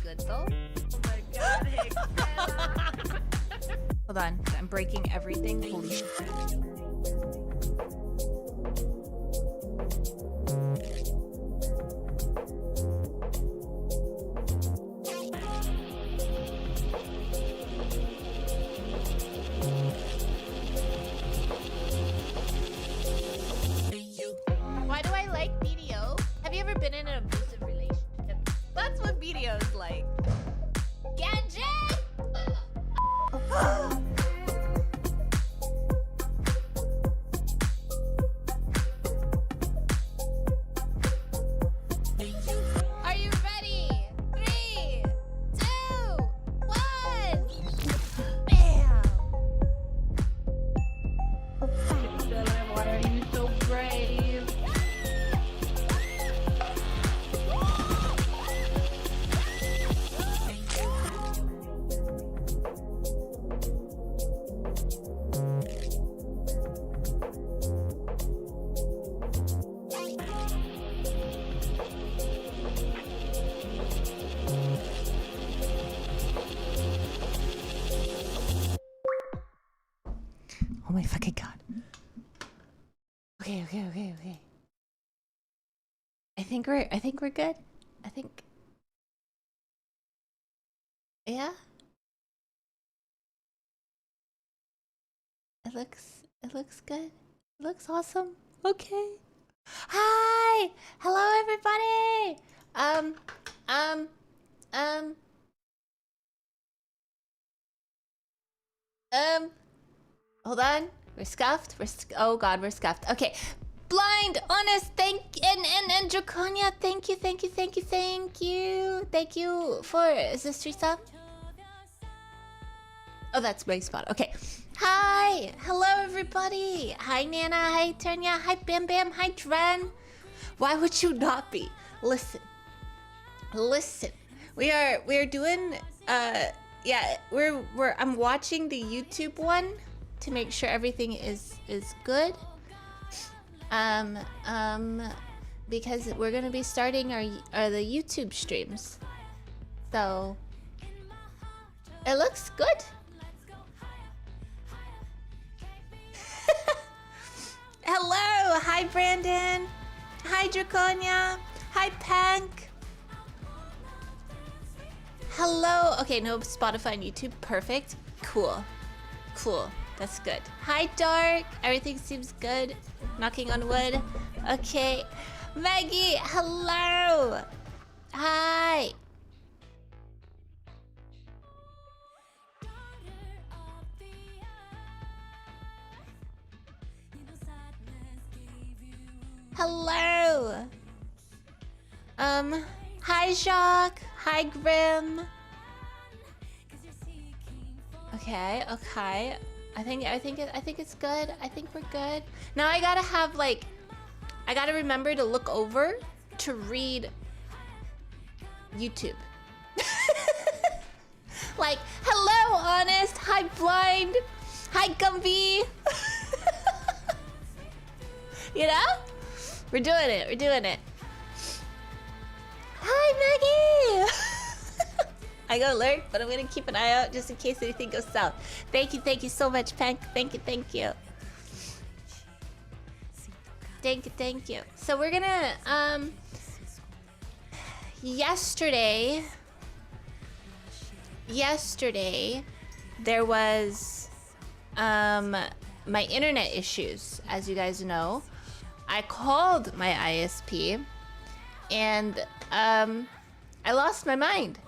good though. Oh my god, Hexella. Hold on, I'm breaking everything. Holy shit. Why do I like video? Have you ever been in an abusive relationship? That's what video is like. Gadget! Are you ready? 3, 2, 1. Bam! Hexella, why are you so brave? Oh my fucking god. Okay. I think we're good. I think. Yeah. It looks good. It looks awesome. Okay. Hi! Hello everybody! Hold on. We're scuffed. Oh god, we're scuffed. Okay. Blind, honest, and Draconia, thank you for, is this 3 sub? Oh, that's my spot. Okay. Hi! Hello everybody! Hi Nana, hi Turnia, hi Bam Bam, hi Dren. Why would you not be? Listen. We are doing yeah, I'm watching the YouTube one to make sure everything is good. Because we're gonna be starting the YouTube streams. So it looks good. Hello, hi Brandon, hi Draconia, hi Pank. Hello. Okay, no Spotify and YouTube. Perfect. Cool. That's good. Hi Dark. Everything seems good. Knocking on wood. Okay. Maggie, hello. Hi. Hello. Hi Jacques. Hi Grim. Okay. I think it's good. I think we're good. Now I gotta have I gotta remember to look over to read YouTube. Like, hello, Honest. Hi, Blind. Hi, Gumby. You know? We're doing it. Hi, Maggie. I go lurk, but I'm gonna keep an eye out just in case anything goes south. Thank you so much, Pank. Thank you. So we're gonna yesterday there was my internet issues, as you guys know. I called my ISP and I lost my mind.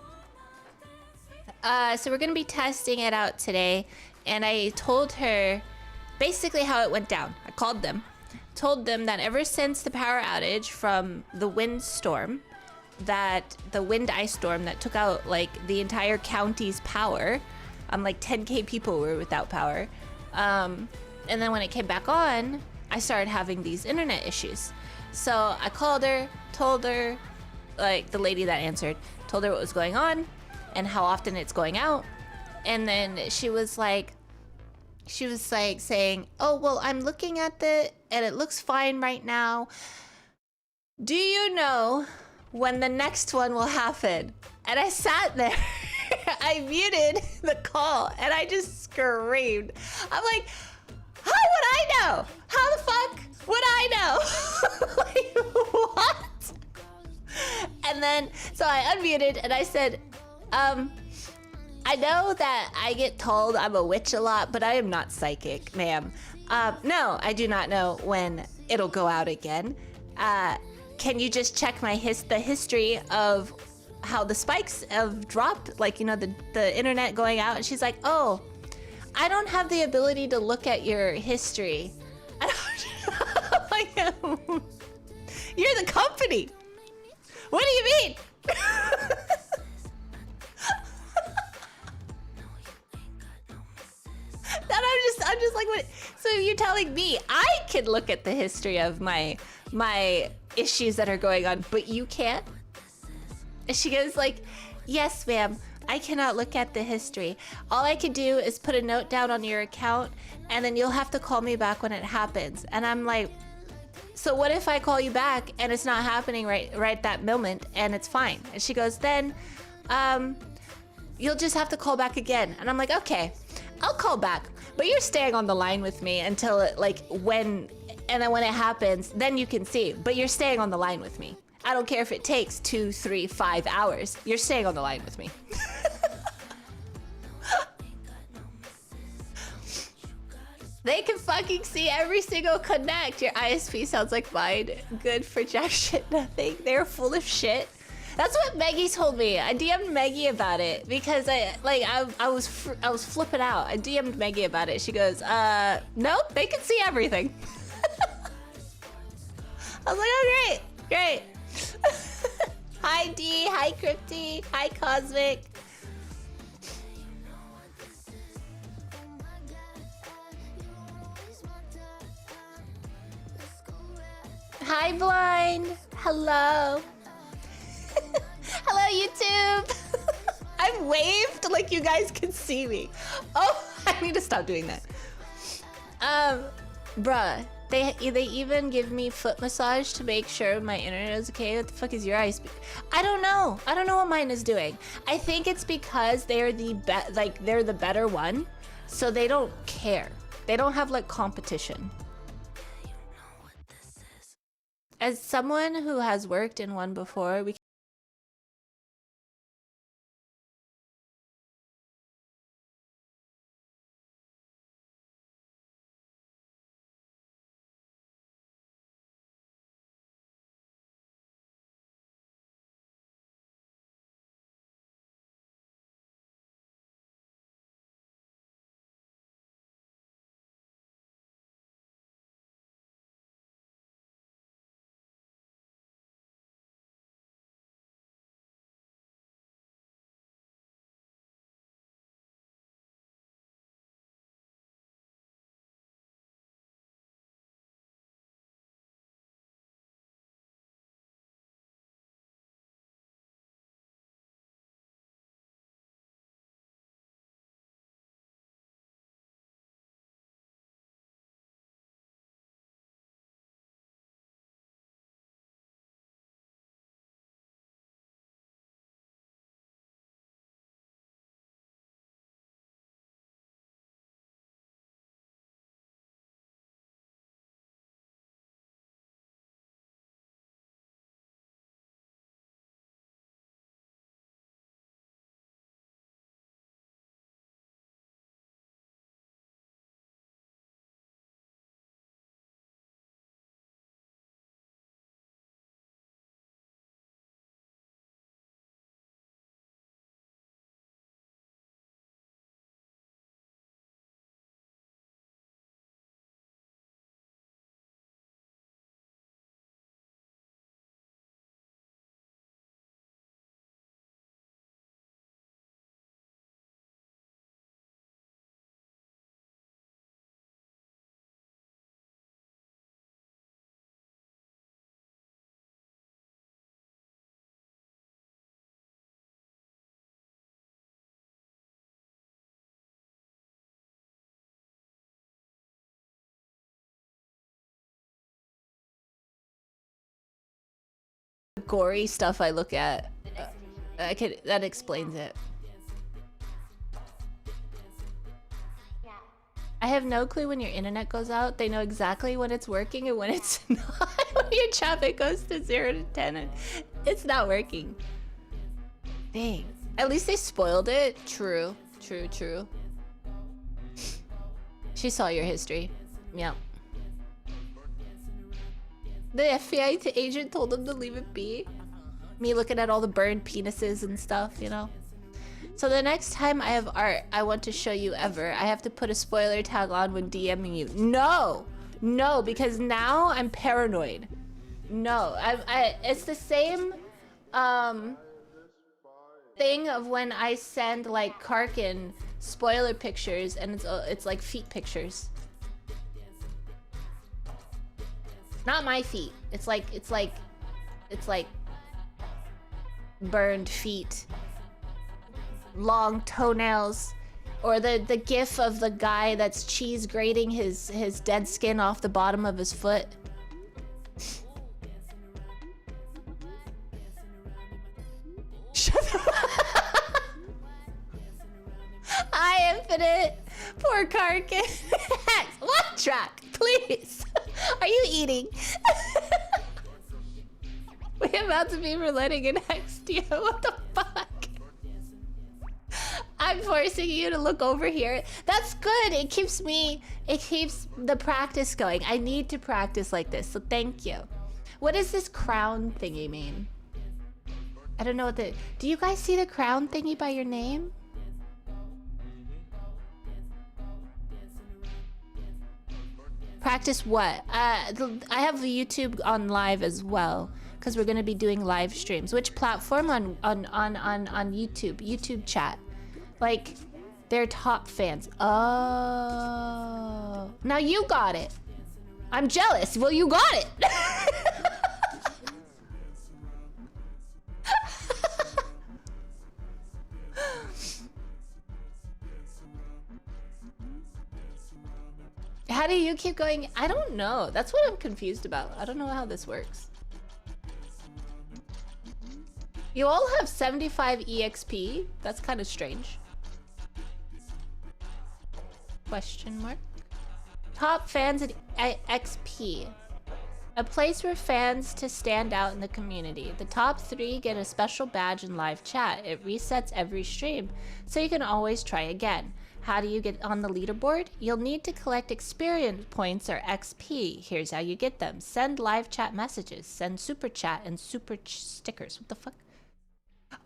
So we're gonna be testing it out today, and I told her basically how it went down. I called them, told them that ever since the power outage from the windstorm, the wind ice storm that took out the entire county's power, like 10K people were without power, and then when it came back on, I started having these internet issues. So I called her, told her, the lady that answered, told her what was going on and how often it's going out. And then she was saying, oh, well, I'm looking at and it looks fine right now. Do you know when the next one will happen. And I sat there. I muted the call and I just screamed. I'm like, how would I know? How the fuck would I know? Like, what? And then, so I unmuted and I said, I know that I get told I'm a witch a lot, but I am not psychic, ma'am. No, I do not know when it'll go out again. Can you just check the history of how the spikes have dropped? Like, you know, the internet going out. And she's like, oh, I don't have the ability to look at your history. And I'm like, you're the company. What do you mean? I'm just like, what? So you're telling me I can look at the history of my issues that are going on, but you can't? And she goes like, yes, ma'am, I cannot look at the history. All I can do is put a note down on your account, and then you'll have to call me back when it happens. And I'm like, so what if I call you back and it's not happening right that moment and it's fine? And she goes, then you'll just have to call back again. And I'm like, okay, I'll call back, but you're staying on the line with me until it, like, and then when it happens, then you can see, but you're staying on the line with me. I don't care if it takes 2, 3, 5 hours. You're staying on the line with me. They can fucking see every single connect. Your ISP sounds like mine. Good for jack shit nothing. They're full of shit. That's what Maggie told me. I DM'd Maggie about it because I was flipping out. I DM'd Maggie about it. She goes, nope, they can see everything. I was like, oh, great. Hi D, hi Crypty, hi Cosmic. Hi Blind, hello. Hello YouTube. I waved like you guys can see me. Oh, I need to stop doing that. Bruh, they even give me foot massage to make sure my internet is okay. What the fuck is your ISP? I don't know. I don't know what mine is doing. I think it's because they're they're the better one, so they don't care. They don't have like competition. As someone who has worked in one before, we gory stuff I look at. That explains it. I have no clue when your internet goes out. They know exactly when it's working and when it's not. When your traffic goes to 0 to 10 and it's not working. Dang. At least they spoiled it. True. True, true. She saw your history. Yep. The FBI agent told them to leave it be. Me looking at all the burned penises and stuff, you know? So the next time I have art I want to show you ever, I have to put a spoiler tag on when DMing you. No! No, because now I'm paranoid. No, it's the same thing of when I send like Karkin spoiler pictures and it's like feet pictures. Not my feet. It's like burned feet. Long toenails, or the gif of the guy that's cheese grating his dead skin off the bottom of his foot. Shut up. Hi, Infinite. Poor Karkin. One track, please. Are you eating? We're about to be reletting an XDO. What the fuck? I'm forcing you to look over here. That's good. It keeps the practice going. I need to practice like this, so thank you. What does this crown thingy mean? I don't know what do you guys see the crown thingy by your name? Practice what? I have YouTube on live as well, because we're gonna be doing live streams. Which platform? On YouTube. YouTube chat. Like, they're top fans. Oh. Now you got it. I'm jealous. Well, you got it. How do you keep going? I don't know. That's what I'm confused about. I don't know how this works. You all have 75 EXP. That's kind of strange. Question mark. Top fans at XP. A place for fans to stand out in the community. The top 3 get a special badge in live chat. It resets every stream, so you can always try again. How do you get on the leaderboard? You'll need to collect experience points or XP. Here's how you get them. Send live chat messages. Send super chat and super stickers. What the fuck?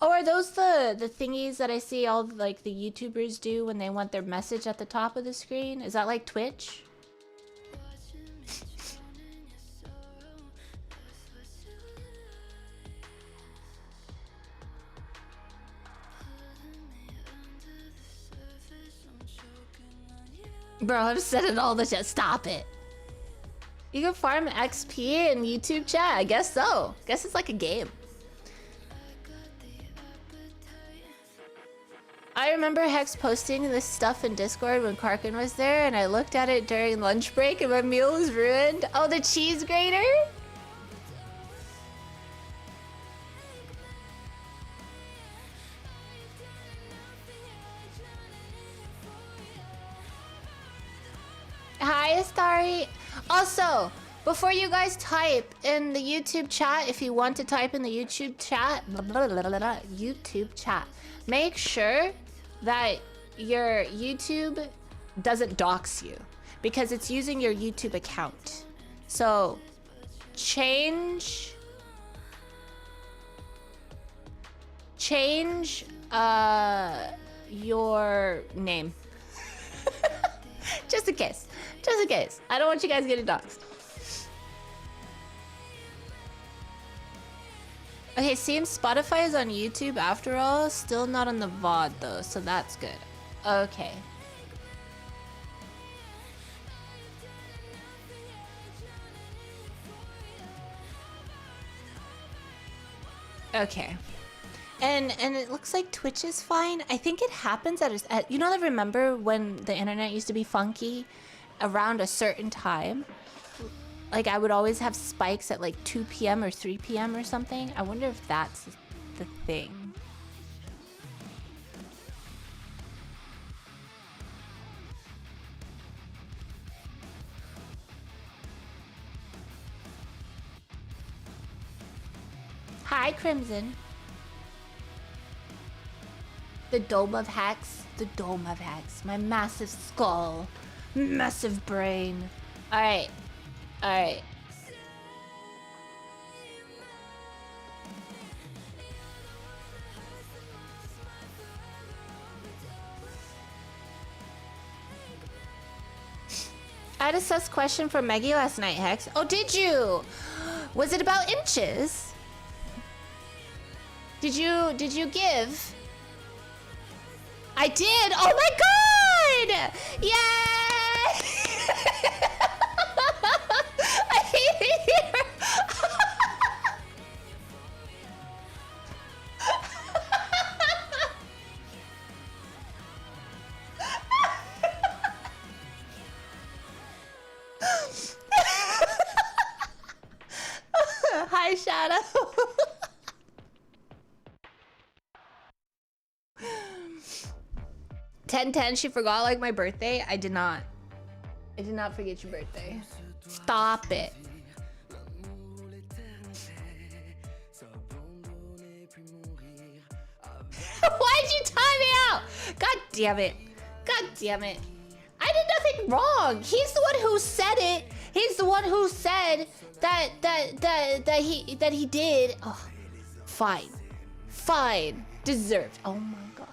Oh, are those the thingies that I see all like the YouTubers do when they want their message at the top of the screen? Is that like Twitch? Bro, I've said it all the time. Stop it. You can farm XP in YouTube chat? I guess so. Guess it's like a game. I remember Hex posting this stuff in Discord when Karkin was there, and I looked at it during lunch break and my meal was ruined. Oh, the cheese grater? Hi, Astari. Also, before you guys type in the YouTube chat, if you want to type in the YouTube chat, YouTube chat, make sure that your YouTube doesn't dox you, because it's using your YouTube account. So change your name. Just in case. Just in case. I don't want you guys getting doxxed. Okay, seems Spotify is on YouTube after all. Still not on the VOD though, so that's good. Okay. Okay. And it looks like Twitch is fine. I think it happens at you know, remember when the internet used to be funky around a certain time? like I would always have spikes at like 2 p.m. or 3 p.m. or something. I wonder if that's the thing. Hi, Crimson. The dome of Hex. The dome of Hex. My massive skull. Massive brain. Alright. Alright. I had a sus question for Maggie last night, Hex. Oh, did you? Was it about inches? Did you give? I did. Oh my god! Yay! I hate it here. Hi, Shadow. 10/10, she forgot like my birthday. I did not. I did not forget your birthday. Stop it. Why'd you time me out? God damn it. God damn it. I did nothing wrong. He's the one who said it. He's the one who said that he did. Oh, fine. Fine. Deserved. Oh my god.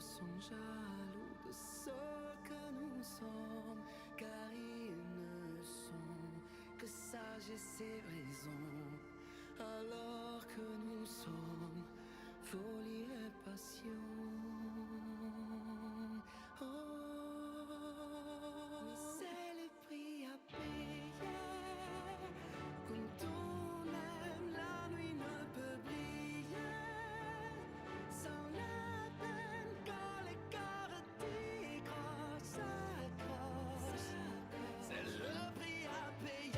Sont jaloux de ce que nous sommes, car ils ne sont que sagesse et raison, alors que nous sommes folie et passion. Oh, mais c'est le prix à payer. Quand on aime, la nuit ne peut briller sans la peine. Quand les cœurs décrochent, s'accrochent, c'est le prix à payer.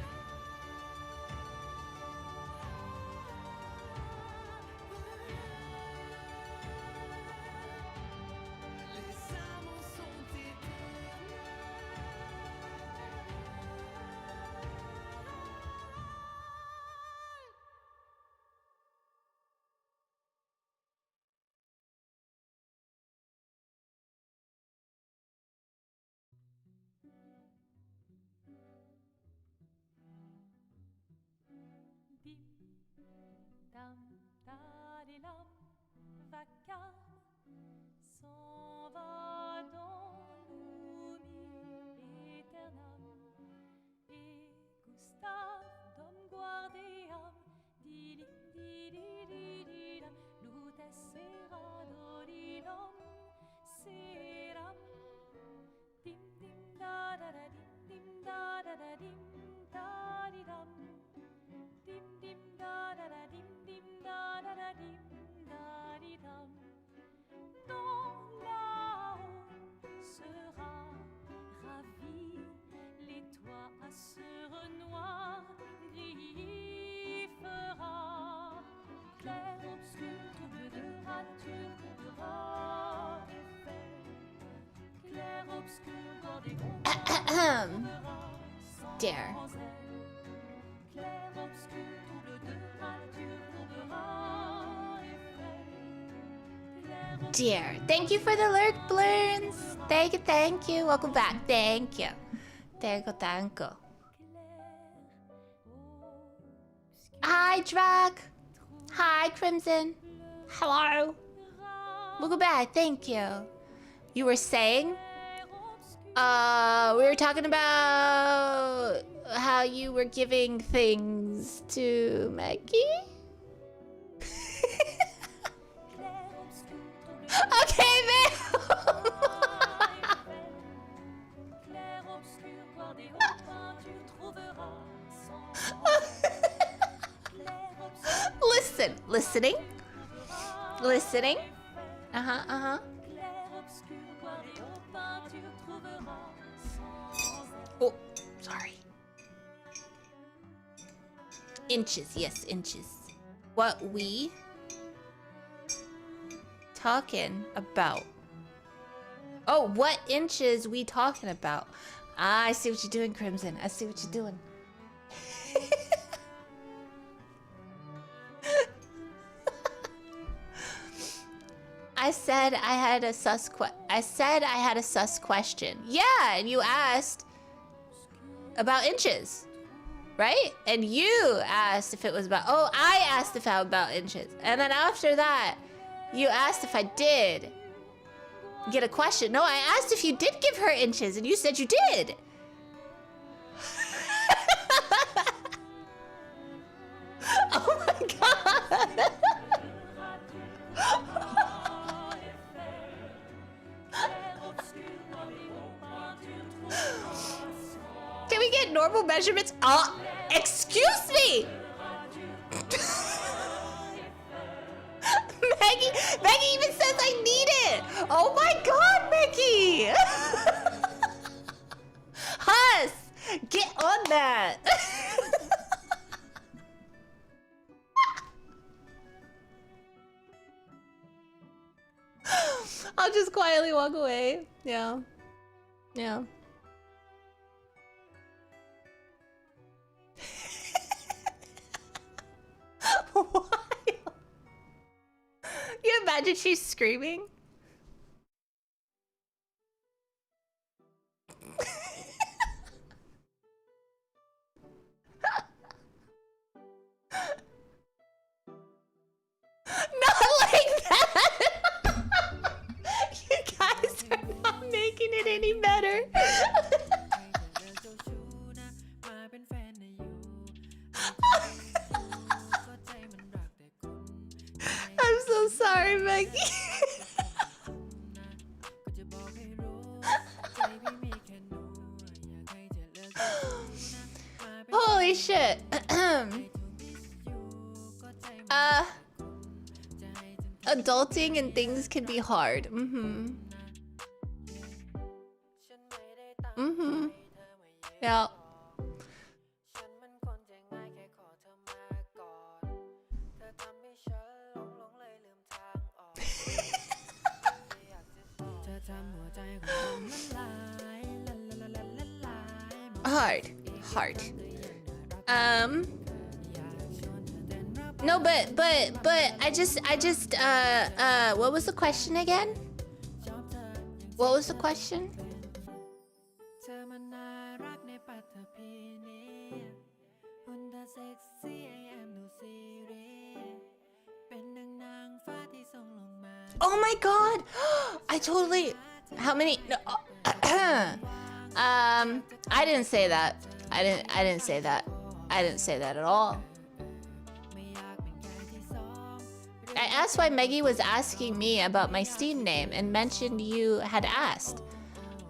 Les amours sont éternels. Bim, dam, dadilam, vacarme s'en va dans l'oubli éternel. Et Gustave, dom guardiam, didim, dididididam, lutes Dare. Dear, thank you for the lurk blurns. Thank you. Welcome back. Thank you. Thank you. Hi, Drag. Hi, Crimson. Hello. Welcome back. Thank you. You were saying? We were talking about how you were giving things to Maggie? Okay, man. Listening. Oh, sorry. Inches, yes, inches. What we talking about? Oh, what inches we talking about? Ah, I see what you're doing, Crimson. I see what you're doing. I said I had a sus question. Yeah, and you asked about inches, right? And you asked if it was about. Oh, I asked if I was about inches, and then after that, you asked if I did get a question. No, I asked if you did give her inches, and you said you did. Oh my god. Can we get normal measurements? Excuse me! Maggie even says I need it! Oh my god, Maggie! Huss! Get on that! I'll just quietly walk away. Yeah. Yeah. Why? You imagine she's screaming? Not like that! You guys are not making it any better. I'm so sorry, Maggie. Holy shit. Adulting and things can be hard. Yeah. Hard. No, but I just what was the question again? What was the question? Oh my god! I totally. How many? No. I didn't say that. I didn't say that. I didn't say that at all. I asked why Maggie was asking me about my Steam name and mentioned you had asked.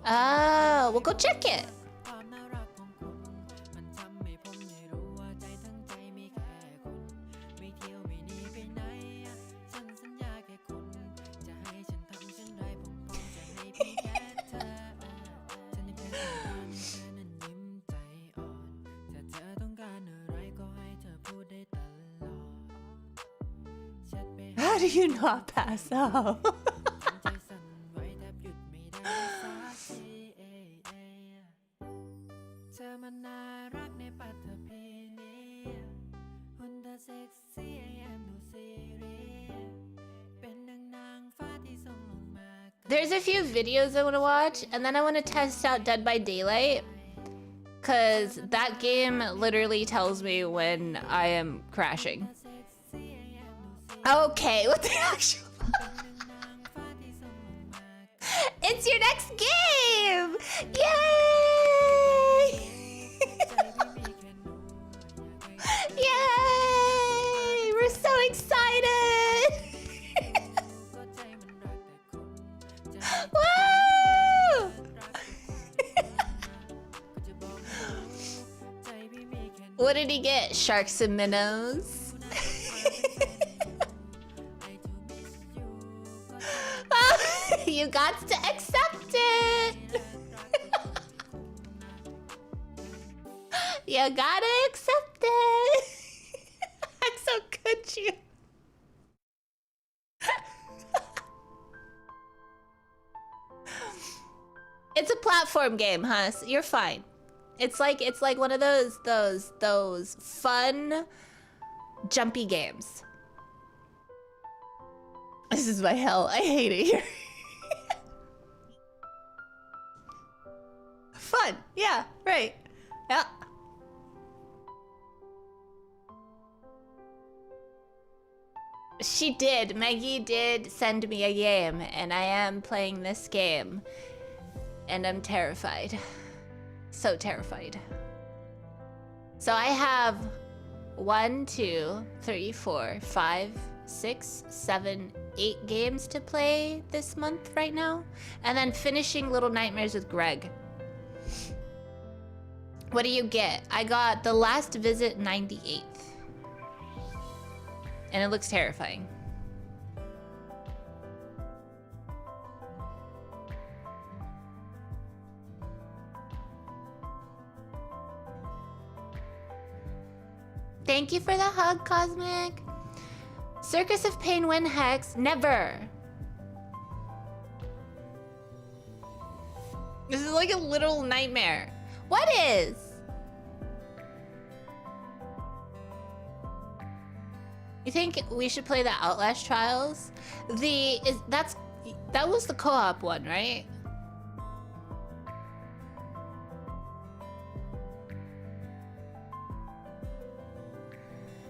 Oh, well, go check it. How do you not pass out? There's a few videos I want to watch, and then I want to test out Dead by Daylight, because that game literally tells me when I am crashing. Okay, what the actual... It's your next game! Yay! Yay! We're so excited! Woo! What did he get? Sharks and minnows? You got to accept it! You gotta accept it! I'm so good, you. It's a platform game, huh? So you're fine. It's like one of those fun, jumpy games. This is my hell. I hate it here. Fun. Yeah, right. Yeah. She did. Maggie did send me a game, and I am playing this game. And I'm terrified. So terrified. So I have 1, 2, 3, 4, 5, 6, 7, 8 games to play this month right now. And then finishing Little Nightmares with Greg. What do you get? I got The Last Visit 98th. And it looks terrifying. Thank you for the hug, Cosmic. Circus of Pain when Hex? Never. This is like a little nightmare. What is? You think we should play the Outlast Trials? That was the co-op one, right?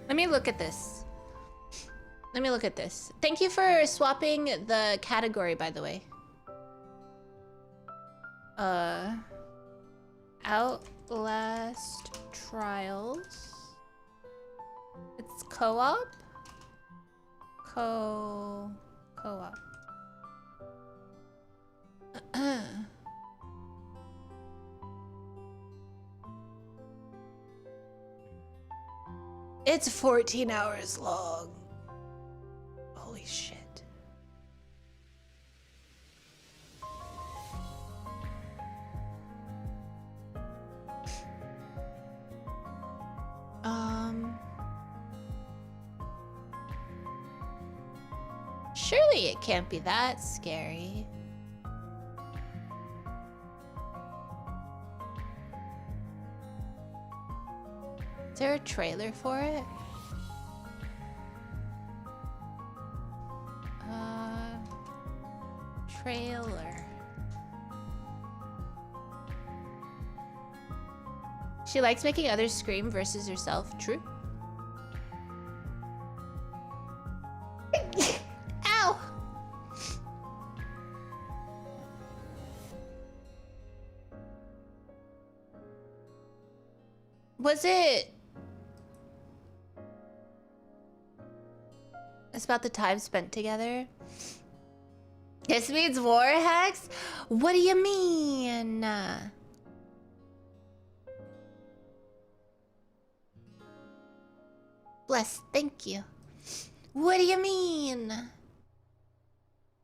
Let me look at this. Let me look at this. Thank you for swapping the category, by the way. Outlast Trials. It's co-op? Co-op. It's 14 hours long. Holy shit. Surely it can't be that scary. Is there a trailer for it? Trailer. She likes making others scream versus herself. True. Ow! Was it... It's about the time spent together. This means war, Hex? What do you mean? Bless, thank you. What do you mean?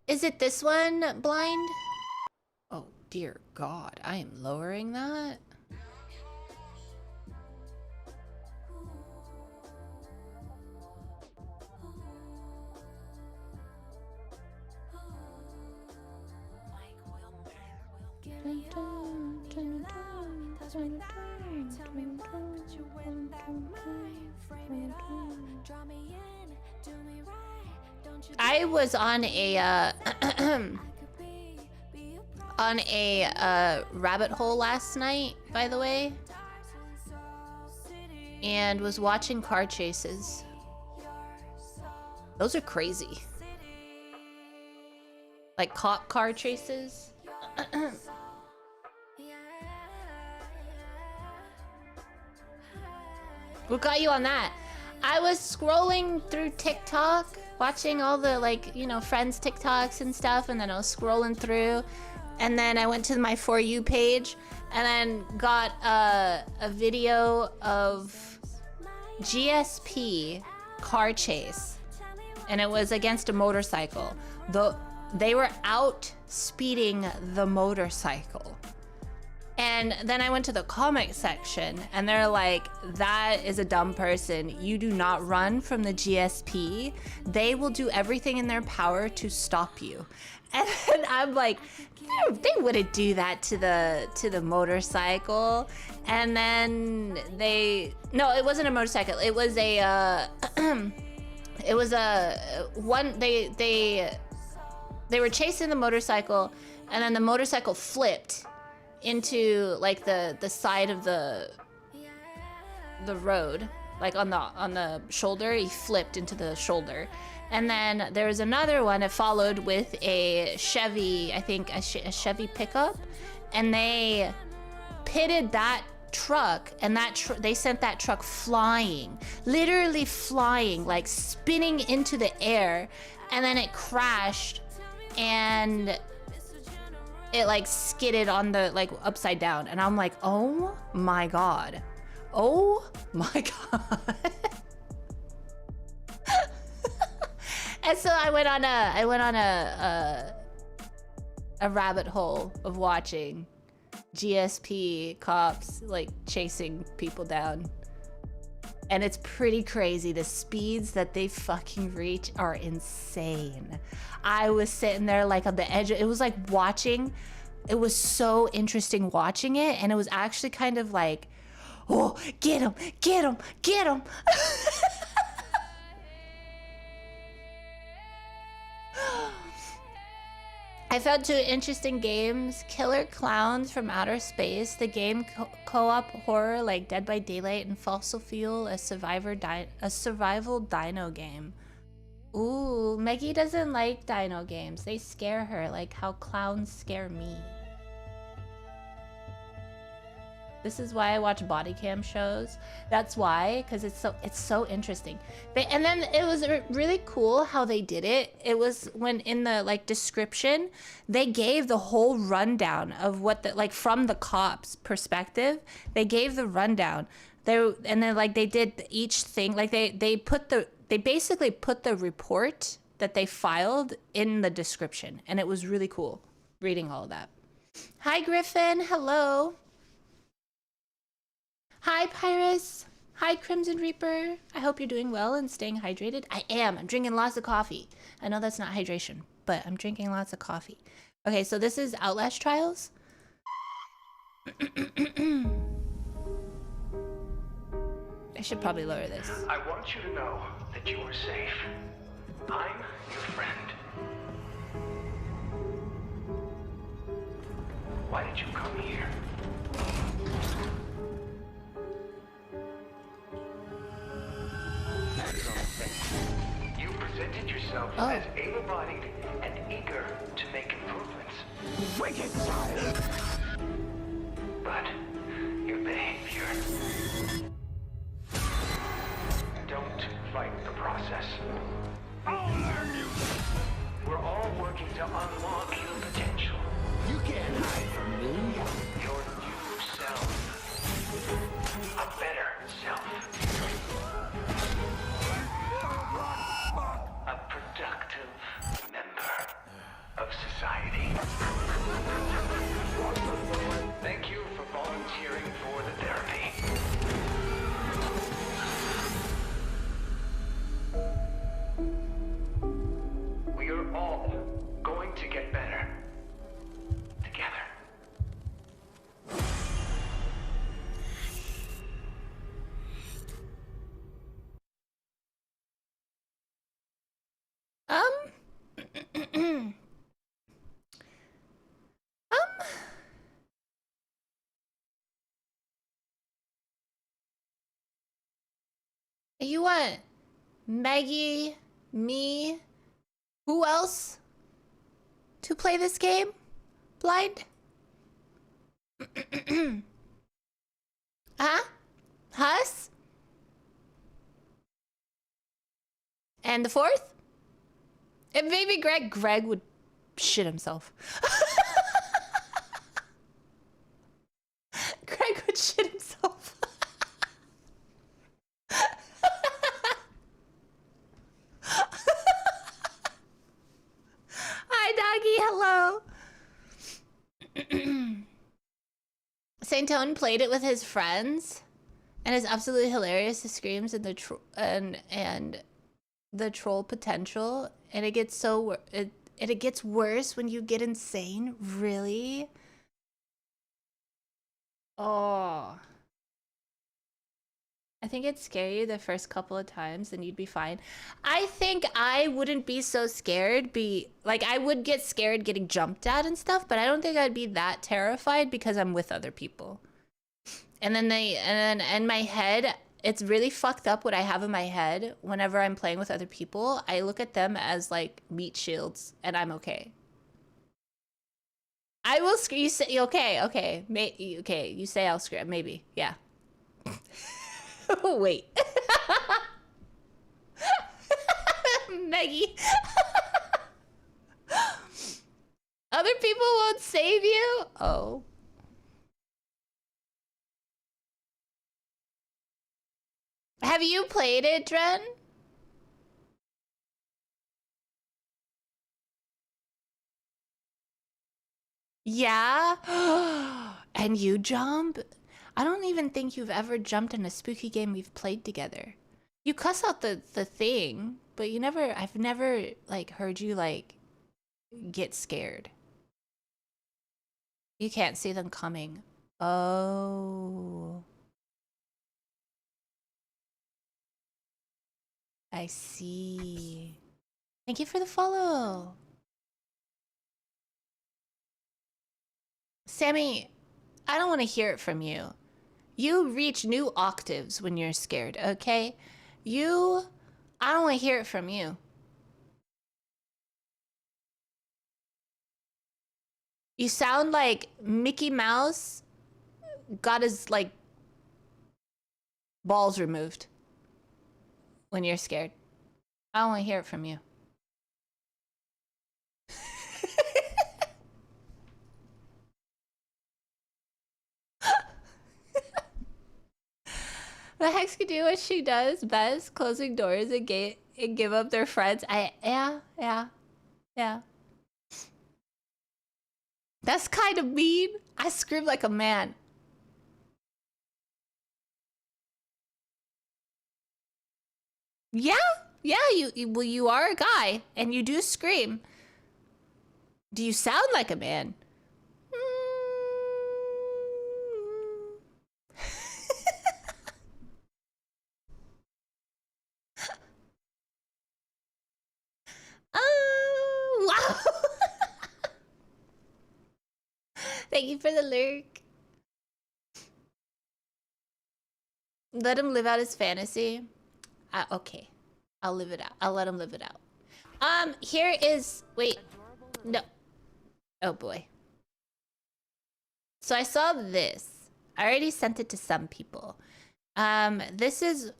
Is it this one, blind? Oh, dear God, I am lowering that. I was on a on a rabbit hole last night, by the way, and was watching car chases. Those are crazy. Like cop car chases. What got you on that? I was scrolling through TikTok, watching all the, like, you know, friends' TikToks and stuff, and then I was scrolling through, and then I went to my For You page, and then got a video of GSP car chase, and it was against a motorcycle. They were out speeding the motorcycle. And then I went to the comment section, and they're like, that is a dumb person. You do not run from the GSP. They will do everything in their power to stop you. And I'm like, they wouldn't do that to the motorcycle. And then no, it wasn't a motorcycle. It was a, it was a one. They were chasing the motorcycle, and then the motorcycle flipped into like the side of the road, like on the shoulder. He flipped into the shoulder. And then there was another one that followed with a Chevy, I think a Chevy pickup, and they pitted that truck, and they sent that truck flying, literally flying, like spinning into the air, and then it crashed, and it like skidded on the, like, upside down. And I'm like, oh my god, oh my god. And so I went on a rabbit hole of watching GSP cops like chasing people down. And it's pretty crazy. The speeds that they fucking reach are insane. I was sitting there like on the edge. It was like watching. It was so interesting watching it. And it was actually kind of like, oh, get him, get him, get him. I found two interesting games: Killer Clowns from Outer Space, the game co-op horror like Dead by Daylight, and Fossil Fuel, a survival dino game. Ooh, Meggie doesn't like dino games. They scare her like how clowns scare me. This is why I watch body cam shows. That's why, because it's so interesting. And then it was really cool how they did it. It was when in the like description, they gave the whole rundown of what the, like, from the cops' perspective, they gave the rundown. And then like they did each thing, like they basically put the report that they filed in the description, and it was really cool reading all of that. Hi Griffin, hello. Hi, Pyrus. Hi, Crimson Reaper. I hope you're doing well and staying hydrated. I am. I'm drinking lots of coffee. I know that's not hydration, but I'm drinking lots of coffee. Okay, so this is Outlast Trials. I should probably lower this. I want you to know that you are safe. I'm your friend. Why did you come here? You presented yourself as able-bodied and eager to make improvements. Wicked child! But your behavior... Don't fight the process. I'll learn you! We're all working to unlock your potential. You can't hide from me. Your new self. A better self. A productive member of society. Thank you for volunteering for the therapy. We are all going to get better together. You want Maggie, me, who else to play this game? Blind? Huh? Us? And the fourth? And maybe Greg. Greg would shit himself. Greg would shit himself. Hi, doggy. Hello. Saint Tone played it with his friends, and it's absolutely hilarious. The screams and the and the troll potential, and it gets so it gets worse when you get insane. Really? Oh. I think it'd scare you the first couple of times and you'd be fine. I think I wouldn't be so scared. I would get scared getting jumped at and stuff, but I don't think I'd be that terrified because I'm with other people. And then in my head, it's really fucked up what I have in my head whenever I'm playing with other people. I look at them as like meat shields and I'm okay. I will scream. You say, okay. You say I'll scream. Maybe. Yeah. Wait. Maggie. Other people won't save you? Oh. Have you played it, Dren? Yeah? And you jump? I don't even think you've ever jumped in a spooky game we've played together. You cuss out the thing, but I've never like heard you like get scared. You can't see them coming. Oh. I see. Thank you for the follow. Sammy, I don't want to hear it from you. You reach new octaves when you're scared, okay? I don't want to hear it from you. You sound like Mickey Mouse got his, like, balls removed when you're scared. I don't want to hear it from you. The Hex can do what she does best, closing doors and give up their friends. Yeah. That's kind of mean. I scream like a man. Yeah, you are a guy and you do scream. Do you sound like a man? Oh, wow. Thank you for the lurk. Let him live out his fantasy. Okay. I'll live it out. I'll let him live it out. Here is... Wait. No. Oh, boy. So I saw this. I already sent it to some people. This is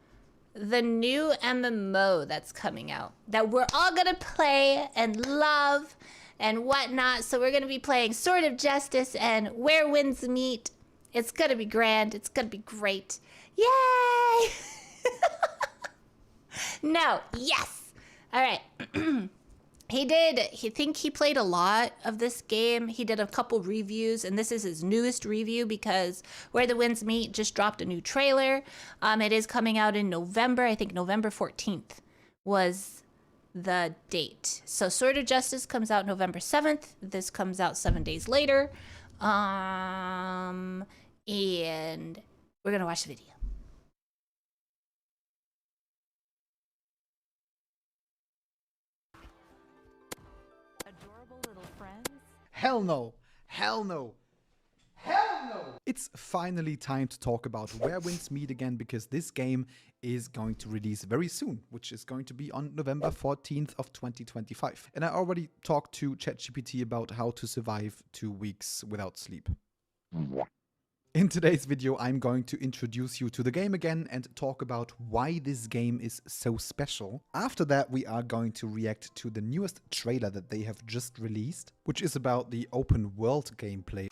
the new MMO that's coming out that we're all gonna play and love and whatnot. So we're gonna be playing Sword of Justice and Where Winds Meet. It's gonna be grand. It's gonna be great. Yay! No, yes. All right. He played a lot of this game. He did a couple reviews, and this is his newest review because Where the Winds Meet just dropped a new trailer. It is coming out in November. I think November 14th was the date. So Sword of Justice comes out November 7th. This comes out 7 days later. And we're gonna watch the video. Hell no. Hell no. Hell It's finally time to talk about Where Winds Meet again, because this game is going to release very soon, which is going to be on November 14th of 2025. And I already talked to ChatGPT about how to survive 2 weeks without sleep. In today's video, I'm going to introduce you to the game again and talk about why this game is so special. After that, we are going to react to the newest trailer that they have just released, which is about the open world gameplay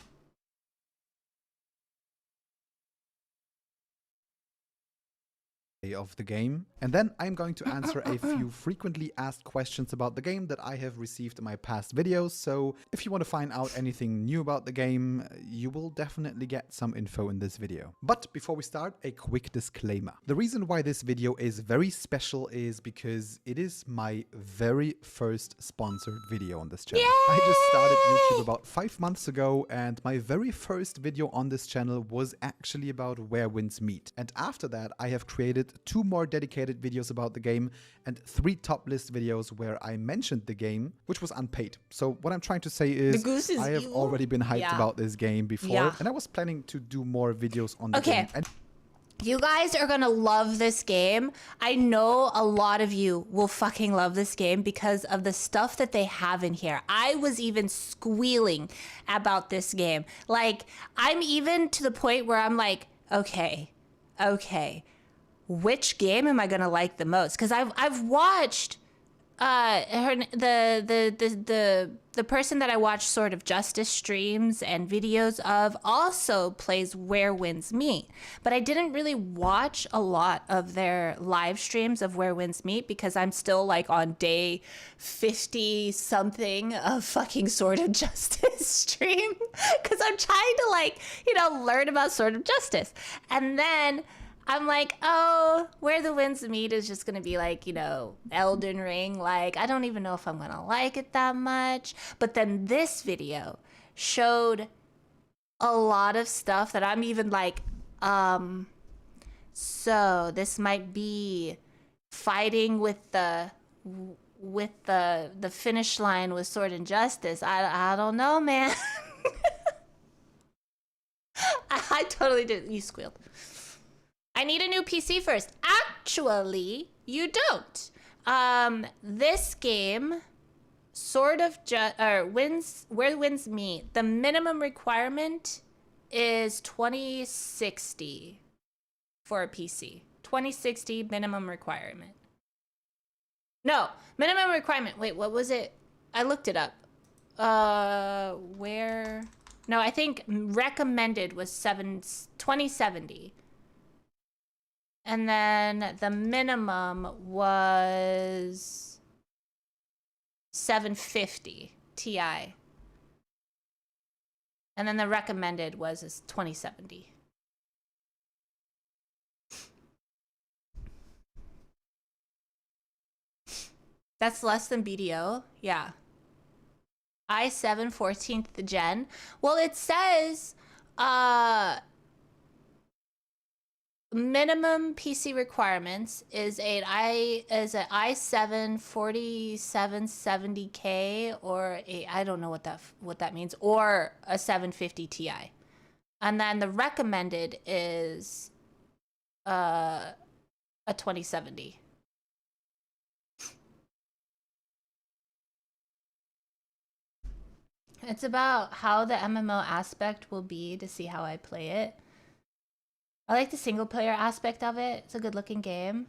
of the game. And then I'm going to answer a few frequently asked questions about the game that I have received in my past videos. So if you want to find out anything new about the game, you will definitely get some info in this video. But before we start, a quick disclaimer. The reason why this video is very special is because it is my very first sponsored video on this channel. I just started YouTube about 5 months ago, and my very first video on this channel was actually about Where Winds Meet. And after that, I have created 2 more dedicated videos about the game and 3 top list videos where I mentioned the game, which was unpaid. So what I'm trying to say is I have already been hyped about this game before, and I was planning to do more videos on the game. And you guys are gonna love this game. I know a lot of you will fucking love this game because of the stuff that they have in here. I was even squealing about this game. Like, I'm even to the point where I'm like, okay, which game am I gonna like the most? Because I've watched the person that I watch Sort of Justice streams and videos of also plays Where Winds Meet, but I didn't really watch a lot of their live streams of Where Winds Meet because I'm still like on day 50 something of fucking Sort of Justice stream because I'm trying to, like, you know, learn about Sort of Justice. And then I'm like, oh, Where the Winds Meet is just going to be like, you know, Elden Ring. Like, I don't even know if I'm going to like it that much. But then this video showed a lot of stuff that I'm even like, so this might be fighting with the finish line with Sword and Justice. I don't know, man. I totally did. You squealed. I need a new PC first. Actually, you don't. This game, Where Winds Meet, the minimum requirement is 2060 for a PC. 2060 minimum requirement. No, minimum requirement. Wait, what was it? I looked it up. Where? No, I think recommended was 2070. And then the minimum was 750 Ti. And then the recommended was 2070. That's less than BDO? Yeah. i7 14th gen. Well, it says minimum PC requirements is an i7 4770K or I don't know what that means, or a 750 Ti. And then the recommended is a 2070. It's about how the MMO aspect will be to see how I play it. I like the single player aspect of it. It's a good looking game.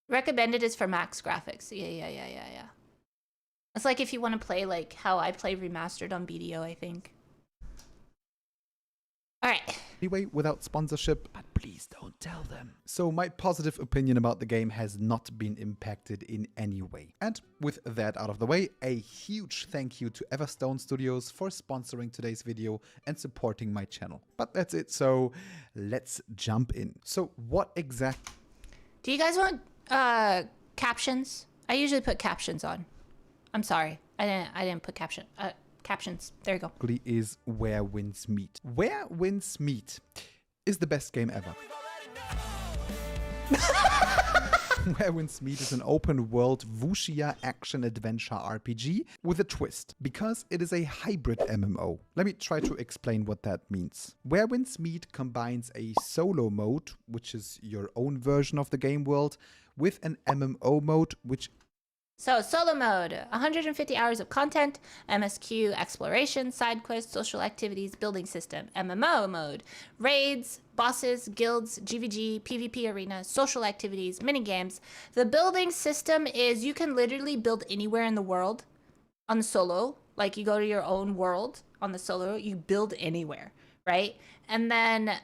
Recommended is for max graphics. Yeah. It's like if you want to play like how I play remastered on BDO, I think. All right. Anyway, without sponsorship, but please don't tell them. So my positive opinion about the game has not been impacted in any way. And with that out of the way, a huge thank you to Everstone Studios for sponsoring today's video and supporting my channel. But that's it, so let's jump in. So what exactly... Do you guys want captions? I usually put captions on. I'm sorry, I didn't put captions. There you go. Is Where Winds Meet. Where Winds Meet is the best game ever. Where Winds Meet is an open-world wuxia action-adventure RPG with a twist, because it is a hybrid MMO. Let me try to explain what that means. Where Winds Meet combines a solo mode, which is your own version of the game world, with an MMO mode, which So, solo mode, 150 hours of content, MSQ, exploration, side quests, social activities, building system. MMO mode, raids, bosses, guilds, GVG, PvP arena, social activities, minigames. The building system is you can literally build anywhere in the world on the solo. Like, you go to your own world on the solo, you build anywhere, right? And then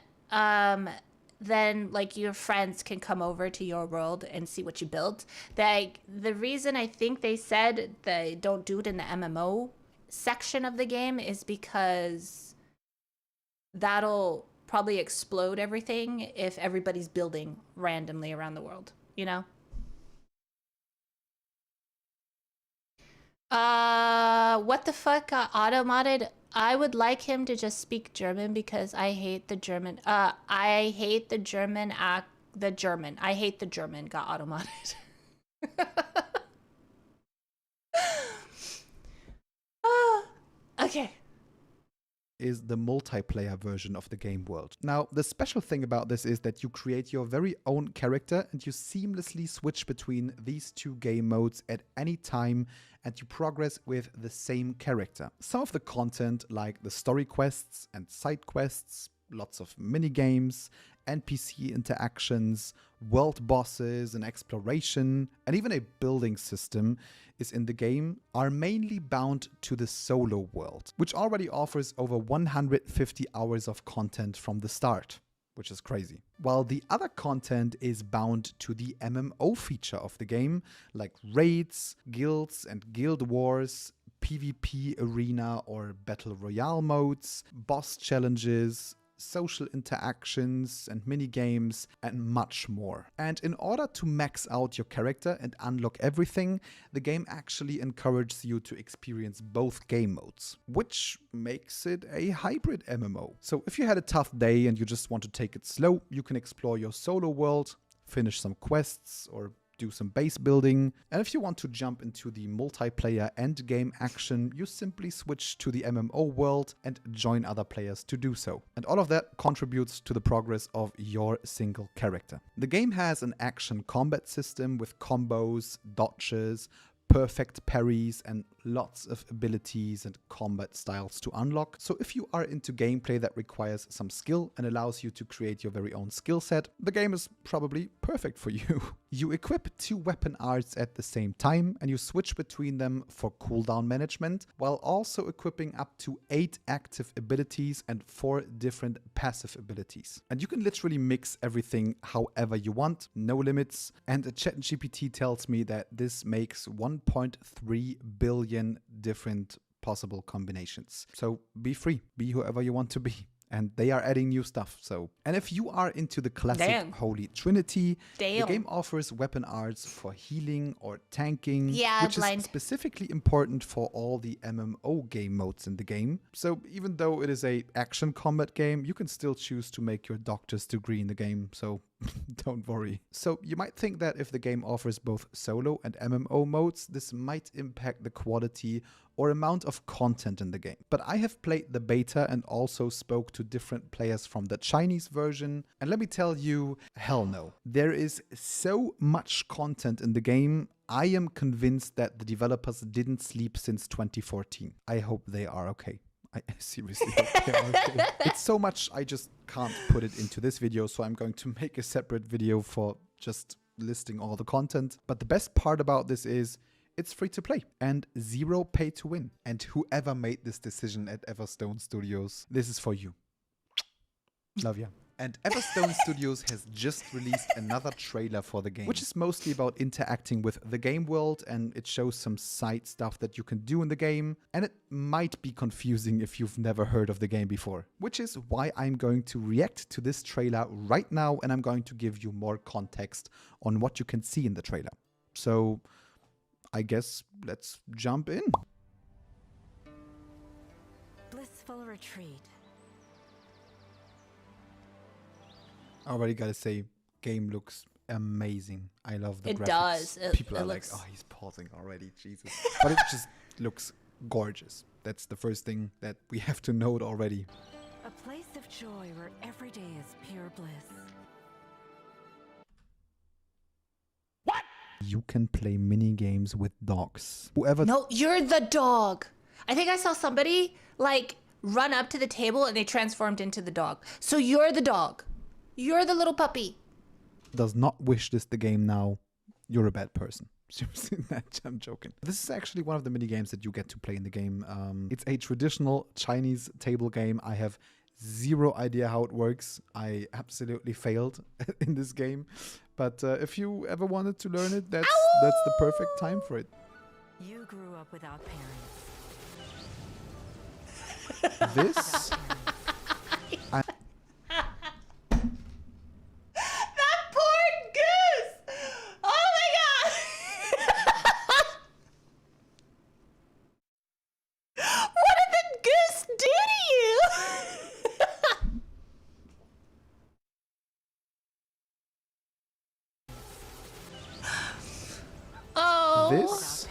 like your friends can come over to your world and see what you built. The reason I think they said they don't do it in the MMO section of the game is because that'll probably explode everything if everybody's building randomly around the world, you know? What the fuck got auto-modded? I would like him to just speak German because I hate the German. I hate the German I hate the German got auto-modded. Okay. is the multiplayer version of the game world. Now, the special thing about this is that you create your very own character and you seamlessly switch between these two game modes at any time, and you progress with the same character. Some of the content, like the story quests and side quests, lots of minigames, NPC interactions, world bosses and exploration, and even a building system is in the game, are mainly bound to the solo world, which already offers over 150 hours of content from the start, which is crazy. While the other content is bound to the MMO feature of the game, like raids, guilds and guild wars, PvP arena or battle royale modes, boss challenges, social interactions and minigames, and much more. And in order to max out your character and unlock everything, the game actually encourages you to experience both game modes, which makes it a hybrid MMO. So if you had a tough day and you just want to take it slow, you can explore your solo world, finish some quests, or do some base building. And if you want to jump into the multiplayer endgame action, you simply switch to the MMO world and join other players to do so. And all of that contributes to the progress of your single character. The game has an action combat system with combos, dodges, perfect parries, and lots of abilities and combat styles to unlock. So if you are into gameplay that requires some skill and allows you to create your very own skill set, the game is probably perfect for you. You equip 2 weapon arts at the same time and you switch between them for cooldown management, while also equipping up to 8 active abilities and 4 different passive abilities. And you can literally mix everything however you want, no limits. And ChatGPT tells me that this makes 1.3 billion different possible combinations. So be free, be whoever you want to be. And they are adding new stuff. So, and if you are into the classic Holy Trinity, the game offers weapon arts for healing or tanking, which is specifically important for all the MMO game modes in the game. So even though it is a action combat game, you can still choose to make your doctor's degree in the game. So don't worry. So you might think that if the game offers both solo and MMO modes, this might impact the quality or amount of content in the game. But I have played the beta and also spoke to different players from the Chinese version. And let me tell you, hell no. There is so much content in the game. I am convinced that the developers didn't sleep since 2014. I hope they are okay. I seriously hope they are okay. It's so much, I just can't put it into this video, so I'm going to make a separate video for just listing all the content. But the best part about this is it's free to play and 0 pay to win. And whoever made this decision at Everstone Studios, this is for you. Love ya. And Everstone Studios has just released another trailer for the game, which is mostly about interacting with the game world, and it shows some side stuff that you can do in the game. And it might be confusing if you've never heard of the game before, which is why I'm going to react to this trailer right now, and I'm going to give you more context on what you can see in the trailer. So I guess let's jump in. Blissful retreat. Already gotta say, game looks amazing. I love the It graphics. does. People it are like, looks- oh, he's pausing already, Jesus. But it just looks gorgeous. That's the first thing that we have to note already. A place of joy where every day is pure bliss. You can play mini games with dogs. Whoever No, you're the dog. I think I saw somebody like run up to the table and they transformed into the dog. So you're the dog. You're the little puppy. does not wish this the game now, you're a bad person. I'm joking. This is actually one of the mini games that you get to play in the game. It's a traditional Chinese table game. I have zero idea how it works. I absolutely failed in this game. But if you ever wanted to learn it, that's the perfect time for it. You grew up without parents. This That poor goose! Oh my god! What did the goose do to you? Oh. this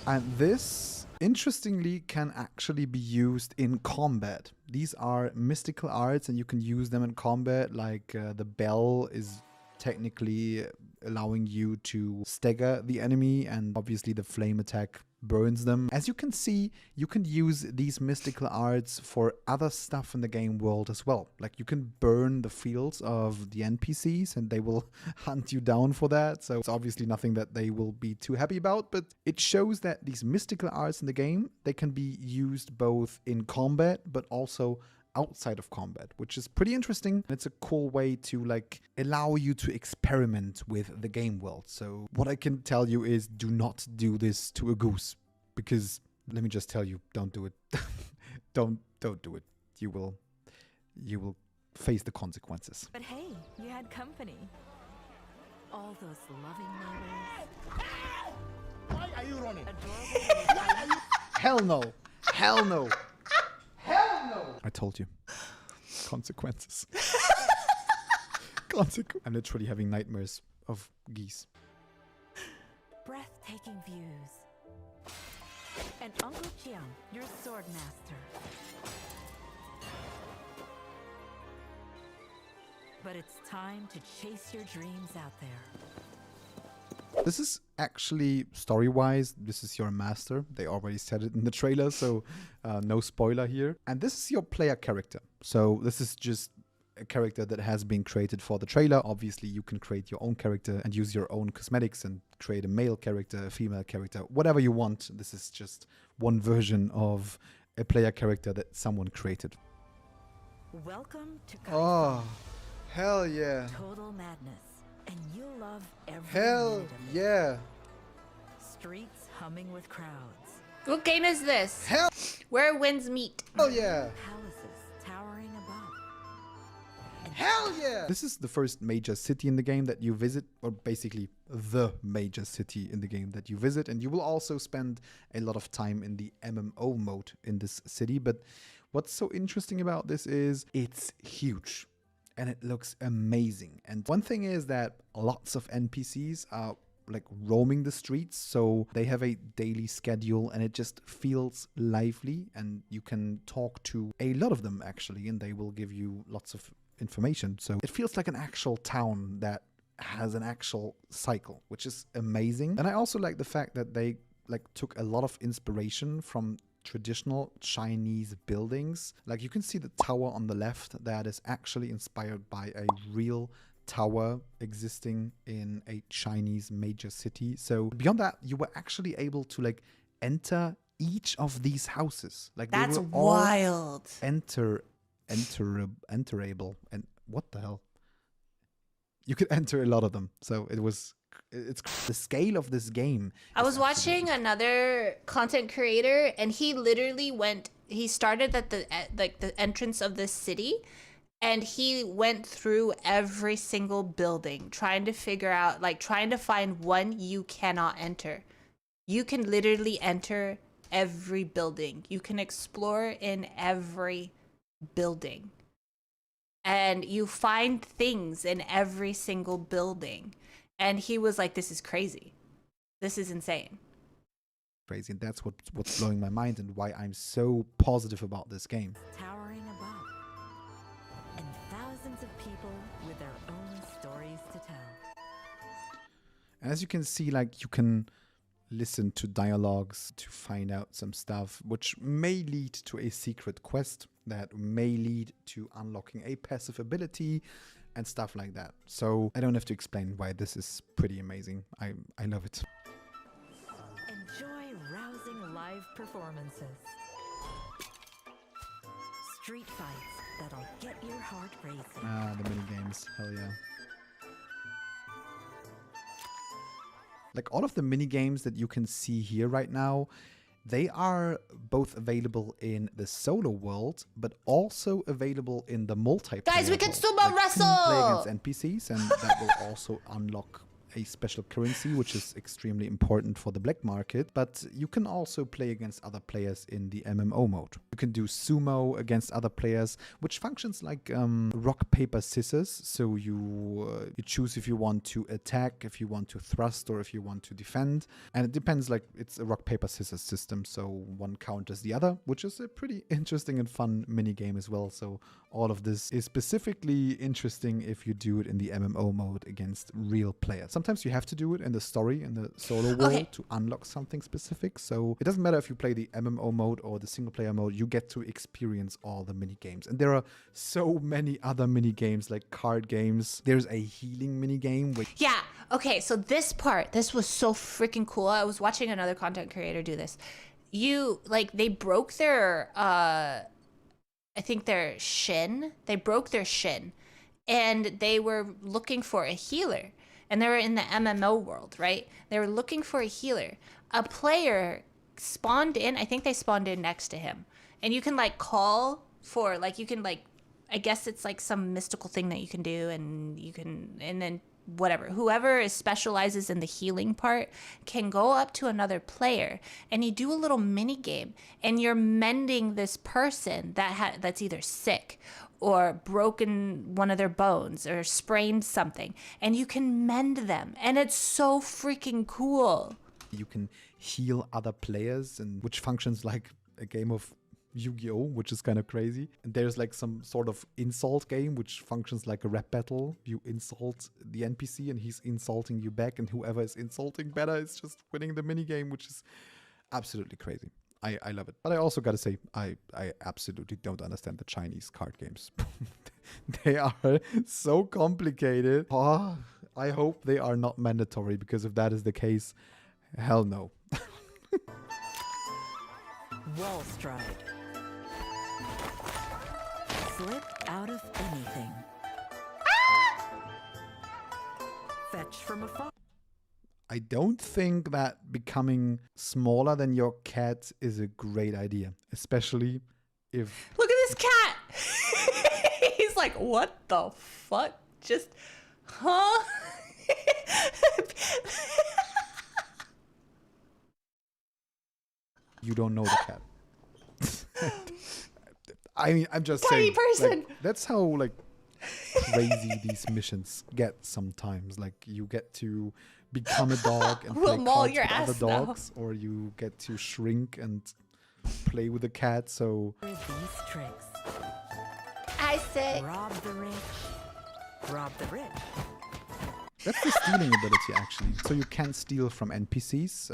and this interestingly can actually be used in combat. These are mystical arts and you can use them in combat, like the bell is technically allowing you to stagger the enemy, and obviously the flame attack burns them. As you can see, you can use these mystical arts for other stuff in the game world as well. Like you can burn the fields of the NPCs and they will hunt you down for that. So it's obviously nothing that they will be too happy about, but it shows that these mystical arts in the game, they can be used both in combat but also outside of combat, which is pretty interesting. It's a cool way to like allow you to experiment with the game world. So what I can tell you is do not do this to a goose, because let me just tell you, don't do it. don't do it. You will face the consequences. But hey, you had company. All those loving neighbors. Why are you running? Adorable. Hell no. Hell no. Hell no. I told you. Consequences. I'm literally having nightmares of geese. Breathtaking views. And Uncle Chiang, your sword master. But it's time to chase your dreams out there. This is actually, story-wise, this is your master. They already said it in the trailer, so no spoiler here. And this is your player character. So this is just a character that has been created for the trailer. Obviously, you can create your own character and use your own cosmetics and create a male character, a female character, whatever you want. This is just one version of a player character that someone created. Welcome to Oh, hell yeah. Total madness. And you'll love every Hell minute of it. yeah. Streets humming with crowds. What game is this? Hell, Where winds meet. hell yeah. Palaces towering above. And Hell yeah! This is the first major city in the game that you visit, or basically the major city in the game that you visit. And you will also spend a lot of time in the MMO mode in this city. But what's so interesting about this is it's huge. And it looks amazing. And one thing is that lots of NPCs are like roaming the streets, so they have a daily schedule and it just feels lively, and you can talk to a lot of them actually, and they will give you lots of information. So it feels like an actual town that has an actual cycle, which is amazing. And I also like the fact that they like took a lot of inspiration from traditional Chinese buildings. Like you can see the tower on the left that is actually inspired by a real tower existing in a Chinese major city. So beyond that, you were actually able to like enter each of these houses. Like they That's were all wild. enterable. And what the hell? You could enter a lot of them. So it's the scale of this game. I is was watching another content creator, and he literally he started at the entrance of this city, and he went through every single building trying to figure out, like trying to find one you cannot enter. You can literally enter every building. You can explore in every building. and you find things in every single building. And he was like, this is crazy. This is insane. Crazy, and that's what's blowing my mind and why I'm so positive about this game. Towering above. And thousands of people with their own stories to tell. And as you can see, like, you can listen to dialogues to find out some stuff, which may lead to a secret quest that may lead to unlocking a passive ability and stuff like that. So I don't have to explain why this is pretty amazing. I love it. Enjoy rousing live performances. Street fights that'll get your heart racing. Ah, the mini games, hell yeah. Like all of the mini games that you can see here right now, they are both available in the solo world, but also available in the multiplayer. Guys, we can world. sumo Like, you can play wrestle! against NPCs, and that will also unlock a special currency, which is extremely important for the black market. But you can also play against other players in the MMO mode. You can do sumo against other players, which functions like rock, paper, scissors. So you choose if you want to attack, if you want to thrust, or if you want to defend. And it depends, like it's a rock, paper, scissors system. So one counters the other, which is a pretty interesting and fun mini game as well. So all of this is specifically interesting if you do it in the MMO mode against real players. Sometimes you have to do it in the story, in the solo world, to unlock something specific. So it doesn't matter if you play the MMO mode or the single player mode, you get to experience all the mini games. And there are so many other mini games, like card games. There's a healing mini game. Yeah. Okay. So this was so freaking cool. I was watching another content creator do this. They broke their, I think their shin. They broke their shin, and they were looking for a healer. And they were in the MMO world, right? They were looking for a healer. A player spawned in. I think they spawned in next to him. And you can like call for, like, you can like, I guess it's like some mystical thing that you can do, and you can, and then whatever, whoever specializes in the healing part can go up to another player, and you do a little mini game, and you're mending this person that's either sick or broken one of their bones or sprained something, and you can mend them, and it's so freaking cool. You can heal other players, and which functions like a game of Yu-Gi-Oh, which is kind of crazy. And there's like some sort of insult game which functions like a rap battle. You insult the NPC and he's insulting you back, and whoever is insulting better is just winning the mini game, which is absolutely crazy. I love it. But I also gotta say, I absolutely don't understand the Chinese card games. They are so complicated. Oh, I hope they are not mandatory, because if that is the case, hell no. Wall stride. Slip out of anything. Fetch from afar. I don't think that becoming smaller than your cat is a great idea, especially if... Look at this cat. He's like, what the fuck? Just, huh? You don't know the cat. I mean, I'm just Party saying. person. Like, that's how like crazy these missions get sometimes. Like you get to become a dog and We'll play maul cards your with other ass now. dogs, or you get to shrink and play with a cat. So These tricks. I say, Rob the rich. Rob the rich. that's the stealing ability, actually. So you can steal from NPCs.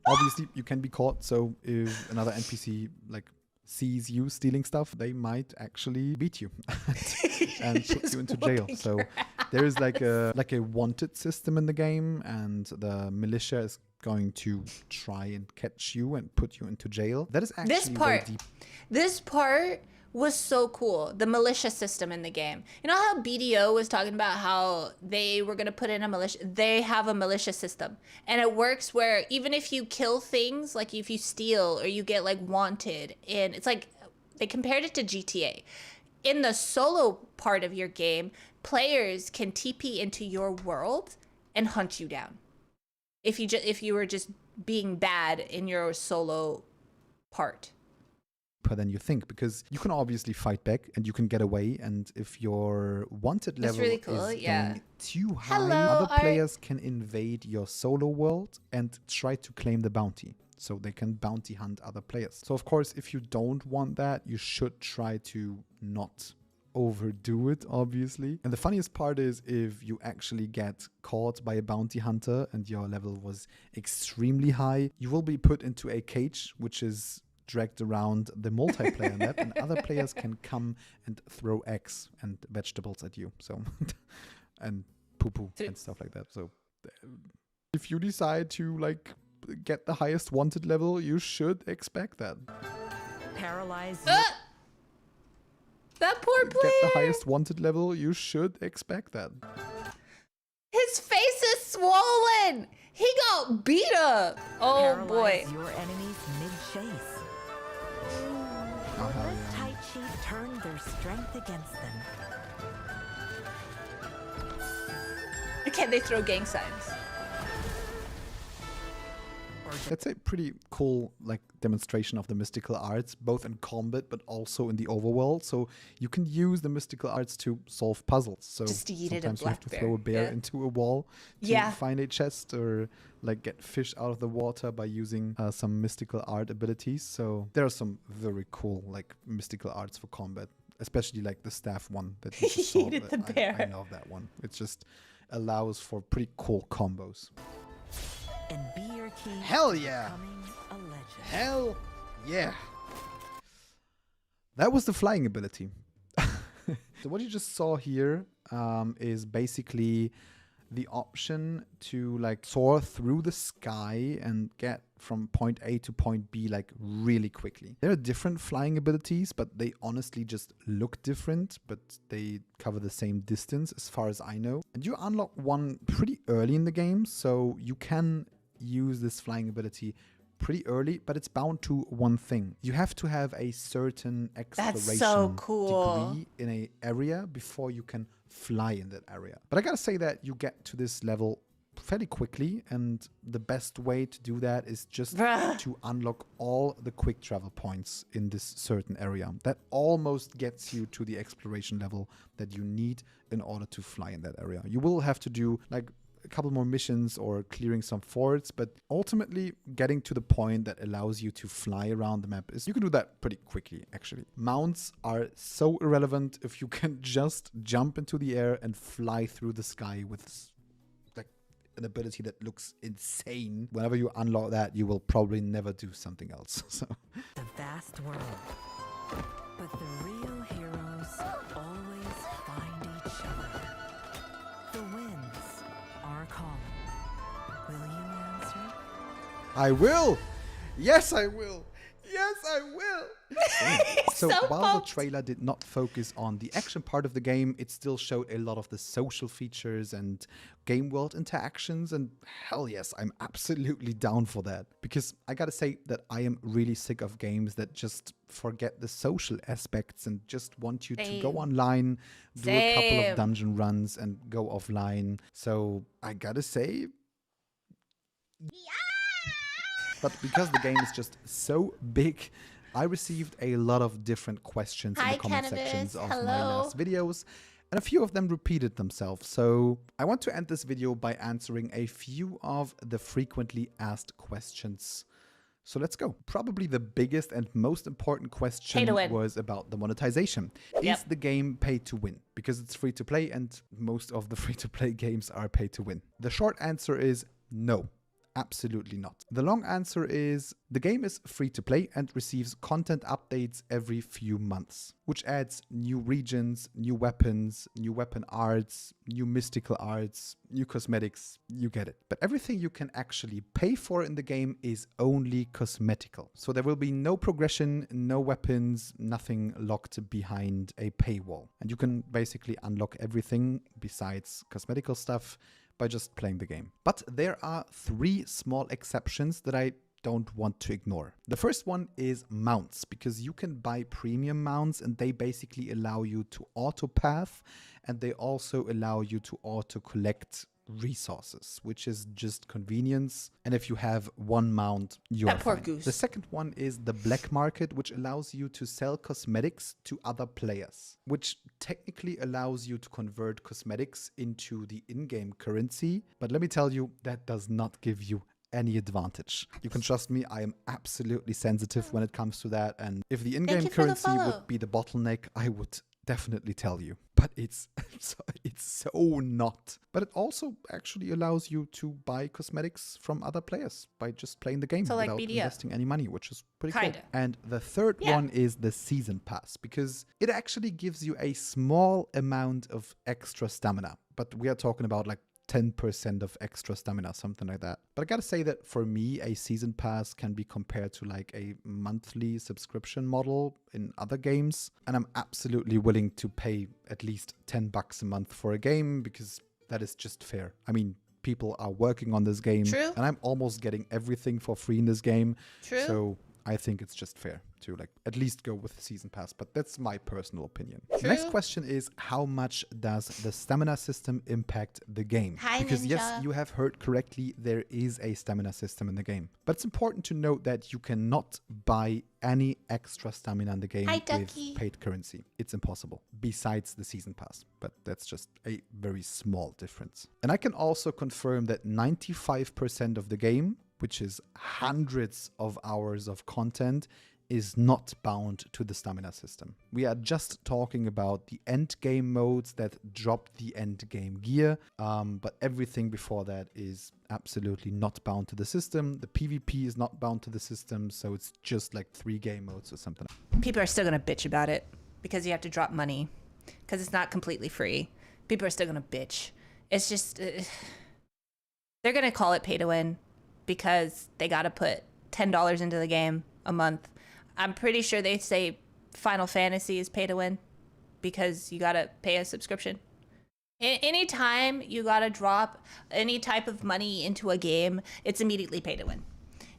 Obviously, you can be caught. So if another NPC like sees you stealing stuff, they might actually beat you and put you into jail. So there is like a wanted system in the game, and the militia is going to try and catch you and put you into jail. That is actually very deep. This part was so cool. The militia system in the game. You know how BDO was talking about how they were going to put in a militia? They have a militia system. And it works where even if you kill things, like if you steal or you get like wanted, and it's like they compared it to GTA. In the solo part of your game, players can TP into your world and hunt you down. If you were just being bad in your solo part. than you think, because you can obviously fight back and you can get away, and if your wanted That's level really cool, is yeah. going too high, Hello, other Art. players can invade your solo world and try to claim the bounty. So they can bounty hunt other players. So of course, if you don't want that, you should try to not overdo it, obviously. And the funniest part is if you actually get caught by a bounty hunter and your level was extremely high, you will be put into a cage, which is dragged around the multiplayer map, and other players can come and throw eggs and vegetables at you. So, and poo-poo and stuff like that. So if you decide to like get the highest wanted level, you should expect that. Paralyze That poor Get player. the highest wanted level, you should expect that. His face is swollen. He got beat up. Oh boy. Paralyze your enemies mid-chase. Oh, hell Let yeah. tight sheep turn their strength against them. Can they throw gang signs? That's a pretty cool like demonstration of the mystical arts, both in combat but also in the overworld. So you can use the mystical arts to solve puzzles. So Just to eat it a sometimes you have black to throw a bear, bear yeah. into a wall to Yeah. find a chest, or like get fish out of the water by using some mystical art abilities. So there are some very cool like mystical arts for combat, especially like the staff one that you just saw. He eated That the I bear. love that one. It just allows for pretty cool combos. And be your key Hell to yeah. becoming a legend. Hell yeah. That was the flying ability. So what you just saw here is basically the option to like soar through the sky and get from point A to point B like really quickly. There are different flying abilities, but they honestly just look different, but they cover the same distance as far as I know. And you unlock one pretty early in the game, so you can use this flying ability pretty early, but it's bound to one thing. You have to have a certain exploration so cool. degree in an area before you can fly in that area. But I gotta say that you get to this level fairly quickly, and the best way to do that is just Bruh. to unlock all the quick travel points in this certain area. That almost gets you to the exploration level that you need in order to fly in that area. You will have to do like a couple more missions or clearing some forts, but ultimately getting to the point that allows you to fly around the map is, you can do that pretty quickly actually. Mounts are so irrelevant if you can just jump into the air and fly through the sky with like an ability that looks insane. Whenever you unlock that, you will probably never do something else. So The vast world. But the real heroes always find each other. The winds are calling. Will you answer? I will. Yes, I will. Yes, I will. So so while pumped. the trailer did not focus on the action part of the game, it still showed a lot of the social features and game world interactions. And hell yes, I'm absolutely down for that. Because I gotta say that I am really sick of games that just forget the social aspects and just want you to go Same. online, do a couple Same. of dungeon runs and go offline. So I gotta say, but because the game is just so big, I received a lot of different questions in Hi, the comment Cannabis. sections of my Hello. last videos, and a few of them repeated themselves. So I want to end this video by answering a few of the frequently asked questions. So let's go. Probably the biggest and most important Pay question to win. was about the monetization. Yep. Is the game pay to win? Because it's free to play, and most of the free to play games are pay to win. The short answer is no. Absolutely not. The long answer is the game is free to play and receives content updates every few months, which adds new regions, new weapons, new weapon arts, new mystical arts, new cosmetics. You get it. But everything you can actually pay for in the game is only cosmetical. So there will be no progression, no weapons, nothing locked behind a paywall. And you can basically unlock everything besides cosmetical stuff by just playing the game. But there are 3 small exceptions that I don't want to ignore. The first one is mounts, because you can buy premium mounts and they basically allow you to auto path, and they also allow you to auto collect resources, which is just convenience. And if you have one mount, you That are poor fine. goose. The second one is the black market, which allows you to sell cosmetics to other players, which technically allows you to convert cosmetics into the in-game currency. But let me tell you, that does not give you any advantage. You can trust me, I am absolutely sensitive when it comes to that. And if the in-game you for the currency follow. would be the bottleneck, I would definitely tell you. But it's so not. But it also actually allows you to buy cosmetics from other players by just playing the game So like without BDO. investing any money, which is pretty Kinda. cool. And the third Yeah. one is the season pass, because it actually gives you a small amount of extra stamina. But we are talking about like 10% of extra stamina, something like that. But I gotta say that for me, a season pass can be compared to like a monthly subscription model in other games. And I'm absolutely willing to pay at least $10 a month for a game, because that is just fair. I mean, people are working on this game. True. And I'm almost getting everything for free in this game. True. So I think it's just fair to like at least go with the season pass, but that's my personal opinion. The True. next question is, how much does the stamina system impact the game? Hi, Because yes, Ninja. you have heard correctly, there is a stamina system in the game. But it's important to note that you cannot buy any extra stamina in the game Hi, with Ducky. paid currency. It's impossible, besides the season pass. But that's just a very small difference. And I can also confirm that 95% of the game, which is hundreds of hours of content, is not bound to the stamina system. We are just talking about the end game modes that drop the end game gear, but everything before that is absolutely not bound to the system. The PvP is not bound to the system, so it's just like 3 game modes or something. People are still gonna bitch about it because you have to drop money because it's not completely free. People are still gonna bitch. It's just they're gonna call it pay to win because they gotta put $10 into the game a month. I'm pretty sure they say Final Fantasy is pay to win because you gotta pay a subscription. Anytime you gotta drop any type of money into a game, it's immediately pay to win,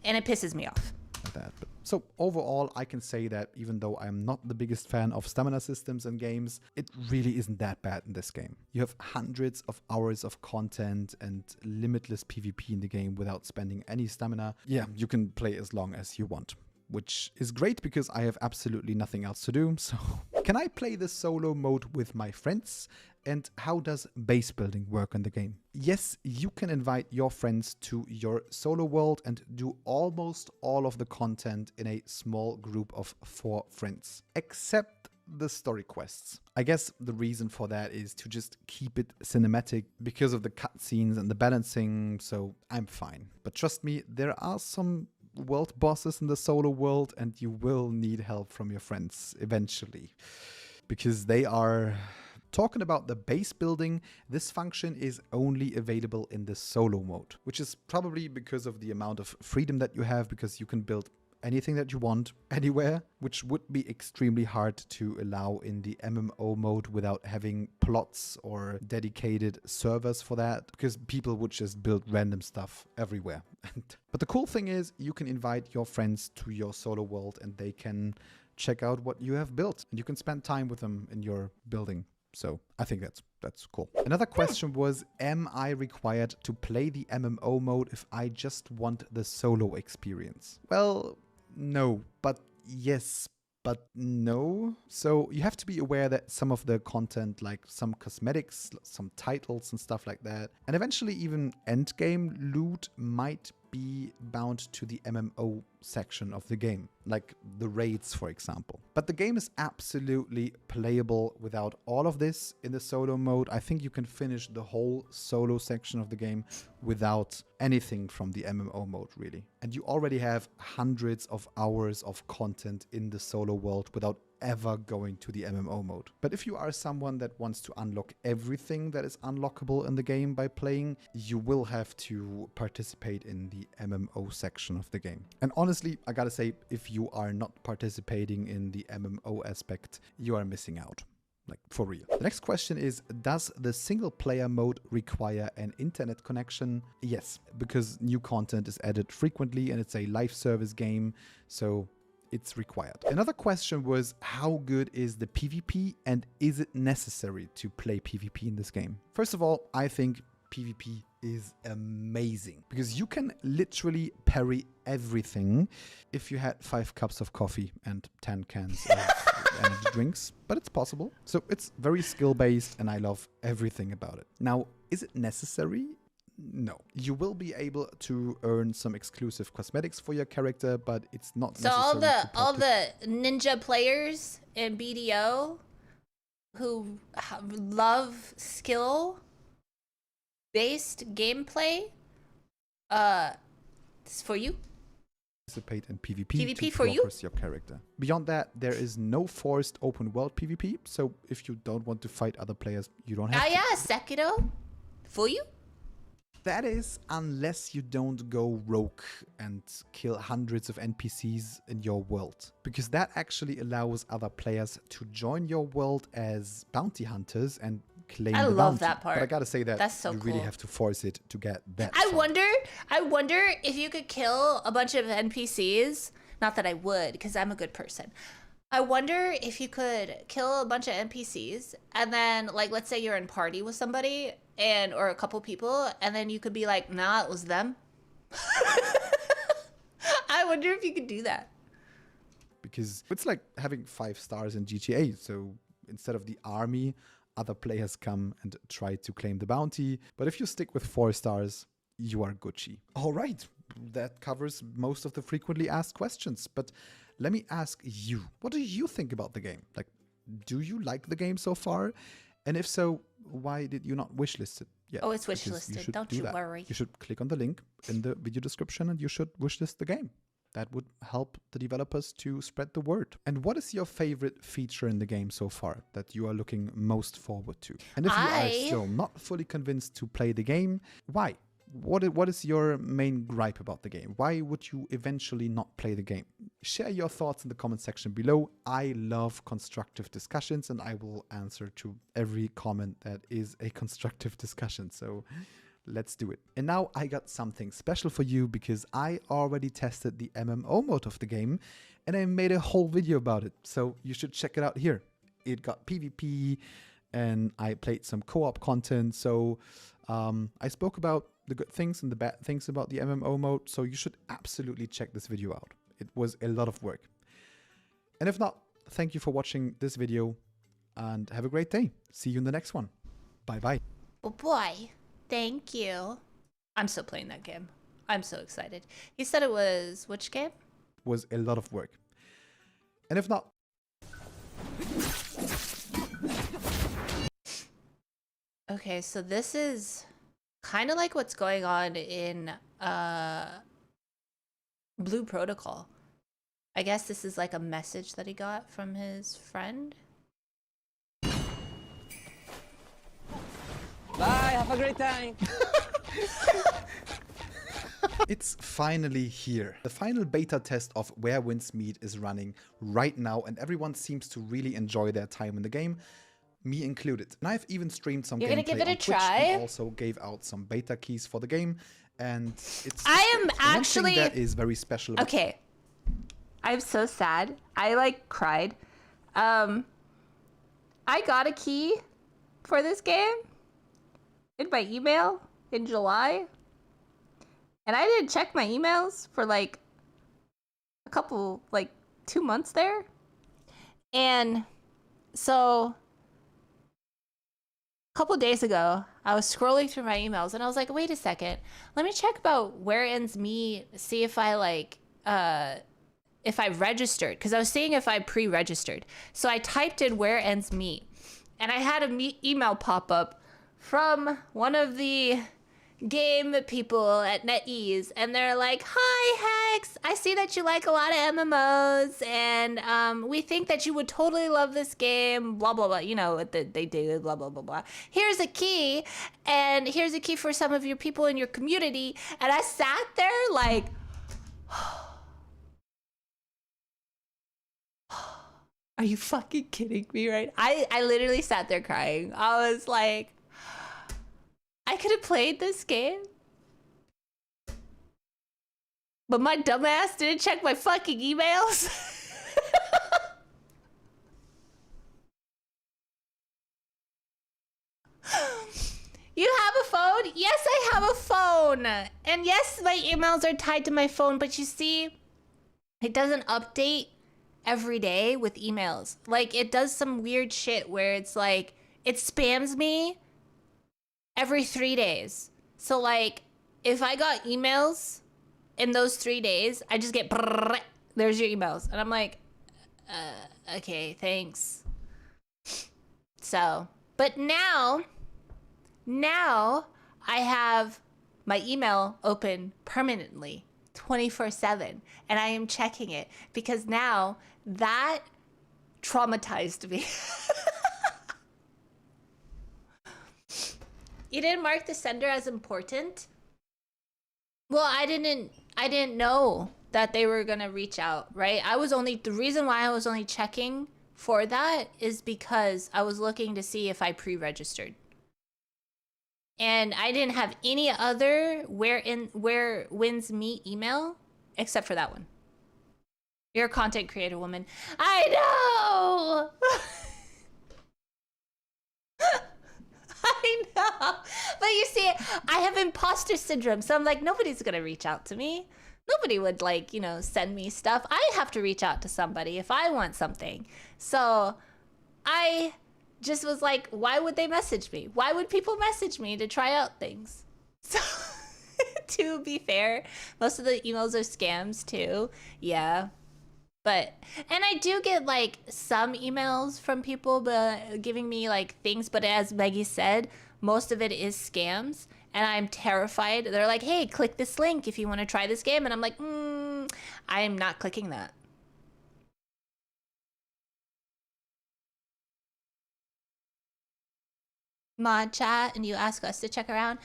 and it pisses me off. Like that. But so overall, I can say that even though I'm not the biggest fan of stamina systems in games, it really isn't that bad in this game. You have hundreds of hours of content and limitless PvP in the game without spending any stamina. Yeah, you can play as long as you want, which is great because I have absolutely nothing else to do. So can I play the solo mode with my friends? And how does base building work in the game? Yes, you can invite your friends to your solo world and do almost all of the content in a small group of 4 friends, except the story quests. I guess the reason for that is to just keep it cinematic because of the cutscenes and the balancing, so I'm fine. But trust me, there are some world bosses in the solo world and you will need help from your friends eventually, because they are... Talking about the base building, this function is only available in the solo mode, which is probably because of the amount of freedom that you have, because you can build anything that you want anywhere, which would be extremely hard to allow in the MMO mode without having plots or dedicated servers for that, because people would just build random stuff everywhere. But the cool thing is you can invite your friends to your solo world and they can check out what you have built and you can spend time with them in your building. So I think that's cool. Another question was, am I required to play the MMO mode if I just want the solo experience? Well, no, but yes, but no. So you have to be aware that some of the content, like some cosmetics, some titles and stuff like that, and eventually even endgame loot might be bound to the MMO section of the game, like the raids, for example. But the game is absolutely playable without all of this in the solo mode. I think you can finish the whole solo section of the game without anything from the MMO mode, really. And you already have hundreds of hours of content in the solo world without ever going to the MMO mode. But if you are someone that wants to unlock everything that is unlockable in the game by playing, you will have to participate in the MMO section of the game. And honestly, I gotta say, if you are not participating in the MMO aspect, you are missing out. Like, for real. The next question is, does the single player mode require an internet connection? Yes, because new content is added frequently and it's a live service game, so it's required. Another question was, how good is the PvP and is it necessary to play PvP in this game? First of all, I think PvP is amazing because you can literally parry everything if you had 5 cups of coffee and 10 cans of energy drinks, but it's possible. So it's very skill-based and I love everything about it. Now, is it necessary? No. You will be able to earn some exclusive cosmetics for your character, but it's not So necessary. all the ninja players in BDO who love skill based gameplay, it's for you. Participate in PvP, PvP to for you? progress your character. Beyond that, there is no forced open world PvP, so if you don't want to fight other players, you don't have to. Yeah, Sekiro, for you. That is, unless you don't go rogue and kill hundreds of NPCs in your world. Because that actually allows other players to join your world as bounty hunters and claim I the love bounty. that part. But I gotta say that That's so you really cool. have to force it to get that I far. wonder if you could kill a bunch of NPCs. Not that I would, because I'm a good person. I wonder if you could kill a bunch of NPCs and then, like, let's say you're in party with somebody or a couple people, and then you could be like, nah, it was them. I wonder if you could do that. Because it's like having 5 stars in GTA. So instead of the army, other players come and try to claim the bounty. But if you stick with 4 stars, you are Gucci. All right, that covers most of the frequently asked questions. But let me ask you, what do you think about the game? Like, do you like the game so far? And if so, why did you not wishlist it yet? Oh, it's Because wishlisted. should Don't do you that. worry. You should click on the link in the video description and you should wishlist the game. That would help the developers to spread the word. And what is your favorite feature in the game so far that you are looking most forward to? And if you are still not fully convinced to play the game, why? What is your main gripe about the game? Why would you eventually not play the game? Share your thoughts in the comment section below. I love constructive discussions and I will answer to every comment that is a constructive discussion. So let's do it. And now I got something special for you because I already tested the MMO mode of the game and I made a whole video about it. So you should check it out here. It got PvP and I played some co-op content. So I spoke about the good things and the bad things about the MMO mode. So you should absolutely check this video out. It was a lot of work. And if not, thank you for watching this video and have a great day. See you in the next one. Bye bye. Oh boy. Thank you. I'm still playing that game. I'm so excited. He said it was which game? Was a lot of work. And if not, Okay, so this is kind of like what's going on in Blue Protocol. I guess this is like a message that he got from his friend. Bye, have a great time. it's finally here. The final beta test of Where Winds Meet is running right now and everyone seems to really enjoy their time in the game, me included. And I've even streamed some You're gonna gameplay give it a on Twitch try? and also gave out some beta keys for the game and it's I am great. One actually- thing that is very special about Okay. I'm so sad. I like cried. I got a key for this game in my email in July. And I didn't check my emails for like a couple, like 2 months there. And so a couple days ago, I was scrolling through my emails and I was like, wait a second, let me check about Where Ends Me, see if I like, if I registered, because I was seeing if I pre-registered. So I typed in Where Ends Me, and I had an email pop up from one of the game people at NetEase, and they're like, hi Hex, I see that you like a lot of MMOs, and we think that you would totally love this game, blah blah blah, you know what they do, blah blah blah blah. Here's a key, and here's a key for some of your people in your community. And I sat there like, are you fucking kidding me, right? I literally sat there crying. I was like, I could have played this game, but my dumbass didn't check my fucking emails. You have a phone? phone? Yes, I have a phone. And yes, my emails are tied to my phone, but you see, it doesn't update every day with emails. Like, it does some weird shit where it's like, it spams me every 3 days. So, like, if I got emails in those 3 days, I just get, there's your emails. And I'm like, okay, thanks. So, but now I have my email open permanently 24/7 and I am checking it because now that traumatized me. You didn't mark the sender as important? Well, I didn't know that they were going to reach out, right? The reason why I was only checking for that is because I was looking to see if I pre-registered. And I didn't have any other where wins meet email except for that one. You're a content creator, woman. I know. I know. But you see, I have imposter syndrome. So I'm like, nobody's going to reach out to me. Nobody would send me stuff. I have to reach out to somebody if I want something. So I just was like, why would they message me? Why would people message me to try out things? So to be fair, most of the emails are scams too. Yeah. And I do get some emails from people giving me things, but as Maggie said, most of it is scams. And I'm terrified. They're like, hey, click this link if you want to try this game. And I'm like, I'm not clicking that. Mod chat, and you ask us to check around.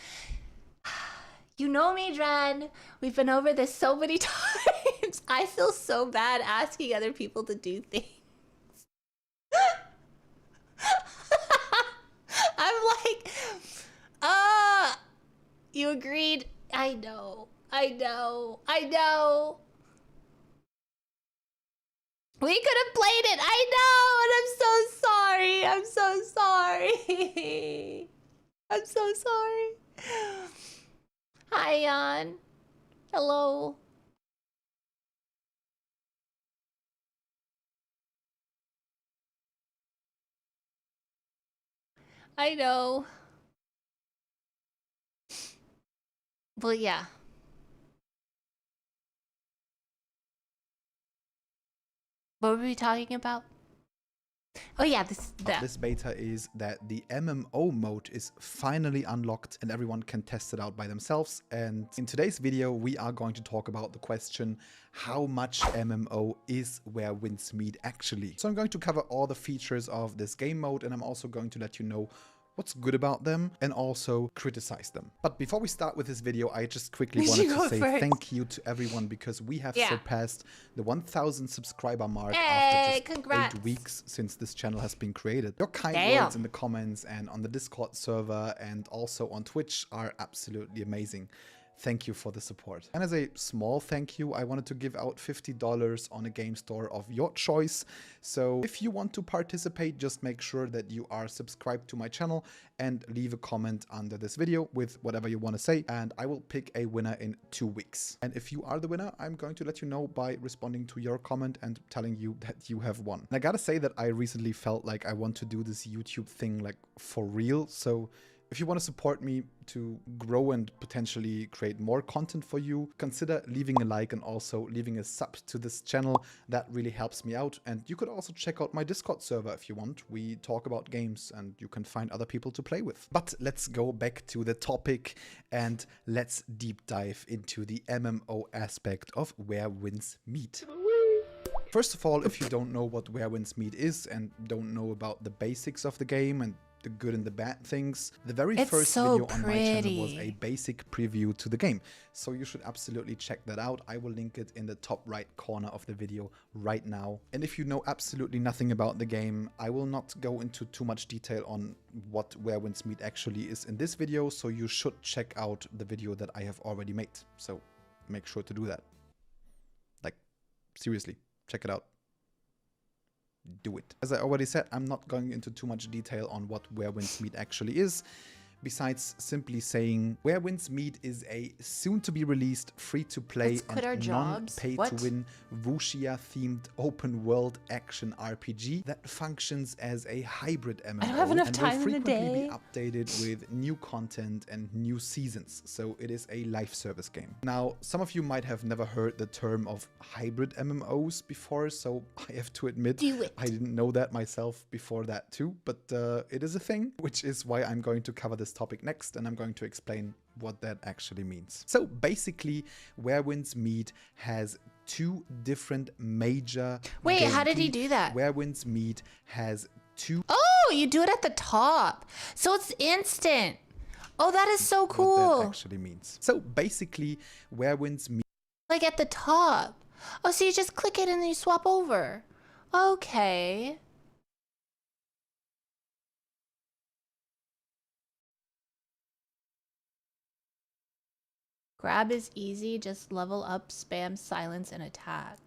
You know me, Dren. We've been over this so many times. I feel so bad asking other people to do things. I'm like, you agreed? I know. We could have played it. I know, and I'm so sorry. I'm so sorry. Hi, Jan. Hello. I know. Well, yeah. What were we talking about? Oh yeah, this beta is that the MMO mode is finally unlocked and everyone can test it out by themselves. And in today's video, we are going to talk about the question, how much MMO is Where Winds Meet actually? So I'm going to cover all the features of this game mode, and I'm also going to let you know what's good about them and also criticize them. But before we start with this video, I just quickly wanted to say thank you to everyone because we have surpassed the 1,000 subscriber mark after just 8 weeks since this channel has been created. Your kind words in the comments and on the Discord server and also on Twitch are absolutely amazing. Thank you for the support. And as a small thank you, I wanted to give out $50 on a game store of your choice. So if you want to participate, just make sure that you are subscribed to my channel and leave a comment under this video with whatever you want to say. And I will pick a winner in 2 weeks. And if you are the winner, I'm going to let you know by responding to your comment and telling you that you have won. And I gotta say that I recently felt like I want to do this YouTube thing for real. So if you want to support me to grow and potentially create more content for you, consider leaving a like and also leaving a sub to this channel. That really helps me out. And you could also check out my Discord server if you want. We talk about games and you can find other people to play with. But let's go back to the topic and let's deep dive into the MMO aspect of Where Winds Meet. First of all, if you don't know what Where Winds Meet is and don't know about the basics of the game and the good and the bad things, the very first video on my channel was a basic preview to the game. So you should absolutely check that out. I will link it in the top right corner of the video right now. And if you know absolutely nothing about the game, I will not go into too much detail on what Where Winds Meet actually is in this video. So you should check out the video that I have already made. So make sure to do that. Seriously, check it out. Do it. As I already said, I'm not going into too much detail on what Where Winds Meet actually is, besides simply saying Where Winds Meet is a soon-to-be-released free-to-play Let's quit our and jobs. non-pay-to-win wuxia-themed open-world action RPG that functions as a hybrid MMO don't have enough and time will in the frequently day. be updated with new content and new seasons, so it is a live service game. Now, some of you might have never heard the term of hybrid MMOs before, so I have to admit, Do it. I didn't know that myself before that too, but it is a thing, which is why I'm going to cover this topic next, and I'm going to explain what that actually means. So basically, Where Winds Meet has two different major Wait, how did he gameplay. do that? Where Winds Meet has two Oh, you do it at the top. So it's instant. Oh, that is so what cool. that actually means. So basically, Where Winds Meet Like at the top. Oh, so you just click it and then you swap over. Okay. Grab is easy, just level up, spam, silence, and attack.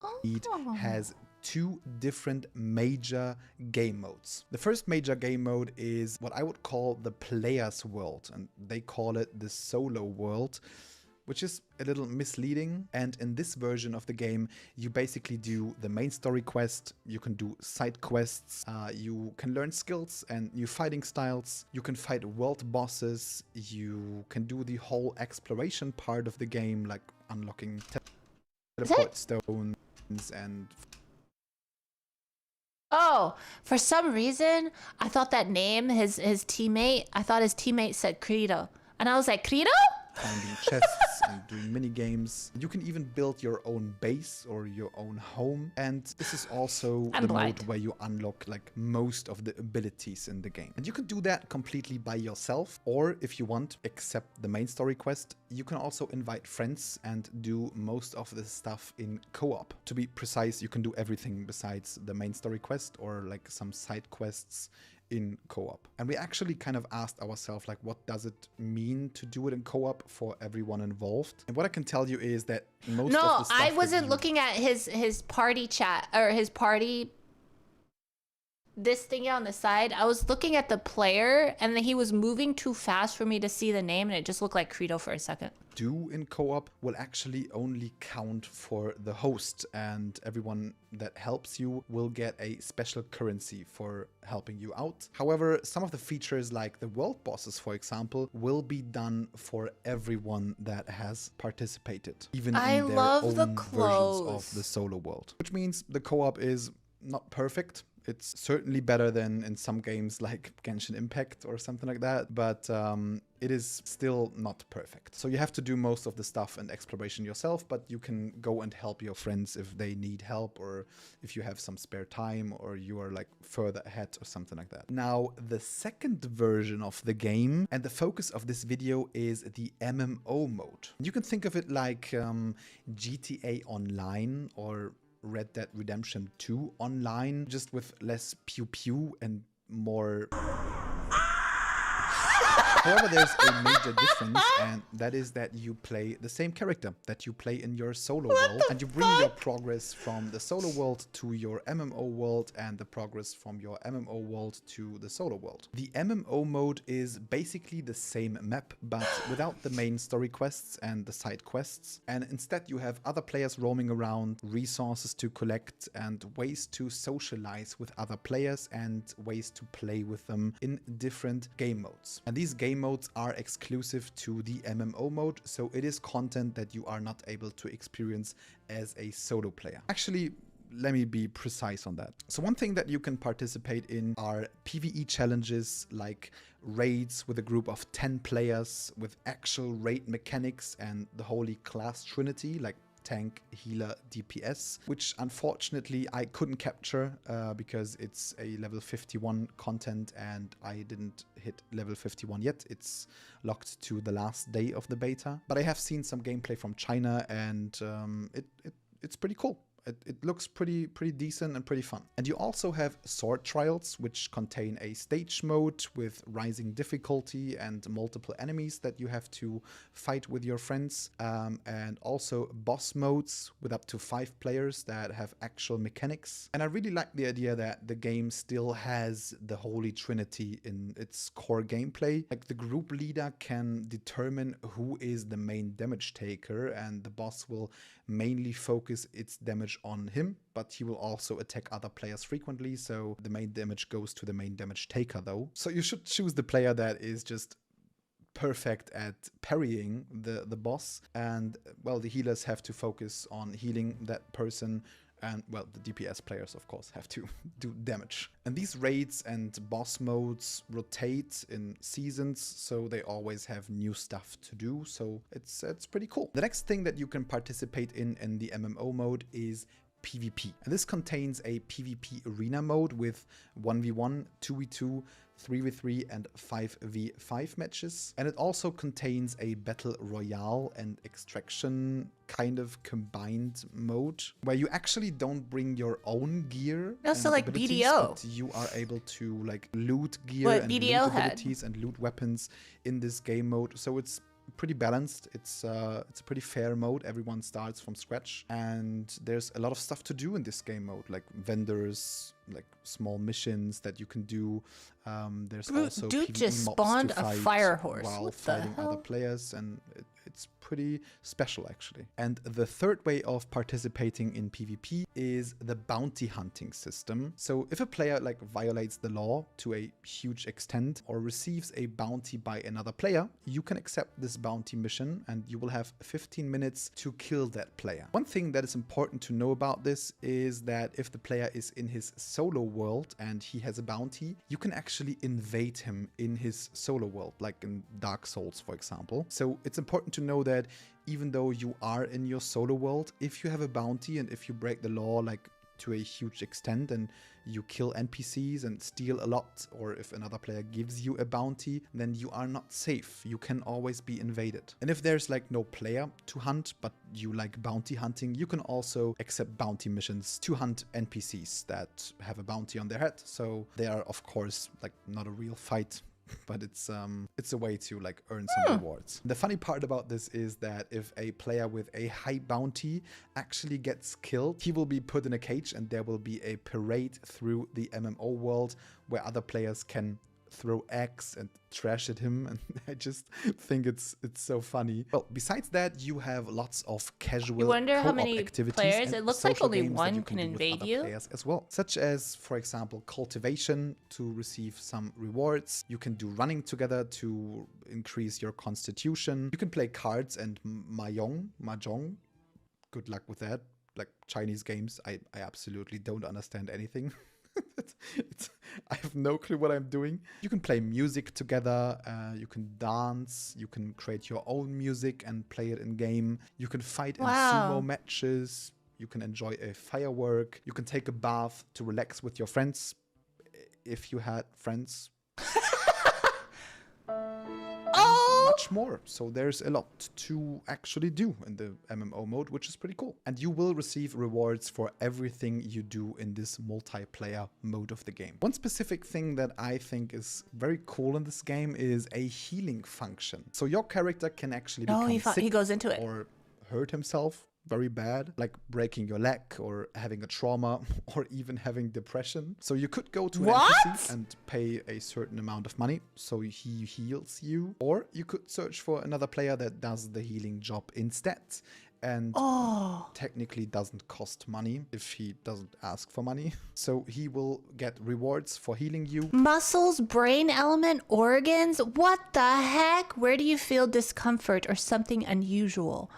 Oh. has two different major game modes. The first major game mode is what I would call the player's world, and they call it the solo world, which is a little misleading. And in this version of the game, you basically do the main story quest, you can do side quests, you can learn skills and new fighting styles, you can fight world bosses, you can do the whole exploration part of the game, like unlocking teleport stones and... Oh, for some reason, I thought that name, his teammate, I thought his teammate said Credo. And I was like, Credo? finding chests and doing mini games. You can even build your own base or your own home. And this is also the mode where you unlock like most of the abilities in the game. And you can do that completely by yourself, or if you want, except the main story quest, you can also invite friends and do most of the stuff in co-op. To be precise, you can do everything besides the main story quest or like some side quests in co-op. And we actually kind of asked ourselves, like, what does it mean to do it in co-op for everyone involved? And what I can tell you is that most of the stuff I wasn't looking at his party chat or his party this thing on the side. I was looking at the player, and then he was moving too fast for me to see the name, and it just looked like Credo for a second. Do in co-op will actually only count for the host, and everyone that helps you will get a special currency for helping you out. However, some of the features like the world bosses, for example, will be done for everyone that has participated, even in their own versions of the solo world. Which means the co-op is not perfect. It's certainly better than in some games like Genshin Impact or something like that, but it is still not perfect. So you have to do most of the stuff and exploration yourself, but you can go and help your friends if they need help, or if you have some spare time, or you are like further ahead or something like that. Now, the second version of the game, and the focus of this video, is the MMO mode. You can think of it like GTA Online or Red Dead Redemption 2 online, just with less pew pew and more... However, there's a major difference, and that is that you play the same character that you play in your solo world, and you bring your progress from the solo world to your MMO world, and the progress from your MMO world to the solo world. The MMO mode is basically the same map, but without the main story quests and the side quests, and instead you have other players roaming around, resources to collect, and ways to socialize with other players, and ways to play with them in different game modes. And these game modes are exclusive to the MMO mode, so it is content that you are not able to experience as a solo player. Actually, let me be precise on that. So one thing that you can participate in are PvE challenges like raids with a group of 10 players with actual raid mechanics and the holy class trinity like tank, healer, DPS, which unfortunately I couldn't capture because it's a level 51 content and I didn't hit level 51 yet. It's locked to the last day of the beta. But I have seen some gameplay from China, and it's pretty cool. it looks pretty decent and pretty fun. And you also have sword trials, which contain a stage mode with rising difficulty and multiple enemies that you have to fight with your friends, and also boss modes with up to 5 players that have actual mechanics. And I really like the idea that the game still has the Holy Trinity in its core gameplay. Like, the group leader can determine who is the main damage taker, and the boss will mainly focus its damage on him, but he will also attack other players frequently, so the main damage goes to the main damage taker though. So you should choose the player that is just perfect at parrying the boss, and well, the healers have to focus on healing that person, and well, the DPS players of course have to do damage. And these raids and boss modes rotate in seasons, so they always have new stuff to do, so it's pretty cool. The next thing that you can participate in the MMO mode is PvP. And this contains a PvP arena mode with 1v1, 2v2, 3v3 and 5v5 matches. And it also contains a battle royale and extraction kind of combined mode where you actually don't bring your own gear. Also like abilities, BDO. but you are able to like loot gear What and BDO loot had. abilities and loot weapons in this game mode. So it's pretty balanced. It's a pretty fair mode. Everyone starts from scratch, and there's a lot of stuff to do in this game mode, like vendors, like small missions that you can do. There's also Dude PvE just mobs spawned to a fight fire horse. while What the fighting other hell? players, and it's pretty special actually. And the third way of participating in PvP is the bounty hunting system. So if a player like violates the law to a huge extent or receives a bounty by another player, you can accept this bounty mission and you will have 15 minutes to kill that player. One thing that is important to know about this is that if the player is in his solo world and he has a bounty, you can actually invade him in his solo world, like in Dark Souls, for example. So it's important to know that even though you are in your solo world, if you have a bounty and if you break the law like to a huge extent and you kill NPCs and steal a lot, or if another player gives you a bounty, then you are not safe. You can always be invaded. And if there's like no player to hunt, but you like bounty hunting, you can also accept bounty missions to hunt NPCs that have a bounty on their head. So they are of course like not a real fight, but it's a way to like earn some rewards. The funny part about this is that if a player with a high bounty actually gets killed, he will be put in a cage and there will be a parade through the MMO world where other players can throw eggs and trash at him, and I just think it's so funny. Well, besides that, you have lots of casual You wonder how co-op many activities players? and It looks like social only games that one you can do with invade other you. players as well, such as, for example, cultivation to receive some rewards. You can do running together to increase your constitution. You can play cards and mahjong. Good luck with that. Like Chinese games, I absolutely don't understand anything. I have no clue what I'm doing. You can play music together, you can dance, you can create your own music and play it in game. You can fight in sumo matches, you can enjoy a firework, you can take a bath to relax with your friends, if you had friends. Much more. So there's a lot to actually do in the MMO mode, which is pretty cool. And you will receive rewards for everything you do in this multiplayer mode of the game. One specific thing that I think is very cool in this game is a healing function. So your character can actually become sick he goes into it. or hurt himself very bad, like breaking your leg or having a trauma or even having depression. So you could go to an NPC and pay a certain amount of money so he heals you, or you could search for another player that does the healing job instead, and technically doesn't cost money if he doesn't ask for money. So he will get rewards for healing you. Muscles, brain element, organs? What the heck? Where do you feel discomfort or something unusual?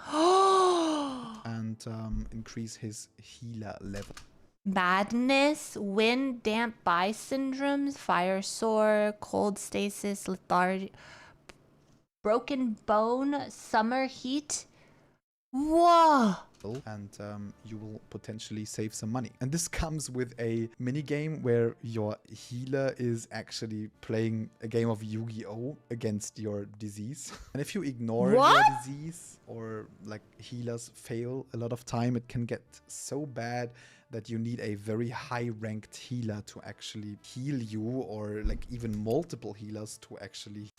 And increase his healer level. Madness, wind, damp bye syndromes, fire sore, cold stasis, lethargy, broken bone, summer heat, Whoa! and you will potentially save some money. And this comes with a mini game where your healer is actually playing a game of Yu-Gi-Oh against your disease. And if you ignore your disease, or like healers fail a lot of time, it can get so bad that you need a very high ranked healer to actually heal you, or like even multiple healers to actually.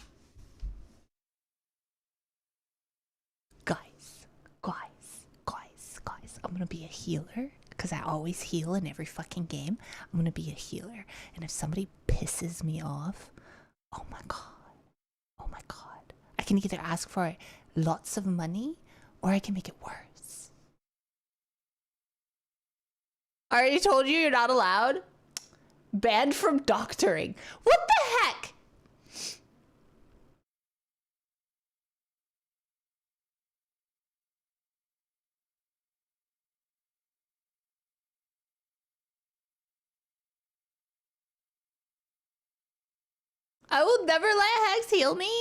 Guys, I'm gonna be a healer because I always heal in every fucking game. I'm gonna be a healer, and if somebody pisses me off, oh my god, I can either ask for lots of money or I can make it worse. I already told you you're not allowed. Banned from doctoring. What the heck? I will never let Hex heal me.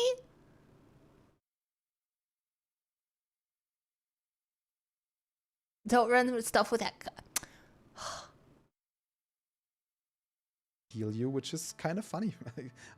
Don't run stuff with Hex. Heal you, which is kind of funny.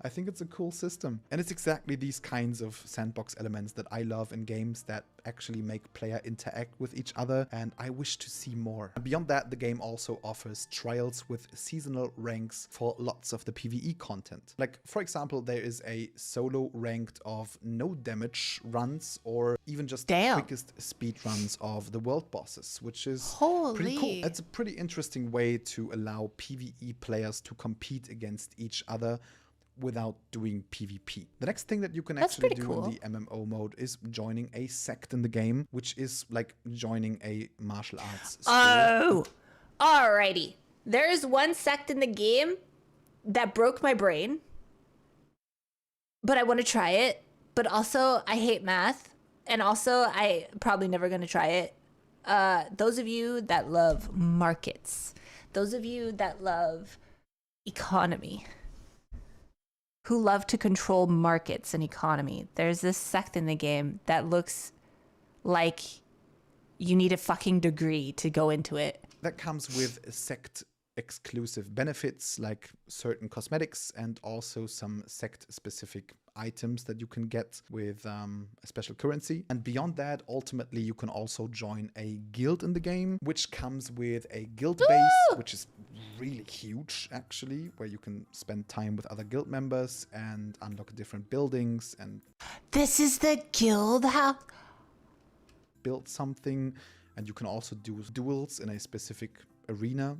I think it's a cool system. And it's exactly these kinds of sandbox elements that I love in games that actually make player interact with each other, and I wish to see more. And beyond that, the game also offers trials with seasonal ranks for lots of the PvE content. Like, for example, there is a solo ranked of no damage runs, or even just quickest speed runs of the world bosses, which is pretty cool. It's a pretty interesting way to allow PvE players to compete against each other without doing PvP. The next thing that you can actually do in the MMO mode is joining a sect in the game, which is like joining a martial arts school. Oh, alrighty. There's one sect in the game that broke my brain, but I want to try it. But also, I hate math, and also I probably never gonna try it. Those of you that love markets, those of you that love economy, who love to control markets and economy, there's this sect in the game that looks like you need a fucking degree to go into it. That comes with sect exclusive benefits like certain cosmetics and also some sect specific items that you can get with a special currency. And beyond that, ultimately you can also join a guild in the game, which comes with a guild base, which is really huge actually, where you can spend time with other guild members and unlock different buildings. And this is the guild house. Build something, and you can also do duels in a specific arena,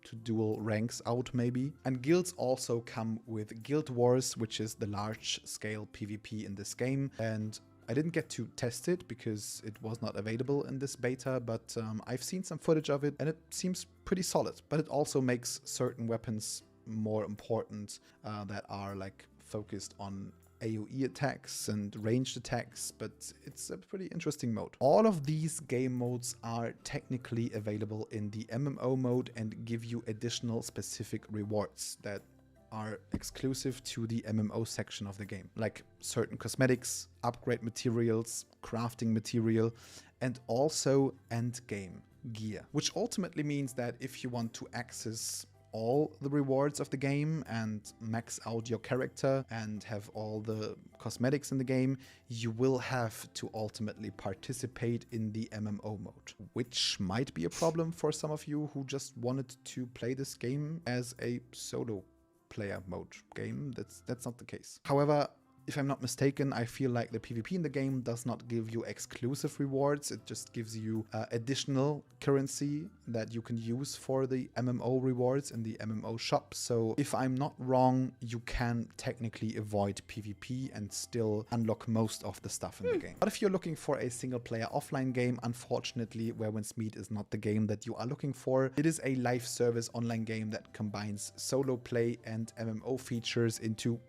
to duel ranks out maybe. And guilds also come with Guild Wars, which is the large scale PvP in this game. And I didn't get to test it because it was not available in this beta, but I've seen some footage of it and it seems pretty solid. But it also makes certain weapons more important that are like focused on AoE attacks and ranged attacks, but it's a pretty interesting mode. All of these game modes are technically available in the MMO mode and give you additional specific rewards that are exclusive to the MMO section of the game, like certain cosmetics, upgrade materials, crafting material, and also endgame gear, which ultimately means that if you want to access all the rewards of the game and max out your character and have all the cosmetics in the game, you will have to ultimately participate in the MMO mode, which might be a problem for some of you who just wanted to play this game as a solo player mode game. That's not the case. However, if I'm not mistaken, I feel like the PvP in the game does not give you exclusive rewards. It just gives you additional currency that you can use for the MMO rewards in the MMO shop. So if I'm not wrong, you can technically avoid PvP and still unlock most of the stuff in the game. But if you're looking for a single player offline game, unfortunately, Where Winds Meet is not the game that you are looking for. It is a live service online game that combines solo play and MMO features into,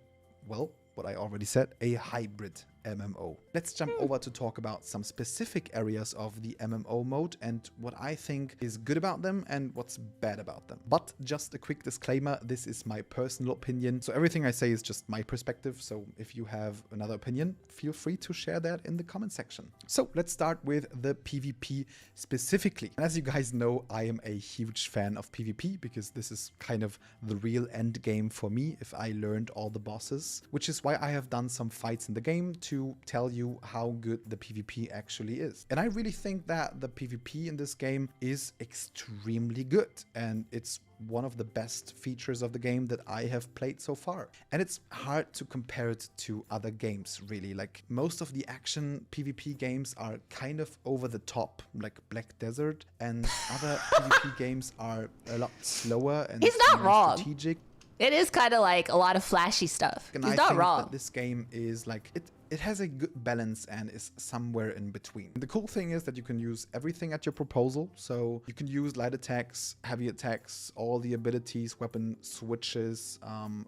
well, what I already said, a hybrid MMO. Let's jump over to talk about some specific areas of the MMO mode and what I think is good about them and what's bad about them. But just a quick disclaimer, this is my personal opinion, so everything I say is just my perspective, so if you have another opinion, feel free to share that in the comment section. So let's start with the PvP specifically. And as you guys know, I am a huge fan of PvP because this is kind of the real end game for me if I learned all the bosses, which is why I have done some fights in the game to tell you how good the PvP actually is. And I really think that the PvP in this game is extremely good, and it's one of the best features of the game that I have played so far. And it's hard to compare it to other games, really. Like, most of the action PvP games are kind of over the top, like Black Desert, and other PvP games are a lot slower and He's not more wrong. strategic. It is kind of like a lot of flashy stuff. And He's I not think wrong. that this game is like, it has a good balance and is somewhere in between. The cool thing is that you can use everything at your proposal. So you can use light attacks, heavy attacks, all the abilities, weapon switches,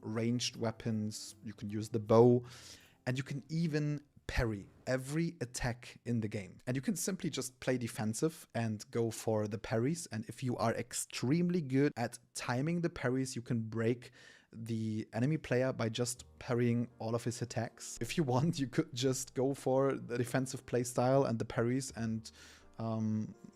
ranged weapons. You can use the bow, and you can even parry every attack in the game. And you can simply just play defensive and go for the parries. And if you are extremely good at timing the parries, you can break the enemy player by just parrying all of his attacks. If you want, you could just go for the defensive playstyle and the parries and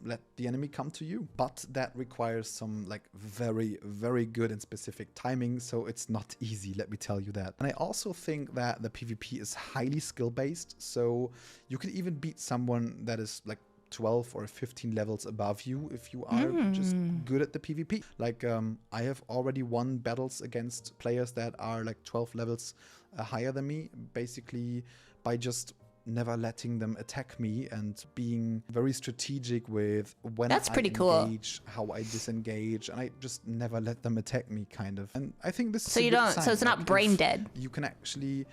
let the enemy come to you. But that requires some like very, very good and specific timing, so it's not easy, let me tell you that. And I also think that the PvP is highly skill-based, so you can even beat someone that is like 12 or 15 levels above you if you are just good at the PvP. Like, I have already won battles against players that are like 12 levels higher than me, basically by just never letting them attack me and being very strategic with when That's I pretty cool. engage, how I disengage, and I just never let them attack me, kind of. And I think this is So a you good don't, sign. so it's not Like, brain if dead. you can actually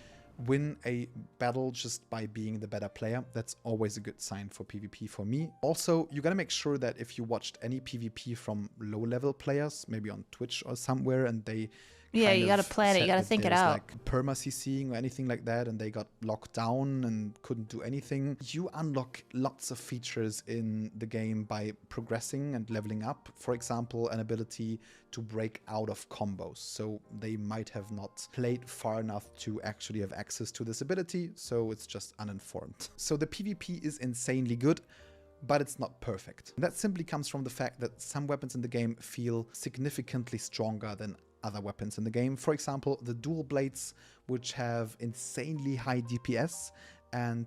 win a battle just by being the better player, that's always a good sign for PvP for me. Also, you gotta make sure that if you watched any PvP from low-level players, maybe on Twitch or somewhere, and they Yeah, kind you gotta of plan it, you said gotta that think it there's, out. like perma-CCing or anything like that, and they got locked down and couldn't do anything. You unlock lots of features in the game by progressing and leveling up. For example, an ability to break out of combos. So they might have not played far enough to actually have access to this ability, so it's just uninformed. So the PvP is insanely good, but it's not perfect. That simply comes from the fact that some weapons in the game feel significantly stronger than other weapons in the game. For example, the dual blades, which have insanely high DPS and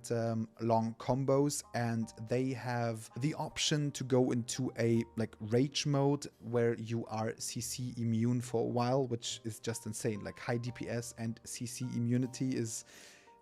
long combos, and they have the option to go into a like rage mode where you are CC immune for a while, which is just insane. Like, high DPS and CC immunity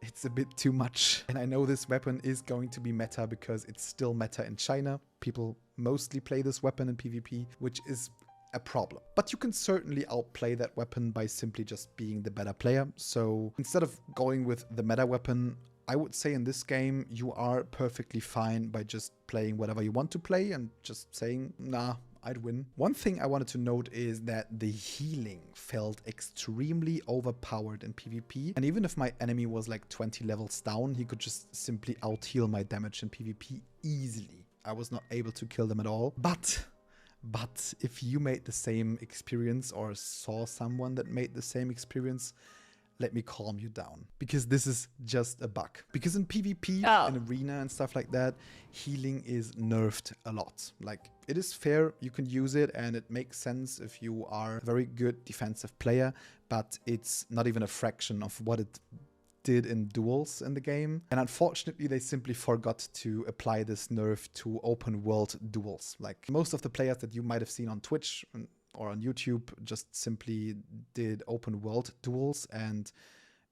it's a bit too much. And I know this weapon is going to be meta because it's still meta in China. People mostly play this weapon in PvP, which is a problem. But you can certainly outplay that weapon by simply just being the better player. So instead of going with the meta weapon, I would say in this game, you are perfectly fine by just playing whatever you want to play and just saying, nah, I'd win. One thing I wanted to note is that the healing felt extremely overpowered in PvP. And even if my enemy was like 20 levels down, he could just simply out-heal my damage in PvP easily. I was not able to kill them at all. But if you made the same experience or saw someone that made the same experience, let me calm you down, because this is just a bug. Because in PvP, in arena and stuff like that, healing is nerfed a lot. Like, it is fair, you can use it and it makes sense if you are a very good defensive player, but it's not even a fraction of what it did in duels in the game. And unfortunately, they simply forgot to apply this nerf to open world duels. Like, most of the players that you might have seen on Twitch or on YouTube just simply did open world duels, and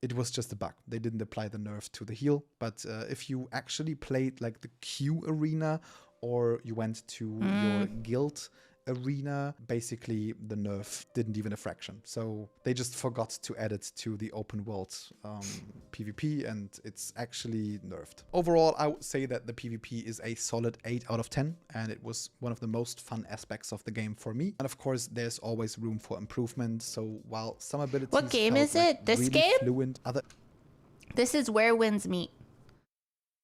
it was just a bug. They didn't apply the nerf to the heal. But if you actually played like the queue arena, or you went to your guild arena, basically the nerf didn't even a fraction. So they just forgot to add it to the open world PvP, and it's actually nerfed. Overall, I would say that the PvP is a solid 8 out of 10, and it was one of the most fun aspects of the game for me. And of course, there's always room for improvement. So while some abilities What game felt is like it? This really game? fluent, This is Where Winds Meet.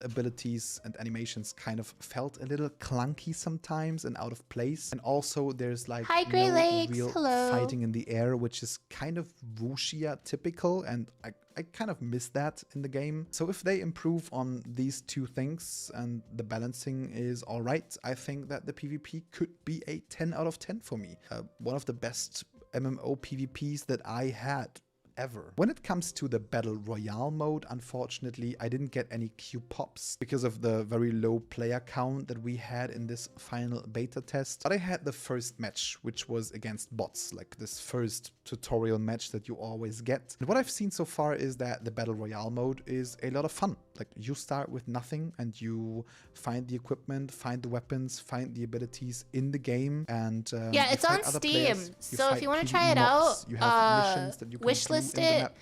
abilities and animations kind of felt a little clunky sometimes and out of place. And also there's like Hi, Great no Lakes. real Hello. fighting in the air, which is kind of wuxia typical, and I kind of miss that in the game. So if they improve on these two things and the balancing is all right, I think that the PvP could be a 10 out of 10 for me. One of the best MMO PvPs that I had ever. When it comes to the Battle Royale mode, unfortunately, I didn't get any queue pops because of the very low player count that we had in this final beta test. But I had the first match, which was against bots, like this first tutorial match that you always get. And what I've seen so far is that the Battle Royale mode is a lot of fun. Like, you start with nothing and you find the equipment, find the weapons, find the abilities in the game, and yeah, it's on Steam. So if you want to try it out, wishlist it.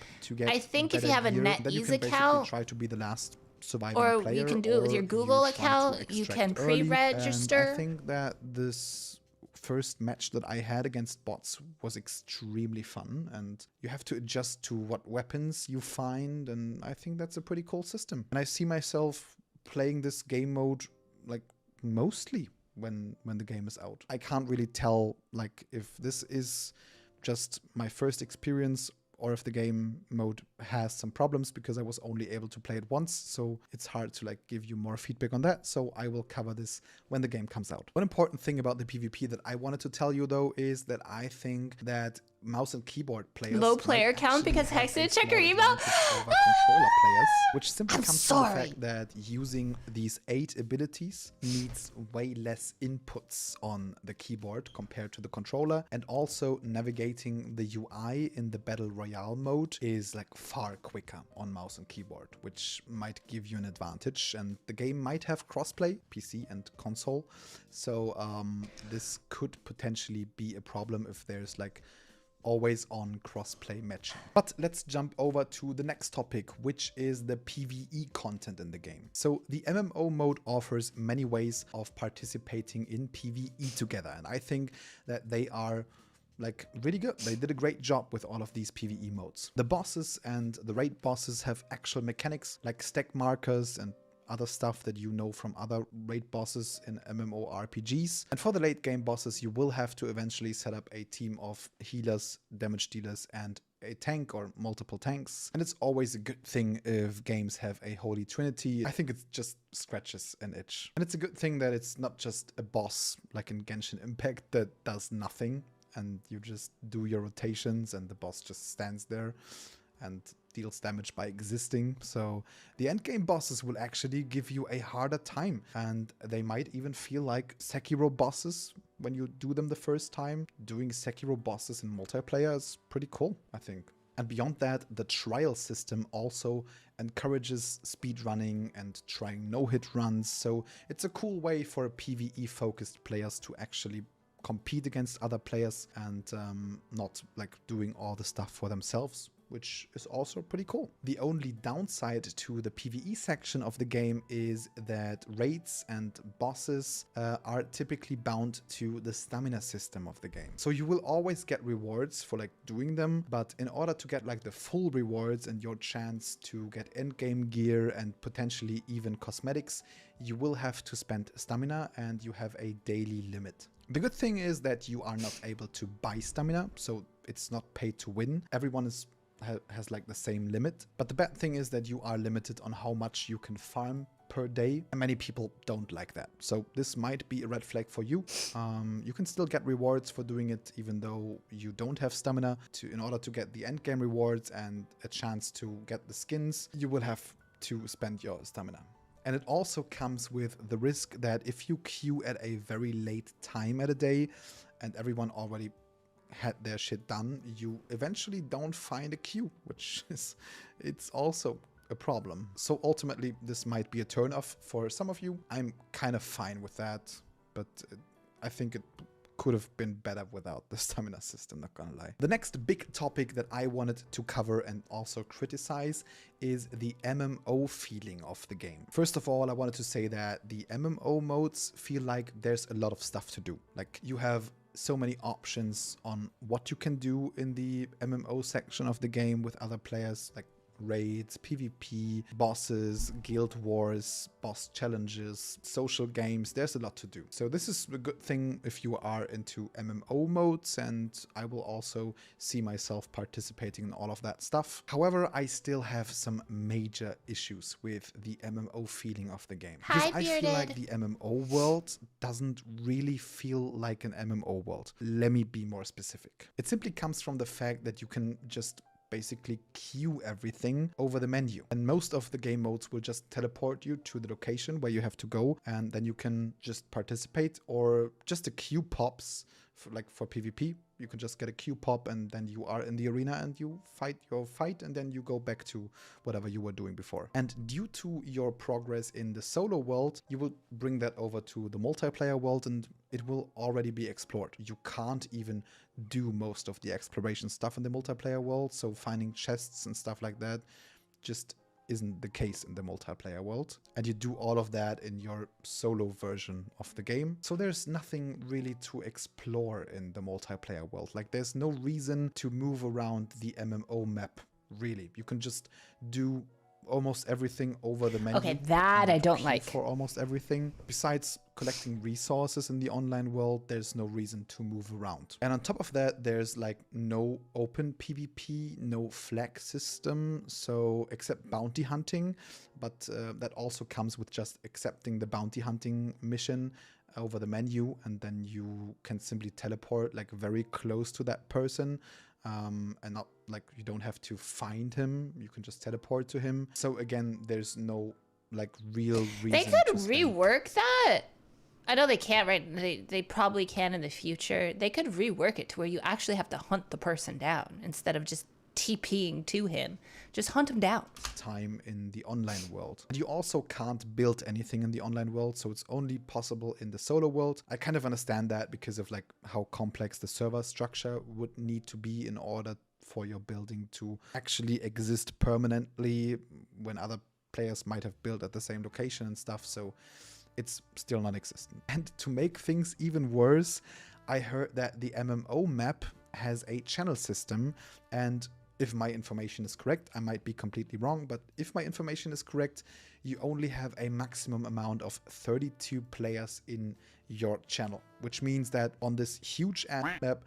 I think if you have a NetEase account, try to be the last surviving or player, you can do it with your Google account. You can pre-register. I think that this first match that I had against bots was extremely fun, and you have to adjust to what weapons you find, and I think that's a pretty cool system. And I see myself playing this game mode like mostly when the game is out. I can't really tell like if this is just my first experience or if the game mode has some problems, because I was only able to play it once, so it's hard to like give you more feedback on that. So I will cover this when the game comes out. One important thing about the PvP that I wanted to tell you though is that I think that mouse and keyboard players low player count because Hex didn't check her email. Over controller players, which simply comes from the sorry. fact that using these 8 abilities needs way less inputs on the keyboard compared to the controller, and also navigating the UI in the Battle Royale mode is like far quicker on mouse and keyboard, which might give you an advantage, and the game might have crossplay, PC and console, so this could potentially be a problem if there's like always on crossplay matching. But let's jump over to the next topic, which is the PvE content in the game. So the MMO mode offers many ways of participating in PvE together, and I think that they are like really good. They did a great job with all of these PvE modes. The bosses and the raid bosses have actual mechanics like stack markers and other stuff that you know from other raid bosses in MMORPGs. And for the late game bosses, you will have to eventually set up a team of healers, damage dealers, and a tank or multiple tanks. And it's always a good thing if games have a holy trinity. I think it just scratches an itch. And it's a good thing that it's not just a boss like in Genshin Impact that does nothing and you just do your rotations and the boss just stands there and deals damage by existing. So the endgame bosses will actually give you a harder time, and they might even feel like Sekiro bosses when you do them the first time. Doing Sekiro bosses in multiplayer is pretty cool, I think. And beyond that, the trial system also encourages speedrunning and trying no-hit runs. So it's a cool way for PvE-focused players to actually compete against other players and not like doing all the stuff for themselves, which is also pretty cool. The only downside to the PvE section of the game is that raids and bosses are typically bound to the stamina system of the game. So you will always get rewards for like doing them, but in order to get like the full rewards and your chance to get endgame gear and potentially even cosmetics, you will have to spend stamina, and you have a daily limit. The good thing is that you are not able to buy stamina, so it's not pay to win. Everyone has like the same limit. But the bad thing is that you are limited on how much you can farm per day, and many people don't like that. So this might be a red flag for you. You can still get rewards for doing it even though you don't have stamina. In order to get the end game rewards and a chance to get the skins, you will have to spend your stamina. And it also comes with the risk that if you queue at a very late time at a day and everyone already had their shit done, you eventually don't find a queue, which is, it's also a problem. So ultimately, this might be a turnoff for some of you. I'm kind of fine with that, but I think it could have been better without the stamina system, not gonna lie. The next big topic that I wanted to cover and also criticize is the MMO feeling of the game. First of all, I wanted to say that the MMO modes feel like there's a lot of stuff to do. Like, you have so many options on what you can do in the MMO section of the game with other players, like raids, PvP, bosses, guild wars, boss challenges, social games. There's a lot to do. So this is a good thing if you are into MMO modes, and I will also see myself participating in all of that stuff. However, I still have some major issues with the MMO feeling of the game. Hi, Because I feel like Bearded. the MMO world doesn't really feel like an MMO world. Let me be more specific. It simply comes from the fact that you can just basically queue everything over the menu. And most of the game modes will just teleport you to the location where you have to go, and then you can just participate, or just a queue pops, like for PvP. You can just get a queue pop and then you are in the arena and you fight your fight, and then you go back to whatever you were doing before. And due to your progress in the solo world, you will bring that over to the multiplayer world and it will already be explored. You can't even do most of the exploration stuff in the multiplayer world, so finding chests and stuff like that just isn't the case in the multiplayer world. And you do all of that in your solo version of the game. So there's nothing really to explore in the multiplayer world. Like, there's no reason to move around the MMO map, really. You can just do almost everything over the menu. Okay, that I don't queue like. for almost everything. Besides collecting resources in the online world, there's no reason to move around. And on top of that, there's like no open PvP, no flag system, so except bounty hunting, but that also comes with just accepting the bounty hunting mission over the menu, and then you can simply teleport like very close to that person. And not like you don't have to find him, you can just teleport to him. So again, there's no like real reason. They could to spend. rework that. I know they can't, right? They probably can in the future. They could rework it to where you actually have to hunt the person down instead of just TPing to him. Just hunt him down. Time in the online world. And you also can't build anything in the online world, so it's only possible in the solo world. I kind of understand that because of like how complex the server structure would need to be in order for your building to actually exist permanently when other players might have built at the same location and stuff. So it's still non-existent. And to make things even worse, I heard that the MMO map has a channel system, and if my information is correct, I might be completely wrong, but if my information is correct, you only have a maximum amount of 32 players in your channel, which means that on this huge map,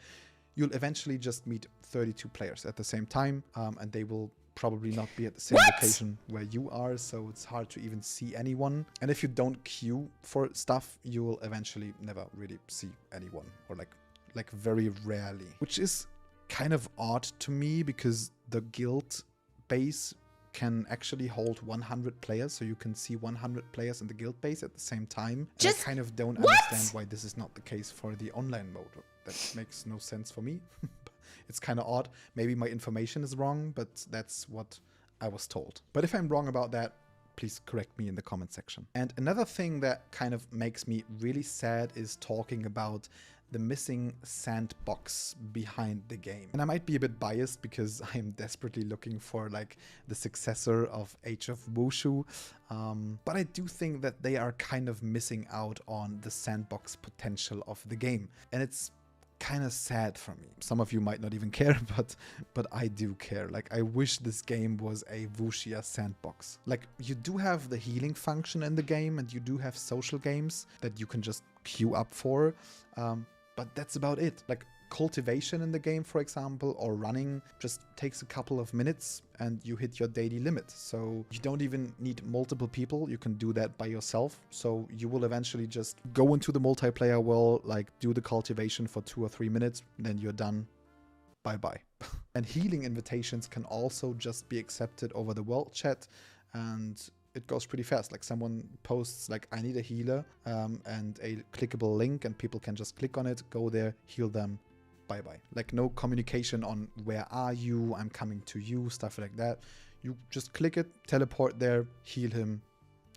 you'll eventually just meet 32 players at the same time, and they will probably not be at the same location where you are, so it's hard to even see anyone. And if you don't queue for stuff, you will eventually never really see anyone, or like very rarely, which is kind of odd to me because the guild base can actually hold 100 players, so you can see 100 players in the guild base at the same time. And I kind of don't understand why this is not the case for the online mode. That makes no sense for me. It's kind of odd. Maybe my information is wrong, but that's what I was told. But if I'm wrong about that, please correct me in the comment section. And another thing that kind of makes me really sad is talking about the missing sandbox behind the game. And I might be a bit biased because I am desperately looking for like the successor of Age of Wushu, but I do think that they are kind of missing out on the sandbox potential of the game. And it's kind of sad for me. Some of you might not even care, but I do care. Like, I wish this game was a Wuxia sandbox. Like, you do have the healing function in the game, and you do have social games that you can just queue up for, but that's about it. Like, cultivation in the game, for example, or running just takes a couple of minutes and you hit your daily limit. So you don't even need multiple people. You can do that by yourself. So you will eventually just go into the multiplayer world, like do the cultivation for 2 or 3 minutes, then you're done. Bye-bye. And healing invitations can also just be accepted over the world chat, and it goes pretty fast. Like, someone posts like, I need a healer, and a clickable link, and people can just click on it, go there, heal them, bye-bye. Like, no communication on where are you, I'm coming to you, stuff like that. You just click it, teleport there, heal him,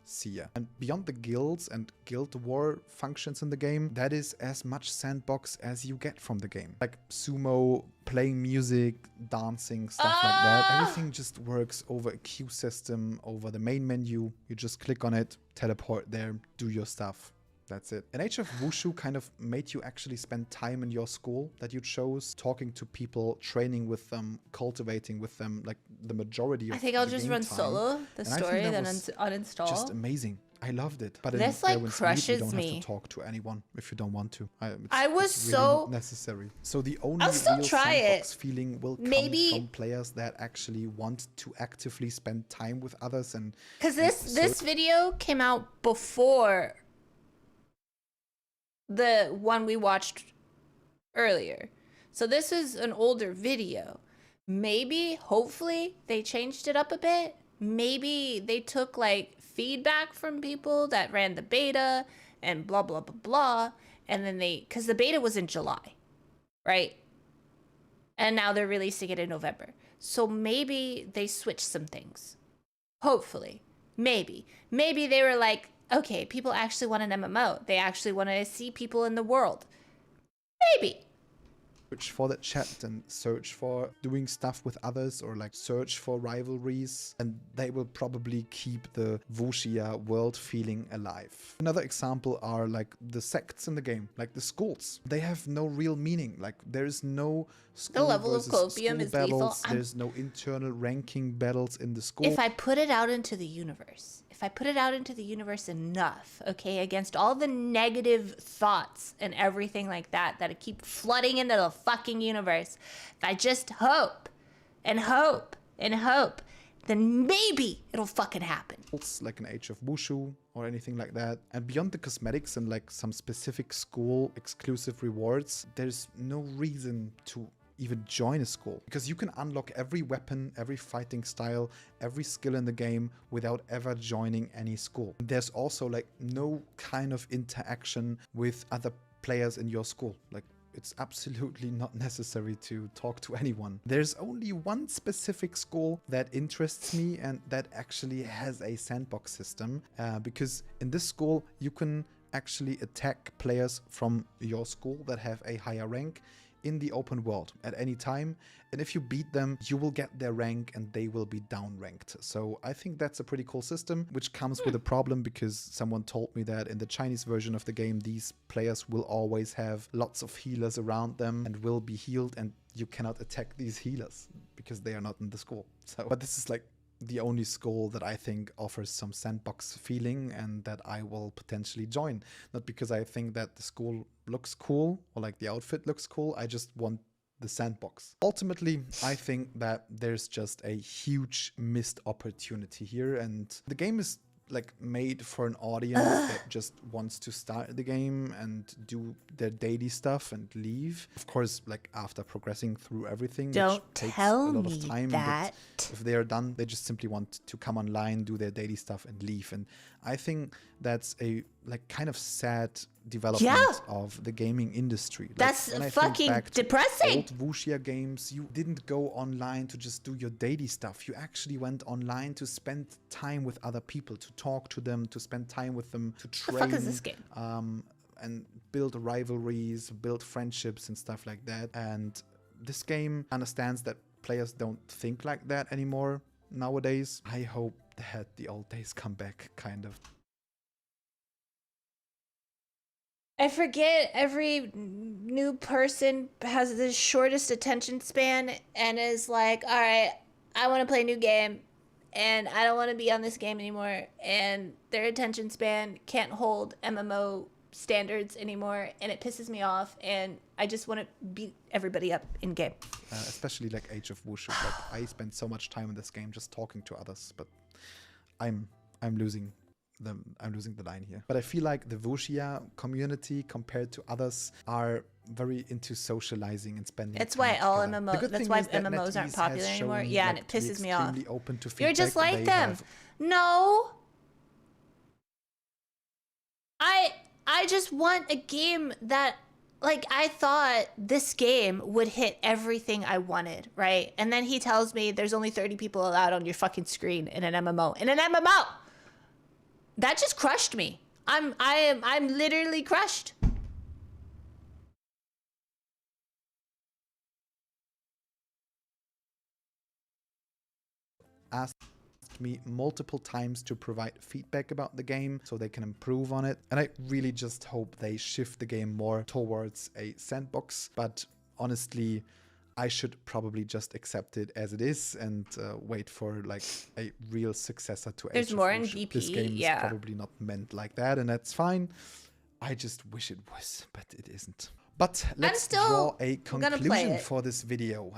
see ya. And beyond the guilds and guild war functions in the game, that is as much sandbox as you get from the game. Like sumo, playing music, dancing, stuff like that. Everything just works over a queue system, over the main menu. You just click on it, teleport there, do your stuff, That's it. And Age of Wushu kind of made you actually spend time in your school that you chose, talking to people, training with them, cultivating with them, like the majority of I think I'll the just game run time. solo the And I think story, that then was uninstall. just amazing. I loved it. But This, in like, Iron's Meat, crushes you don't have me. to talk to anyone if you don't want to. I was it's really so- not necessary. So the only I'll still real try sandbox it. feeling will come Maybe- from players that actually want to actively spend time with others and Because this video came out before the one we watched earlier. So this is an older video. Maybe, hopefully, they changed it up a bit. Maybe they took like feedback from people that ran the beta and blah, blah, blah, blah. And then because the beta was in July, right? And now they're releasing it in November. So maybe they switched some things. Hopefully. Maybe they were like, okay, people actually want an MMO. They actually want to see people in the world. Maybe. search for the chat and search for doing stuff with others or like search for rivalries, and they will probably keep the wuxia world feeling alive. Another example are like the sects in the game, like the schools. They have no real meaning. Like there is no school level of versus copium school is lethal. battles. There's no internal ranking battles in the school. If I put it out into the universe, enough, okay, against all the negative thoughts and everything like that keep flooding into the fucking universe, if I just hope and hope and hope, then maybe it'll fucking happen. Like an Age of Wushu or anything like that. And beyond the cosmetics and like some specific school exclusive rewards, there's no reason to even join a school, because you can unlock every weapon, every fighting style, every skill in the game without ever joining any school. There's also like no kind of interaction with other players in your school. Like it's absolutely not necessary to talk to anyone. There's only one specific school that interests me, and that actually has a sandbox system, because in this school you can actually attack players from your school that have a higher rank in the open world at any time, and if you beat them you will get their rank and they will be downranked. So I think that's a pretty cool system, which comes with a problem, because someone told me that in the Chinese version of the game these players will always have lots of healers around them and will be healed, and you cannot attack these healers because they are not in the school. So but this is like the only school that I think offers some sandbox feeling and that I will potentially join. Not because I think that the school looks cool or like the outfit looks cool, I just want the sandbox. Ultimately, I think that there's just a huge missed opportunity here, and the game is like made for an audience that just wants to start the game and do their daily stuff and leave. Of course, like after progressing through everything, Don't which takes tell a lot me of time. that. But if they are done, they just simply want to come online, do their daily stuff and leave. And I think that's a like kind of sad development of the gaming industry. Like, That's when I think fucking back to depressing. Old wuxia games, you didn't go online to just do your daily stuff. You actually went online to spend time with other people, to talk to them, to spend time with them, to train. The fuck is this game? And build rivalries, build friendships and stuff like that. And this game understands that players don't think like that anymore nowadays. I hope that the old days come back, kind of. I forget every new person has the shortest attention span and is like, all right, I want to play a new game and I don't want to be on this game anymore. And their attention span can't hold MMO standards anymore, and it pisses me off, and I just want to beat everybody up in game. Especially like Age of Wushu. Like I spend so much time in this game just talking to others, but I'm losing the line here. But I feel like the wuxia community compared to others are very into socializing and spending That's time why all together. The MMO. good That's thing why is that MMOs aren't NetEase popular has anymore. shown, Yeah, like, and it to be pisses me off. extremely open to You're just feedback. like They them. have- No. I just want a game that, like, I thought this game would hit everything I wanted, right? And then he tells me there's only 30 people allowed on your fucking screen in an MMO. In an MMO! That just crushed me. I'm literally crushed. ask asked me multiple times to provide feedback about the game so they can improve on it. And I really just hope they shift the game more towards a sandbox. But honestly, I should probably just accept it as it is and wait for like a real successor to There's Age of more in Worship. VP, This game yeah. is probably not meant like that, and that's fine. I just wish it was, but it isn't. But let's still draw a gonna play conclusion it. for this video.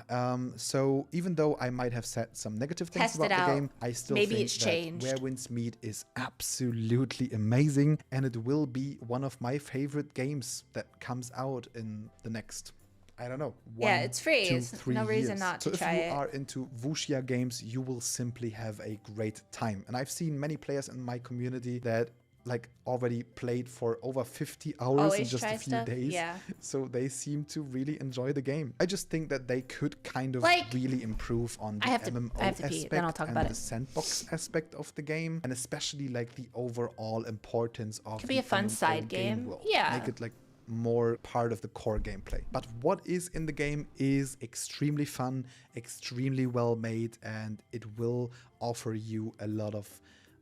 So even though I might have said some negative things Test about it the out. game, I still Maybe think it's that changed. Where Winds Meet is absolutely amazing, and it will be one of my favorite games that comes out in the next, I don't know, Yeah, it's free. 2, It's 3 no reason years. not So to if try you it. are into wuxia games, you will simply have a great time. And I've seen many players in my community that like already played for over 50 hours in Always just try a few stuff, days. yeah. So they seem to really enjoy the game. I just think that they could kind of Like, really improve on the I have to MMO pee, aspect then I'll talk and about the it. sandbox aspect of the game, and especially like the overall importance of Could be the a fun MMO side game. world. Yeah. Make it like more part of the core gameplay. But what is in the game is extremely fun, extremely well made, and it will offer you a lot of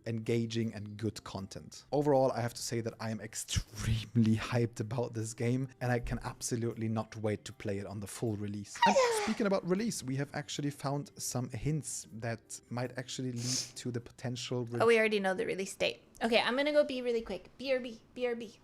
engaging and good content. Overall, I have to say that I am extremely hyped about this game, and I can absolutely not wait to play it on the full release. And speaking about release, we have actually found some hints that might actually lead to the potential Oh, we already know the release date. Okay, I'm gonna go pee really quick. BRB, BRB.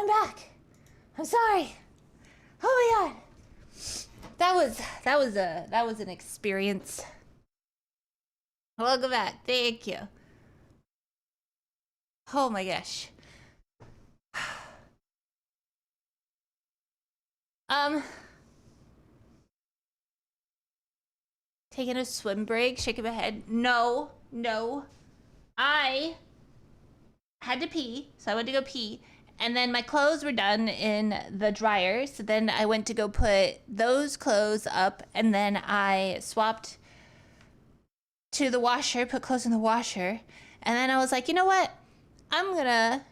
I'm back. I'm sorry. Oh my god. That was an experience. Welcome back. Thank you. Oh my gosh. Taking a swim break, shaking my head. No. I had to pee, so I went to go pee. And then my clothes were done in the dryer. So then I went to go put those clothes up. And then I swapped to the washer, put clothes in the washer. And then I was like, you know what? I'm gonna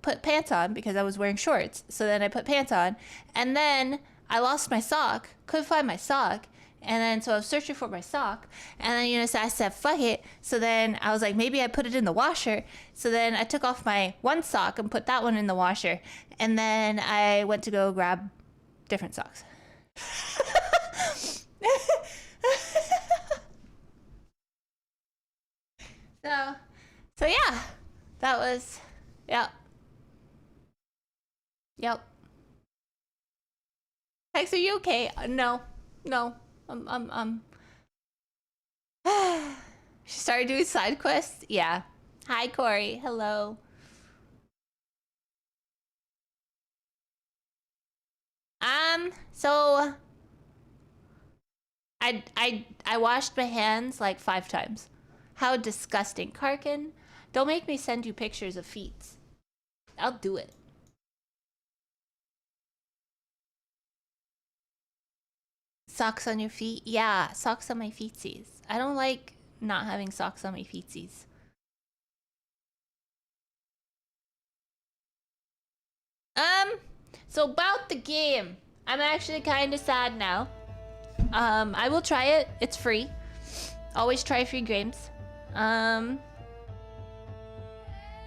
put pants on because I was wearing shorts. So then I put pants on. And then I lost my sock. Couldn't find my sock. And then so I was searching for my sock. And then, you know, so I said, fuck it. So then I was like, maybe I put it in the washer. So then I took off my one sock and put that one in the washer. And then I went to go grab different socks. So yeah, that was, yeah. Yep. Hex, are you okay? No. She started doing side quests? Yeah. Hi, Corey. Hello. So I washed my hands like 5 times. How disgusting. Karkin, don't make me send you pictures of feet. I'll do it. Socks on your feet? Yeah, socks on my feetsies. I don't like not having socks on my feetsies. So about the game. I'm actually kind of sad now. I will try it. It's free. Always try free games. But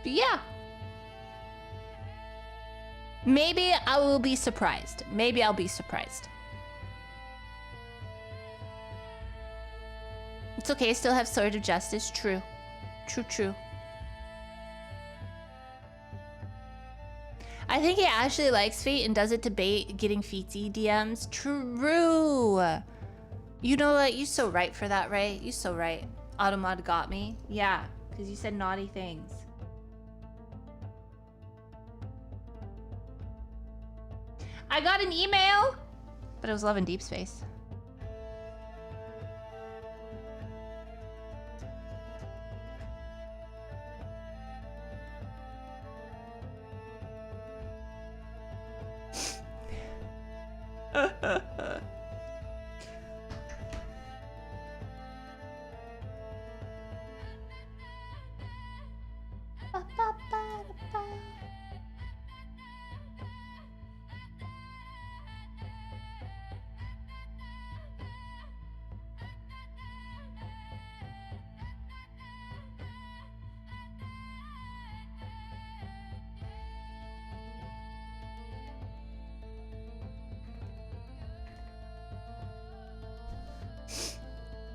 yeah. Maybe I will be surprised. Maybe I'll be surprised. It's okay, I still have Sword of Justice. True. True. I think he actually likes feet and does it to bait getting feety DMs. True. You know what? You're so right for that, right? You're so right. Automod got me. Yeah, because you said naughty things. I got an email, but it was Love in Deep Space.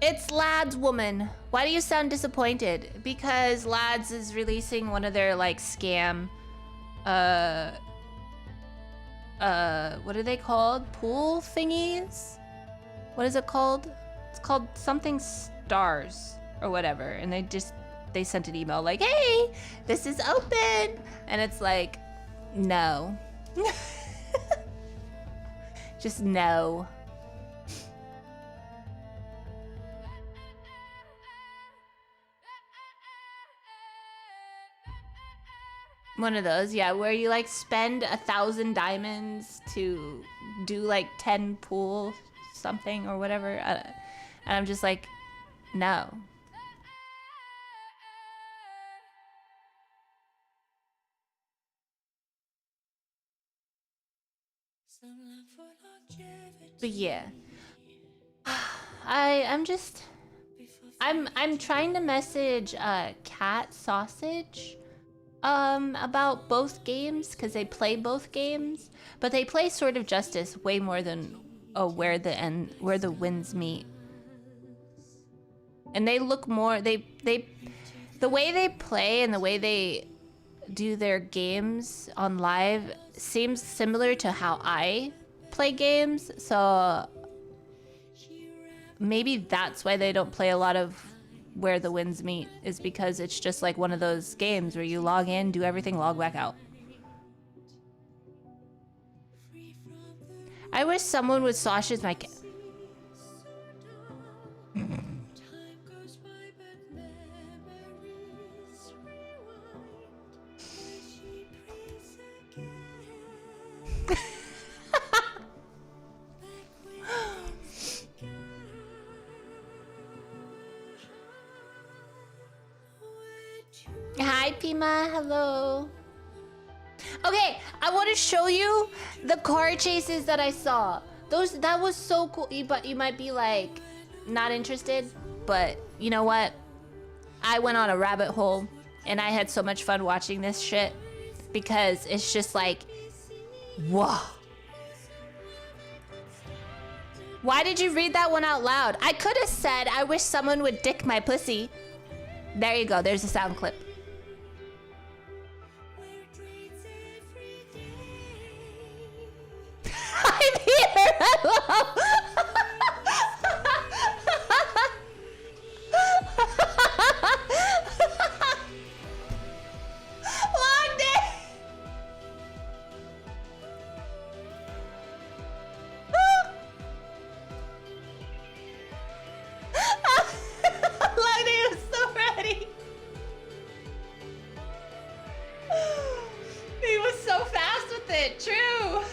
It's Lads Woman. Why do you sound disappointed? Because Lads is releasing one of their like scam what are they called? Pool thingies? What is it called? It's called something stars or whatever. And they sent an email like, hey, this is open. And it's like, no. Just no. One of those, yeah, where you like spend 1,000 diamonds to do like 10 pool something or whatever. And I'm just like, no. But yeah, I'm trying to message Cat Sausage about both games because they play both games, but they play Sword of Justice way more than where the winds meet. And they look more the way they play and the way they do their games on live seems similar to how I play games, so maybe that's why they don't play a lot of Where the Winds Meet, is because it's just like one of those games where you log in, do everything, log back out. I wish someone would Sasha's my Hi, Pima. Hello. Okay, I want to show you the car chases that I saw. That was so cool. But you might be like, not interested. But you know what? I went on a rabbit hole, and I had so much fun watching this shit because it's just like, whoa. Why did you read that one out loud? I could have said, I wish someone would dick my pussy. There you go. There's a sound clip. I'm here. Long day. Long day was so ready. He was so fast with it. True.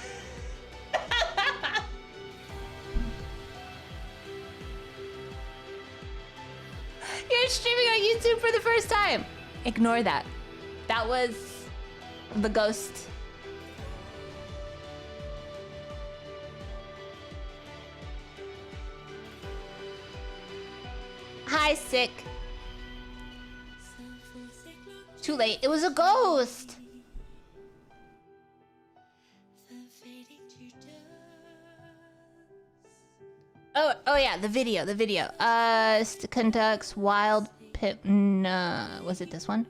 You're streaming on YouTube for the first time. Ignore that. That was the ghost. Hi, sick. Too late. It was a ghost. Oh yeah, the video. Conducts wild pip. No, was it this one?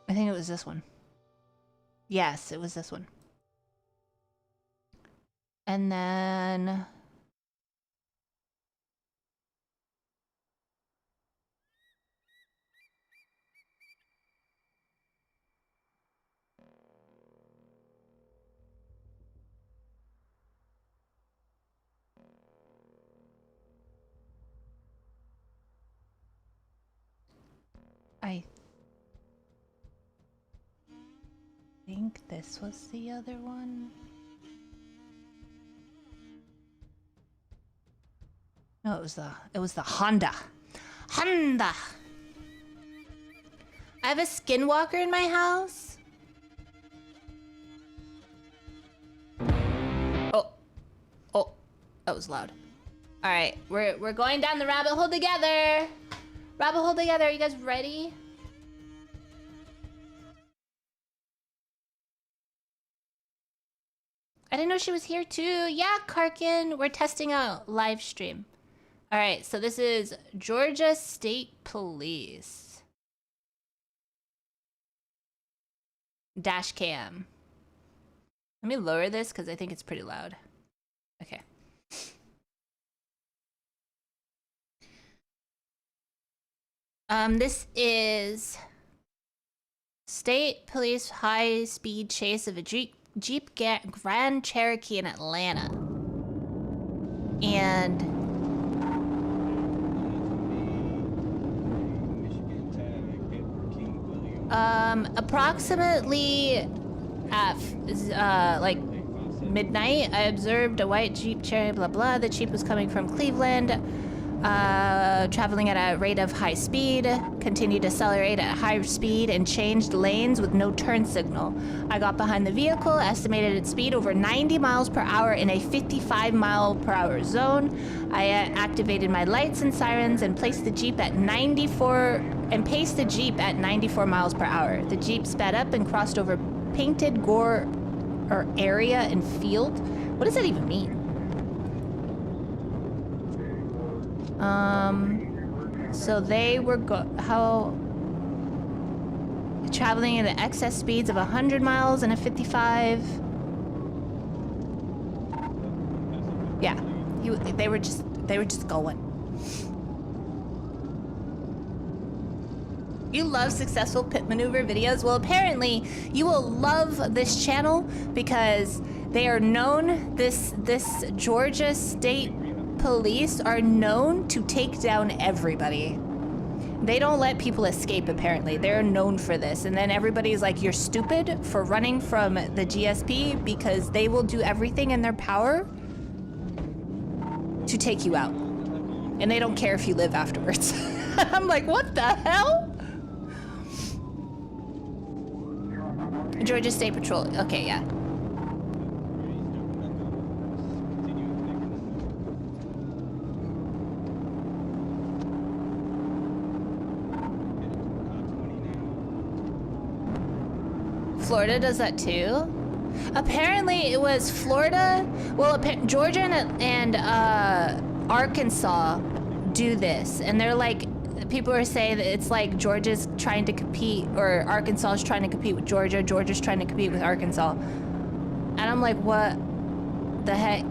I think it was this one. Yes, it was this one. And then... I think this was the other one. No, it was the Honda. Honda. I have a skinwalker in my house. Oh, that was loud. All right, we're going down the rabbit hole together. Rabbit hole together. Are you guys ready? I didn't know she was here too. Yeah, Karkin. We're testing out live stream. All right, so this is Georgia State Police. Dash cam. Let me lower this because I think it's pretty loud. Okay. This is State Police high-speed chase of a Jeep Grand Cherokee in Atlanta. And approximately at like midnight, I observed a white Jeep Cherokee, blah blah. The Jeep was coming from Cleveland. traveling at a rate of high speed, continued to accelerate at high speed and changed lanes with no turn signal. I got behind the vehicle, estimated its speed over 90 miles per hour in a 55 mile per hour zone. I activated my lights and sirens and placed the Jeep at 94 miles per hour. The Jeep sped up and crossed over painted gore or area and field. What does that even mean? So they were traveling at excess speeds of 100 miles in a 55. Yeah, they were just going. You love successful pit maneuver videos? Well, apparently you will love this channel because they are known, this Georgia State Police are known to take down everybody. They don't let people escape, apparently. They're known for this. And then everybody's like, you're stupid for running from the GSP because they will do everything in their power to take you out. And they don't care if you live afterwards. I'm like, what the hell? Georgia State Patrol. Okay, yeah. Florida does that too? Apparently it was Florida. Well, Georgia and Arkansas do this, and they're like, people are saying that it's like Georgia's trying to compete, or Arkansas is trying to compete with Georgia. Georgia's trying to compete with Arkansas, and I'm like, what the heck?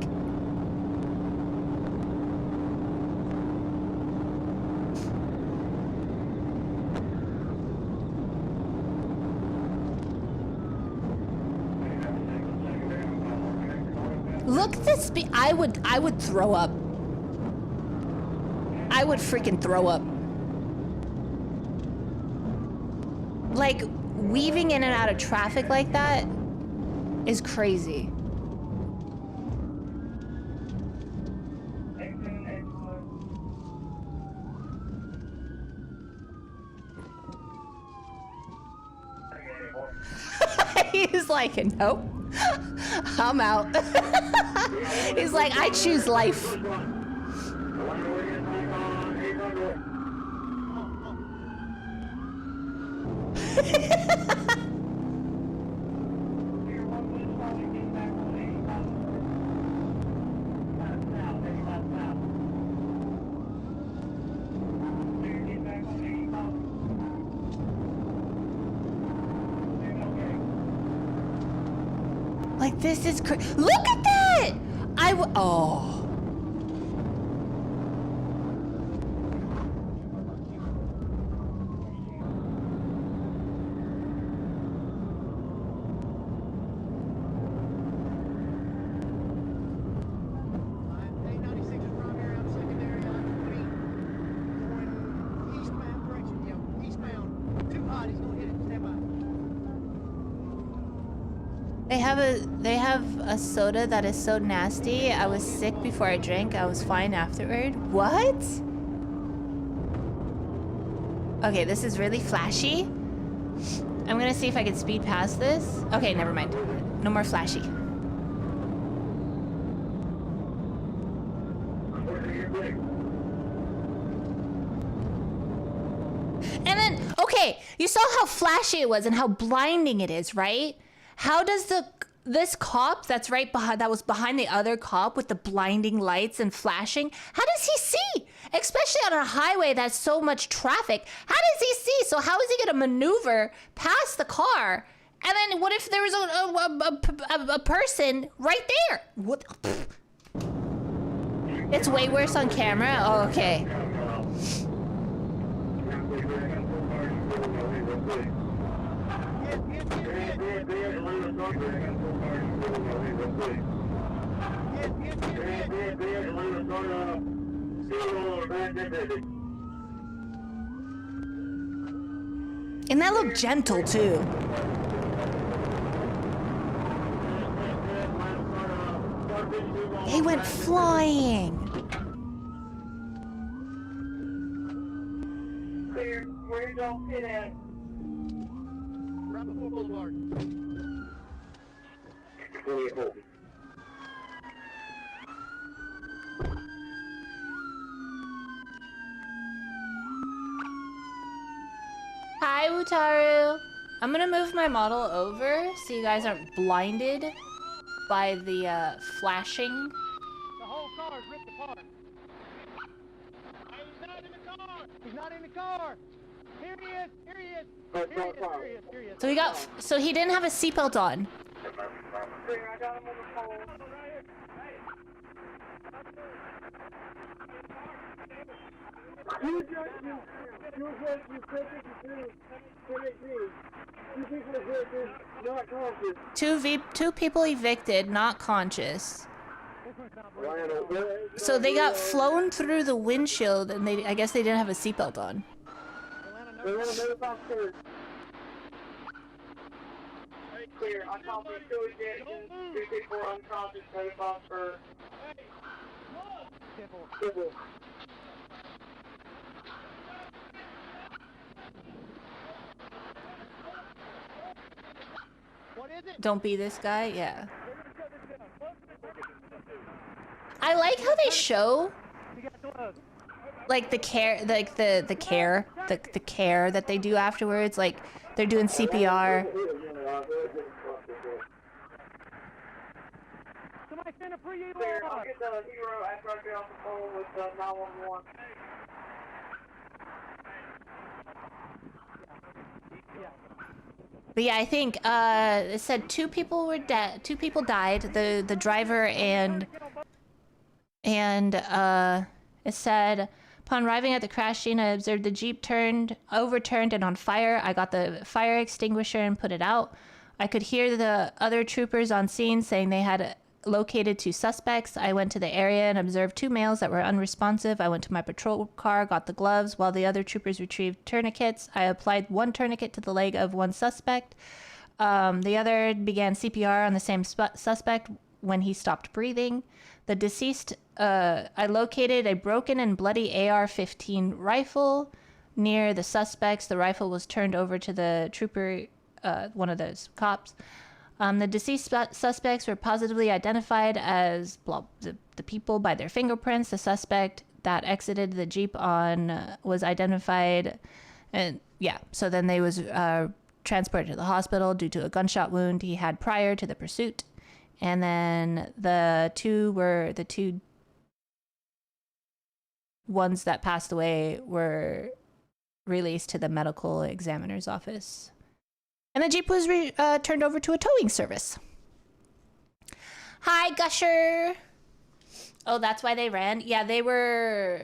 Look at this speed. I would throw up. I would freaking throw up. Like, weaving in and out of traffic like that is crazy. He's like, nope. I'm out. He's like, I choose life. Like, this is crazy. Look at that! Oh. They have a soda that is so nasty. I was sick before I drank. I was fine afterward. What? Okay, this is really flashy. I'm gonna see if I can speed past this. Okay, never mind. No more flashy. And then, okay, you saw how flashy it was and how blinding it is, right? How does this cop that's right behind, that was behind the other cop with the blinding lights and flashing, how does he see? Especially on a highway that's so much traffic. How does he see? So how is he gonna maneuver past the car? And then what if there was a person right there? What? It's way worse on camera? Oh, okay. And that looked gentle too. They went flying. where you don't fit in. Rappaport Boulevard. 28 Hope. Hi, Wutaru. I'm gonna move my model over so you guys aren't blinded by the flashing. The whole car is ripped apart. He's not in the car. He's not in the car. Here he is. Here he is. Here he is. Here he is. Here he is. So he didn't have a seatbelt on. I got him on the pole. You said you said two people evicted, not conscious. Two people evicted, not conscious. So they got flown through the windshield, and I guess they didn't have a seatbelt on. They want to move upstairs. Clear. I copy two ejections. Two people are unconscious. Move off for civil. What is it? Don't be this guy, yeah. I like how they show like the care, like the care that they do afterwards. Like they're doing CPR. Somebody send a pre-hero. Clear. I'll get the hero after I get off the phone with 911. But yeah, I think it said two people were dead. Two people died. The driver and it said upon arriving at the crash scene, I observed the Jeep overturned and on fire. I got the fire extinguisher and put it out. I could hear the other troopers on scene saying they had located two suspects. I went to the area and observed two males that were unresponsive. I went to my patrol car, got the gloves, while the other troopers retrieved tourniquets. I applied one tourniquet to the leg of one suspect. The other began CPR on the same suspect when he stopped breathing. The deceased, I located a broken and bloody AR-15 rifle near the suspects. The rifle was turned over to the trooper, one of those cops. The deceased suspects were positively identified as the people by their fingerprints. The suspect that exited the Jeep was identified, and yeah, so then they was transported to the hospital due to a gunshot wound he had prior to the pursuit. And then the two ones that passed away were released to the medical examiner's office. And the Jeep was turned over to a towing service. Hi, Gusher. Oh, that's why they ran? Yeah, they were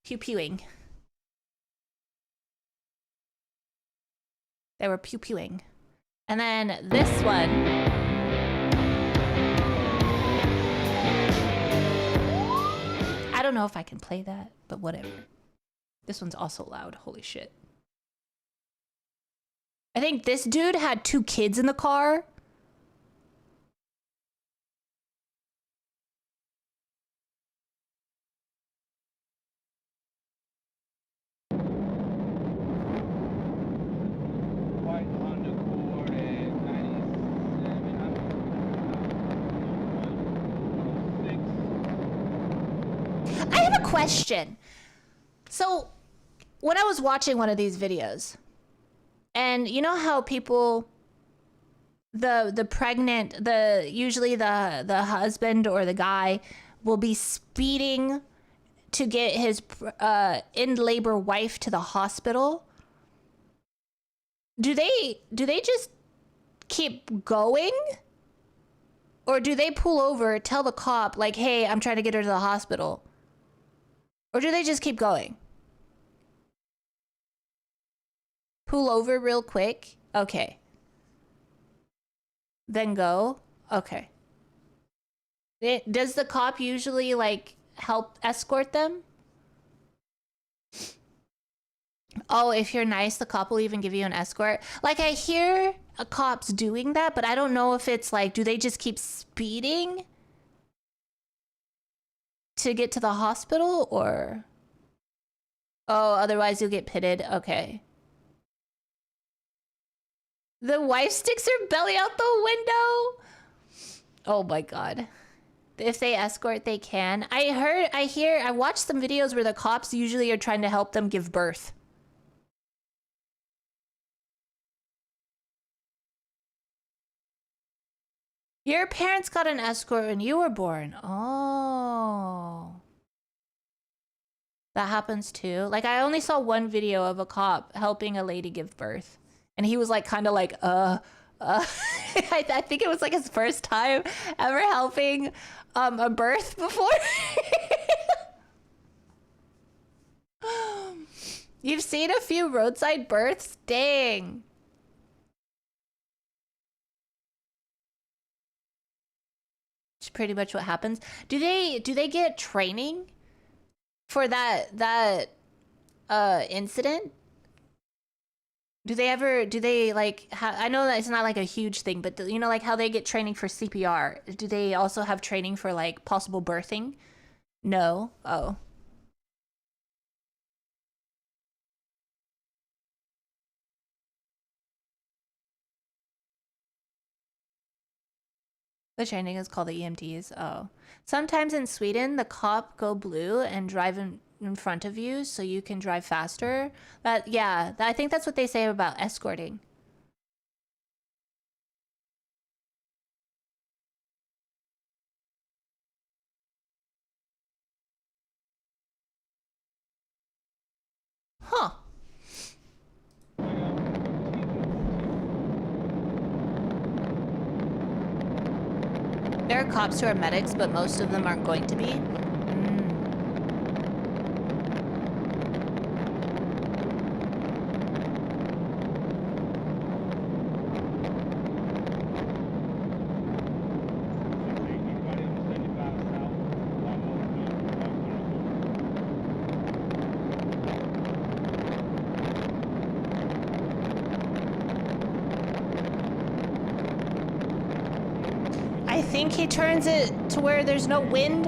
pew-pewing. They were pew-pewing. And then this one. I don't know if I can play that, but whatever. This one's also loud. Holy shit. I think this dude had two kids in the car. White Honda Accord at 97. I have a question. So, when I was watching one of these videos, and you know how people, usually the husband or the guy will be speeding to get his in labor wife to the hospital. Do they just keep going? Or do they pull over, tell the cop like, "Hey, I'm trying to get her to the hospital"? Or do they just keep going? Pull over real quick. Okay. Then go. Okay. Does the cop usually like help escort them? Oh, if you're nice, the cop will even give you an escort. Like I hear cops doing that, but I don't know if it's like, do they just keep speeding to get to the hospital or... Oh, otherwise you'll get pitted. Okay. The wife sticks her belly out the window. Oh my god. If they escort, they can. I watched some videos where the cops usually are trying to help them give birth. Your parents got an escort when you were born. Oh. That happens too. Like, I only saw one video of a cop helping a lady give birth. And he was like, kind of like, I think it was like his first time ever helping a birth before. You've seen a few roadside births? Dang. It's pretty much what happens. Do they get training for that incident? Do they like, I know that it's not like a huge thing, but you know, like how they get training for CPR. Do they also have training for like possible birthing? No? Oh. The training is called the EMTs. Oh. Sometimes in Sweden, the cop go blue and drive in front of you so you can drive faster. Yeah, I think that's what they say about escorting. Huh. There are cops who are medics, but most of them aren't going to be. I think he turns it to where there's no wind.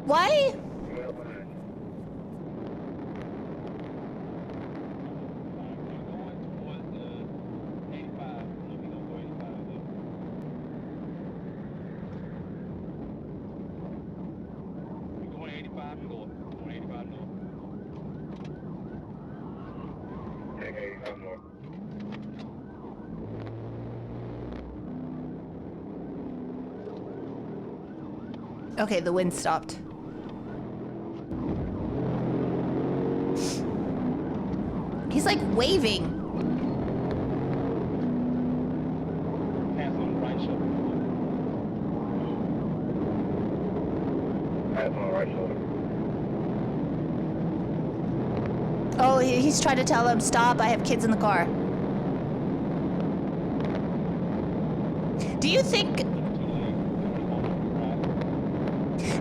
Why? Okay, the wind stopped. He's like waving. Pass on the right shoulder. Pass on the right shoulder. Oh, he's trying to tell him, stop, I have kids in the car. Do you think...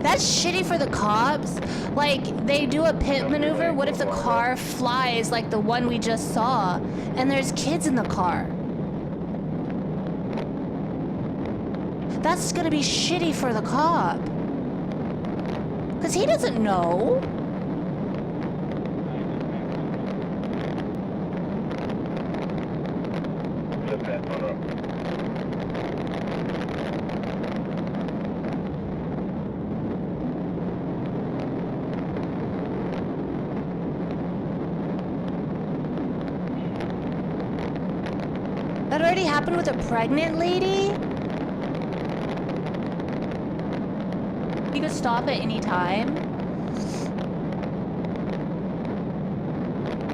That's shitty for the cops. Like, they do a pit maneuver. What if the car flies like the one we just saw and there's kids in the car? That's gonna be shitty for the cop. Because he doesn't know. That already happened with a pregnant lady? You could stop at any time.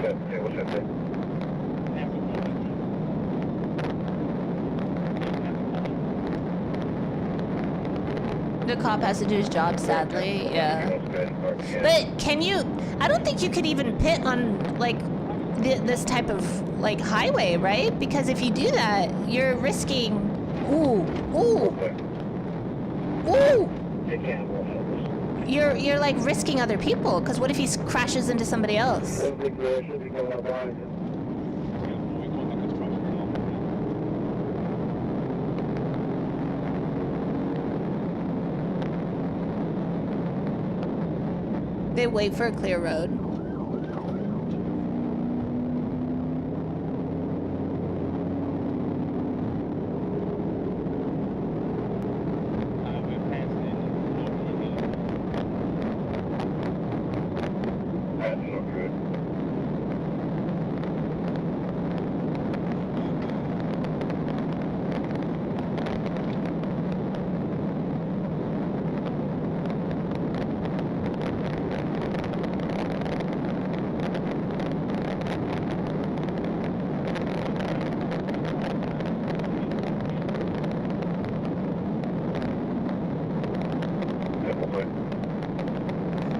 Yeah, what's that thing? The cop has to do his job, sadly. Yeah. But can you? I don't think you could even pit on like this type of like highway, right? Because if you do that, you're risking. Ooh, ooh, ooh. You're like risking other people. Because what if he crashes into somebody else? They wait for a clear road.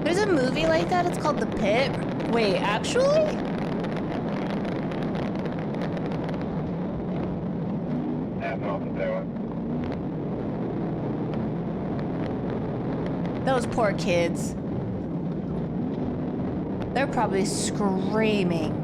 There's a movie like that, it's called The Pit. Wait, actually? Those poor kids. They're probably screaming.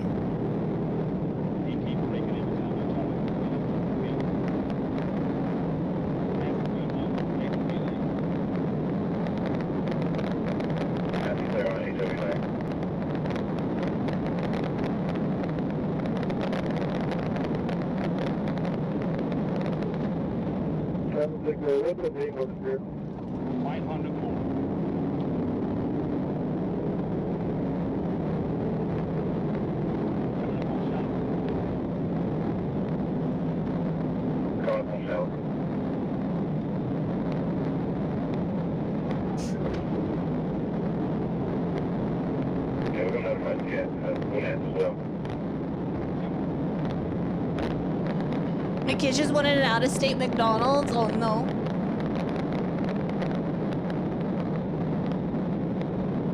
My kids just wanted an out-of-state McDonald's? Oh no.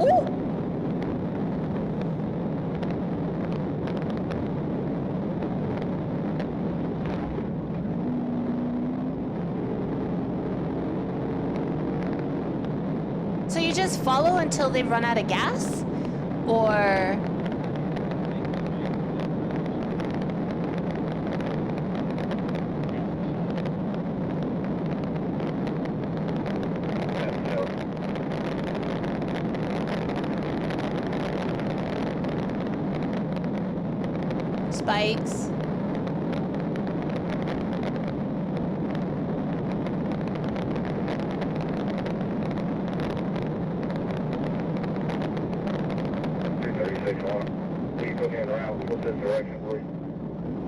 Ooh! So you just follow until they run out of gas? Or... spikes.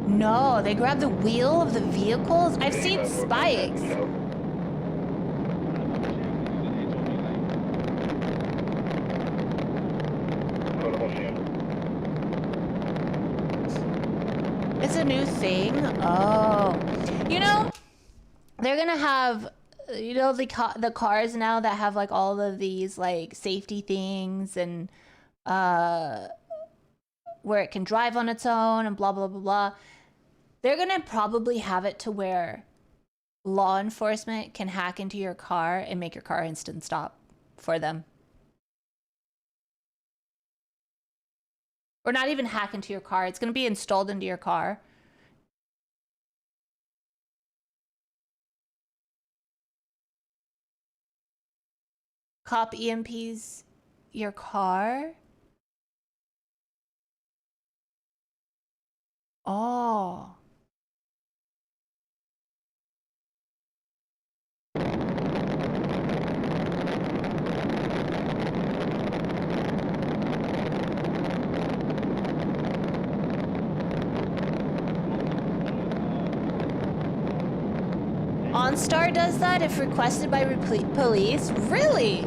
No, they grab the wheel of the vehicles? I've seen spikes. It's a new thing? Oh. You know, they're gonna have, you know, the cars now that have like all of these like safety things and where it can drive on its own and blah, blah, blah, blah. They're gonna probably have it to where law enforcement can hack into your car and make your car instant stop for them. Or not even hack into your car. It's gonna be installed into your car. Cop EMPs your car? Oh. OnStar does that if requested by police? Really?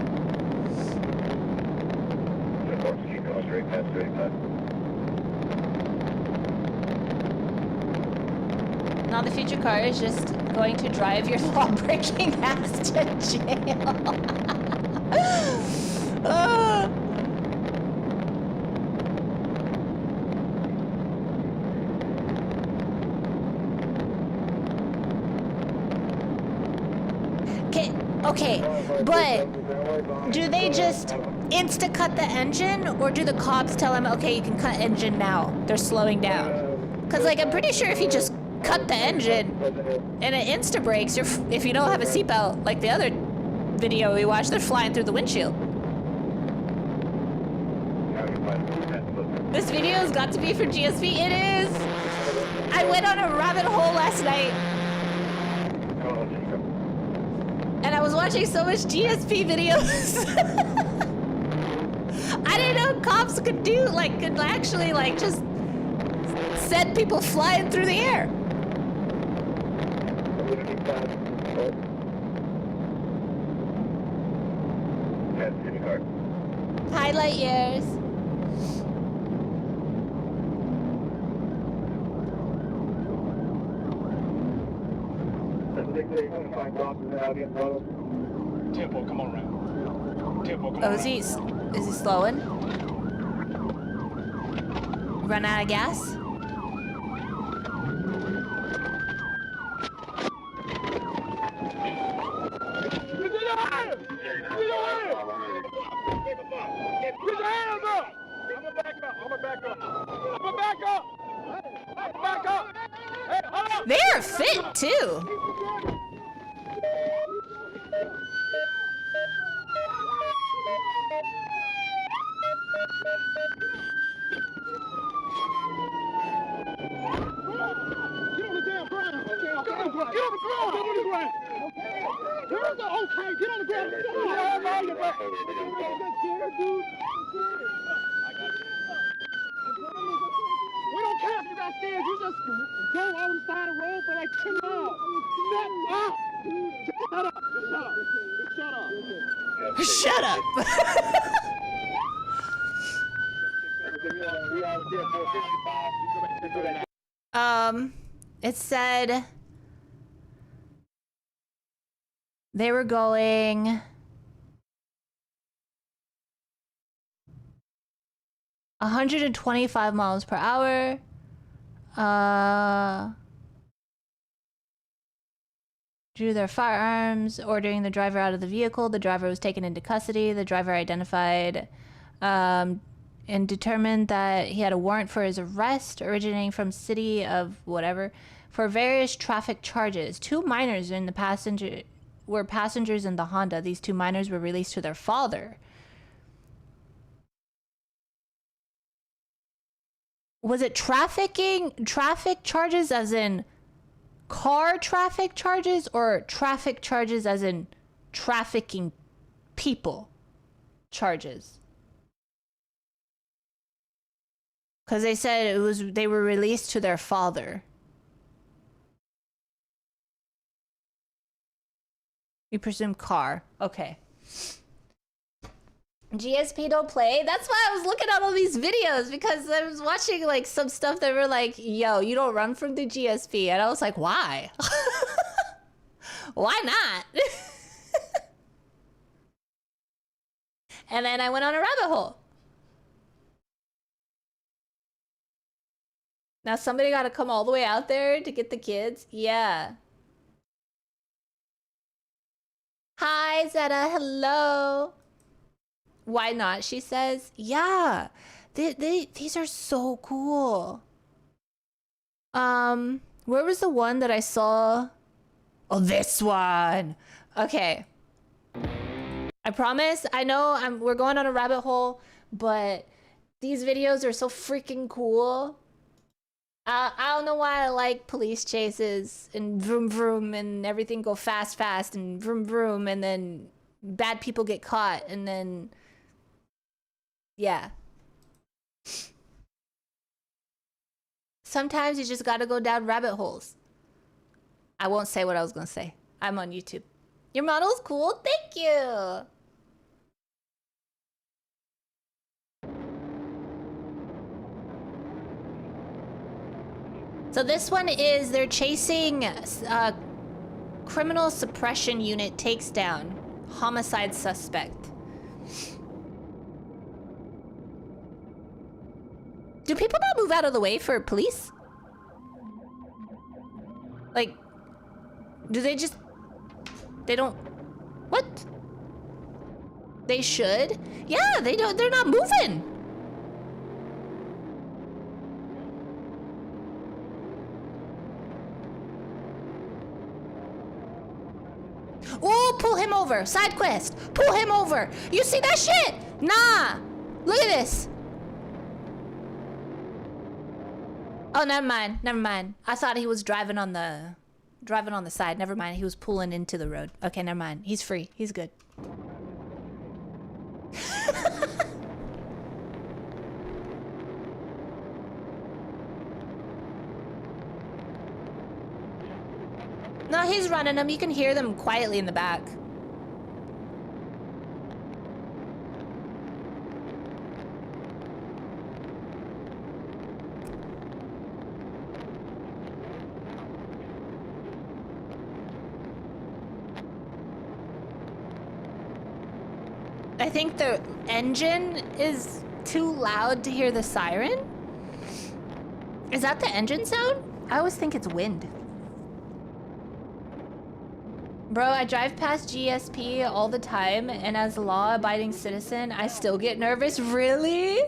Keep going straight past, straight past. Now the future car is just going to drive your law-breaking ass to jail. Ah. Okay, but do they just insta-cut the engine, or do the cops tell him, okay, you can cut engine now, they're slowing down? Because, like, I'm pretty sure if you just cut the engine and it insta-brakes, if you don't have a seatbelt, like the other video we watched, they're flying through the windshield. This video's got to be for GSP. It is! I went on a rabbit hole last night. And I was watching so much GSP videos. I didn't know cops could do, like, could actually, like, just send people flying through the air. Highlight years. Tempo, come on around. Tempo, come on Oh, around. is he slowing? Run out of gas? They are fit too. We don't care if you got stairs, you just go on the side of the road for like 10 miles. Shut up! Just shut up! Just shut up! Shut up. It said they were going 125 miles per hour. Drew their firearms, ordering the driver out of the vehicle. The driver was taken into custody. The driver identified and determined that he had a warrant for his arrest originating from city of whatever for various traffic charges. 2 minors were passengers in the Honda. These 2 minors were released to their father. Was it traffic charges as in car traffic charges, or traffic charges as in trafficking people charges? Because they said they were released to their father. You presume car. Okay. GSP don't play. That's why I was looking at all these videos, because I was watching like some stuff that were like, yo, you don't run from the GSP. And I was like, why? Why not? And then I went on a rabbit hole. Now somebody got to come all the way out there to get the kids. Yeah. Hi, Zeta. Hello. Why not? She says, yeah, these are so cool. Where was the one that I saw? Oh, this one. Okay. I promise. I know we're going on a rabbit hole, but these videos are so freaking cool. I don't know why I like police chases and vroom vroom and everything go fast and vroom vroom, and then bad people get caught, and then yeah. Sometimes you just gotta go down rabbit holes. I won't say what I was gonna say. I'm on YouTube. Your model's cool. Thank you. So this one is they're chasing criminal suppression unit takes down homicide suspect. Do people not move out of the way for police? Like, do they just... They don't... What? They should? Yeah, they don't... They're not moving! Oh, pull him over! Side quest! Pull him over! You see that shit? Nah! Look at this! Oh, never mind. Never mind. I thought he was driving on the side. Never mind. He was pulling into the road. Okay, never mind. He's free. He's good. No, he's running them. You can hear them quietly in the back. I think the engine is too loud to hear the siren. Is that the engine sound? I always think it's wind. Bro, I drive past GSP all the time, and as a law-abiding citizen, I still get nervous. Really?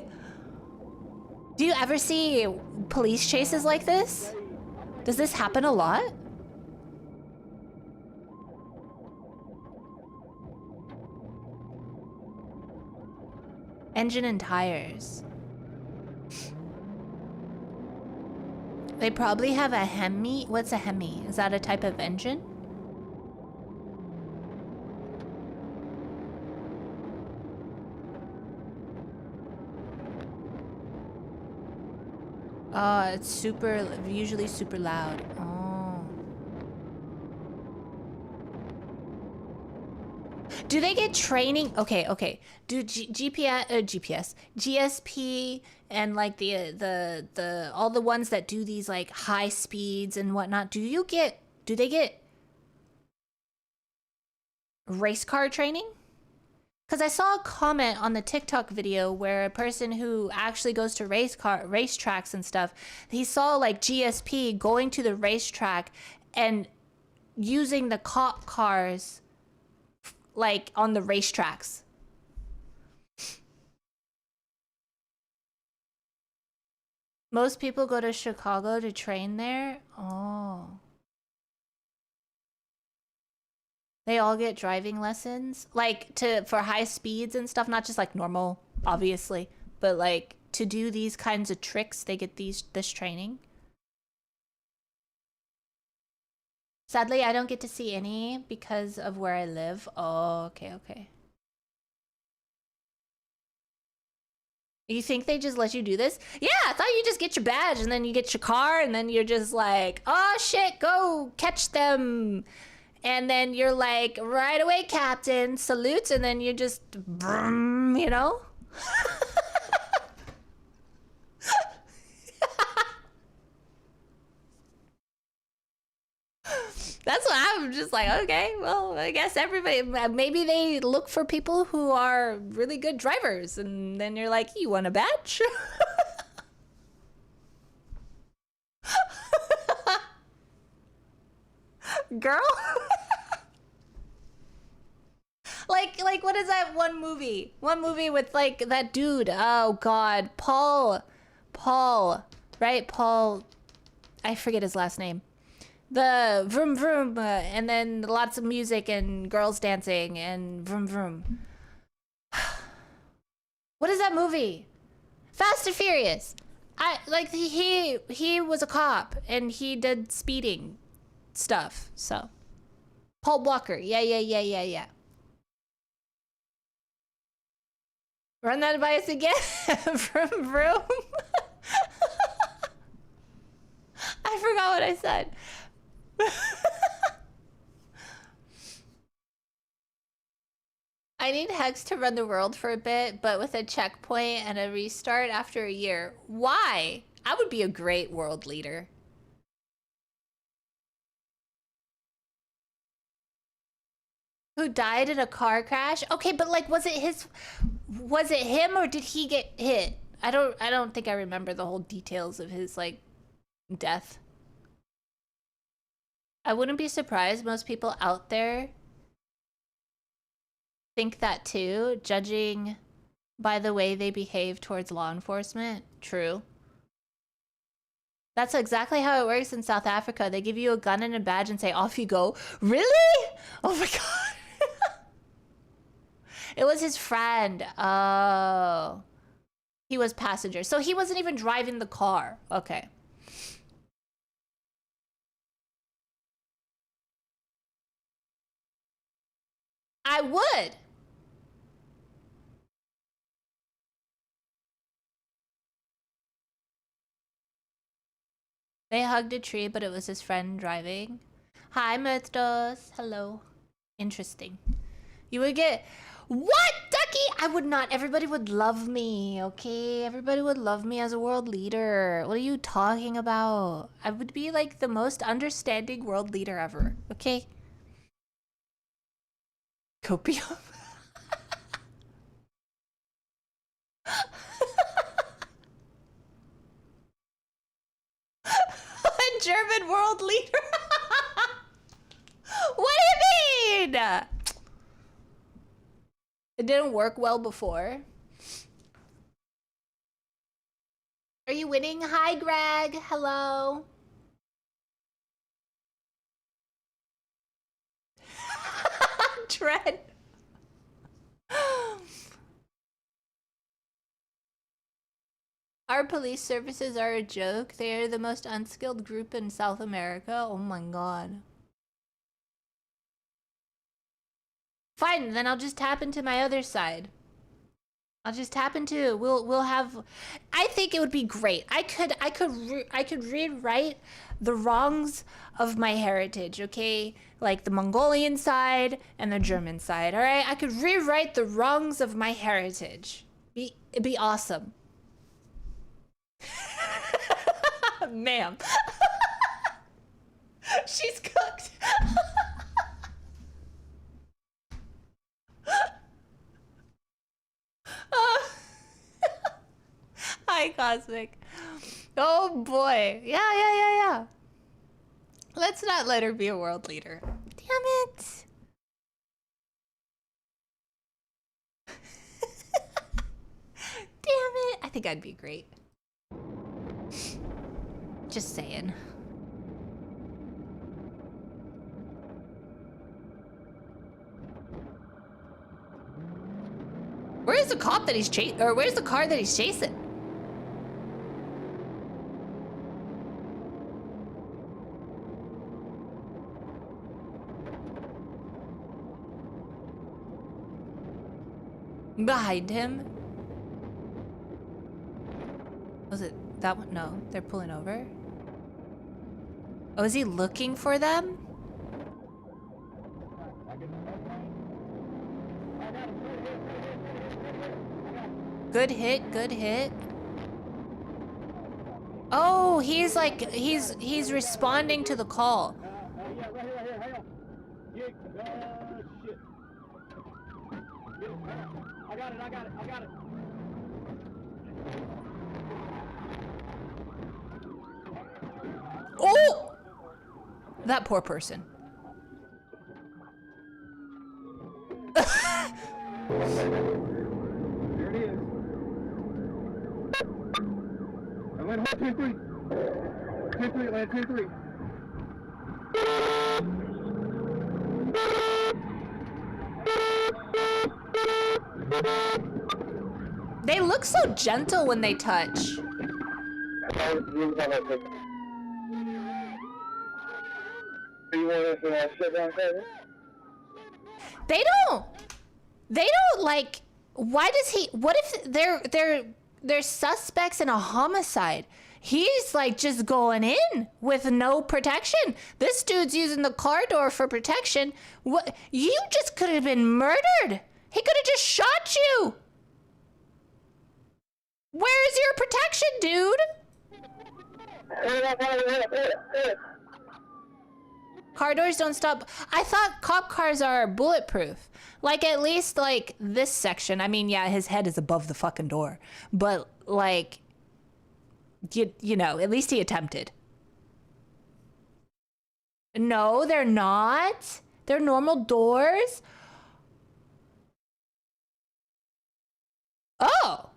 Do you ever see police chases like this? Does this happen a lot? Engine and tires. They probably have a Hemi. What's a Hemi? Is that a type of engine? Oh, it's usually super loud. Oh. Do they get training? Okay. Do GSP and like the all the ones that do these like high speeds and whatnot, do they get race car training? Because I saw a comment on the TikTok video where a person who actually goes to racetracks and stuff, he saw like GSP going to the racetrack and using the cop cars like on the racetracks. Most people go to Chicago to train there. Oh. They all get driving lessons, like for high speeds and stuff, not just like normal, obviously, but like to do these kinds of tricks, they get this training. Sadly, I don't get to see any because of where I live. Oh, okay. You think they just let you do this? Yeah, I thought you just get your badge and then you get your car and then you're just like, oh shit, go catch them. And then you're like, right away, Captain, salutes, and then you just, brum, you know? That's what I'm just like, okay, well, I guess everybody, maybe they look for people who are really good drivers, and then you're like, you want a badge? Girl? like what is that one movie with like that dude, oh god, Paul, right? Paul, I forget his last name. The vroom vroom, and then lots of music and girls dancing and vroom vroom. What is that movie? Fast and Furious. He was a cop and he did speeding stuff. So Paul Walker, yeah. Run that by us again. Vroom vroom. I forgot what I said. I need Hex to run the world for a bit, but with a checkpoint and a restart after a year. Why? I would be a great world leader. Who died in a car crash? Okay, but like, was it him or did he get hit? I don't think I remember the whole details of his like death. I wouldn't be surprised. Most people out there think that too, judging by the way they behave towards law enforcement. True. That's exactly how it works in South Africa. They give you a gun and a badge and say, off you go. Really? Oh my god. It was his friend. Oh. He was passenger. So he wasn't even driving the car. Okay. I would. They hugged a tree, but it was his friend driving. Hi, Mirthdos. Hello. Interesting. You would get... What, Ducky? I would not. Everybody would love me, okay? Everybody would love me as a world leader. What are you talking about? I would be like the most understanding world leader ever, okay? Copium. A German world leader? What do you mean? It didn't work well before. Are you winning? Hi, Greg. Hello. Trent. Our police services are a joke. They are the most unskilled group in South America. Oh my god. Fine, then I'll just tap into my other side. I'll just tap into we'll have I think it would be great. I could rewrite the wrongs of my heritage, okay? Like the Mongolian side and the German side, all right? I could rewrite the wrongs of my heritage. It'd be awesome. Ma'am. She's cooked. Hi, Cosmic. Oh boy. Yeah. Let's not let her be a world leader. Damn it. Damn it. I think I'd be great. Just saying. Where's the cop that he's chasing? Or where's the car that he's chasing? Behind him? Was it that one? No, they're pulling over. Oh, is he looking for them? Good hit, good hit. Oh, he's like, he's responding to the call. Yeah, right here, hang on. Shit. I got it. Oh! That poor person. There it is. I went home 10-3. 10-3, land 10-3. They look so gentle when they touch. They don't like, why does he, what if they're suspects in a homicide? He's like just going in with no protection. This dude's using the car door for protection. What, you just could have been murdered. He could have just shot you. Where's your protection, dude? Car doors don't stop. I thought cop cars are bulletproof. Like, at least, like, this section. I mean, yeah, his head is above the fucking door. But, like, you know, at least he attempted. No, they're not. They're normal doors. Oh.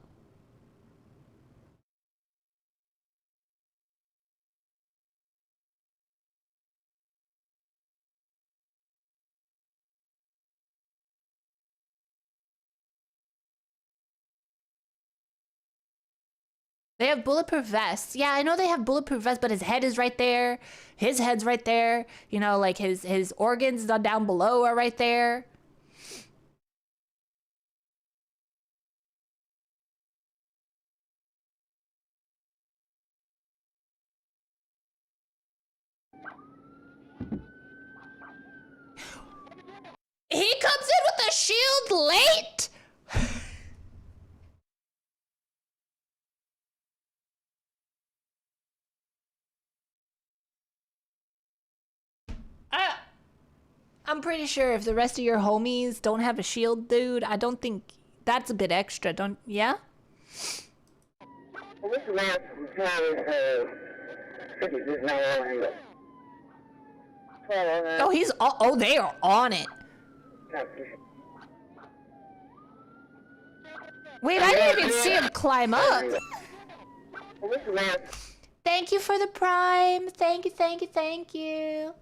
They have bulletproof vests. Yeah, I know they have bulletproof vests, but his head is right there. His head's right there. You know, like his organs down below are right there. He comes in with a shield late? I'm pretty sure if the rest of your homies don't have a shield, dude, I don't think that's a bit extra, don't, yeah? Oh, oh, they are on it. Wait, I didn't even see him climb up. Thank you for the prime. Thank you, thank you, thank you.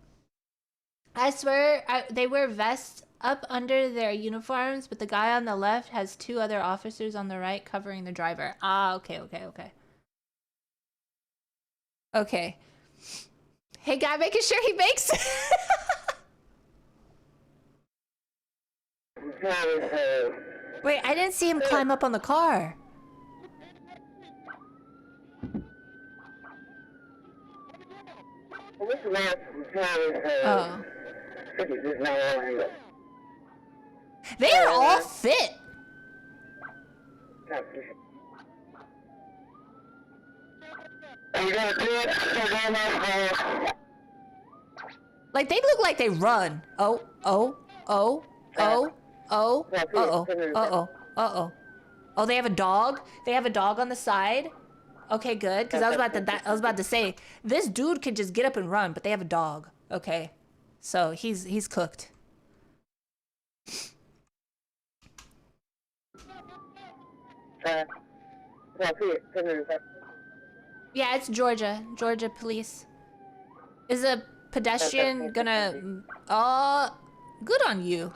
I swear, they wear vests up under their uniforms, but the guy on the left has two other officers on the right covering the driver. Ah, okay. Okay. Hey, guy, making sure he makes it. Wait, I didn't see him climb up on the car. Oh. They are all fit. Like, they look like they run. Oh. Oh, they have a dog? They have a dog on the side? Okay, good. Because I was about to say, this dude could just get up and run, but they have a dog. Okay. So he's cooked. Yeah, it's Georgia police. Is a pedestrian gonna... good on you.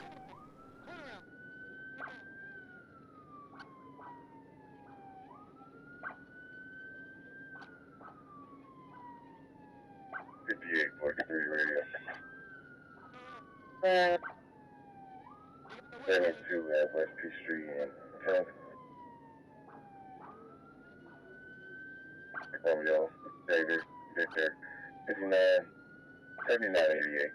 Radio. 72 at West P Street and 10th. Romeo, David, Victor, 59, 7988.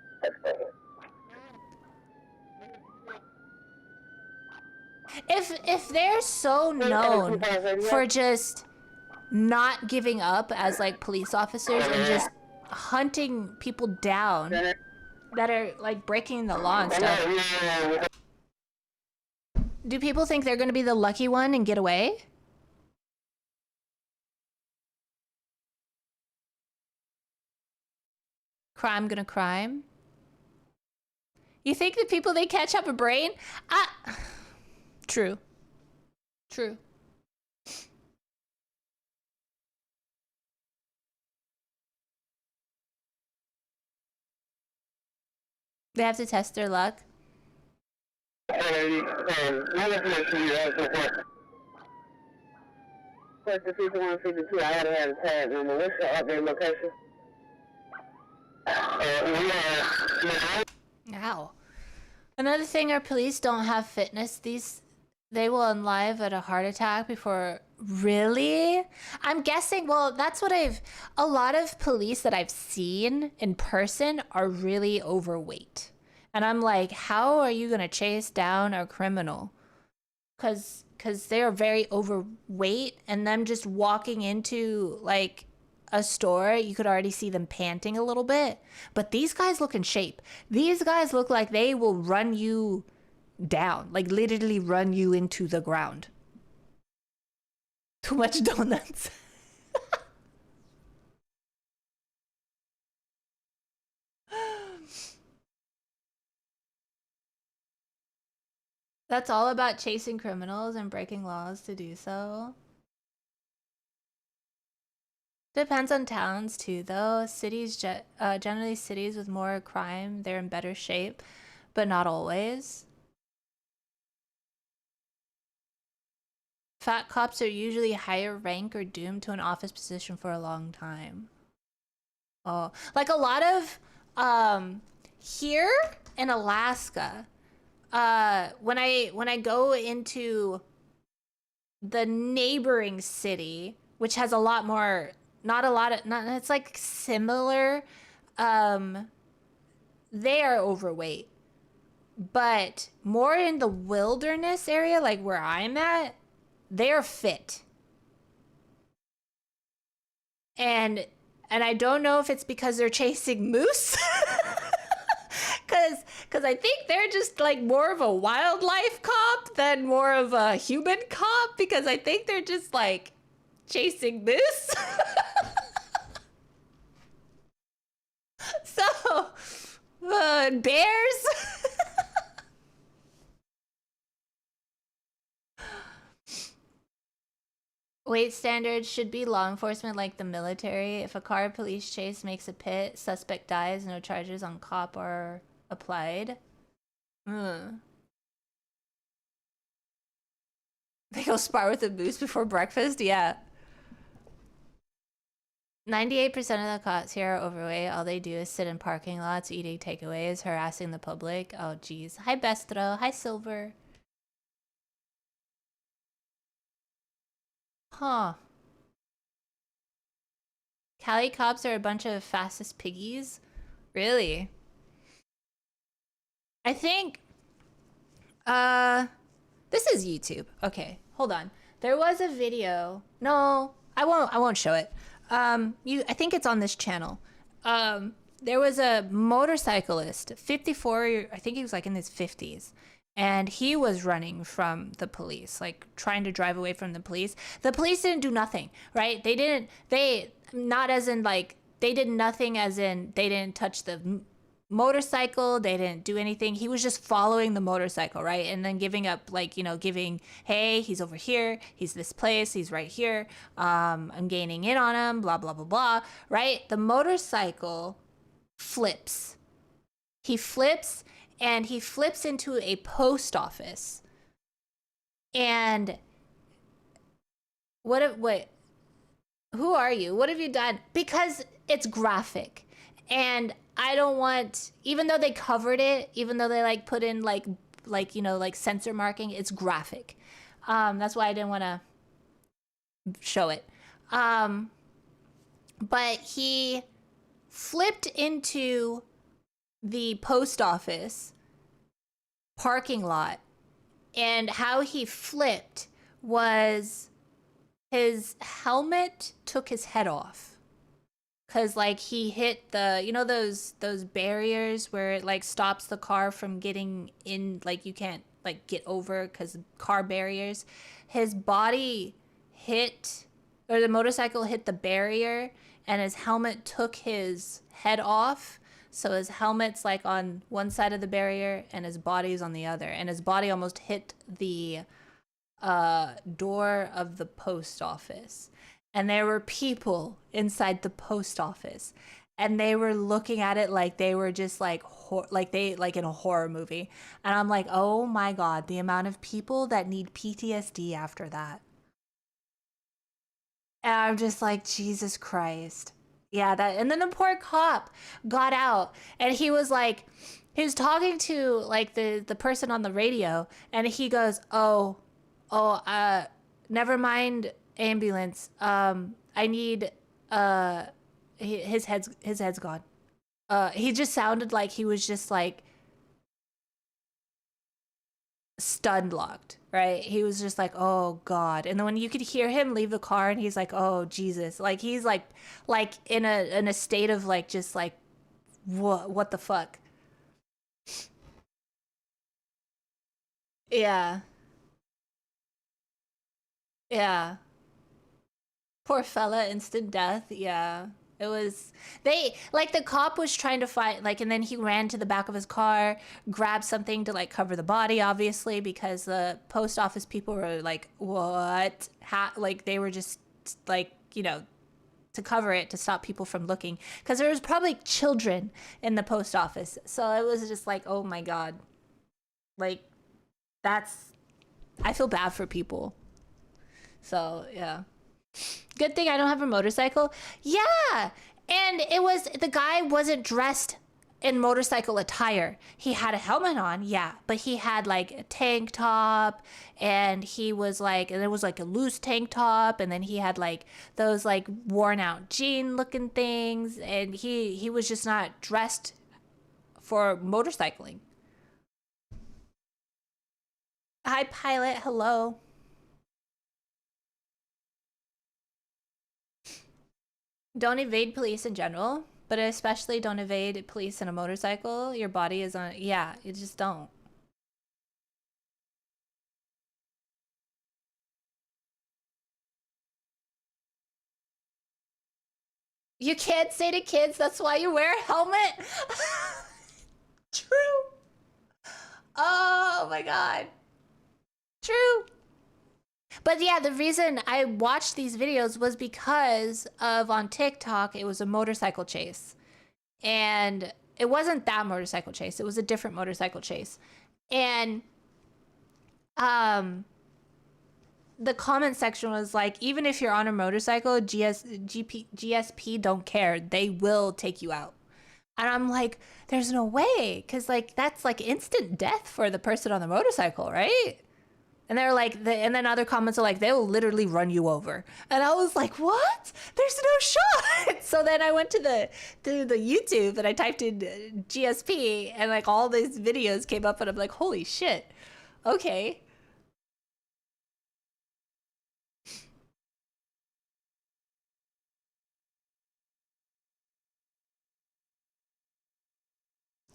If they're so known for just not giving up as like police officers and just hunting people down that are like breaking the law and stuff, do people think they're gonna be the lucky one and get away? Crime gonna crime? You think the people they catch have a brain? True. They have to test their luck. What the people want to see the two? I gotta have a tag number. What's your update location? Ow. Another thing, our police don't have fitness. They will unlive at a heart attack before. Really? I'm guessing, well, that's what a lot of police that I've seen in person are really overweight. And I'm like, how are you gonna chase down a criminal? Cause they're very overweight, and them just walking into like a store, you could already see them panting a little bit. But these guys look in shape. These guys look like they will run you down, like literally run you into the ground. Too much donuts. That's all about chasing criminals and breaking laws to do so. Depends on towns too, though. Cities, generally cities with more crime, they're in better shape, but not always. Fat cops are usually higher rank or doomed to an office position for a long time. Oh, like a lot of here in Alaska, when I go into the neighboring city, which has a lot more, it's like similar, they are overweight. But more in the wilderness area, like where I'm at, they're fit. And I don't know if it's because they're chasing moose. Cause I think they're just like more of a wildlife cop than more of a human cop, because I think they're just like chasing moose. So, bears. Weight standards should be law enforcement like the military. If a car police chase makes a pit, suspect dies, no charges on cop are applied. They go spar with a moose before breakfast? Yeah. 98% of the cops here are overweight. All they do is sit in parking lots, eating takeaways, harassing the public. Oh, geez. Hi, Bestro. Hi, Silver. Huh. Cali cops are a bunch of fastest piggies? Really? I think, this is YouTube. Okay, hold on. There was a video. No, I won't show it. I think it's on this channel. There was a motorcyclist, 54, I think he was like in his 50s. And he was running from the police, like trying to drive away from the police. The police didn't do nothing, right? They did nothing as in they didn't touch the motorcycle. They didn't do anything. He was just following the motorcycle, right? And then giving up, like, hey, he's over here. He's this place. He's right here. I'm gaining in on him, blah, blah, blah, blah, right? The motorcycle flips. He flips. And he flips into a post office. And who are you? What have you done? Because it's graphic. And I don't want, even though they covered it, even though they like put in like censor marking, it's graphic. That's why I didn't want to show it. But he flipped into the post office parking lot, and how he flipped was his helmet took his head off, because like he hit the those barriers where it like stops the car from getting in, like you can't like get over because car barriers. His body hit, or the motorcycle hit the barrier, and his helmet took his head off. So his helmet's like on one side of the barrier and his body's on the other. And his body almost hit the door of the post office. And there were people inside the post office. And they were looking at it like they were just like in a horror movie. And I'm like, oh my God, the amount of people that need PTSD after that. And I'm just like, Jesus Christ. Yeah, and then the poor cop got out, and he was talking to like the person on the radio, and he goes, never mind, ambulance. I need his head's gone. He just sounded like he was just like stunned locked, right? He was just like, oh God. And then when you could hear him leave the car and he's like, oh Jesus. Like he's like in a state of like, just like, what the fuck? Yeah. Yeah. Poor fella, instant death. Yeah. It was, like the cop was trying to fight, like, and then he ran to the back of his car, grabbed something to like cover the body, obviously, because the post office people were like, what? Like they were just like, you know, to cover it, to stop people from looking. Because there was probably children in the post office. So it was just like, oh my God. Like, I feel bad for people. So, yeah. Good thing I don't have a motorcycle. Yeah. And the guy wasn't dressed in motorcycle attire. He had a helmet on, yeah, but he had like a tank top, and he was like, and it was like a loose tank top, and then he had like those like worn out jean looking things, and he was just not dressed for motorcycling. Hi, pilot. Hello. Don't evade police in general, but especially don't evade police in a motorcycle. Your body is on, yeah, you just don't. You can't say to kids, that's why you wear a helmet. True. Oh my God. True. But yeah, the reason I watched these videos was because of, on TikTok, it was a motorcycle chase. And it wasn't that motorcycle chase. It was a different motorcycle chase. And the comment section was like, even if you're on a motorcycle, GSP don't care. They will take you out. And I'm like, there's no way. Because like, that's like instant death for the person on the motorcycle, right? And they're like, and then other comments are like, they will literally run you over. And I was like, what? There's no shot. So then I went to the YouTube and I typed in GSP, and like all these videos came up, and I'm like, holy shit. Okay.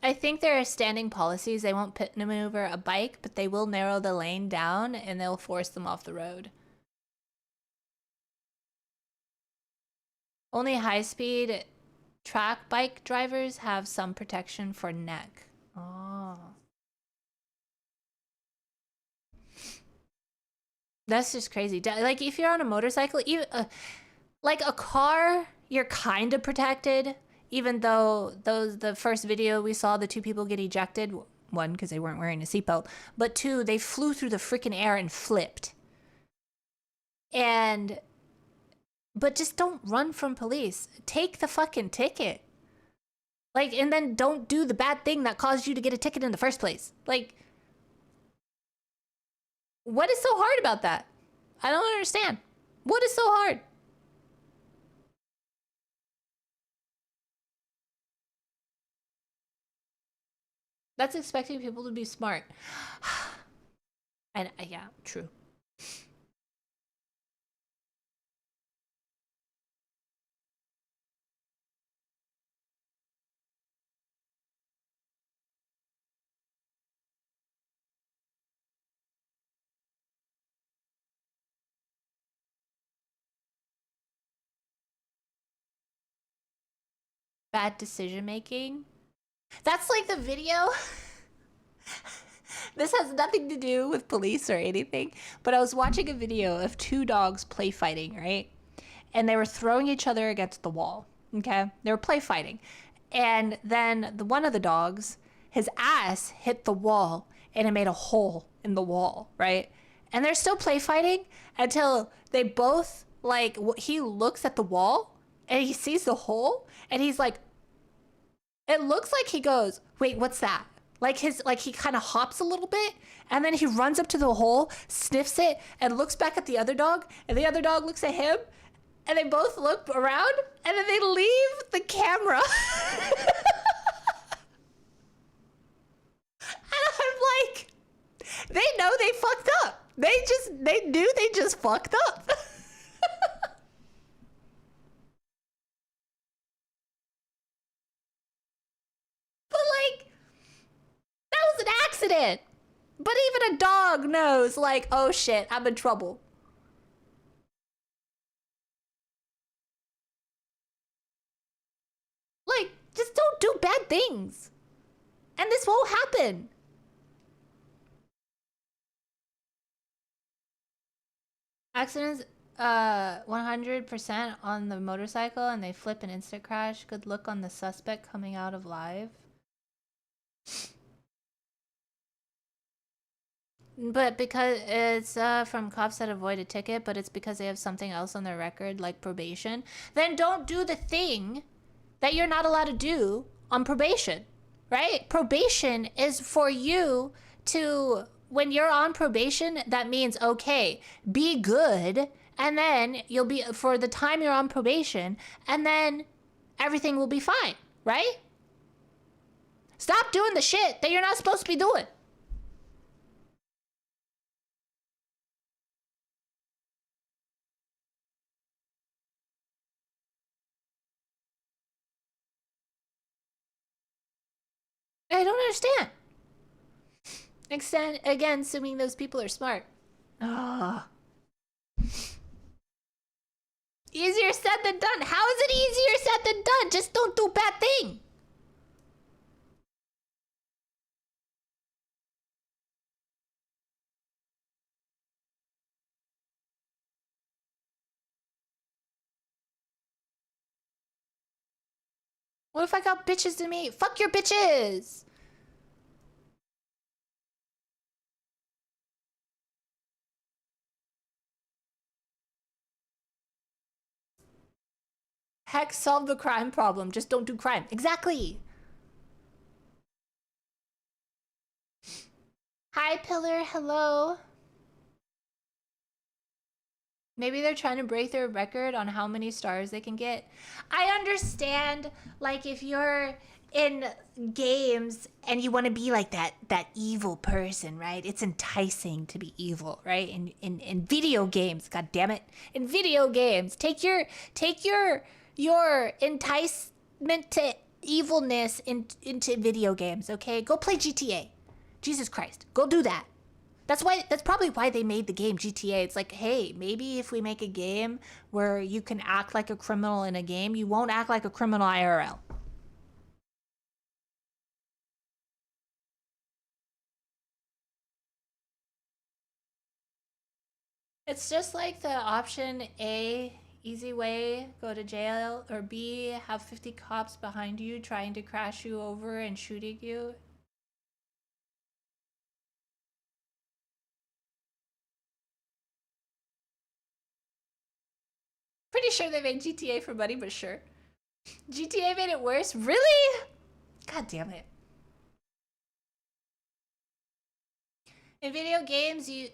I think there are standing policies. They won't pit maneuver a bike, but they will narrow the lane down and they'll force them off the road. Only high-speed track bike drivers have some protection for neck. Oh. That's just crazy. Like, if you're on a motorcycle, even, like a car, you're kind of protected. Even though the first video we saw, the two people get ejected, one, because they weren't wearing a seatbelt, but two, they flew through the freaking air and flipped. But just don't run from police. Take the fucking ticket. Like, and then don't do the bad thing that caused you to get a ticket in the first place. Like, what is so hard about that? I don't understand. What is so hard? That's expecting people to be smart. And yeah, true. Bad decision making. That's like the video. This has nothing to do with police or anything, but I was watching a video of two dogs play fighting, right? And they were throwing each other against the wall, okay? They were play fighting. And then one of the dogs, his ass hit the wall and it made a hole in the wall, right? And they're still play fighting until they both, like, he looks at the wall and he sees the hole and he's like, it looks like he goes, wait, what's that? Like he kind of hops a little bit, and then he runs up to the hole, sniffs it, and looks back at the other dog, and the other dog looks at him, and they both look around, and then they leave the camera. And I'm like, They know they fucked up. They knew they just fucked up. But like, that was an accident. But even a dog knows, like, oh shit, I'm in trouble. Like, just don't do bad things. And this won't happen. Accidents 100% on the motorcycle and they flip an instant crash. Good look on the suspect coming out of live. But because it's from cops that avoid a ticket, but it's because they have something else on their record, like probation, then don't do the thing that you're not allowed to do on probation, right? Probation is for you to, when you're on probation, that means, okay, be good, and then you'll be, for the time you're on probation, and then everything will be fine, right? Stop doing the shit that you're not supposed to be doing. I don't understand. Again, assuming those people are smart. Ah. Easier said than done. How is it easier said than done? Just don't do bad thing. What if I got bitches to me? Fuck your bitches. Heck, solve the crime problem. Just don't do crime. Exactly. Hi, Pillar. Hello. Maybe they're trying to break their record on how many stars they can get. I understand, like, if you're in games and you want to be like that evil person, right? It's enticing to be evil, right? In video games, god damn it. In video games, take your enticement to evilness into video games, okay? Go play GTA. Jesus Christ. Go do that. That's probably why they made the game GTA. It's like, hey, maybe if we make a game where you can act like a criminal in a game, you won't act like a criminal IRL. It's just like the option A, easy way, go to jail, or B, have 50 cops behind you trying to crash you over and shooting you. Pretty sure they made GTA for money, but sure. GTA made it worse? Really? God damn it. In video games, in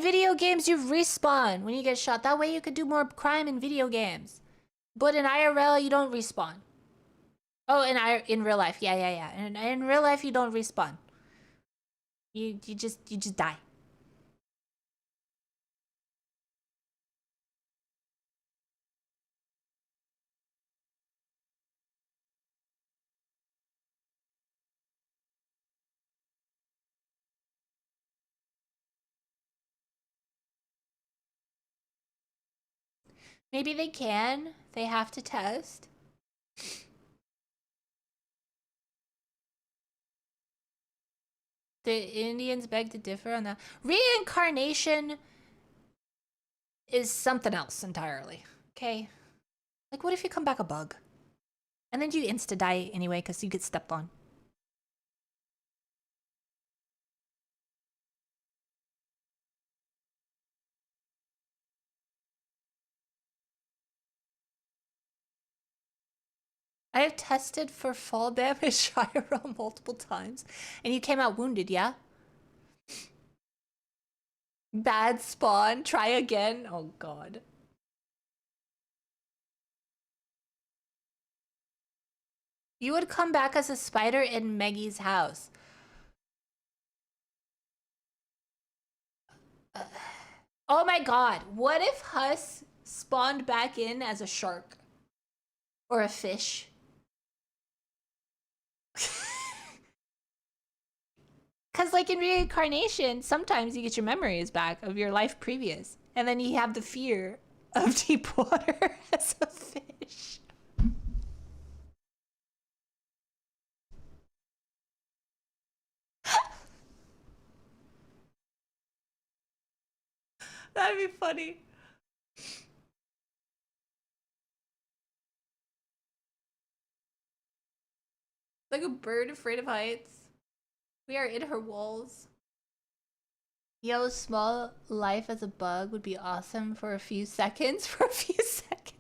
video games, you respawn when you get shot. That way you could do more crime in video games. But in IRL, you don't respawn. Oh, in real life. Yeah. In real life, you don't respawn. You just die. Maybe they can. They have to test. The Indians beg to differ on that. Reincarnation is something else entirely. Okay? Like, what if you come back a bug? And then you insta-die anyway because you get stepped on. I have tested for fall damage IRL multiple times, and you came out wounded, yeah? Bad spawn, try again. Oh god. You would come back as a spider in Maggie's house. Oh my god, what if Huss spawned back in as a shark? Or a fish? Because like in reincarnation, sometimes you get your memories back of your life previous. And then you have the fear of deep water as a fish. That'd be funny. Like a bird afraid of heights. We are in her walls. Yo, small life as a bug would be awesome for a few seconds. For a few seconds.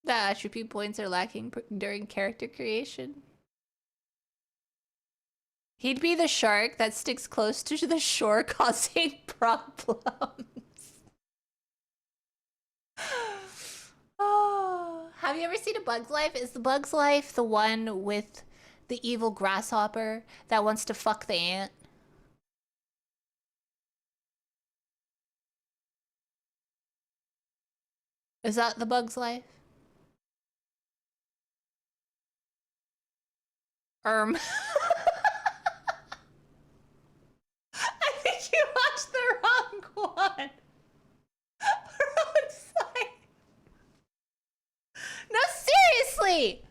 The attribute points are lacking during character creation. He'd be the shark that sticks close to the shore, causing problems. Oh, have you ever seen A Bug's Life? Is The Bug's Life the one with the evil grasshopper that wants to fuck the ant? Is that The Bug's Life? I think you watched the wrong one. Wrong side. No, seriously!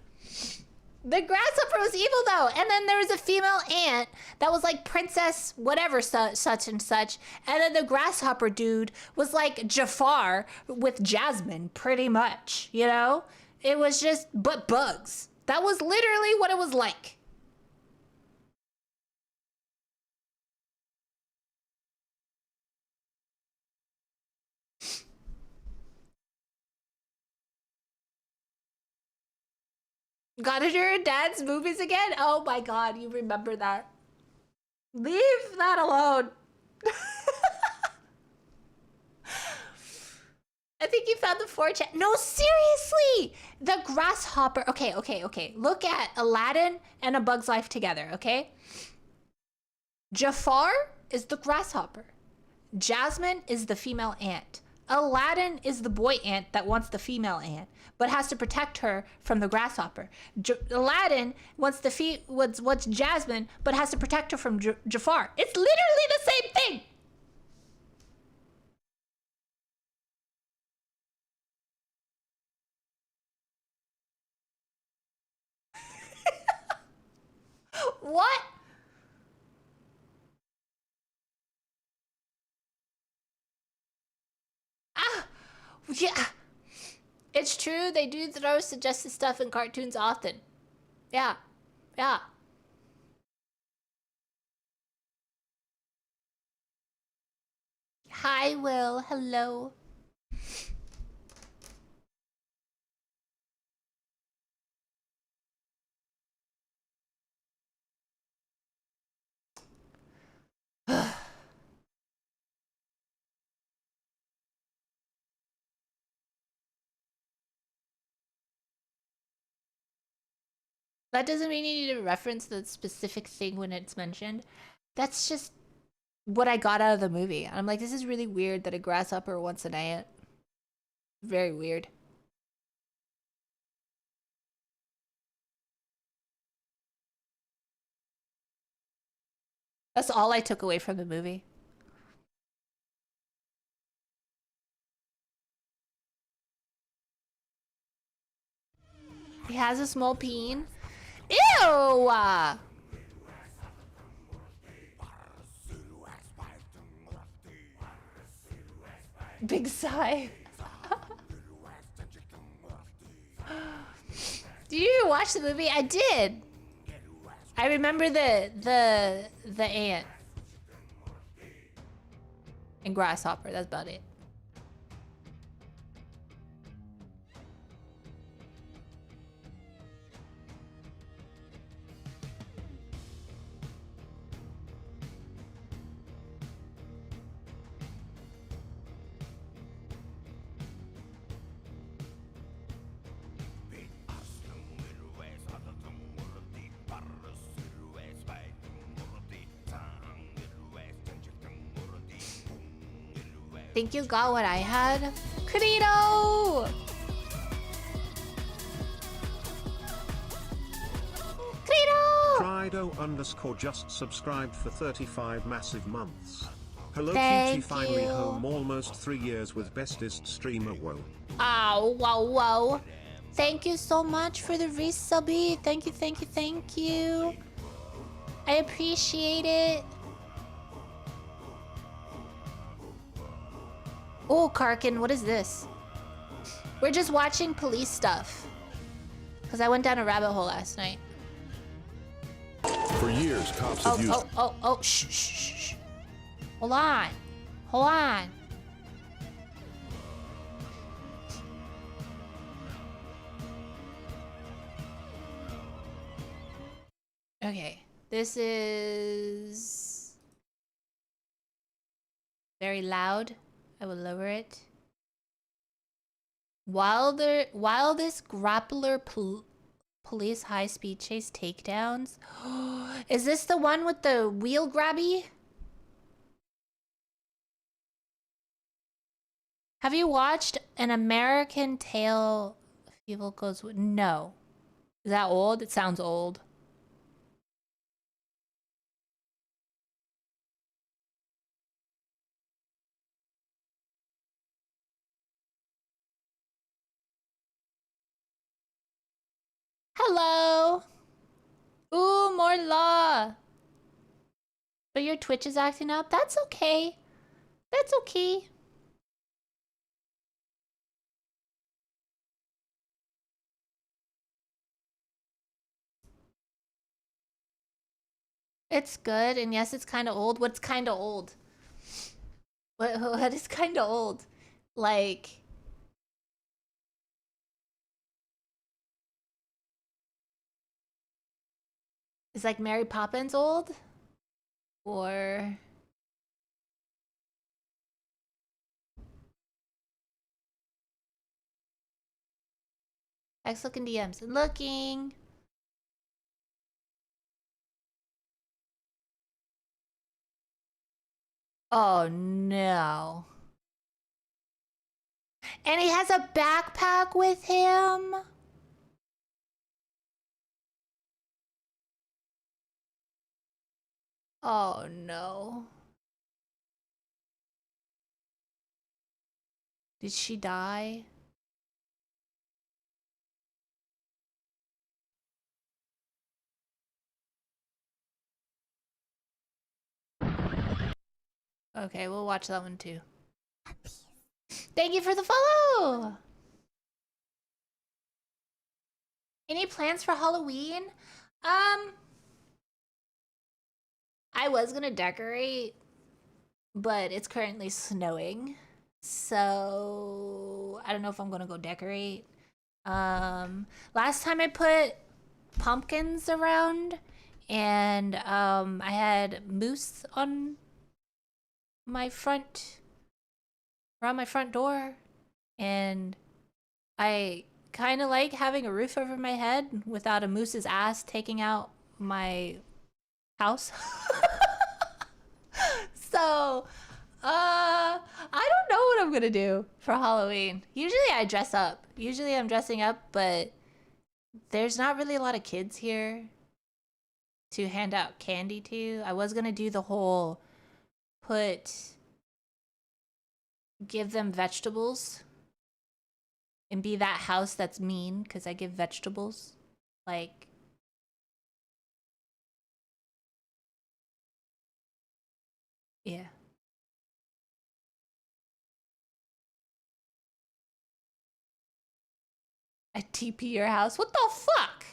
The grasshopper was evil though, and then there was a female ant that was like princess whatever such and such, and then the grasshopper dude was like Jafar with Jasmine, pretty much, you know? It was just, but bugs. That was literally what it was like. Gotta do your dad's movies again? Oh my god, you remember that. Leave that alone. I think you found the 4chan. No, seriously! The grasshopper. Okay. Look at Aladdin and A Bug's Life together, okay? Jafar is the grasshopper. Jasmine is the female ant. Aladdin is the boy ant that wants the female ant, but has to protect her from the grasshopper. Aladdin wants wants Jasmine, but has to protect her from Jafar. It's literally the same thing. What? Ah, yeah. It's true, they do throw suggested stuff in cartoons often. Yeah. Hi, Will. Hello. That doesn't mean you need to reference the specific thing when it's mentioned. That's just what I got out of the movie. I'm like, this is really weird that a grasshopper wants an ant. Very weird. That's all I took away from the movie. He has a small peen. Ew! Big sigh. Did you watch the movie? I did. I remember the ant and grasshopper. That's about it. Think you got what I had? Credo! Credo! Crido_ just subscribed for 35 massive months. Hello Thank cutie, finally you. home, almost 3 years with bestest streamer, whoa. Oh, wow, wow. Thank you so much for the resubby. Thank you, thank you, thank you. I appreciate it. Oh, Karkin, what is this? We're just watching police stuff. Because I went down a rabbit hole last night. For years, cops have used... Shh, shh, shh, shh. Hold on. Hold on. Okay. This is very loud. I will lower it. While this grappler police high-speed chase takedowns. Is this the one with the wheel grabby? Have you watched An American Tale of Evil Goes With... No. Is that old? It sounds old. Hello. Ooh, more law. But your Twitch is acting up? That's okay. That's okay. It's good, and yes, it's kind of old. What's kind of old? What is kind of old? Like... Is like Mary Poppins old? Or... X looking DMs. Looking. Oh no. And he has a backpack with him? Oh no. Did she die? Okay, we'll watch that one too. Thank you for the follow! Any plans for Halloween? I was gonna decorate, but it's currently snowing. So I don't know if I'm gonna go decorate. Last time I put pumpkins around and I had moose on my around my front door, and I kind of like having a roof over my head without a moose's ass taking out my house. So I don't know what I'm gonna do for Halloween. Usually I dress up. Usually I'm dressing up, but there's not really a lot of kids here to hand out candy to. I was gonna do the whole give them vegetables and be that house that's mean because I give vegetables. Like, yeah. I TP your house? What the fuck?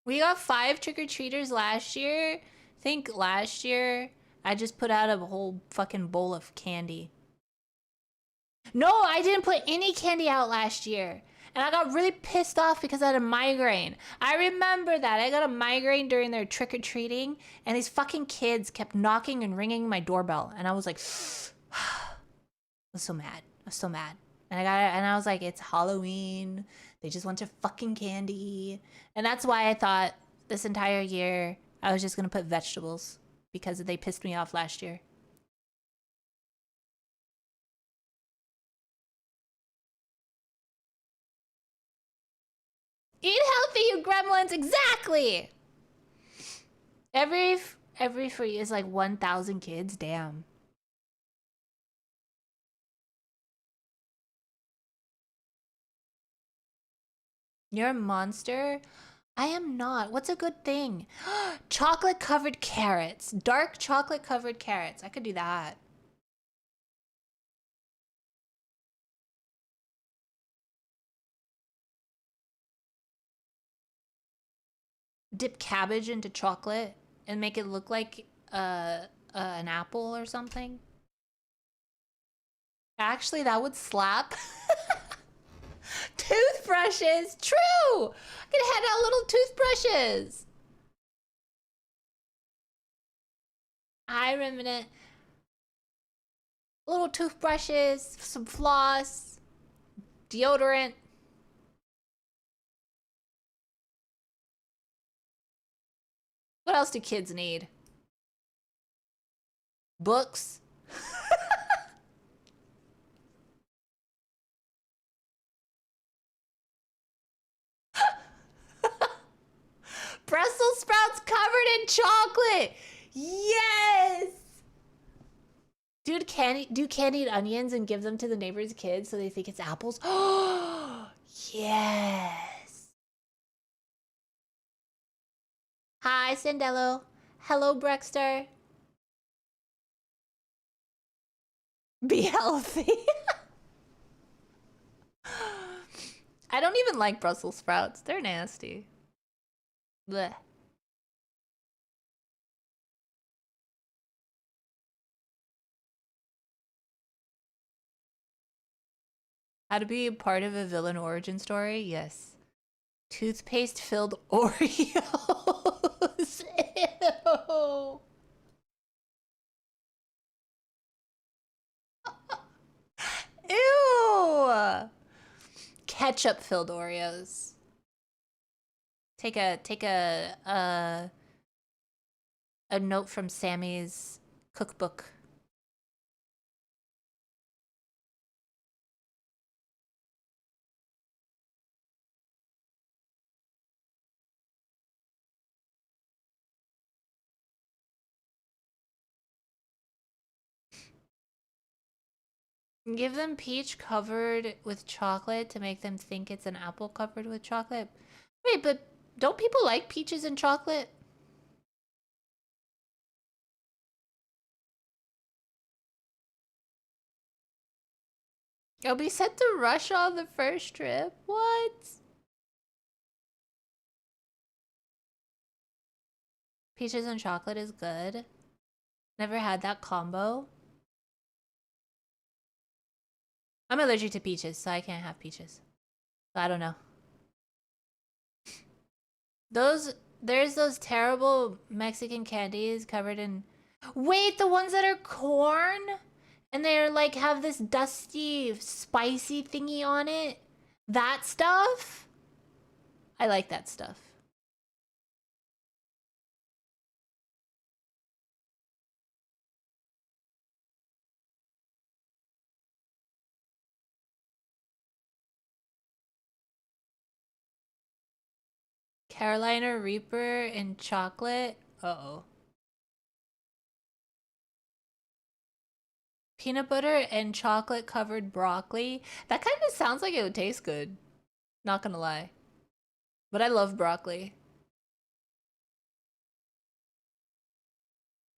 We got 5 trick-or-treaters last year. I think last year I just put out a whole fucking bowl of candy. No, I didn't put any candy out last year. And I got really pissed off because I had a migraine. I remember that. I got a migraine during their trick-or-treating, and these fucking kids kept knocking and ringing my doorbell. And I was like, I was so mad. I was so mad. And I was like, it's Halloween. They just want your fucking candy. And that's why I thought this entire year I was just gonna put vegetables. because they pissed me off last year. Eat healthy, you gremlins! Exactly! Every free is like 1,000 kids. Damn. You're a monster? I am not. What's a good thing? Chocolate covered carrots. Dark chocolate covered carrots. I could do that. Dip cabbage into chocolate and make it look like an apple or something. Actually, that would slap. Toothbrushes! True! I could hand out little toothbrushes. Hi, Remnant. Little toothbrushes, some floss, deodorant. What else do kids need? Books. Brussels sprouts covered in chocolate. Yes. Dude, do candied onions and give them to the neighbor's kids so they think it's apples. Oh, yes. Hi, Sandello. Hello, Brexter. Be healthy. I don't even like Brussels sprouts. They're nasty. Blech. How to be a part of a villain origin story? Yes. Toothpaste filled Oreos. Ew. Ew. Ketchup filled Oreos. Take a note from Sammy's cookbook. Give them peach covered with chocolate to make them think it's an apple covered with chocolate. Wait, but don't people like peaches and chocolate? You'll be set to Russia on the first trip? What? Peaches and chocolate is good. Never had that combo. I'm allergic to peaches, so I can't have peaches. So I don't know. There's those terrible Mexican candies covered in... Wait, the ones that are corn? And they're like, have this dusty, spicy thingy on it? That stuff? I like that stuff. Carolina Reaper and chocolate. Uh-oh. Peanut butter and chocolate covered broccoli. That kind of sounds like it would taste good. Not gonna lie. But I love broccoli.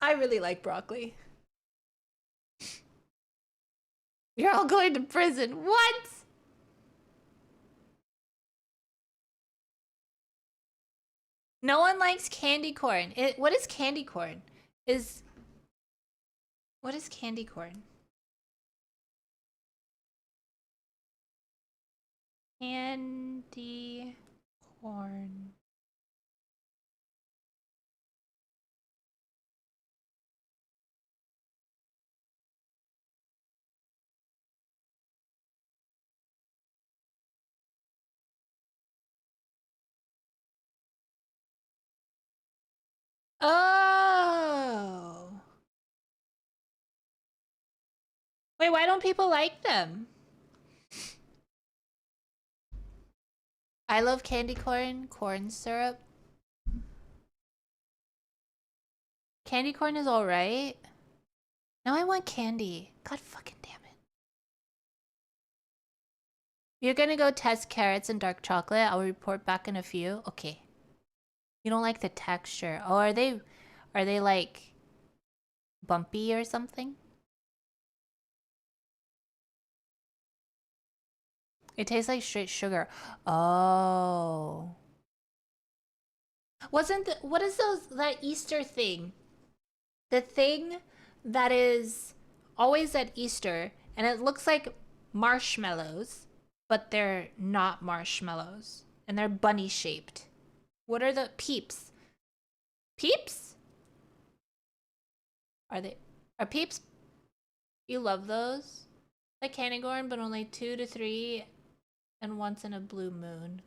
I really like broccoli. You're all going to prison. What? No one likes candy corn. What is candy corn? What is candy corn? Candy corn. Oh. Wait, why don't people like them? I love candy corn, corn syrup. Candy corn is alright. Now I want candy. God fucking damn it. You're gonna go test carrots and dark chocolate. I'll report back in a few. Okay. You don't like the texture. Oh, are they like bumpy or something? It tastes like straight sugar. Oh. What is that Easter thing? The thing that is always at Easter, and it looks like marshmallows, but they're not marshmallows, and they're bunny shaped. What are the Peeps? Peeps? Are Peeps? You love those? Like candy corn, but only 2 to 3 and once in a blue moon.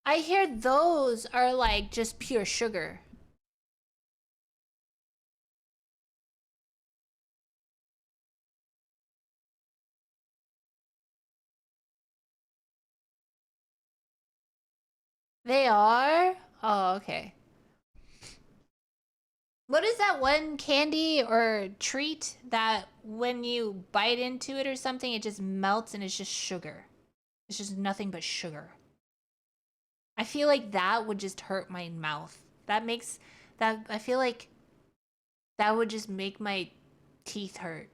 I hear those are like just pure sugar. They are? Oh, okay. What is that one candy or treat that when you bite into it or something, it just melts and it's just sugar? It's just nothing but sugar. I feel like that would just hurt my mouth. I feel like that would just make my teeth hurt.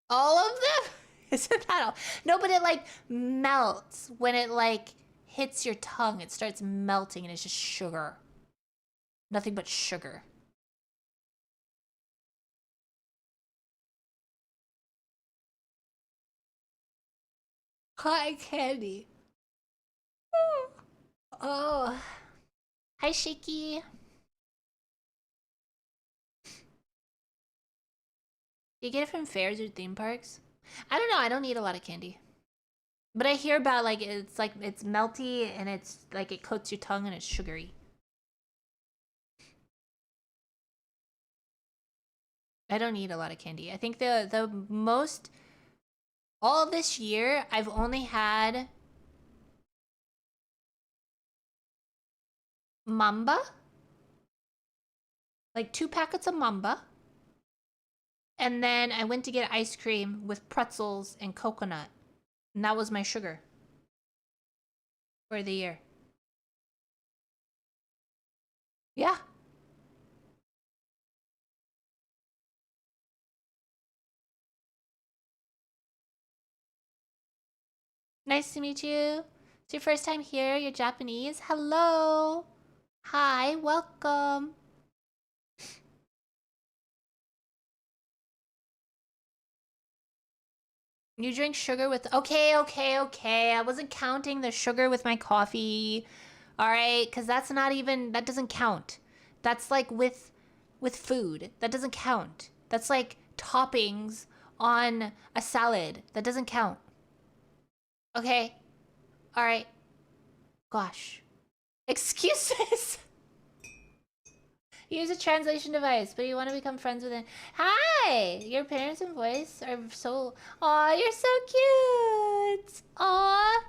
All of them? Isn't that all? No, but it like melts when it like hits your tongue. It starts melting and it's just sugar. Nothing but sugar. Cotton candy. Oh. Hi, Shaky. You get it from fairs or theme parks? I don't know. I don't eat a lot of candy. But I hear about like it's melty and it's like it coats your tongue and it's sugary. I don't eat a lot of candy. I think the most all this year I've only had Mamba. Like 2 packets of Mamba. And then I went to get ice cream with pretzels and coconut. And that was my sugar for the year. Yeah. Nice to meet you. It's your first time here. You're Japanese. Hello. Hi. Welcome. You drink sugar with... Okay. I wasn't counting the sugar with my coffee. All right? Because that's not even... That doesn't count. That's like with food. That doesn't count. That's like toppings on a salad. That doesn't count. Okay? All right. Gosh. Excuses. Use a translation device, but you want to become friends with it. Hi! Your parents and voice are so... Aw, you're so cute! Aw!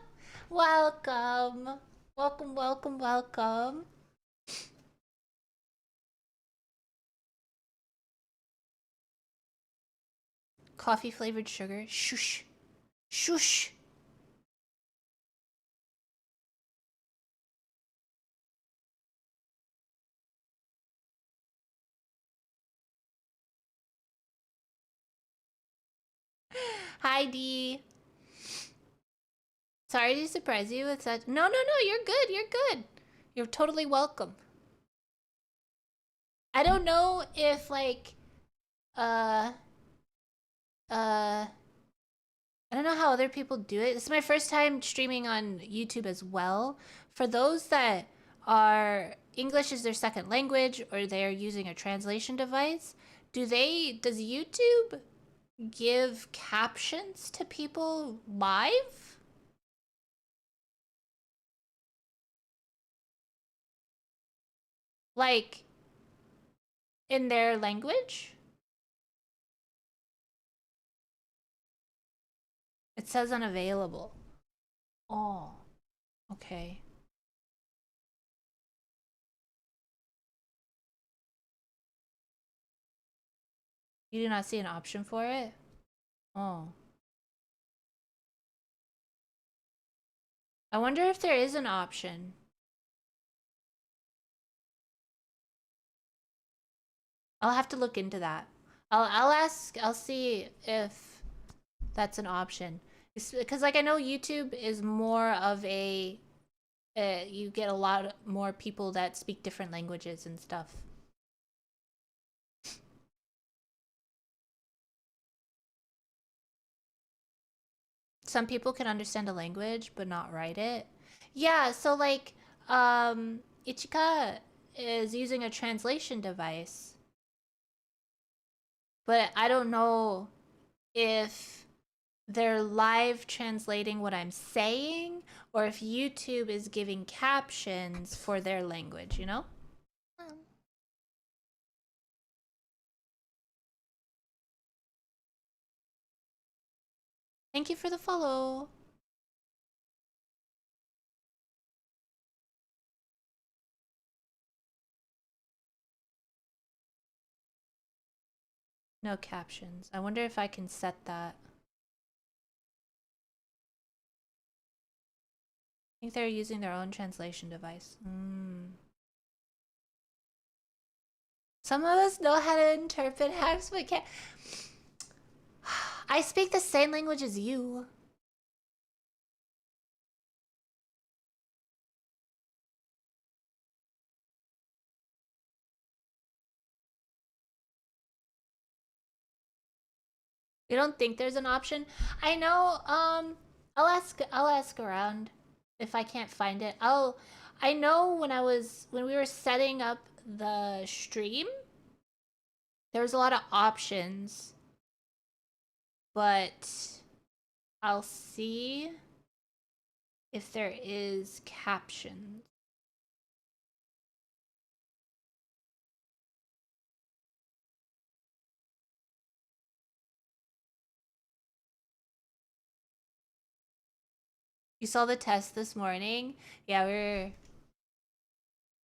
Welcome. Welcome. Coffee flavored sugar. Shush. Shush. Hi, Dee. Sorry to surprise you with such... No, you're good. You're totally welcome. I don't know if, like, I don't know how other people do it. This is my first time streaming on YouTube as well. For those that are... English is their second language, or they're using a translation device, does YouTube give captions to people live? Like, in their language? It says unavailable. Oh, okay. You do not see an option for it? Oh. I wonder if there is an option. I'll have to look into that. I'll see if that's an option. Because like I know YouTube is more of a you get a lot more people that speak different languages and stuff. Some people can understand a language but not write it. Yeah, so like Ichika is using a translation device. But I don't know if they're live translating what I'm saying or if YouTube is giving captions for their language, you know? Thank you for the follow. No captions. I wonder if I can set that. I think they're using their own translation device. Some of us know how to interpret hacks, but can't. I speak the same language as you. You don't think there's an option? I know, I'll ask around if I can't find it. I know when we were setting up the stream, there was a lot of options, but I'll see if there is captions. You saw the test this morning? Yeah,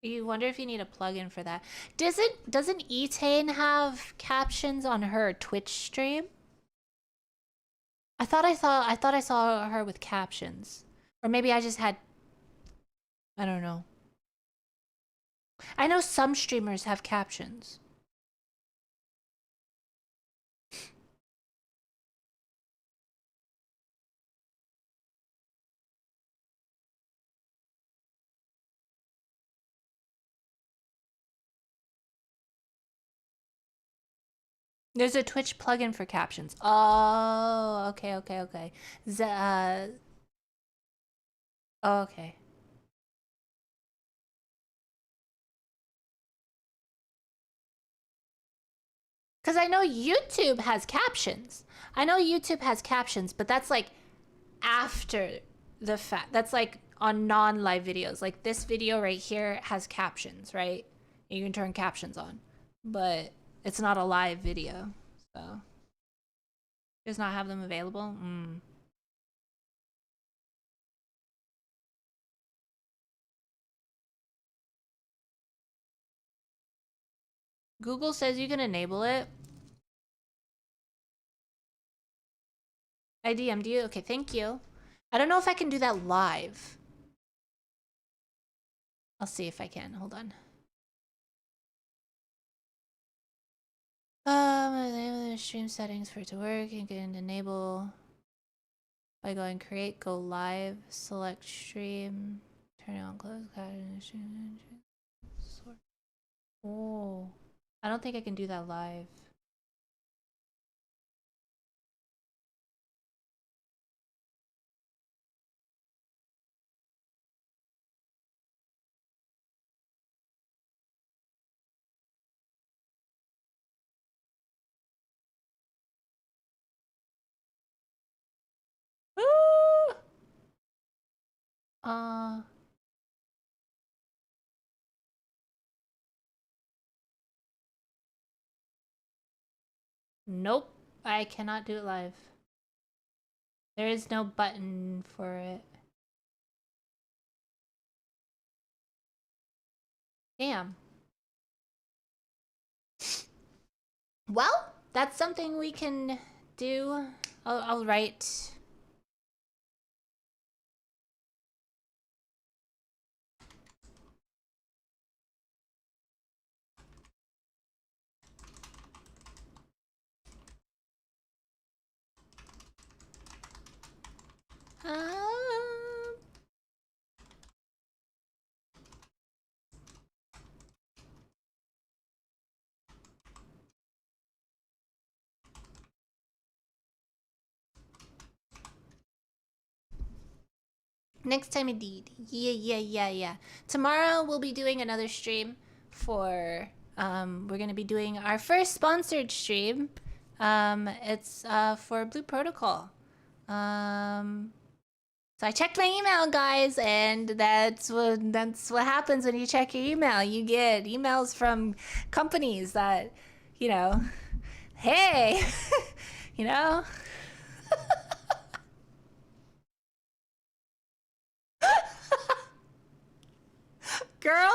you wonder if you need a plugin for that. Doesn't Etane have captions on her Twitch stream? I thought I saw her with captions. Or maybe I just had, I don't know. I know some streamers have captions. There's a Twitch plugin for captions. Oh, okay. Oh, okay. Because I know YouTube has captions. But that's like after the fact. That's like on non-live videos. Like this video right here has captions, right? You can turn captions on. But it's not a live video, so does not have them available. Google says you can enable it. I DM'd you. Okay, thank you. I don't know if I can do that live. I'll see if I can. Hold on. Stream settings for it to work. You can enable by going create, go live, select stream, turn it on, close, sort. Oh, I don't think I can do that live. Nope, I cannot do it live. There is no button for it. Damn. Well, that's something we can do. I'll write. Next time indeed. Yeah. Tomorrow we'll be doing another stream for we're gonna be doing our first sponsored stream. It's for Blue Protocol. So I checked my email, guys, and that's what happens when you check your email. You get emails from companies that, you know, hey, you know. Girl.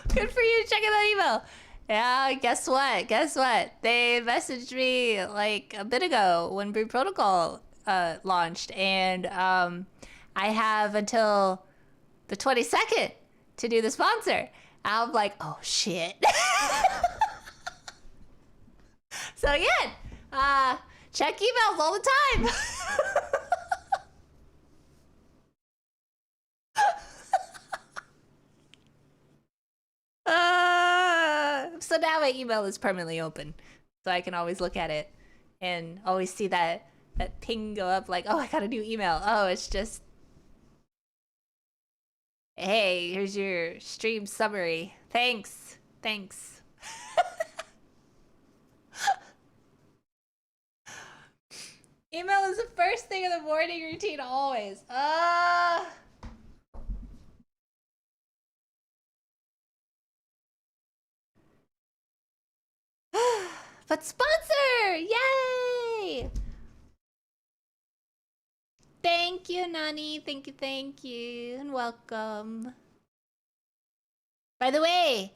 Good for you checking that email. Yeah, guess what? They messaged me like a bit ago when Blue Protocol launched, and I have until the 22nd to do the sponsor. I'm like, oh shit. So again, check emails all the time. So now my email is permanently open, so I can always look at it and always see that ping go up like, oh, I got a new email. Oh, it's just, hey, here's your stream summary. Thanks. Email is the first thing in the morning routine always. But sponsor! Yay! Thank you, Nani. Thank you. And welcome. By the way,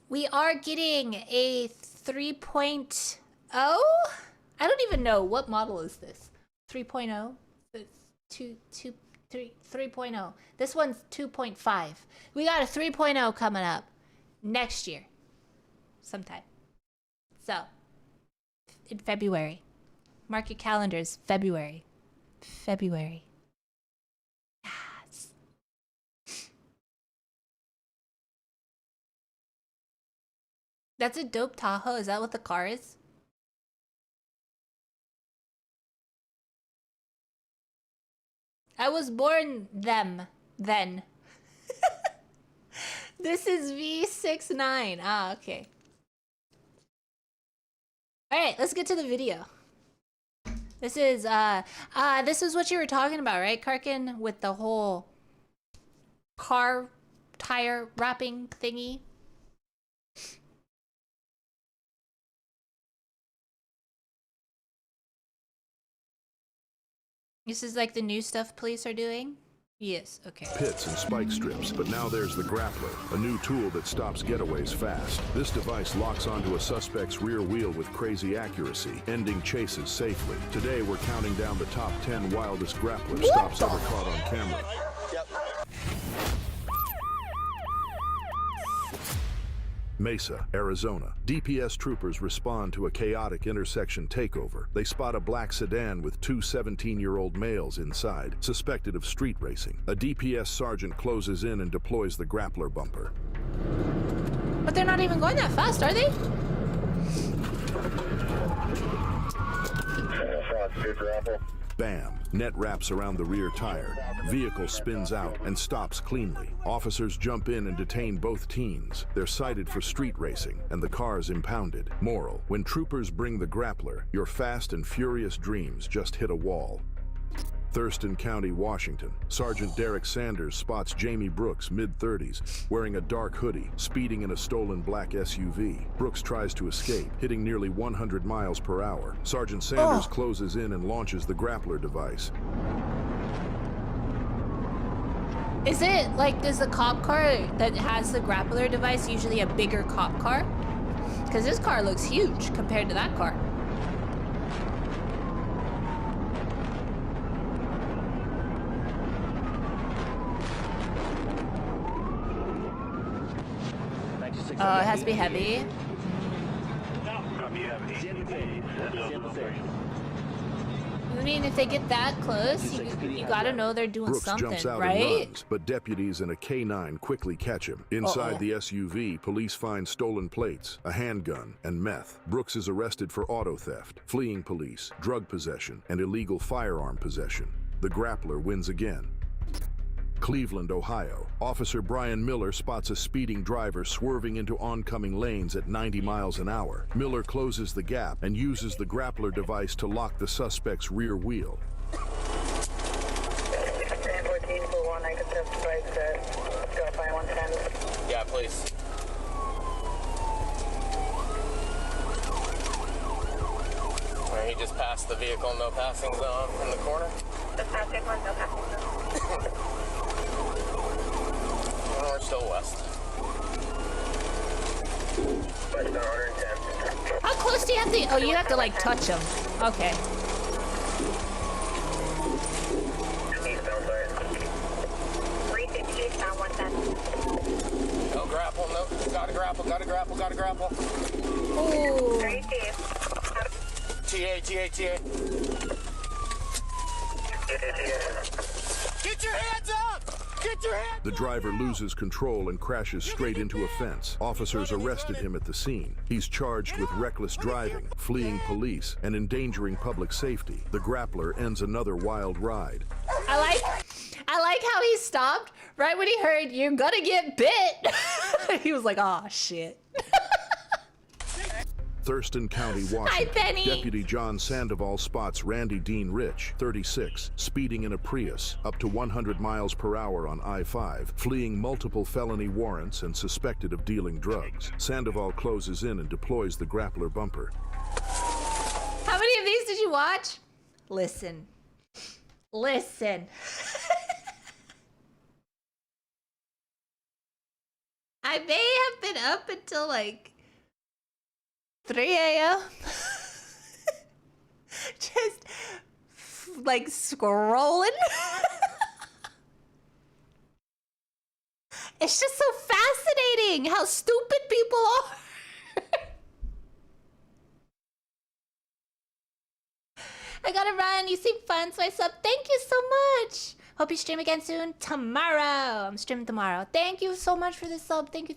we are getting a 3.0? I don't even know. What model is this? 3.0? It's 3.0. This one's 2.5. We got a 3.0 coming up next year. Sometime. So, in February. Mark your calendars. February. Yes. That's a dope Tahoe. Is that what the car is? I was born then. This is V69. Ah, okay. Alright, let's get to the video. This is what you were talking about, right, Karkin? With the whole car tire wrapping thingy. This is like the new stuff police are doing? Yes, okay. Pits and spike strips, but now there's the grappler, a new tool that stops getaways fast. This device locks onto a suspect's rear wheel with crazy accuracy, ending chases safely. Today we're counting down the top 10 wildest grappler stops ever caught on camera. Mesa, Arizona. DPS troopers respond to a chaotic intersection takeover. They spot a black sedan with two 17-year-old males inside, suspected of street racing. A DPS sergeant closes in and deploys the grappler bumper. But they're not even going that fast, are they? Bam! Net wraps around the rear tire. Vehicle spins out and stops cleanly. Officers jump in and detain both teens. They're cited for street racing, and the car's impounded. Moral: when troopers bring the grappler, your fast and furious dreams just hit a wall. Thurston County, Washington. Sergeant Derek Sanders spots Jamie Brooks, mid-30s, wearing a dark hoodie, speeding in a stolen black SUV. Brooks tries to escape, hitting nearly 100 miles per hour. Sergeant Sanders closes in and launches the grappler device. Is it like, is the cop car that has the grappler device usually a bigger cop car? Because this car looks huge compared to that car. Oh, it has to be heavy. I mean, if they get that close, you gotta know they're doing Brooks something, jumps out right? and runs, but deputies and a K-9 quickly catch him. Inside the SUV, police find stolen plates, a handgun, and meth. Brooks is arrested for auto theft, fleeing police, drug possession, and illegal firearm possession. The grappler wins again. Cleveland, Ohio. Officer Brian Miller spots a speeding driver swerving into oncoming lanes at 90 miles an hour. Miller closes the gap and uses the grappler device to lock the suspect's rear wheel. 1014 for 1, I could testify to Scuff by 110. Yeah, please. He just passed the vehicle no passing zone in the corner. Just passing one, no passing zone. We're still west. West 110. How close do you have to? Oh, you have to like touch them. Okay. Eastbound side. 350 eastbound 110. No grapple, no. Gotta grapple, gotta grapple, gotta grapple. Ooh. TA. Get your hands up! Get your hands up! The driver loses control and crashes straight into a fence. Officers arrested him at the scene. He's charged with reckless driving, fleeing police, and endangering public safety. The grappler ends another wild ride. I like how he stopped right when he heard you're gonna get bit. He was like, "Oh shit." Thurston County, Hi, Washington. Penny. Deputy John Sandoval spots Randy Dean Rich, 36, speeding in a Prius up to 100 miles per hour on I-5, fleeing multiple felony warrants and suspected of dealing drugs. Sandoval closes in and deploys the grappler bumper. How many of these did you watch? Listen. I may have been up until like 3 a.m. Just like scrolling. It's just so fascinating how stupid people are. I gotta run. You seem fun, so I sub. Thank you so much. Hope you stream again soon. Tomorrow. I'm streaming tomorrow. Thank you so much for the sub. Thank you.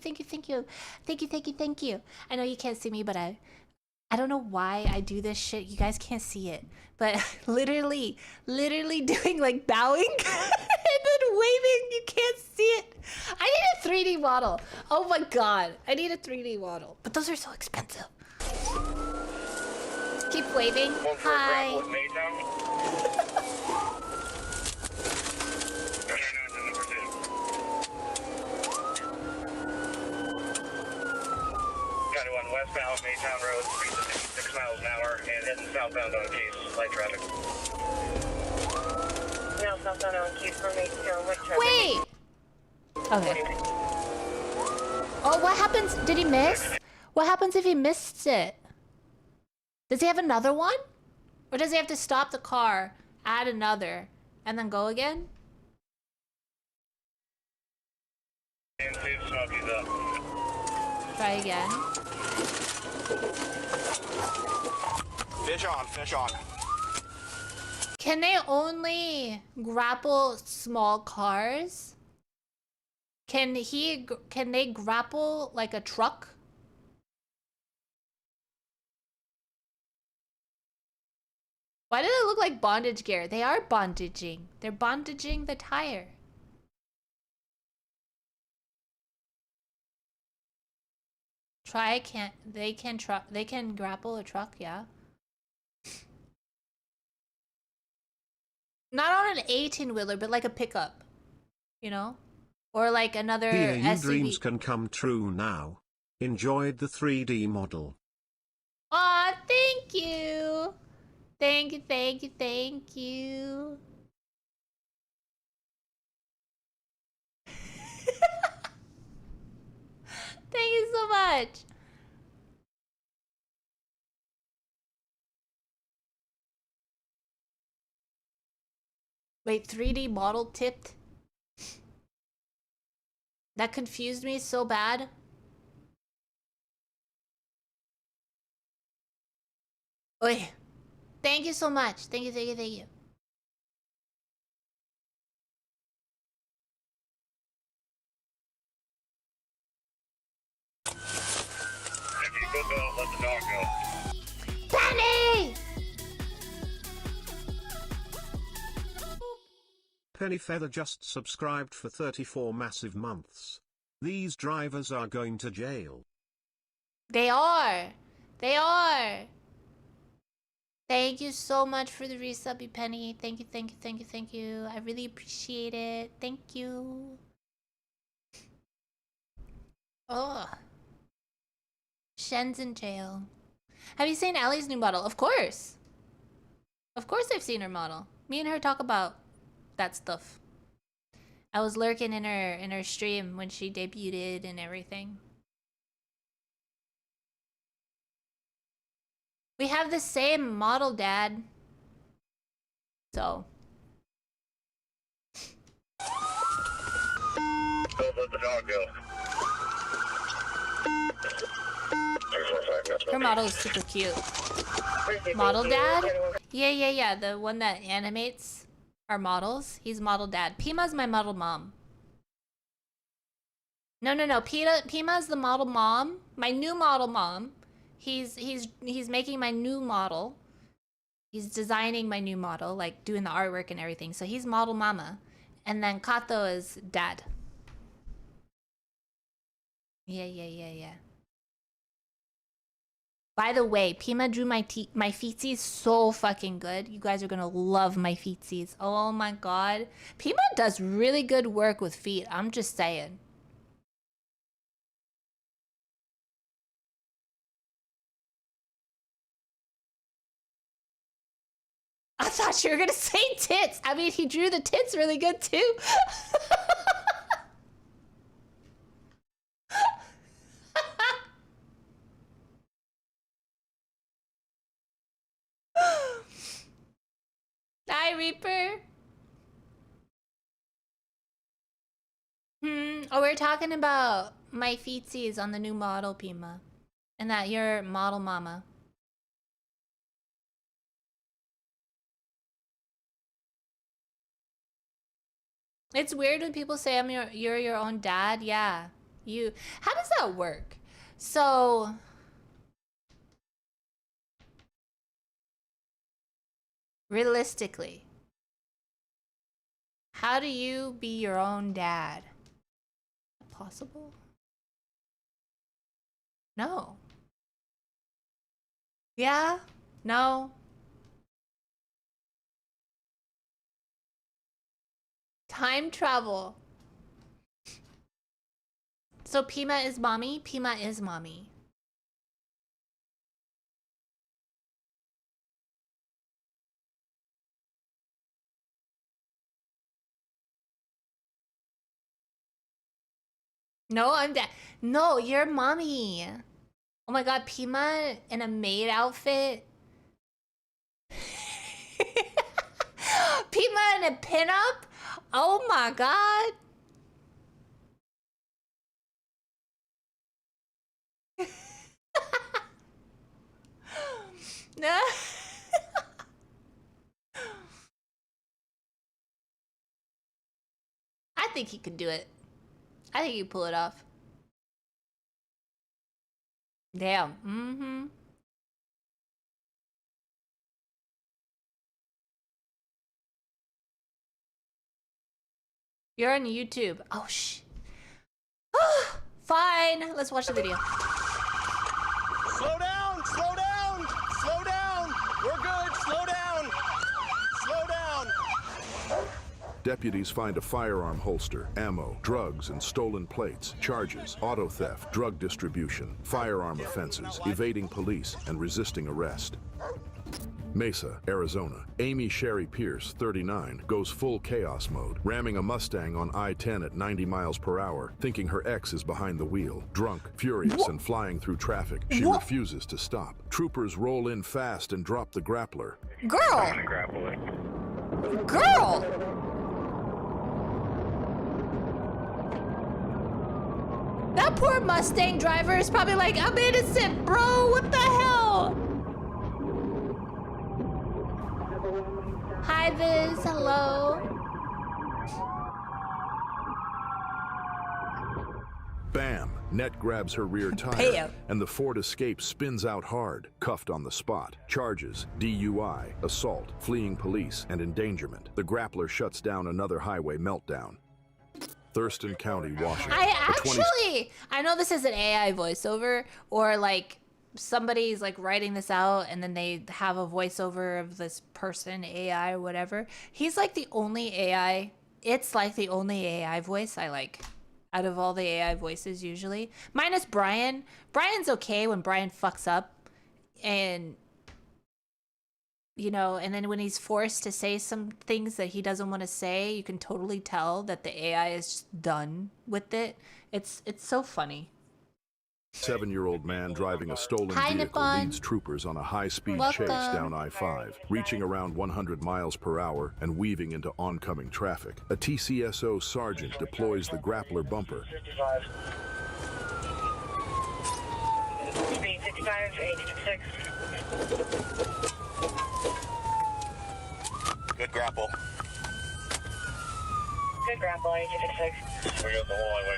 I know you can't see me, but I don't know why I do this shit. You guys can't see it. But literally doing like bowing and then waving. You can't see it. I need a 3D model. Oh my god. I need a 3D model. But those are so expensive. Keep waving. Hi. Westbound Maytown Road, speed of 66 miles an hour, and heading southbound on Keys, light traffic. Now southbound on Keys for Maytown, light traffic. Wait! Okay. Oh, what happens? Did he miss? What happens if he missed it? Does he have another one? Or does he have to stop the car, add another, and then go again? And see if Smokey's up. Try again. Fish on. Can they only grapple small cars? Can they grapple like a truck? Why do they look like bondage gear? They are bondaging. They're bondaging the tire. They can grapple a truck, yeah. Not on an 18-wheeler, but like a pickup, you know? Or like another Here, your SUV. dreams can come true now. Enjoyed the 3D model. Aw, thank you. Thank you, thank you, thank you. Thank you so much. Wait, 3D model tipped? That confused me so bad. Oi. Thank you so much. Thank you, thank you, thank you. If you go, go, let the dog go. Penny! Penny Feather just subscribed for 34 massive months. These drivers are going to jail. They are. They are. Thank you so much for the resub, Penny. Thank you, thank you, thank you, thank you. I really appreciate it. Thank you. Oh. Shen's in jail. Have you seen Allie's new model? Of course. Of course I've seen her model. Me and her talk about that stuff. I was lurking in her stream when she debuted and everything. We have the same model, Dad. So. Let the dog go. Her model is super cute. Model Dad? Yeah. The one that animates our models. He's model Dad. Pima's my model mom. No. Pima's the model mom. My new model mom. He's making my new model. He's designing my new model, like doing the artwork and everything. So he's model mama. And then Kato is dad. Yeah. By the way, Pima drew my feetsies so fucking good. You guys are gonna love my feetsies. Oh my god. Pima does really good work with feet. I'm just saying. I thought you were gonna say tits. I mean, he drew the tits really good too. Hi, Reaper. Oh, we're talking about my feetsies on the new model, Pima. And that you're model mama. It's weird when people say you're your own dad. Yeah. How does that work? So realistically, how do you be your own dad? Possible? No. Yeah? No. Time travel. So Pima is mommy? Pima is mommy. No, I'm dad. No, you're mommy. Oh my god, Pima in a maid outfit? Pima in a pinup? Oh my god. No. I think he could do it. I think you pull it off. Damn. You're on YouTube. Oh, shh. Fine. Let's watch the video. Slow down! Slow down! Slow down! We're good! Slow down! Slow down! Deputies find a firearm holster, ammo, drugs, and stolen plates, charges, auto theft, drug distribution, firearm offenses, evading police, and resisting arrest. Mesa, Arizona. Amy Sherry Pierce, 39, goes full chaos mode, ramming a Mustang on I-10 at 90 miles per hour, thinking her ex is behind the wheel. Drunk, furious, and flying through traffic, she refuses to stop. Troopers roll in fast and drop the grappler. Girl! Girl! That poor Mustang driver is probably like, I'm innocent, bro. What the hell? Hi, Viz. Hello. Bam! Net grabs her rear tire, Bam. and the Ford Escape spins out hard, cuffed on the spot. Charges, DUI, assault, fleeing police, and endangerment. The grappler shuts down another highway meltdown. Thurston County, Washington. I know this is an AI voiceover, or like somebody's like writing this out and then they have a voiceover of this person, AI or whatever. He's like the only AI, it's like the only AI voice I like out of all the AI voices usually. Minus Brian. Brian's okay when Brian fucks up and, you know, and then when he's forced to say some things that he doesn't want to say, you can totally tell that the AI is just done with it. It's so funny. 7-year-old man driving a stolen vehicle Nippon. leads troopers on a high-speed Welcome. chase down I-5, reaching around 100 miles per hour and weaving into oncoming traffic. A TCSO sergeant deploys the grappler bumper. Speed 55, 866. Good grapple. Good grapple, 866. We got the whole highway.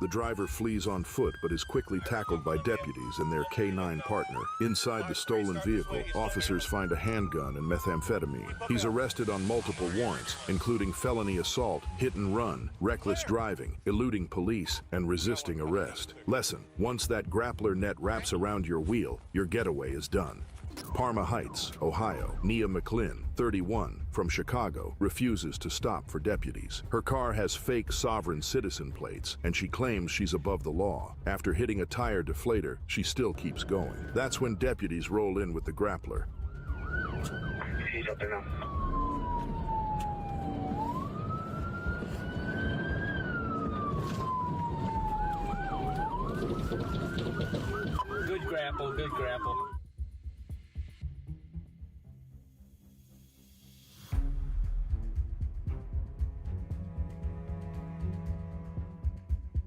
The driver flees on foot but is quickly tackled by deputies and their K-9 partner. Inside the stolen vehicle, officers find a handgun and methamphetamine. He's arrested on multiple warrants, including felony assault, hit and run, reckless driving, eluding police, and resisting arrest. Lesson: once that grappler net wraps around your wheel, your getaway is done. Parma Heights, Ohio. Nia McClin, 31, from Chicago, refuses to stop for deputies. Her car has fake sovereign citizen plates, and she claims she's above the law. After hitting a tire deflator, she still keeps going. That's when deputies roll in with the grappler. She's up there now. Good grapple, good grapple.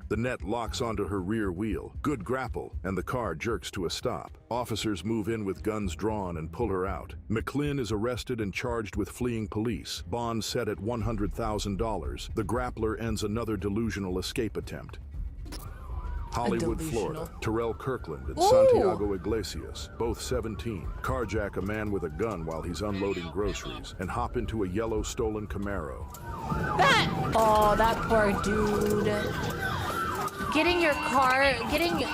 The net locks onto her rear wheel. Good grapple, and the car jerks to a stop. Officers move in with guns drawn and pull her out. McClin is arrested and charged with fleeing police. Bond set at $100,000. The grappler ends another delusional escape attempt. Hollywood, Florida. Terrell Kirkland and Santiago Iglesias, both 17, carjack a man with a gun while he's unloading groceries and hop into a yellow stolen Camaro. That poor dude. Getting your car,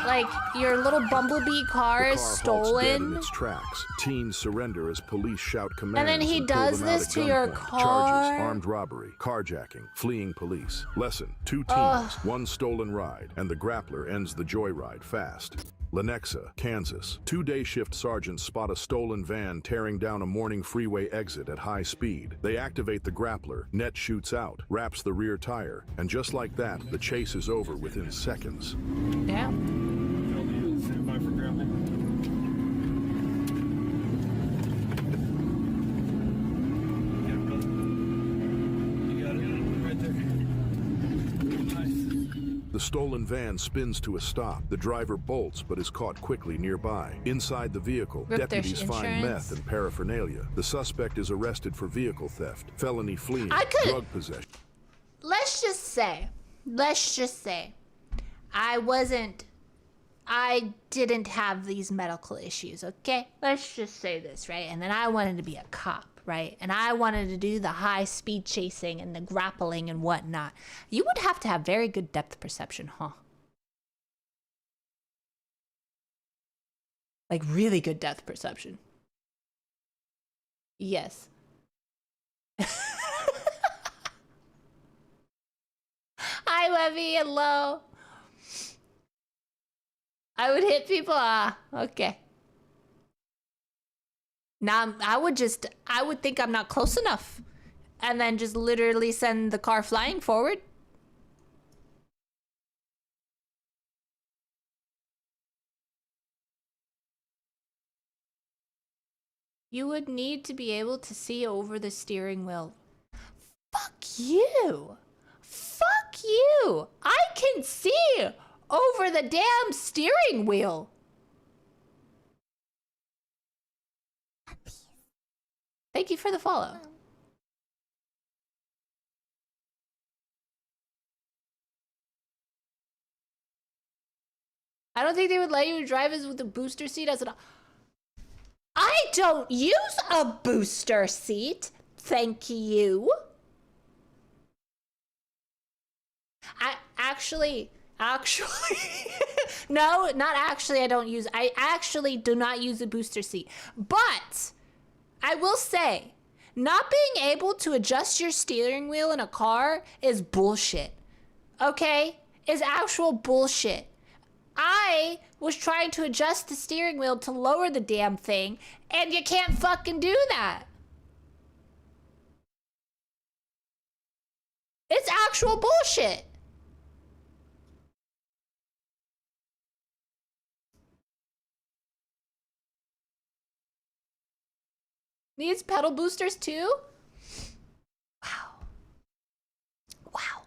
like your little bumblebee car stolen. Dead in its tracks. Teens surrender as police shout commands. And then he pull does them out this at to your gunpoint. car? Charges: armed robbery, carjacking, fleeing police. Lesson: 2 teens, 1 stolen ride, and the grappler ends the joyride fast. Lenexa, Kansas. 2 day shift sergeants spot a stolen van tearing down a morning freeway exit at high speed. They activate the grappler, net shoots out, wraps the rear tire, and just like that, the chase is over within seconds. Yeah. The stolen van spins to a stop. The driver bolts but is caught quickly nearby. Inside the vehicle, Rip their deputies find insurance. meth and paraphernalia. The suspect is arrested for vehicle theft, felony fleeing, drug possession. Let's just say, I didn't have these medical issues, okay? Let's just say this, right? And then I wanted to be a cop, right? And I wanted to do the high speed chasing and the grappling and whatnot. You would have to have very good depth perception, huh? Like really good depth perception. Yes. Hi, Webby. Hello. I would hit people. Ah, okay. Now I would think I'm not close enough, and then just literally send the car flying forward. You would need to be able to see over the steering wheel. Fuck you. Fuck you. I can see over the damn steering wheel. Thank you for the follow. I don't think they would let you drive as with a booster seat as an... I don't use a booster seat. Thank you. I actually, no, not actually. I actually do not use a booster seat. But I will say, not being able to adjust your steering wheel in a car is bullshit. Okay? Is actual bullshit. I was trying to adjust the steering wheel to lower the damn thing, and you can't fucking do that. It's actual bullshit. Needs pedal boosters too? Wow. Wow.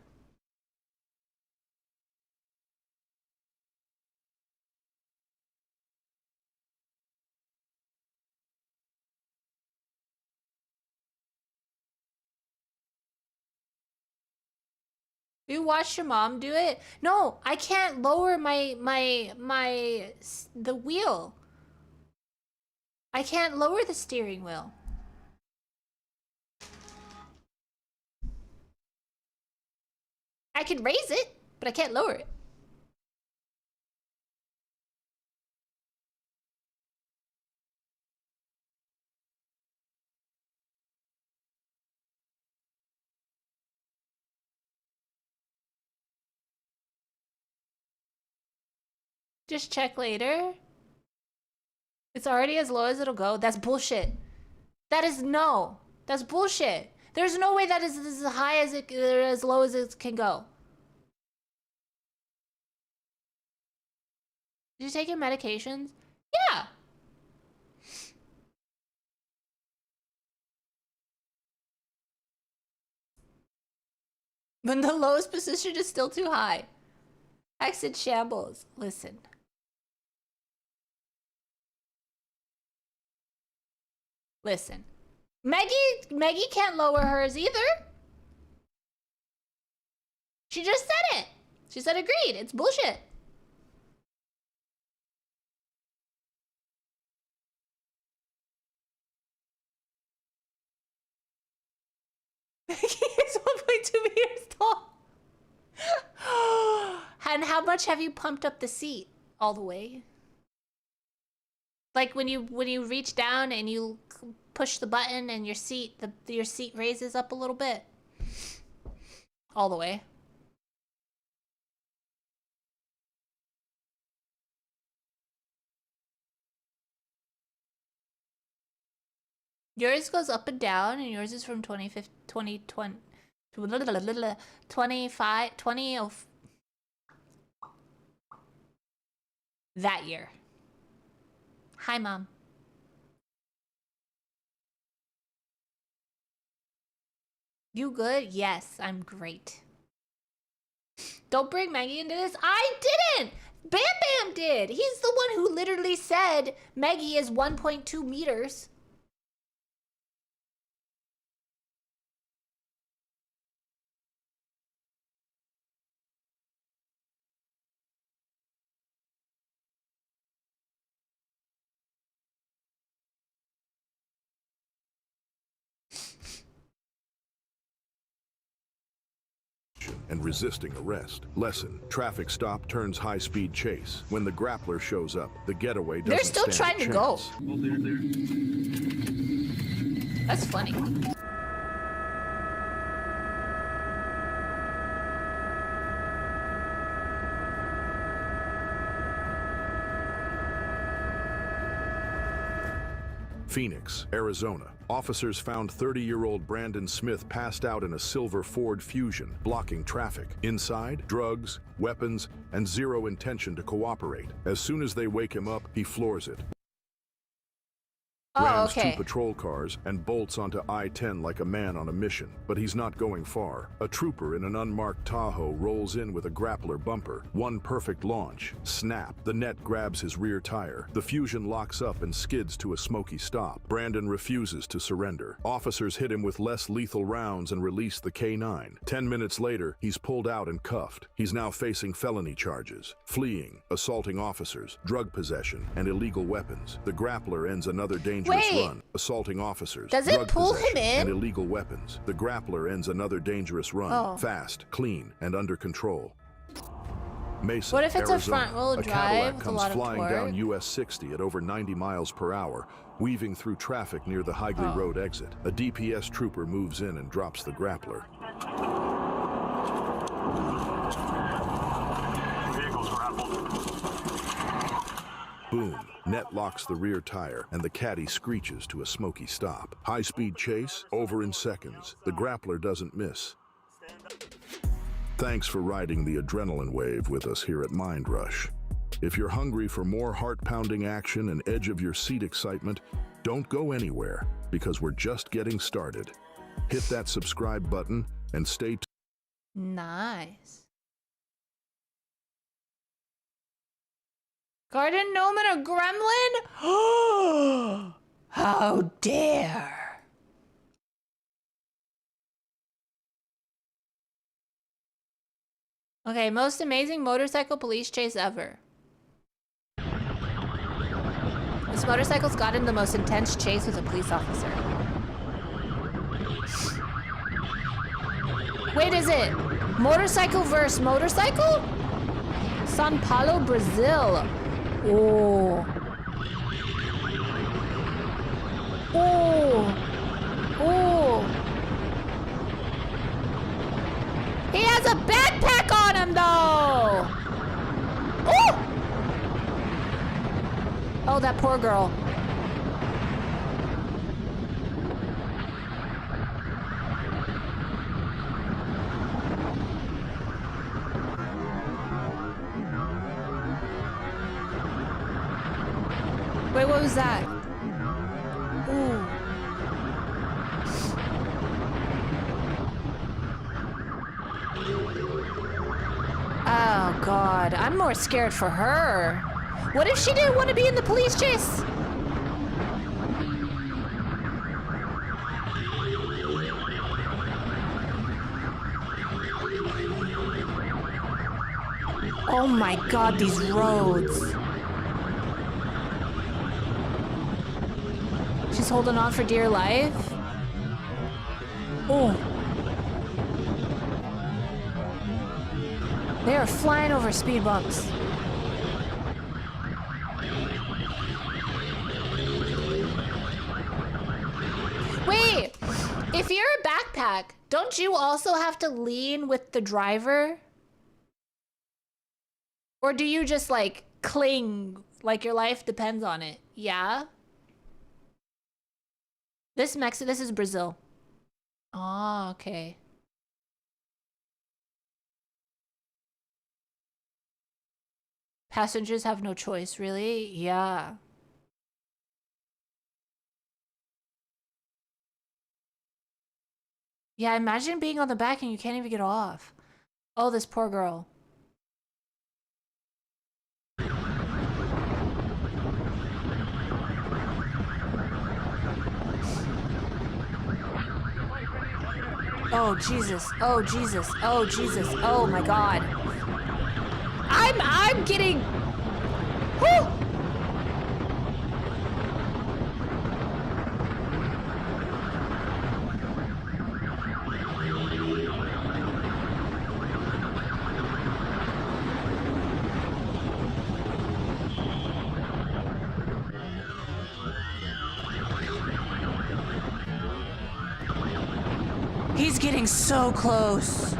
You watched your mom do it? No, I can't lower the wheel. I can't lower the steering wheel. I can raise it, but I can't lower it. Just check later. It's already as low as it'll go. That's bullshit. That's bullshit. There's no way that is as high as it, or as low as it can go. Did you take your medications? Yeah. When the lowest position is still too high. Exit shambles. Listen. Listen. Maggie can't lower hers either. She just said it. She said agreed. It's bullshit. Maggie is 1.2 meters tall. And how much have you pumped up the seat all the way? Like when you reach down and you push the button and your seat raises up a little bit. All the way. Yours goes up and down, and yours is from 2020 that year. Hi, Mom. You good? Yes, I'm great. Don't bring Maggie into this. I didn't! Bam Bam did! He's the one who literally said Maggie is 1.2 meters. And resisting arrest. Lesson: traffic stop turns high-speed chase. When the grappler shows up, the getaway doesn't They're still stand trying a to go. chance. Well, there. That's funny. Phoenix, Arizona. Officers found 30-year-old Brandon Smith passed out in a silver Ford Fusion, blocking traffic. Inside, drugs, weapons, and zero intention to cooperate. As soon as they wake him up, he floors it. Rams two patrol cars and bolts onto I-10 like a man on a mission. But he's not going far. A trooper in an unmarked Tahoe rolls in with a grappler bumper. One perfect launch. Snap. The net grabs his rear tire. The Fusion locks up and skids to a smoky stop. Brandon refuses to surrender. Officers hit him with less lethal rounds and release the K-9. 10 minutes later, he's pulled out and cuffed. He's now facing felony charges. Fleeing, assaulting officers, drug possession, and illegal weapons. The grappler ends another dangerous run, assaulting officers, does it pull him in? And illegal weapons. The grappler ends another dangerous run, fast, clean, and under control. Mesa, what if it's Arizona. a front-wheel drive Cadillac with a comes lot of flying torque? down US 60 at over 90 miles per hour, weaving through traffic near the Higley Road exit. A DPS trooper moves in and drops the grappler. Vehicles grappled. Boom. Net locks the rear tire, and the caddy screeches to a smoky stop. High-speed chase, over in seconds. The grappler doesn't miss. Thanks for riding the adrenaline wave with us here at Mind Rush. If you're hungry for more heart-pounding action and edge-of-your-seat excitement, don't go anywhere, because we're just getting started. Hit that subscribe button and stay tuned. Nice. Garden gnome and a gremlin? How dare! Okay, most amazing motorcycle police chase ever. This motorcycle's got in the most intense chase with a police officer. Wait, is it motorcycle versus motorcycle? São Paulo, Brazil. Oh. Oh. Oh. He has a backpack on him, though. Oh. Oh, that poor girl. Wait, what was that? Ooh. Oh, God. I'm more scared for her. What if she didn't want to be in the police chase? Oh, my God, these roads. She's holding on for dear life. Oh. They are flying over speed bumps. Wait, if you're a backpack, don't you also have to lean with the driver? Or do you just like cling like your life depends on it? Yeah? This is Brazil. Oh, okay. Passengers have no choice, really? Yeah. Yeah, imagine being on the back and you can't even get off. Oh, this poor girl. Oh, Jesus. Oh, Jesus. Oh, Jesus. Oh, my God. I'm getting... Whew! He's getting so close.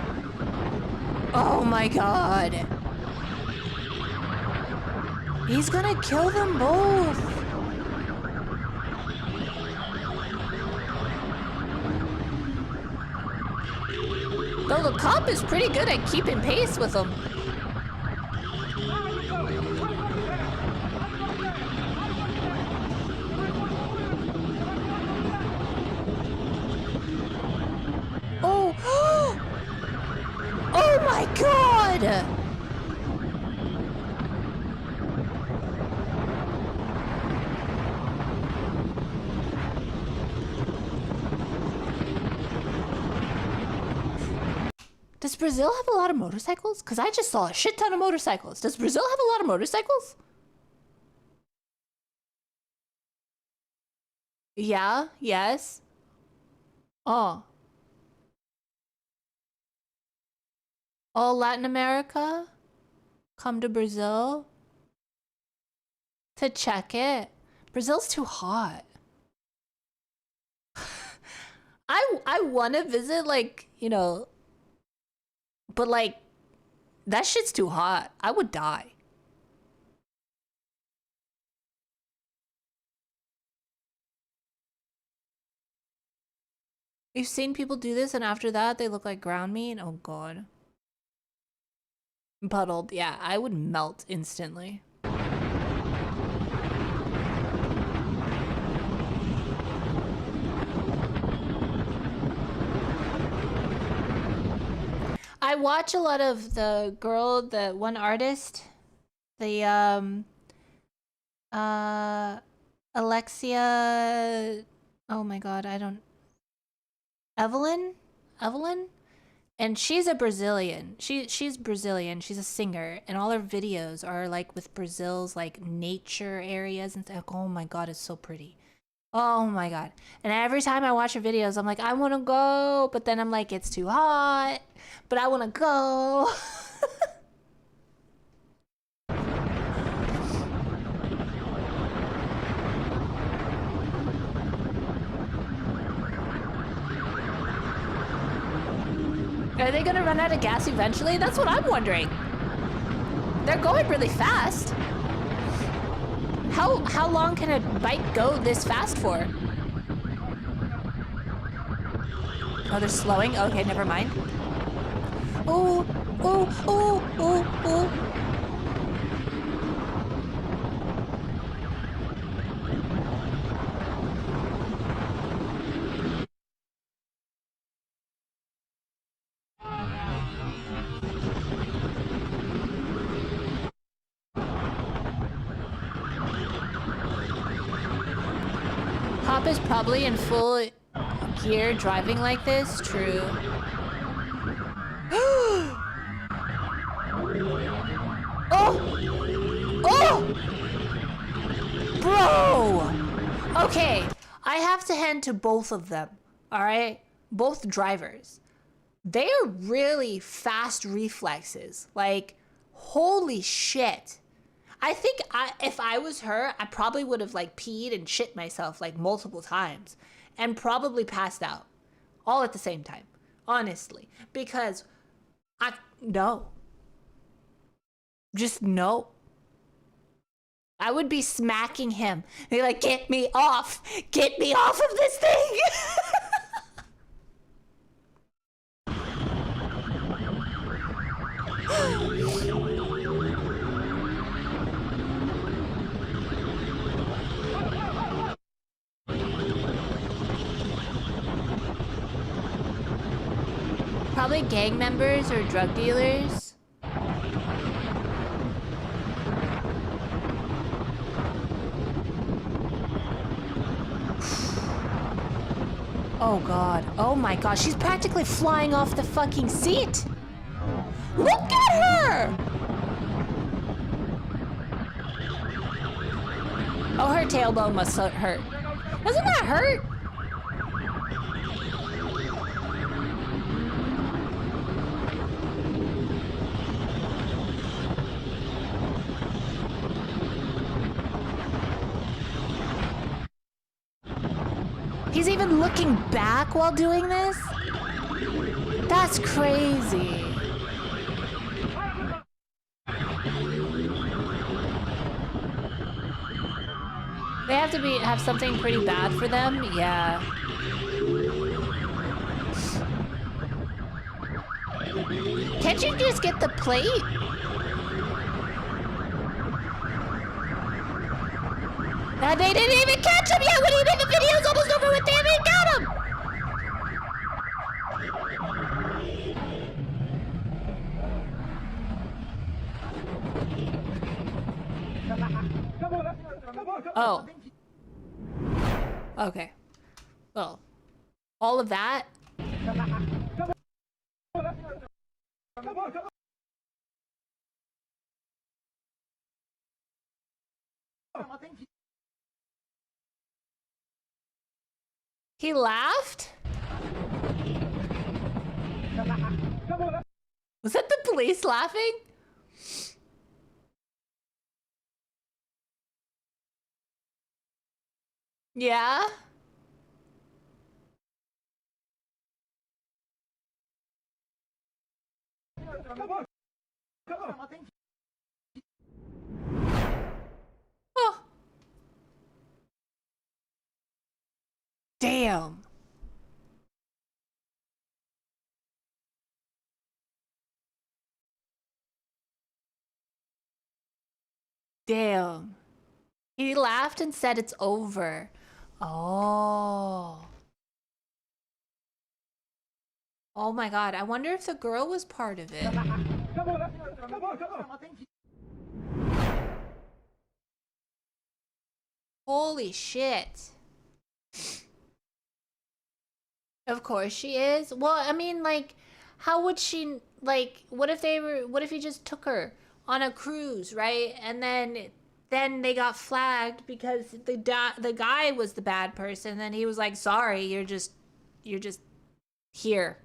Oh my God. He's gonna kill them both. Though the cop is pretty good at keeping pace with them. Oh! Oh my god! Does Brazil have a lot of motorcycles? Because I just saw a shit ton of motorcycles. Does Brazil have a lot of motorcycles? Yeah, yes. Oh. All Latin America? Come to Brazil? To check it? Brazil's too hot. I want to visit, like, you know, but like, that shit's too hot. I would die. You've seen people do this and after that they look like ground meat? Oh god. Puddled, yeah, I would melt instantly. I watch a lot of the girl, the one artist, the Alexia, oh my god, I don't, Evelyn, and she's a Brazilian. She's Brazilian. She's a singer, and all her videos are like with Brazil's like nature areas and stuff. Oh my god, it's so pretty. Oh my god. And every time I watch her videos, I'm like, I want to go, but then I'm like, it's too hot, but I want to go. Are they gonna run out of gas eventually? That's what I'm wondering. They're going really fast. How long can a bike go this fast for? Oh, they're slowing? Okay, never mind. Oh, oh, oh, oh, oh. Pop is probably in full gear driving like this. True. Oh! Oh! Bro! Okay, I have to hand to both of them, alright? Both drivers. They are really fast reflexes. Like, holy shit. I think if I was her, I probably would have like peed and shit myself like multiple times and probably passed out all at the same time, honestly, because no. Just no. I would be smacking him. They're like, get me off of this thing. Probably gang members or drug dealers. Oh god. Oh my gosh, she's practically flying off the fucking seat. Look at her! Oh, her tailbone must hurt. Doesn't that hurt? He's even looking back while doing this? That's crazy. They have to have something pretty bad for them? Yeah. Can't you just get the plate? They didn't even catch him yet! What do you mean the video's almost over with? They haven't even got him! Oh. Okay. Well, all of that. He laughed? Was that the police laughing? Yeah? Oh. Damn. Damn. He laughed and said it's over. Oh. Oh my god, I wonder if the girl was part of it. Holy shit. Of course she is. Well, I mean, like, how would she, like, what if he just took her on a cruise, right? And then they got flagged because the guy was the bad person. Then he was like, sorry, you're just here.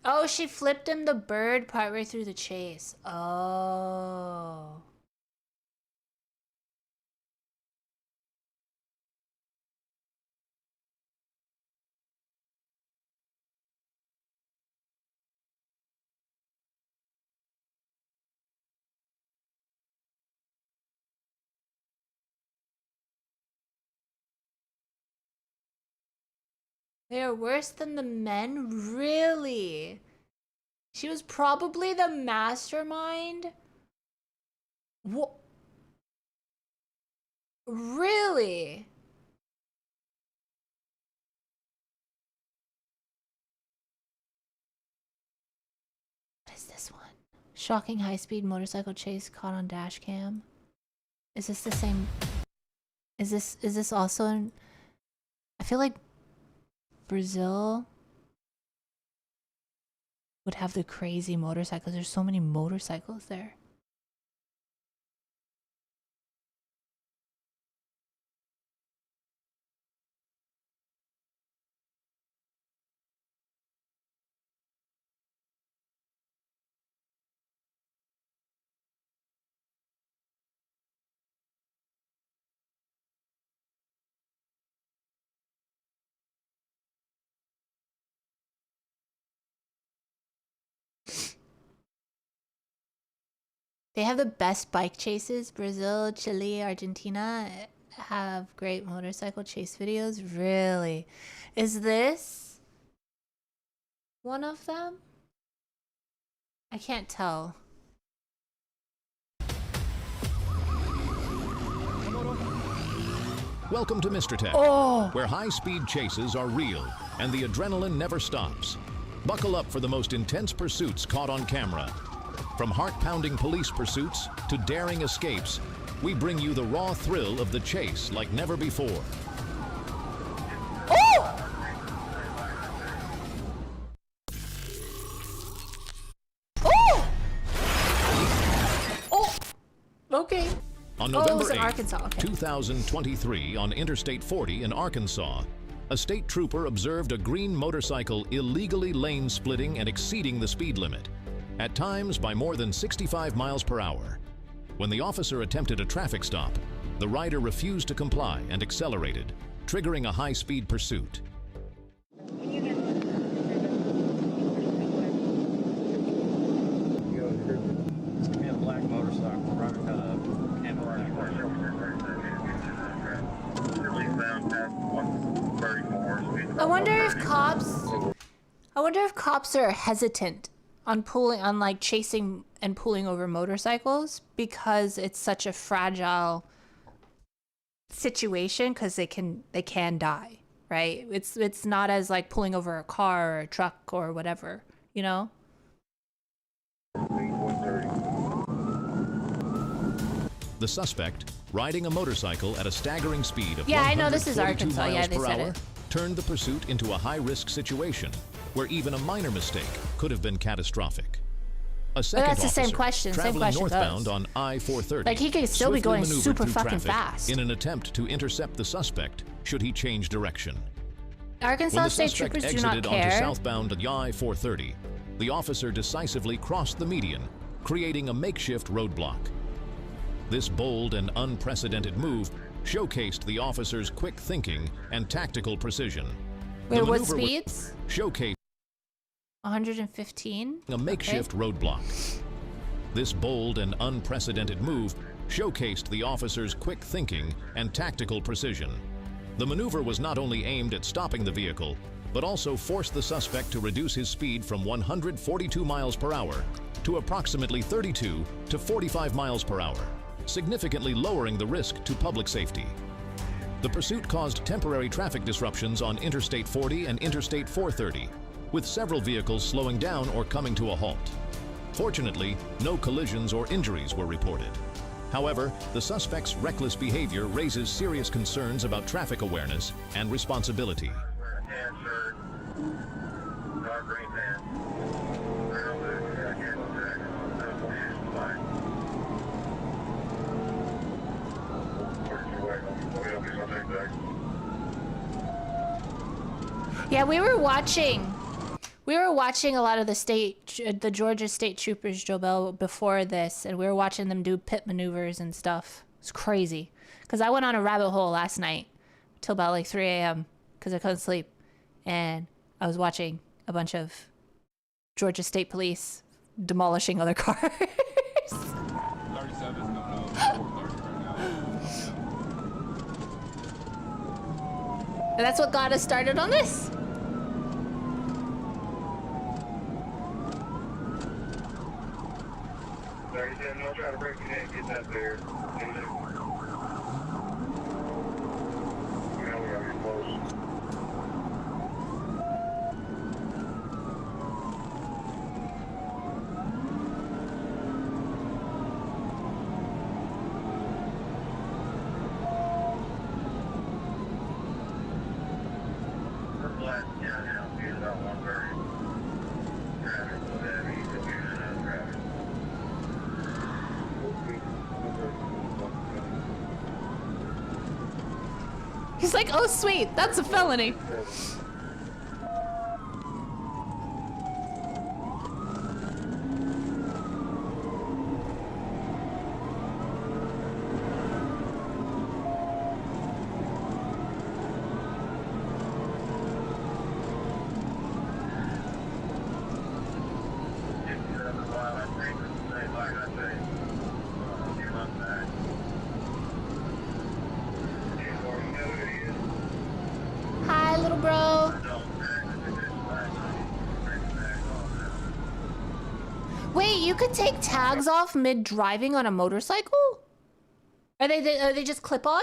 Oh, she flipped him the bird partway through the chase. Oh. They are worse than the men? Really? She was probably the mastermind? What? Really? What is this one? Shocking high-speed motorcycle chase caught on dash cam. Is this the same? Is this also in? I feel like Brazil would have the crazy motorcycles. There's so many motorcycles there. They have the best bike chases. Brazil, Chile, Argentina have great motorcycle chase videos. Really? Is this one of them? I can't tell. Welcome to Mr. Tech, where high-speed chases are real and the adrenaline never stops. Buckle up for the most intense pursuits caught on camera. From heart-pounding police pursuits to daring escapes, we bring you the raw thrill of the chase like never before. Oh! Oh! Oh! Okay. On November in 8, Arkansas. Okay. 2023, on Interstate 40 in Arkansas, a state trooper observed a green motorcycle illegally lane splitting and exceeding the speed limit, at times by more than 65 miles per hour. When the officer attempted a traffic stop, the rider refused to comply and accelerated, triggering a high-speed pursuit. I wonder if cops I wonder if cops are hesitant on like chasing and pulling over motorcycles because it's such a fragile situation, because they can die, right? It's not as like pulling over a car or a truck or whatever, you know? The suspect, riding a motorcycle at a staggering speed of Yeah, I know this is 142 Arkansas. Yeah, miles they per said hour, it. turned the pursuit into a high-risk situation where even a minor mistake could have been catastrophic. A second that's the same officer, question. Same traveling question northbound goes. on I-430, Like, he could still be swiftly going maneuvered super through fucking traffic fast. in an attempt to intercept the suspect should he change direction. Arkansas When the State suspect Troopers do not exited onto care. southbound I-430, the officer decisively crossed the median, creating a makeshift roadblock. This bold and unprecedented move showcased the officer's quick thinking and tactical precision. Wait, The what maneuver was speeds? showcased 115? a makeshift roadblock. This bold and unprecedented move showcased the officer's quick thinking and tactical precision. The maneuver was not only aimed at stopping the vehicle, but also forced the suspect to reduce his speed from 142 miles per hour to approximately 32 to 45 miles per hour, significantly lowering the risk to public safety. The pursuit caused temporary traffic disruptions on Interstate 40 and Interstate 430, with several vehicles slowing down or coming to a halt. Fortunately, no collisions or injuries were reported. However, the suspect's reckless behavior raises serious concerns about traffic awareness and responsibility. Yeah, we were watching a lot of the Georgia State Troopers, Jobel, before this, and we were watching them do pit maneuvers and stuff. It's crazy. Because I went on a rabbit hole last night till about like 3 a.m. because I couldn't sleep. And I was watching a bunch of Georgia State Police demolishing other cars. 37's coming out 430 right now. And that's what got us started on this. Don't try to break it in, get that there. We gotta get close. He's like, oh sweet, that's a felony. Hi, little bro. Wait, you could take tags off mid-driving on a motorcycle? Are they just clip-on?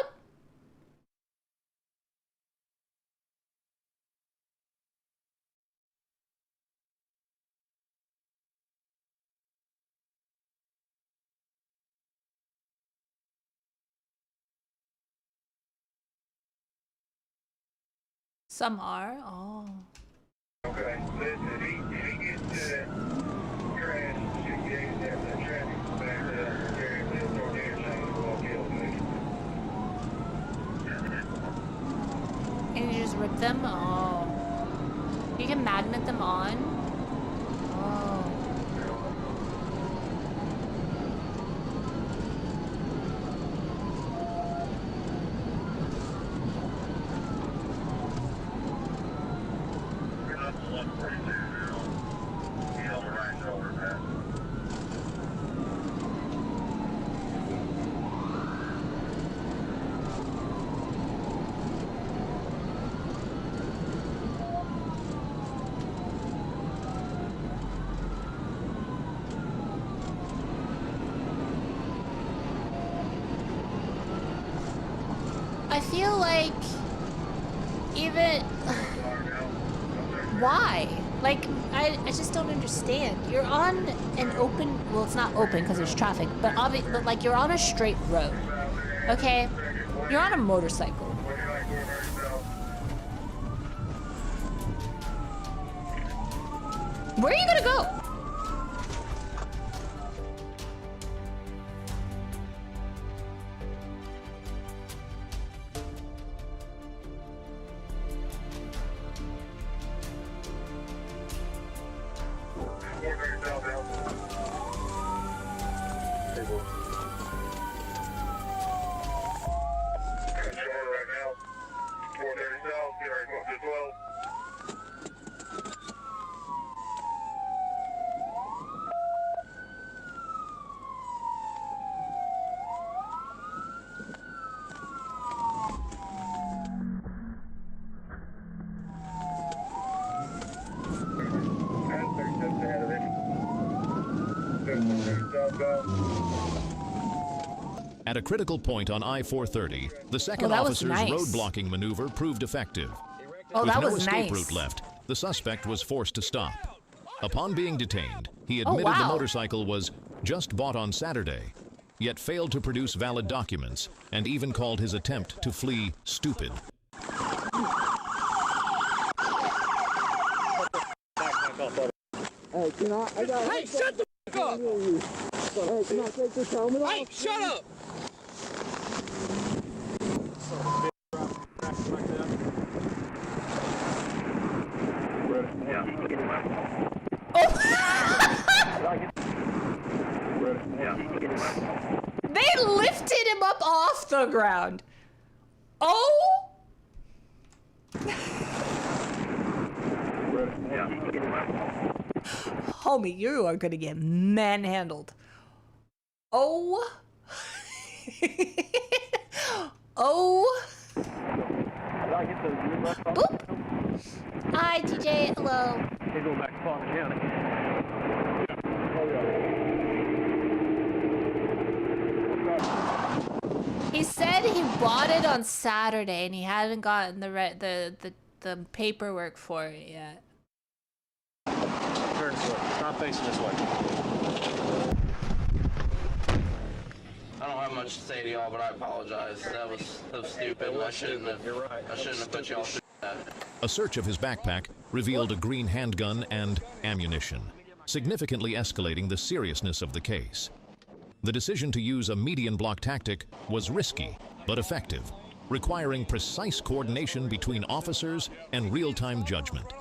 Some are. Oh. Okay, listen, if he gets to that crash, should get that traffic back to carry this or interchange will kill me. And you just rip them? Oh. You can magnet them on? Oh. feel like even why? Like I just don't understand. You're on an open, well, it's not open because there's traffic, but but like you're on a straight road. Okay, you're on a motorcycle. Where are you gonna go? At a critical point on I-430, the second officer's road blocking maneuver proved effective. Oh, With that no was escape nice. route left, the suspect was forced to stop. Upon being detained, he admitted the motorcycle was just bought on Saturday, yet failed to produce valid documents and even called his attempt to flee stupid. Hey, can I got Hey, shut the f*** up! Hey, can I take this helmet off? Hey, shut up! They lifted him up off the ground. Oh! Homie, you are gonna get manhandled. Oh. Oh. Boop. Hi, TJ. Hello. They go back to Palmer County. He said he bought it on Saturday and he hadn't gotten the paperwork for it yet. Turn this way. Stop facing this way. I don't have much to say to y'all, but I apologize. That was stupid. I shouldn't have put y'all through that. A search of his backpack revealed a green handgun and ammunition, significantly escalating the seriousness of the case. The decision to use a median block tactic was risky, but effective, requiring precise coordination between officers and real-time judgment.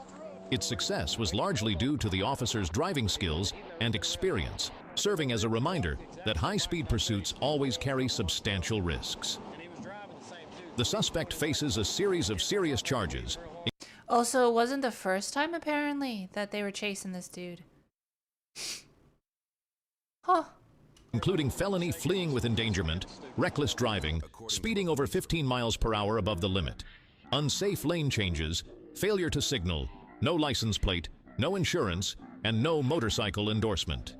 Its success was largely due to the officer's driving skills and experience, serving as a reminder that high-speed pursuits always carry substantial risks. The suspect faces a series of serious charges. Also, it wasn't the first time, apparently, that they were chasing this dude. Huh. Including felony fleeing with endangerment, reckless driving, speeding over 15 miles per hour above the limit, unsafe lane changes, failure to signal, no license plate, no insurance, and no motorcycle endorsement.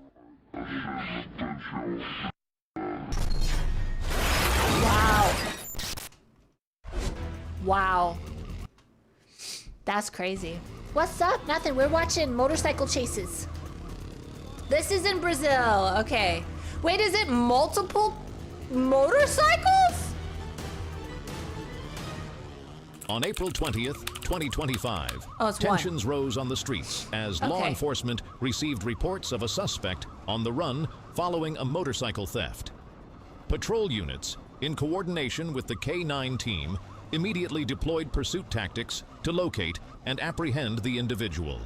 Wow. Wow. That's crazy. What's up? Nothing. We're watching motorcycle chases. This is in Brazil. Okay. Wait, is it multiple motorcycles? On April 20th, 2025, tensions rose on the streets as law enforcement received reports of a suspect on the run following a motorcycle theft. Patrol units, in coordination with the K9 team, immediately deployed pursuit tactics to locate and apprehend the individual.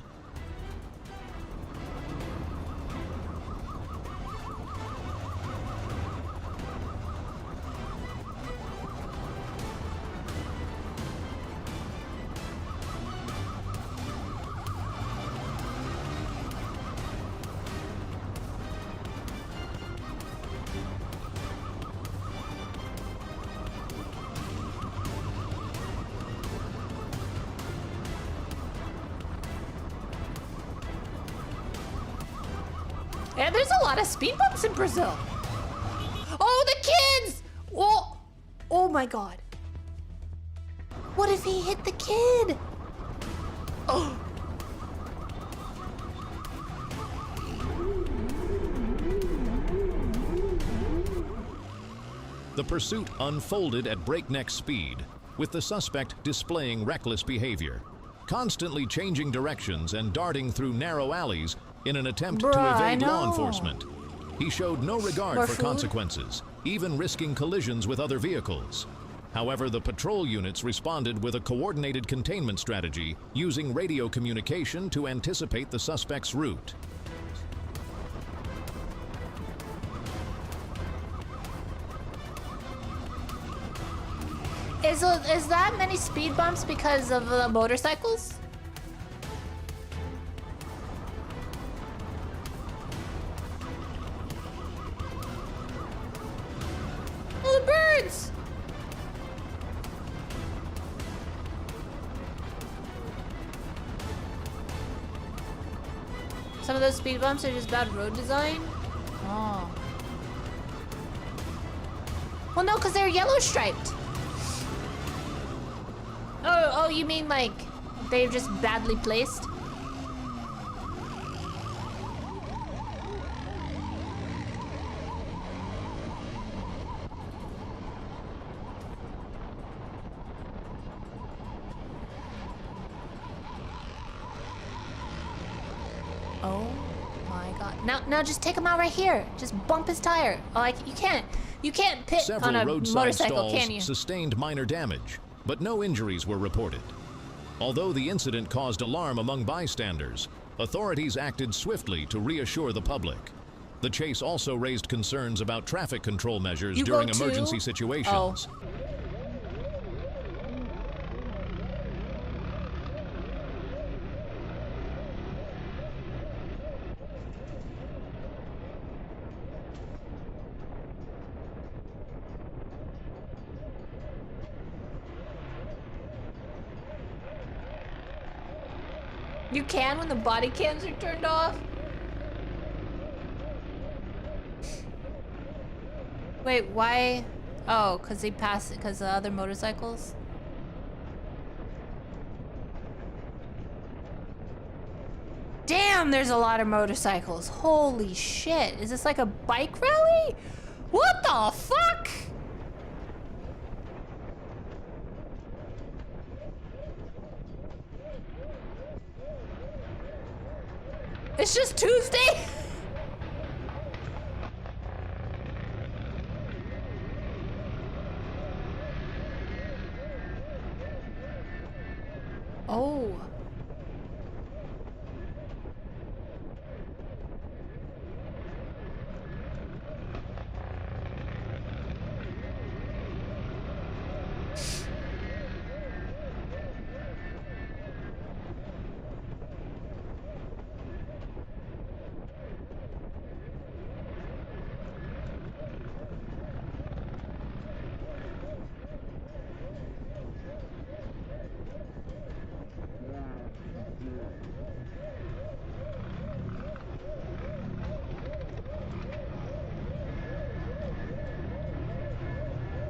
Yeah, there's a lot of speed bumps in Brazil. Oh, the kids! Oh my God. What if he hit the kid? Oh. The pursuit unfolded at breakneck speed, with the suspect displaying reckless behavior, constantly changing directions and darting through narrow alleys in an attempt to evade law enforcement. He showed no regard for consequences, even risking collisions with other vehicles. However, the patrol units responded with a coordinated containment strategy using radio communication to anticipate the suspect's route. Is that many speed bumps because of the motorcycles? Oh, the birds! Some of those speed bumps are just bad road design? Oh. Well, no, because they're yellow striped. Oh, you mean like they've just badly placed? Oh my god. Now just take him out right here. Just bump his tire. Oh, like you can't pit on a motorcycle, can you? Sustained minor damage, but no injuries were reported. Although the incident caused alarm among bystanders, authorities acted swiftly to reassure the public. The chase also raised concerns about traffic control measures during emergency situations. Oh. You can when the body cams are turned off? Wait, why? Oh, because they pass it because of other motorcycles? Damn, there's a lot of motorcycles. Holy shit. Is this like a bike rally? What the fuck? It's just Tuesday? Oh.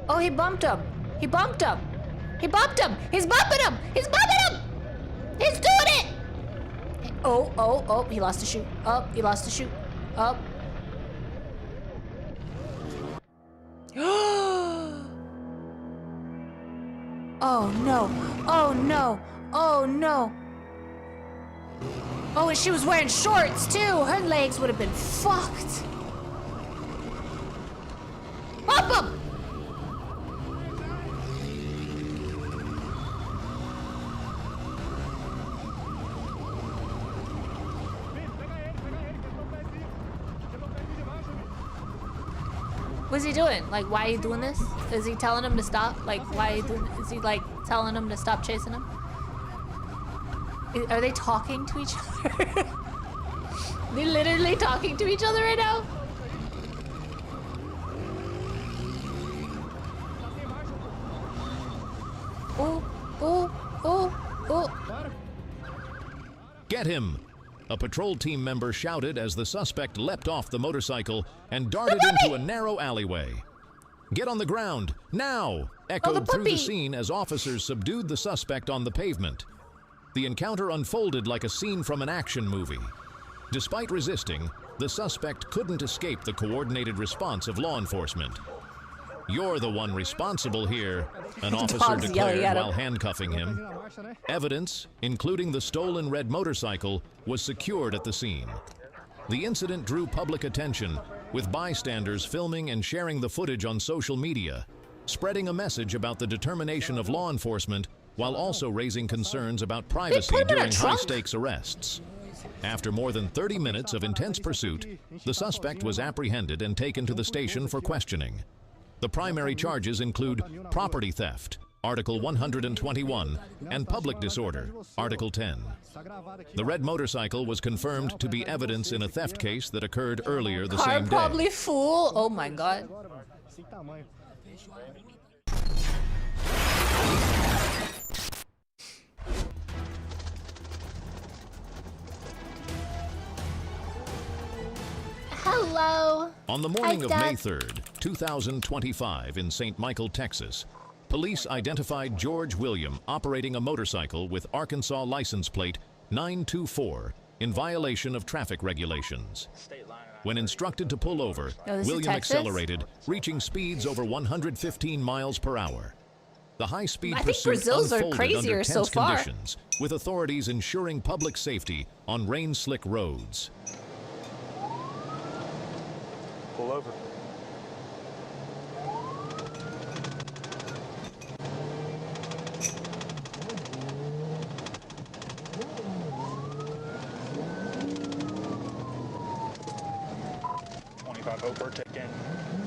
Oh, he bumped him. He bumped him. He bumped him. He's bumping him. He's bumping him. He's doing it. Oh, he lost the chute. Oh, he lost the chute. Oh. Oh no. Oh no. Oh no. Oh, and she was wearing shorts too. Her legs would have been fucked. Bump him. What's he doing? Like, why are you doing this? Is he telling him to stop? Like, why are you doing this? Is he like telling him to stop chasing him? Are they talking to each other? They're literally talking to each other right now? Oh. Get him! A patrol team member shouted as the suspect leapt off the motorcycle and darted into a narrow alleyway. Get on the ground, now! echoed through the scene as officers subdued the suspect on the pavement. The encounter unfolded like a scene from an action movie. Despite resisting, the suspect couldn't escape the coordinated response of law enforcement. "You're the one responsible here," an officer declared while handcuffing him. Evidence, including the stolen red motorcycle, was secured at the scene. The incident drew public attention, with bystanders filming and sharing the footage on social media, spreading a message about the determination of law enforcement while also raising concerns about privacy during high-stakes arrests. After more than 30 minutes of intense pursuit, the suspect was apprehended and taken to the station for questioning. The primary charges include property theft, Article 121, and public disorder, Article 10. The red motorcycle was confirmed to be evidence in a theft case that occurred earlier the same day. Car probably full. Oh my god. Hello. On the morning of May 3rd, 2025 in St. Michael, Texas, police identified George William operating a motorcycle with Arkansas license plate 924 in violation of traffic regulations. When instructed to pull over, William accelerated, reaching speeds over 115 miles per hour. The high-speed pursuit unfolded under tense conditions, with authorities ensuring public safety on rain-slick roads. Pull over. Over, take in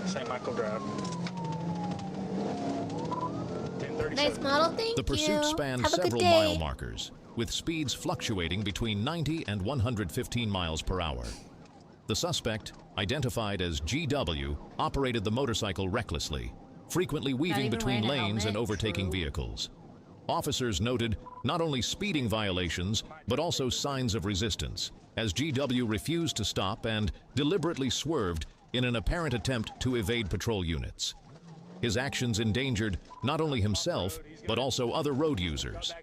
St. Michael Drive. 1037. Nice model, thank you. The pursuit spanned several mile markers, with speeds fluctuating between 90 and 115 miles per hour. The suspect, identified as GW, operated the motorcycle recklessly, frequently weaving between lanes and overtaking vehicles. Officers noted not only speeding violations, but also signs of resistance, as GW refused to stop and deliberately swerved in an apparent attempt to evade patrol units. His actions endangered not only himself, but also other road users.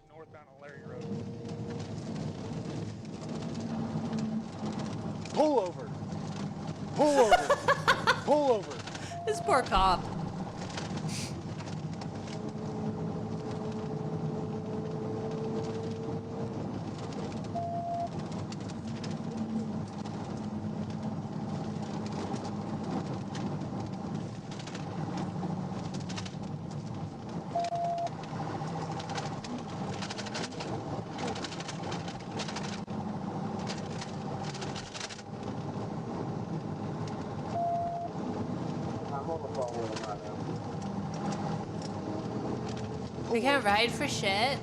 Pull over! Pull over! Pull over! This poor cop. We can't ride for shit.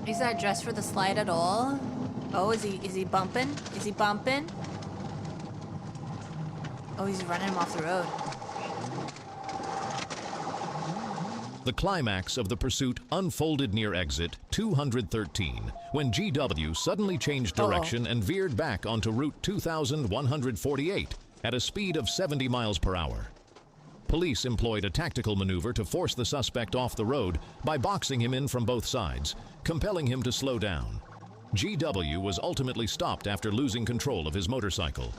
He's not dressed for the slide at all. Oh, is he bumping? Is he bumping? Oh, he's running him off the road. The climax of the pursuit unfolded near exit 213, when GW suddenly changed direction and veered back onto Route 2148 at a speed of 70 miles per hour. Police employed a tactical maneuver to force the suspect off the road by boxing him in from both sides, compelling him to slow down. GW was ultimately stopped after losing control of his motorcycle.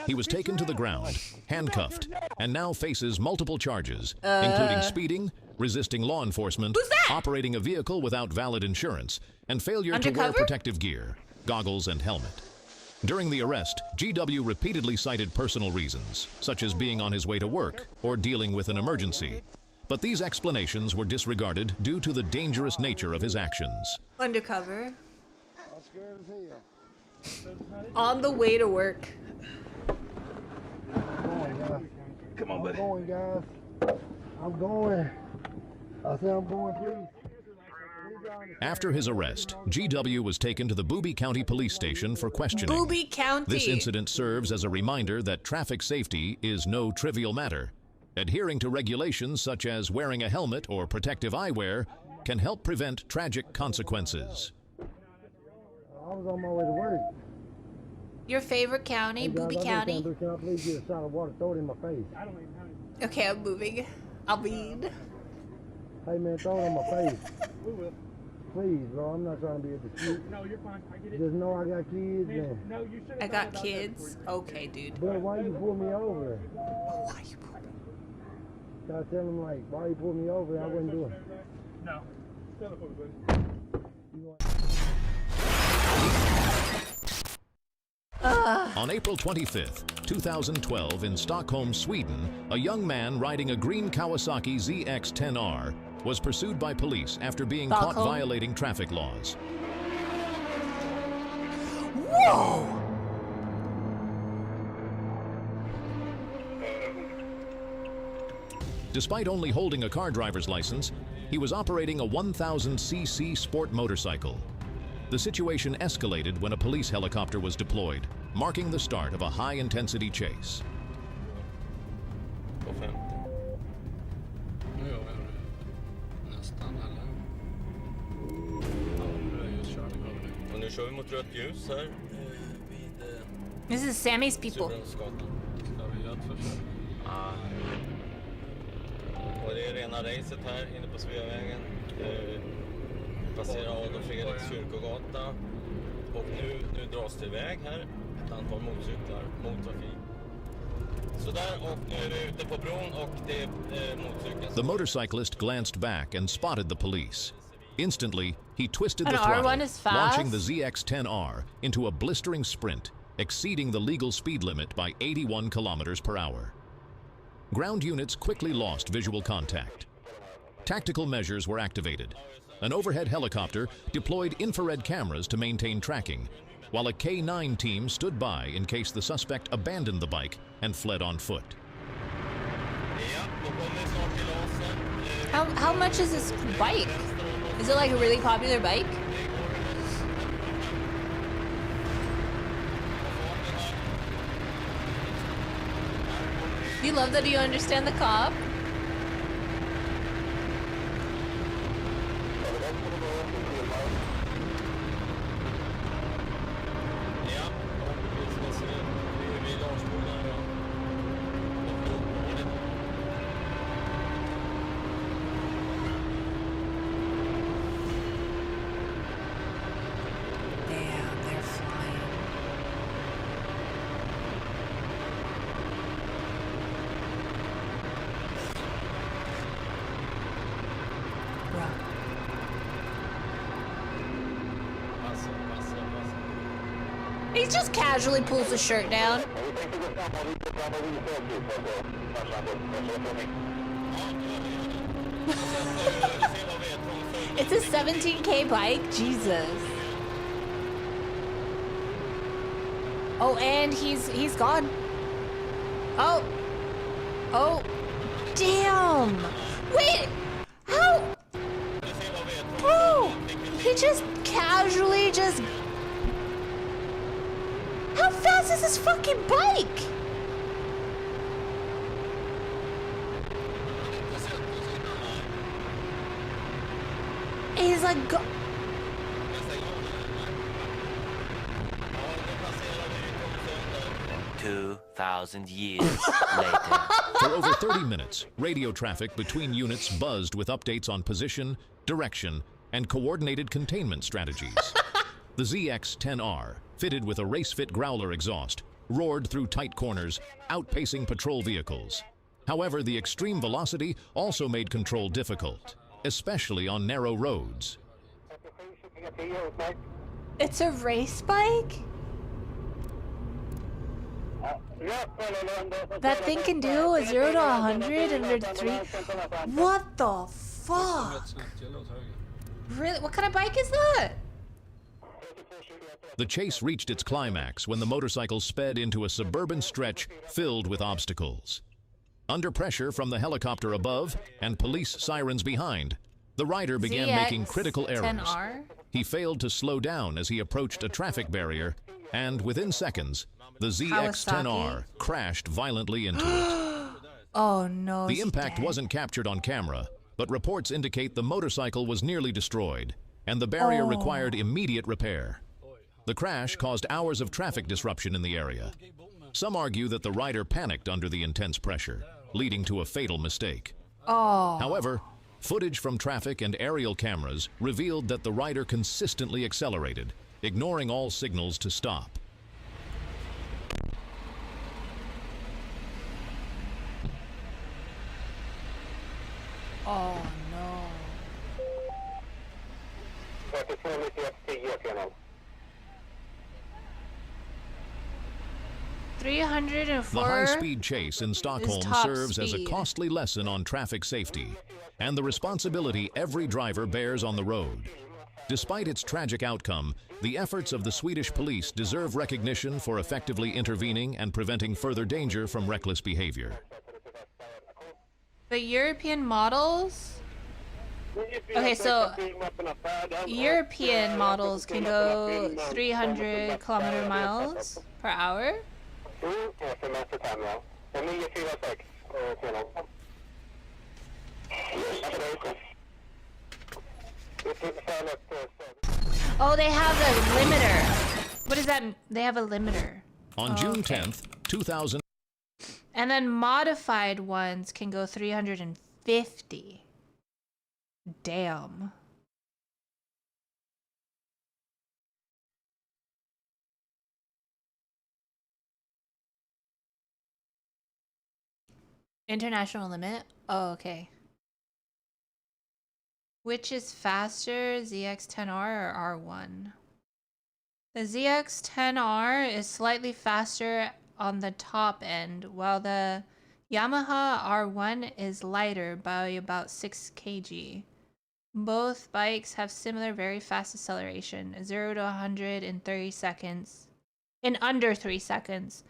He was taken to the ground, handcuffed, and now faces multiple charges, including speeding, resisting law enforcement, operating a vehicle without valid insurance, and failure to wear protective gear, goggles, and helmet. During the arrest, GW repeatedly cited personal reasons, such as being on his way to work or dealing with an emergency. But these explanations were disregarded due to the dangerous nature of his actions. Undercover. On the way to work. Come on, buddy. I'm going, guys. I'm going. I said I'm going, please. After his arrest, GW was taken to the Booby County Police Station for questioning. Booby County. This incident serves as a reminder that traffic safety is no trivial matter. Adhering to regulations such as wearing a helmet or protective eyewear can help prevent tragic consequences. was on my way to work. Your favorite county, Hey, guys, Booby I just County. can't do- Can I please get a shot of water? Throw it in my face. I don't even have any. Okay, I'm moving. I'll be. Hey man, throw it on my face. We will. Please, bro. I'm not trying to be a dispute. No, you're fine. I get it. Just know I got kids and. No, you should. I got kids. Okay, dude. But why you pull me over? Why you pull me? Gotta tell him like, why you pull me over? I wouldn't do it. No. Tell the police. On April 25th, 2012, in Stockholm, Sweden, a young man riding a green Kawasaki ZX-10R was pursued by police after being caught Stockholm? violating traffic laws. Whoa! Despite only holding a car driver's license, he was operating a 1,000cc sport motorcycle. The situation escalated when a police helicopter was deployed, marking the start of a high-intensity chase. På 50. Nu gör vi nästan alla. Ja, nu är just körning. Och nu kör vi mot rött ljus här vid This is Sammy's people. Surbrunnsgatan. Ska vi göra ett försök? Och det är rena racet här inne på Sveavägen. Passerar Adolf Fredriks kyrkogata. Och nu dras det iväg här. Ett antal motorcyklar mot trafik. Så där, och nu är vi ute på bron och det är motorcykeln. The motorcyclist glanced back and spotted the police. Instantly, he twisted the An throttle, R1 is fast? launching the ZX-10R into a blistering sprint, exceeding the legal speed limit by 81 kilometers per hour. Ground units quickly lost visual contact. Tactical measures were activated. An overhead helicopter deployed infrared cameras to maintain tracking, while a K9 team stood by in case the suspect abandoned the bike and fled on foot. How much is this bike? Is it like a really popular bike? You love that you understand the cop? Damn, they're flying. Bro. He just casually pulls the shirt down. It's a 17K bike? Jesus. Oh, and he's gone. Oh. Oh. Damn. Wait. How? Bro, he just casually just... How fast is this fucking bike? He's like... 2,000 years later. For over 30 minutes, radio traffic between units buzzed with updates on position, direction, and coordinated containment strategies. The ZX-10R, fitted with a race-fit growler exhaust, roared through tight corners, outpacing patrol vehicles. However, the extreme velocity also made control difficult, especially on narrow roads. It's a race bike? That thing can do a 0 to 100 under 3. What the fuck? Really? What kind of bike is that? The chase reached its climax when the motorcycle sped into a suburban stretch filled with obstacles. Under pressure from the helicopter above and police sirens behind, the rider began making critical errors. ZX-10R? He failed to slow down as he approached a traffic barrier, and within seconds, the ZX-10R crashed violently into it. Oh no. The impact wasn't captured on camera, but reports indicate the motorcycle was nearly destroyed, and the barrier required immediate repair. The crash caused hours of traffic disruption in the area. Some argue that the rider panicked under the intense pressure, leading to a fatal mistake. Oh. However, footage from traffic and aerial cameras revealed that the rider consistently accelerated, ignoring all signals to stop. Oh no. 304. The high-speed chase in Stockholm top serves as a speed. costly lesson on traffic safety and the responsibility every driver bears on the road. Despite its tragic outcome, the efforts of the Swedish police deserve recognition for effectively intervening and preventing further danger from reckless behavior. The European models? Okay, so European models can go 300 kilometer miles per hour. Oh, they have a limiter. What is that? They have a limiter. On June 10th, 2000. And then modified ones can go 350. Damn. International limit? Oh, okay. Which is faster, ZX-10R or R1? The ZX-10R is slightly faster on the top end, while the Yamaha R1 is lighter by about 6 kg. Both bikes have similar very fast acceleration, 0 to 100 in 30 seconds. In under 3 seconds.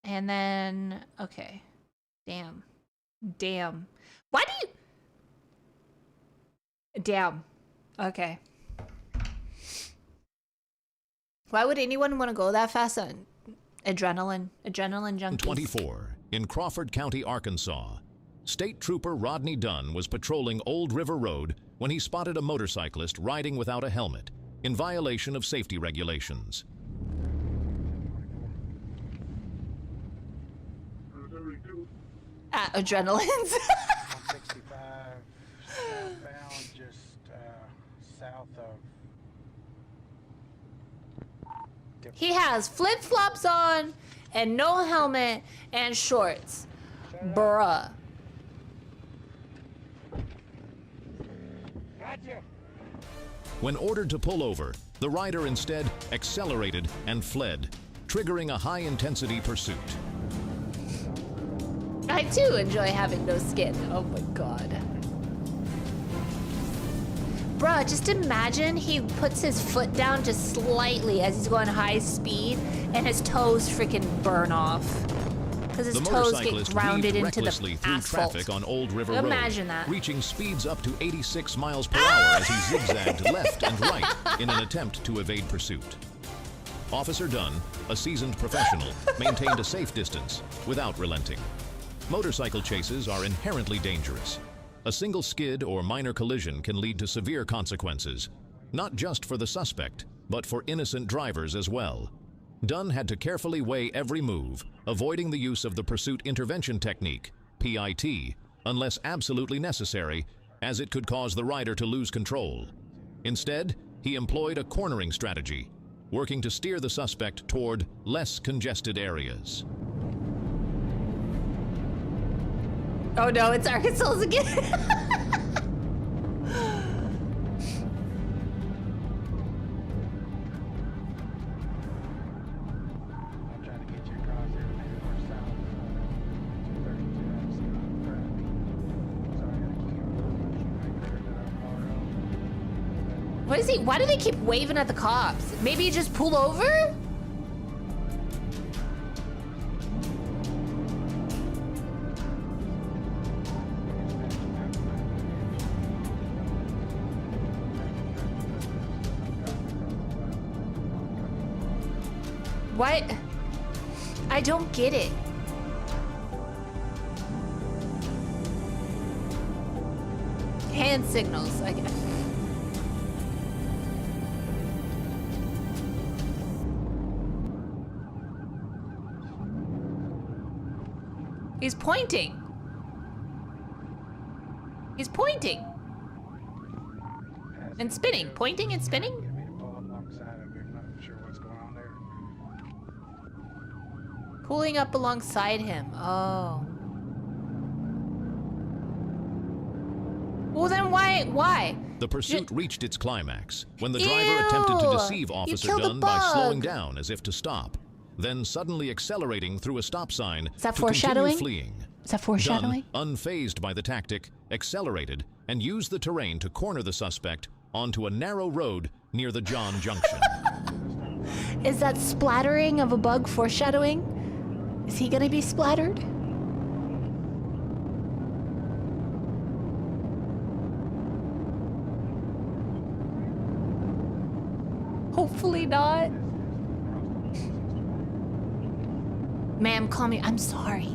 And then, okay. Damn. Damn. Why do you... Damn. Okay. Why would anyone want to go that fast on adrenaline junkies? 24, in Crawford County, Arkansas. State Trooper Rodney Dunn was patrolling Old River Road when he spotted a motorcyclist riding without a helmet, in violation of safety regulations. Adrenalines. 165 southbound, just south of. He has flip-flops on and no helmet and shorts. Bruh. When ordered to pull over, the rider instead accelerated and fled, triggering a high-intensity pursuit. I too enjoy having no skin. Oh my god. Bruh, just imagine he puts his foot down just slightly as he's going high speed and his toes freaking burn off. Because his toes get grounded into the through asphalt. traffic on Old River Imagine Road, that. reaching speeds up to 86 miles per hour as he zigzagged left and right in an attempt to evade pursuit. Officer Dunn, a seasoned professional, maintained a safe distance without relenting. Motorcycle chases are inherently dangerous. A single skid or minor collision can lead to severe consequences, not just for the suspect, but for innocent drivers as well. Dunn had to carefully weigh every move, avoiding the use of the Pursuit Intervention Technique, PIT, unless absolutely necessary, as it could cause the rider to lose control. Instead, he employed a cornering strategy, working to steer the suspect toward less congested areas. Oh no, it's Arkansas again. What is he? Why do they keep waving at the cops? Maybe just pull over? What? I don't get it. Hand signals, I guess. He's pointing. He's pointing. And spinning. Pointing and spinning? Pulling up alongside him. Oh. Well then why? The pursuit reached its climax when the driver attempted to deceive Officer Dunn by slowing down as if to stop, then suddenly accelerating through a stop sign Is that to foreshadowing? continue fleeing. Is that foreshadowing? Dunn, unfazed by the tactic, accelerated and used the terrain to corner the suspect onto a narrow road near the John Junction. Is that splattering of a bug foreshadowing? Is he gonna be splattered? Hopefully not. Ma'am, call me. I'm sorry.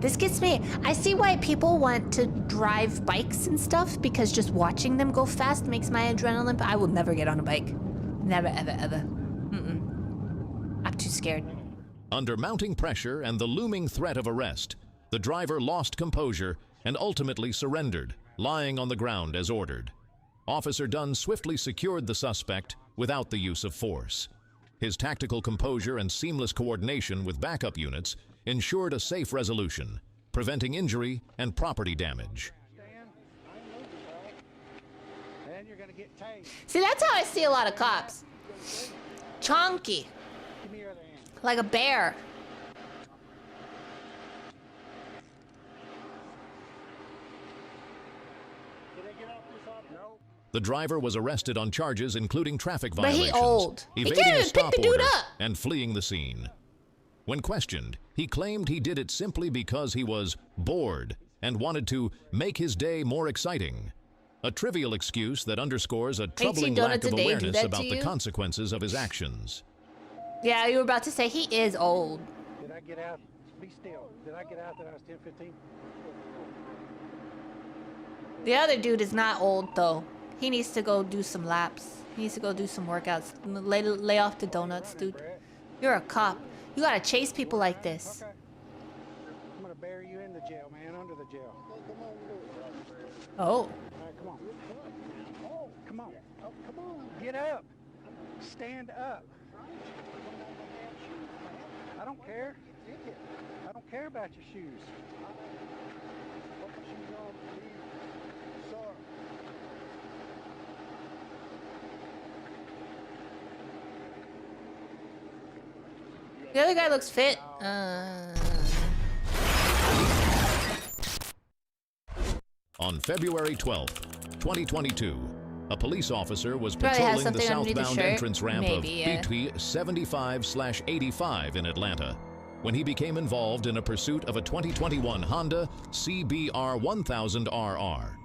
This gets me. I see why people want to drive bikes and stuff, because just watching them go fast makes my adrenaline. But I will never get on a bike. Never, ever, ever. I'm too scared. Under mounting pressure and the looming threat of arrest, the driver lost composure and ultimately surrendered, lying on the ground as ordered. Officer Dunn swiftly secured the suspect without the use of force. His tactical composure and seamless coordination with backup units ensured a safe resolution, preventing injury and property damage. See, that's how I see a lot of cops. Chonky. Like a bear. The driver was arrested on charges including traffic But he violations, old. He evading can't a even pick stop the dude order, up. and fleeing the scene. When questioned, he claimed he did it simply because he was bored and wanted to make his day more exciting. A trivial excuse that underscores a troubling lack of awareness about the consequences of his actions. Yeah, you were about to say he is old. Did I get out? Be still. Did I get out that I was 10:15? The other dude is not old though. He needs to go do some laps. He needs to go do some workouts. Lay off the donuts, dude. You're a cop. You gotta chase people like this. I'm gonna bury you in the jail, man, under the jail. Oh. All right, come on. Come on. Oh, come on. Get up. Stand up. I don't care. I don't care about your shoes. The other guy looks fit. On February 12th, 2022, a police officer was Probably has patrolling the something underneath the southbound shirt. entrance ramp Maybe, yeah. of BP 75/85 in Atlanta when he became involved in a pursuit of a 2021 Honda CBR 1000RR.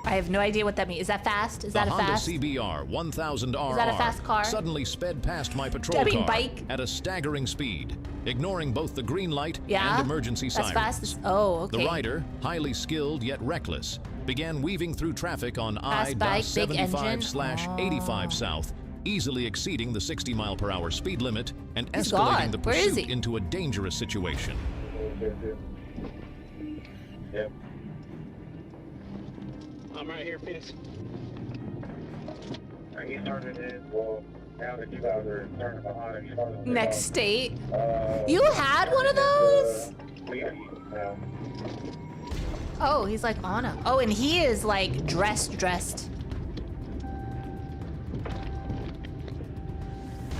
I have no idea what that means. Is that fast? Is that a The Honda fast? CBR 1000RR Is that a fast car? suddenly sped past my patrol car bike? at a staggering speed, ignoring both the green light Yeah? and emergency That's sirens. fast. Oh, okay. The rider, highly skilled yet reckless, began weaving through traffic on Fast bike, big engine. I-75/85 South, easily exceeding the 60-mile-per-hour speed limit and He's escalating gone. the Where is pursuit he? into a dangerous situation. Yep. I'm right here, Fitz. He started in, well, now that you guys are turning behind him, you started to Next state. You had one of those? Oh, he's like on a. Oh, and he is like dressed.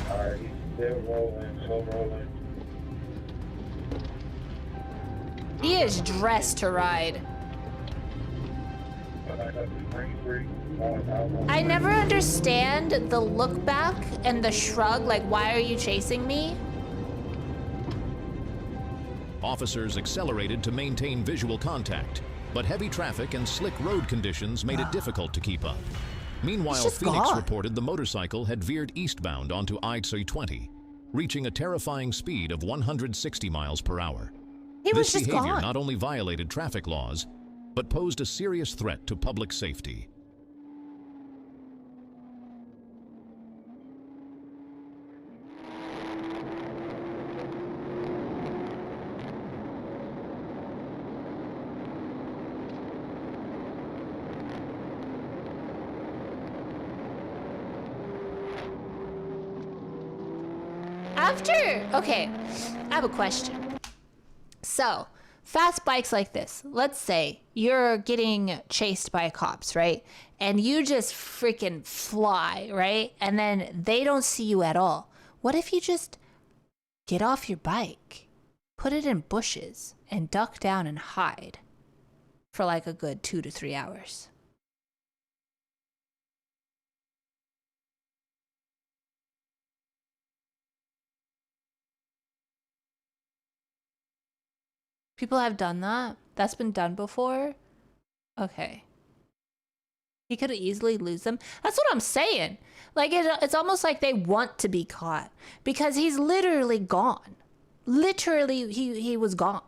Alright, he's still rolling, slow rolling. He is dressed to ride. I never understand the look back and the shrug, like, why are you chasing me? Officers accelerated to maintain visual contact, but heavy traffic and slick road conditions made it difficult to keep up. Meanwhile, just Phoenix gone. reported the motorcycle had veered eastbound onto I-20, reaching a terrifying speed of 160 miles per hour. He was This just behavior gone. not only violated traffic laws, but posed a serious threat to public safety. Okay, I have a question. So, fast bikes like this, let's say you're getting chased by cops, right? And you just freaking fly, right? And then they don't see you at all. What if you just get off your bike, put it in bushes, and duck down and hide for like a good 2 to 3 hours? People have done that? That's been done before? Okay. He could easily lose them. That's what I'm saying. Like, it's almost like they want to be caught. Because he's literally gone. Literally, he was gone.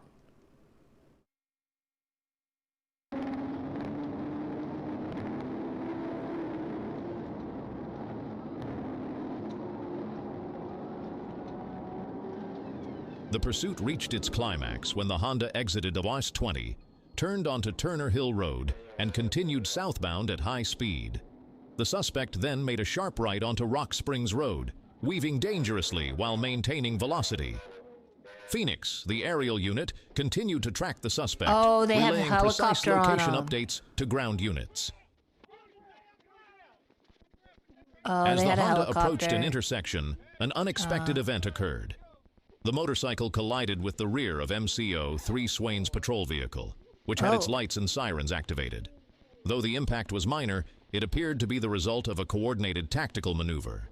The pursuit reached its climax when the Honda exited OS 20, turned onto Turner Hill Road, and continued southbound at high speed. The suspect then made a sharp right onto Rock Springs Road, weaving dangerously while maintaining velocity. Phoenix, the aerial unit, continued to track the suspect, oh, they have a relaying precise helicopter location on updates to ground units. Oh, As they the had a Honda helicopter. approached an intersection, an unexpected event occurred. The motorcycle collided with the rear of MCO 3 Swain's patrol vehicle, which had its lights and sirens activated. Though the impact was minor, it appeared to be the result of a coordinated tactical maneuver.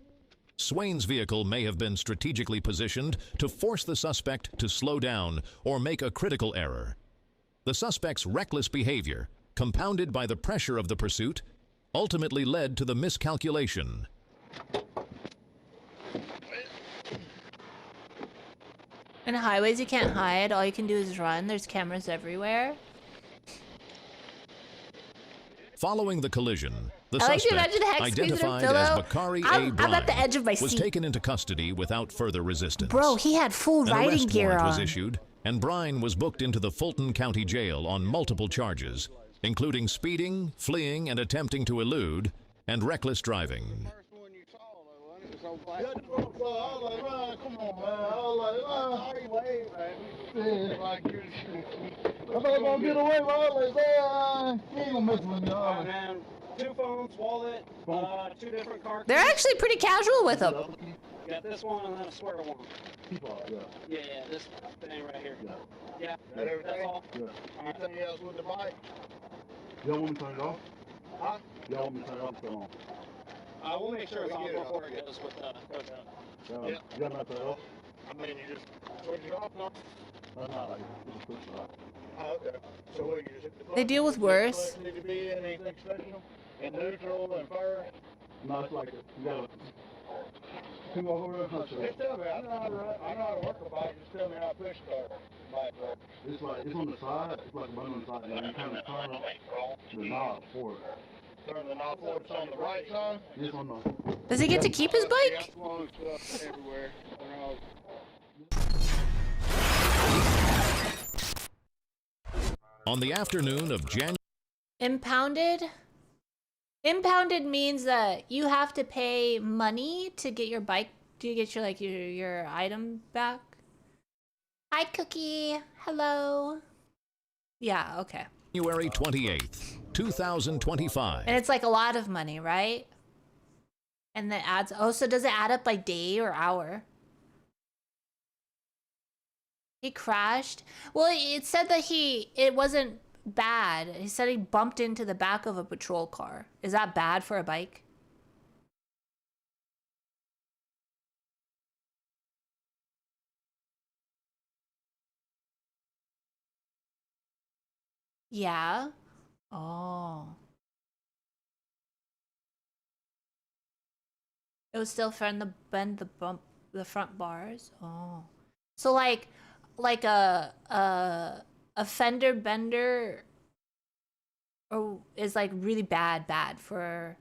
Swain's vehicle may have been strategically positioned to force the suspect to slow down or make a critical error. The suspect's reckless behavior, compounded by the pressure of the pursuit, ultimately led to the miscalculation. In highways, you can't hide. All you can do is run. There's cameras everywhere. Following the collision, the I like to suspect, imagine Hex squeezing a identified pillow. as Bakari A. I'm Bryan, at the edge of my was seat. taken into custody without further resistance. Bro, he had full An riding arrest gear warrant was on. issued, and Bryan was booked into the Fulton County Jail on multiple charges, including speeding, fleeing, and attempting to elude, and reckless driving. Come on, man. I was like, I thought I was gonna get away, man. I was like, man, he ain't gonna mess with me. Alright, man. 2 phones, wallet, 2 different car keys. They're actually pretty casual with them. Got this one and then a square one. Yeah. Yeah, this thing right here. Yeah, That everything? that's all. Yeah. Anything else with the bike? Y'all want me to turn it off? Huh? Y'all want me to turn it off or turn it on? We'll make sure it's on before it goes with Yeah. You got not turn it off? I mean, you just switch it off now? No, you just push it off. Oh, okay. So what, you just hit the button? They deal with worse. Need to be in anything special? In neutral and first? No, it's like it. You gotta come over there and punch it. Just tell me, I know how to work a bike, just tell me how to push start. It's like, it's on the side, it's like a button on the side, and you kind of turn the knob forward. Turn the knob forward, it's on the right side? Yes, on the... Does he get to keep his bike? Everywhere. On the afternoon of January... Impounded? Impounded means that you have to pay money to get your bike, to get your, like, your item back. Hi, Cookie. Hello. Yeah, okay. January 28th, 2025. And it's like a lot of money, right? And then adds, oh, so does it add up by day or hour? He crashed. Well, it said that it wasn't bad. He said he bumped into the back of a patrol car. Is that bad for a bike? Yeah. Oh. It was still bend the front bars. Oh. So like a fender bender is like really bad for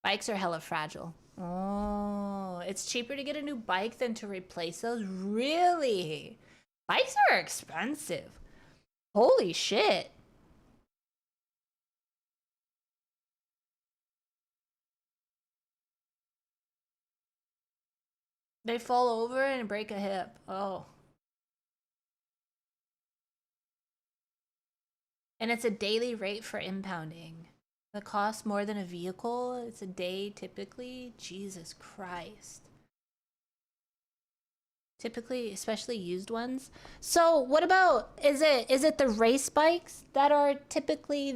bikes are hella fragile. Oh, it's cheaper to get a new bike than to replace those. Really? Bikes are expensive. Holy shit. They fall over and break a hip. Oh. And it's a daily rate for impounding. It costs more than a vehicle. It's a day typically. Jesus Christ. Typically, especially used ones. So what about, is it the race bikes that are typically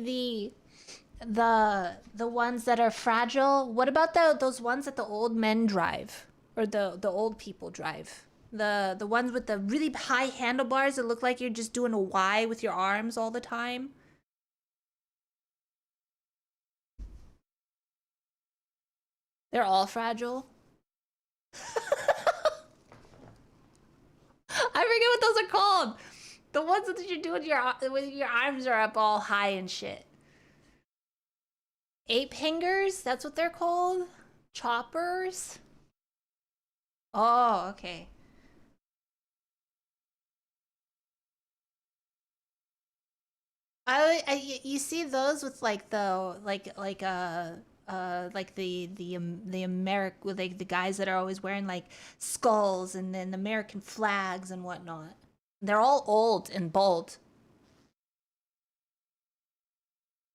the ones that are fragile? What about those ones that the old men drive? Or the old people drive? The ones with the really high handlebars that look like you're just doing a Y with your arms all the time? They're all fragile. I forget what those are called. The ones that you do with your arms are up all high and shit. Ape hangers? That's what they're called? Choppers? Oh, okay. You see those with like the the guys that are always wearing like skulls and then American flags and whatnot. They're all old and bald.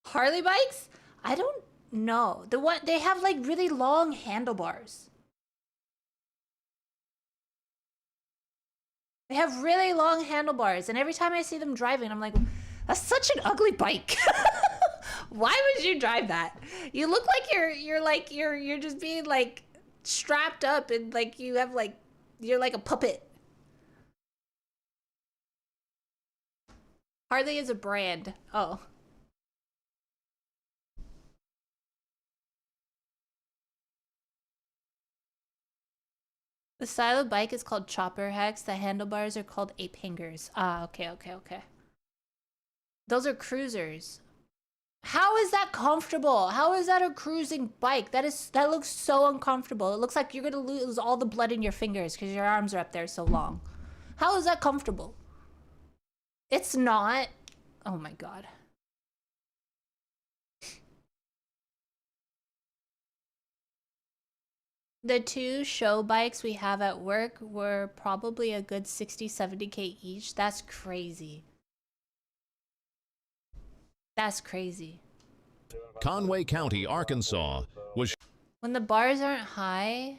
Harley bikes? I don't know. They have like really long handlebars. They have really long handlebars, and every time I see them driving, I'm like, that's such an ugly bike. Why would you drive that? You look like you're just being like strapped up and like you have like you're like a puppet. Harley is a brand. Oh. The style of bike is called chopper hex. The handlebars are called ape hangers. Ah, okay. Those are cruisers. How is that comfortable? How is that a cruising bike? That looks so uncomfortable. It looks like you're gonna lose all the blood in your fingers because your arms are up there so long. How is that comfortable? It's not. Oh my god. The two show bikes we have at work were probably a good 60-70K each. That's crazy. That's crazy. Conway County, Arkansas was... When the bars aren't high,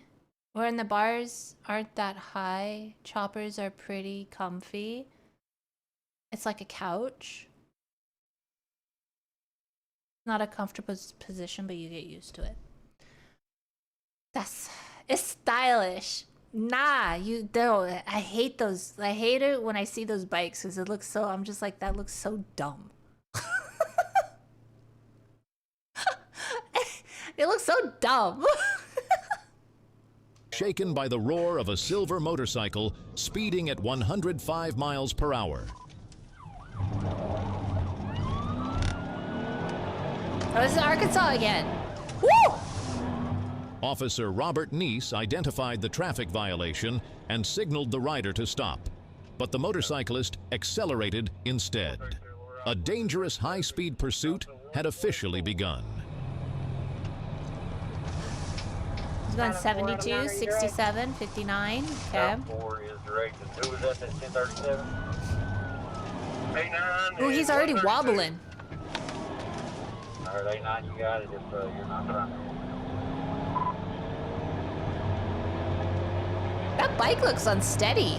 or when the bars aren't that high, choppers are pretty comfy. It's like a couch. Not a comfortable position, but you get used to it. It's stylish. Nah, you don't. I hate those. I hate it when I see those bikes because it looks so, I'm just like, that looks so dumb. It looks so dumb. shaken by the roar of a silver motorcycle speeding at 105 miles per hour. Oh, this is Arkansas again. Woo! Officer Robert Neese identified the traffic violation and signaled the rider to stop, but the motorcyclist accelerated instead. A dangerous high-speed pursuit had officially begun. He's going 72, 67, 59. Okay. Ooh, he's already wobbling. I heard 89, you got it if you're not trying. That bike looks unsteady.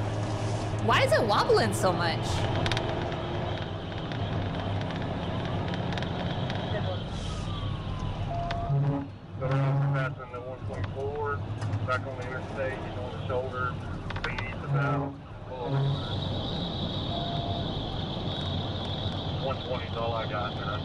Why is it wobbling so much? Passing the 124, back on the interstate, he's on the shoulder, speed's about 120 is all I got, man.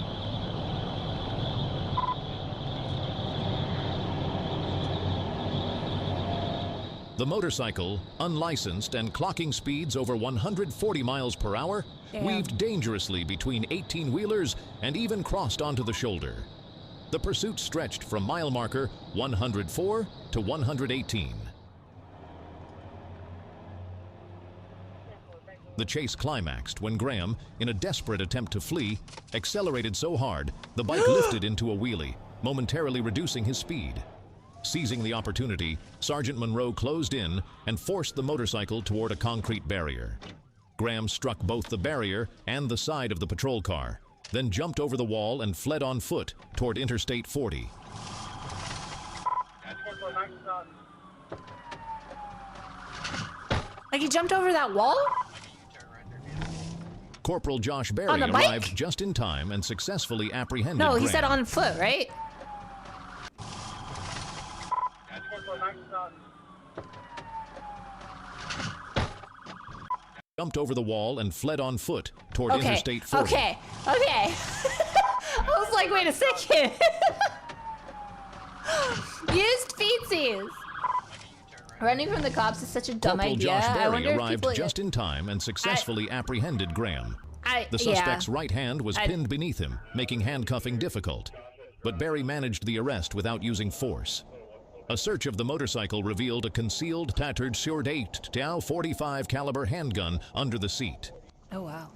The motorcycle, unlicensed and clocking speeds over 140 miles per hour, weaved dangerously between 18-wheelers and even crossed onto the shoulder. The pursuit stretched from mile marker 104 to 118. The chase climaxed when Graham, in a desperate attempt to flee, accelerated so hard the bike lifted into a wheelie, momentarily reducing his speed. Seizing the opportunity, Sergeant Monroe closed in and forced the motorcycle toward a concrete barrier. Graham struck both the barrier and the side of the patrol car, then jumped over the wall and fled on foot toward Interstate 40. Like he jumped over that wall? Corporal Josh Berry On a bike? arrived just in time and successfully apprehended No, he Graham. said on foot, right? Jumped over the wall and fled on foot toward Okay, Interstate 40. okay. I was like, wait a second. Used feetsies. Running from the cops is such a dumb Corporal idea. Josh I Berry wonder if arrived people... just in time and successfully apprehended Graham. The yeah. suspect's right hand was pinned beneath him, making handcuffing difficult. But Berry managed the arrest without using force. A search of the motorcycle revealed a concealed, tattered .38 .45 caliber handgun under the seat. Oh, wow.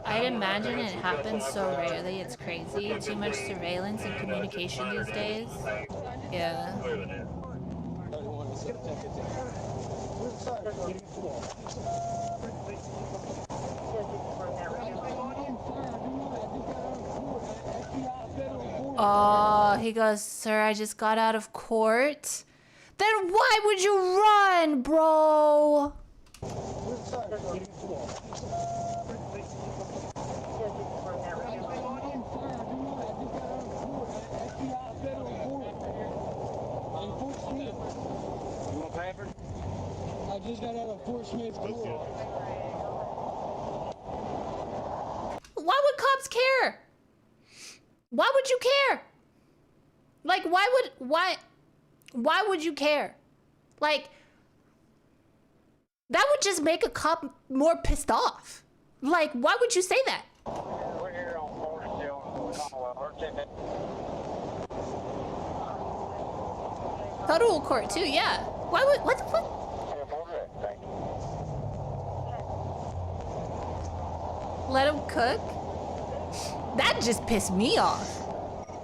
I'd imagine it happens so rarely. It's crazy. Too much surveillance and communication these days. Yeah. Oh, he goes, sir, I just got out of court. Then why would you run, bro? I just got out of Fort Smith Court. Why would cops care? Why would you care? Like, why would you care? Like, that would just make a cop more pissed off. Like, why would you say that? We're here on Federal court too, yeah. Why would, what the fuck? Let him cook? That just pissed me off.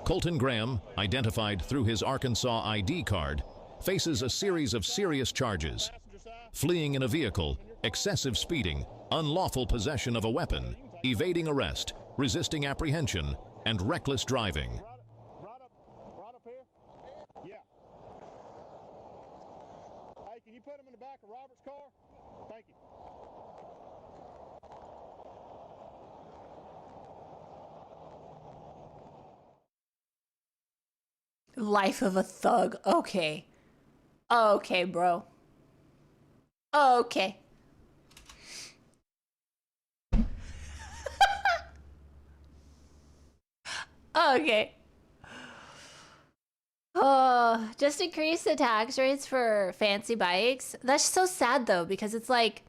Colton Graham, identified through his Arkansas ID card, faces a series of serious charges: fleeing in a vehicle, excessive speeding, unlawful possession of a weapon, evading arrest, resisting apprehension, and reckless driving. Right up here? Yeah. Hey, can you put him in the back of Robert's car? Thank you. Life of a thug. Okay. Okay, bro. Okay. Okay. Oh, just increase the tax rates for fancy bikes. That's so sad though, because it's like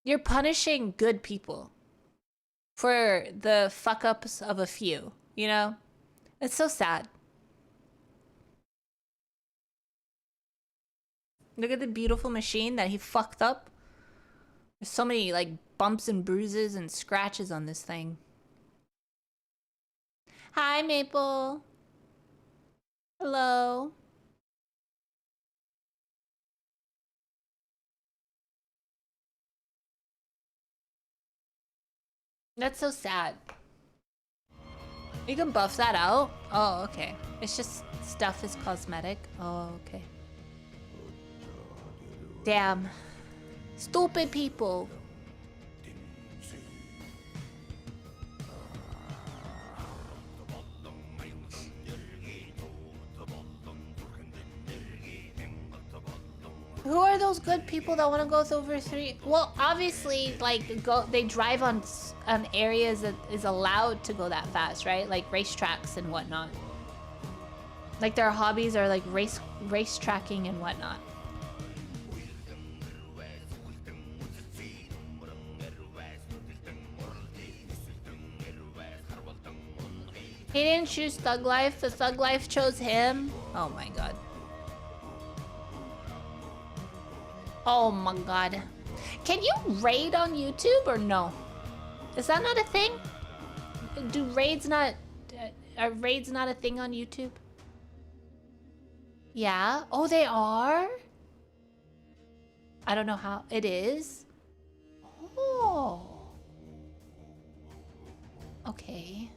you're punishing good people for the fuck ups of a few, you know? It's so sad. Look at the beautiful machine that he fucked up. There's so many like bumps and bruises and scratches on this thing. Hi, Maple. Hello. That's so sad. You can buff that out? Oh, okay. It's just stuff is cosmetic. Oh, okay. Damn. Stupid people. Who are those good people that want to go over 3? Well, obviously, like, they drive on areas that is allowed to go that fast, right? Like racetracks and whatnot. Like their hobbies are like race tracking and whatnot. He didn't choose Thug Life. The Thug Life chose him. Oh my god. Oh my god. Can you raid on YouTube or no? Is that not a thing? Do raids not... are raids not a thing on YouTube? Yeah? Oh, they are? I don't know how... It is? Oh. Okay.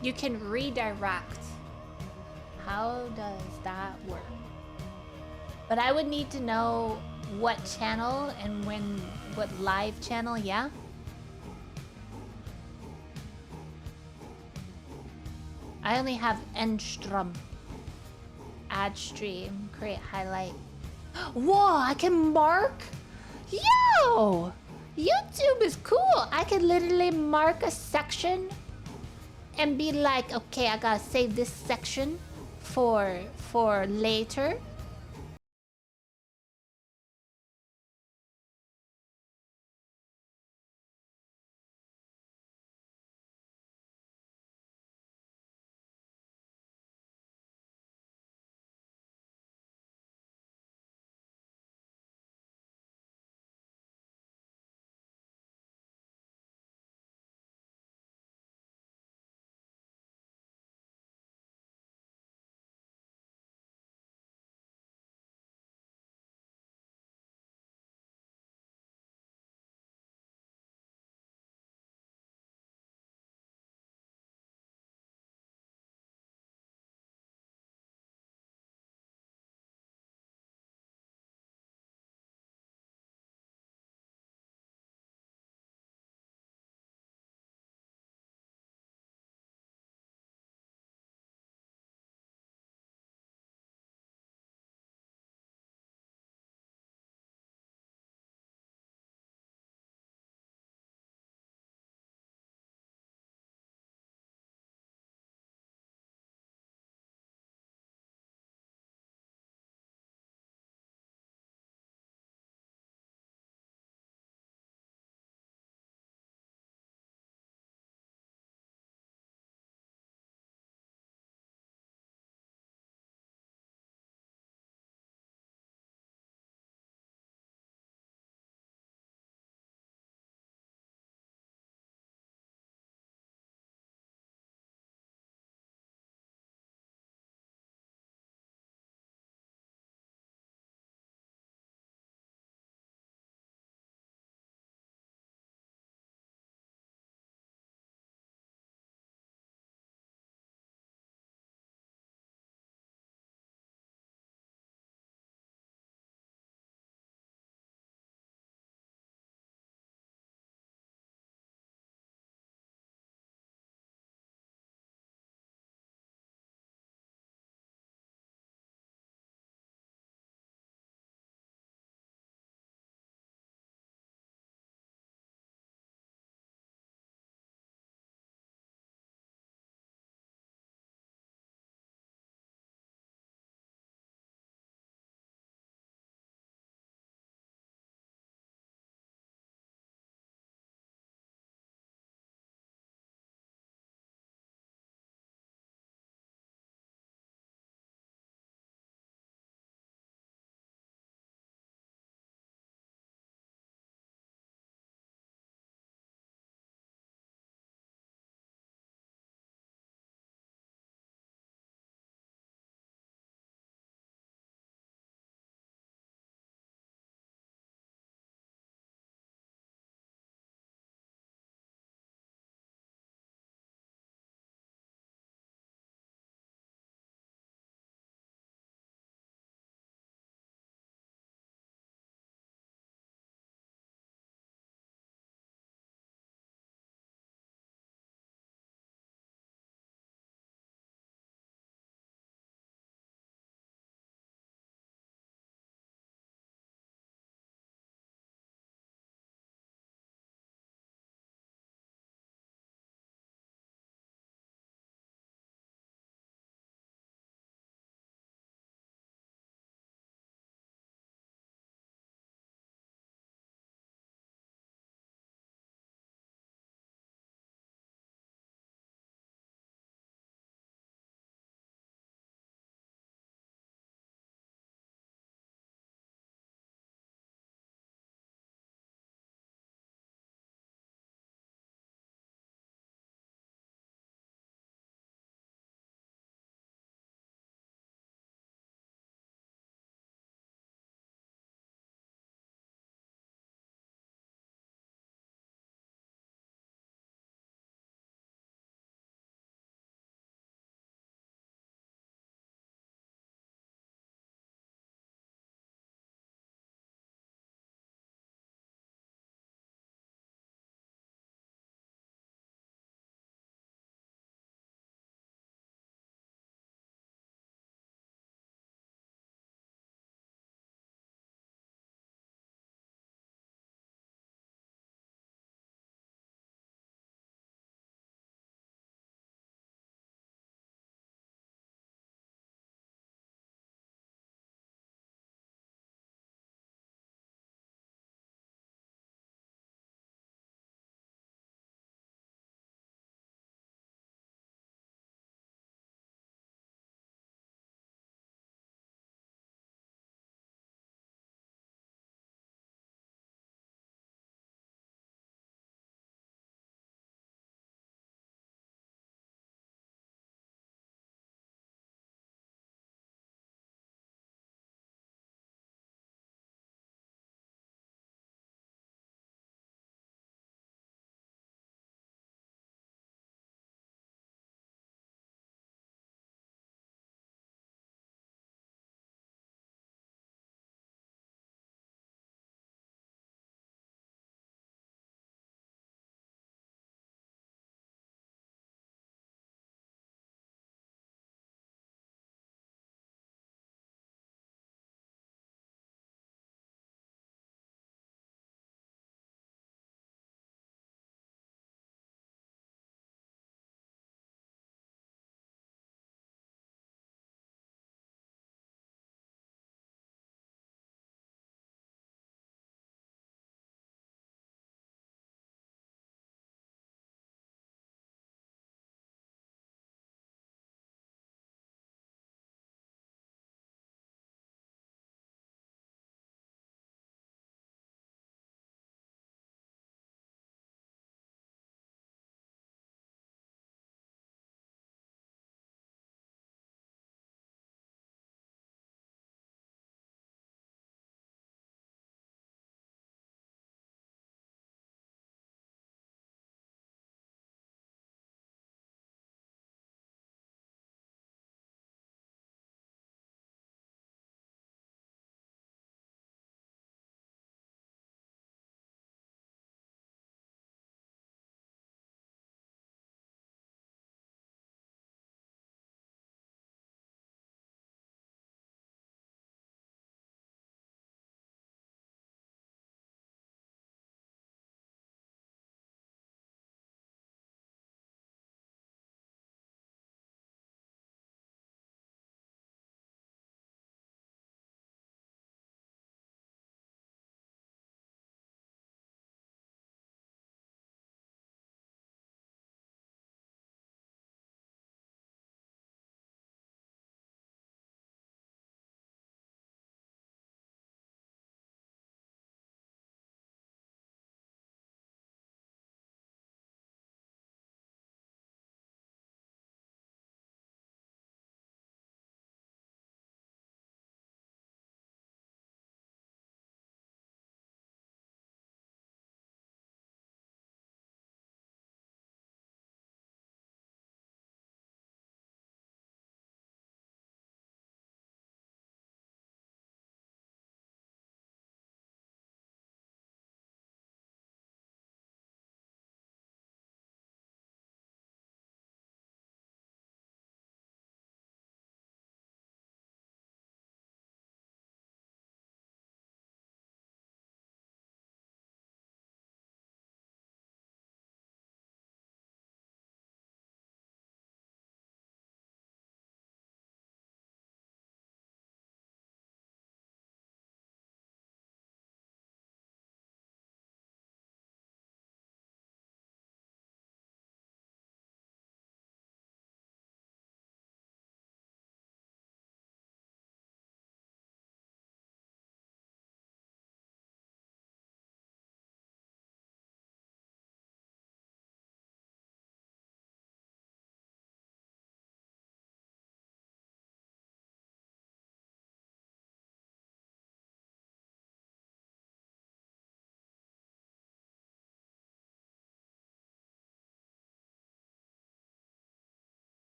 You can redirect. How does that work? But I would need to know what channel and when, what live channel, yeah? I only have Enstrom. Add stream, create highlight. Whoa, I can mark? Yo! YouTube is cool. I can literally mark a section and be like, okay, I gotta save this section for later.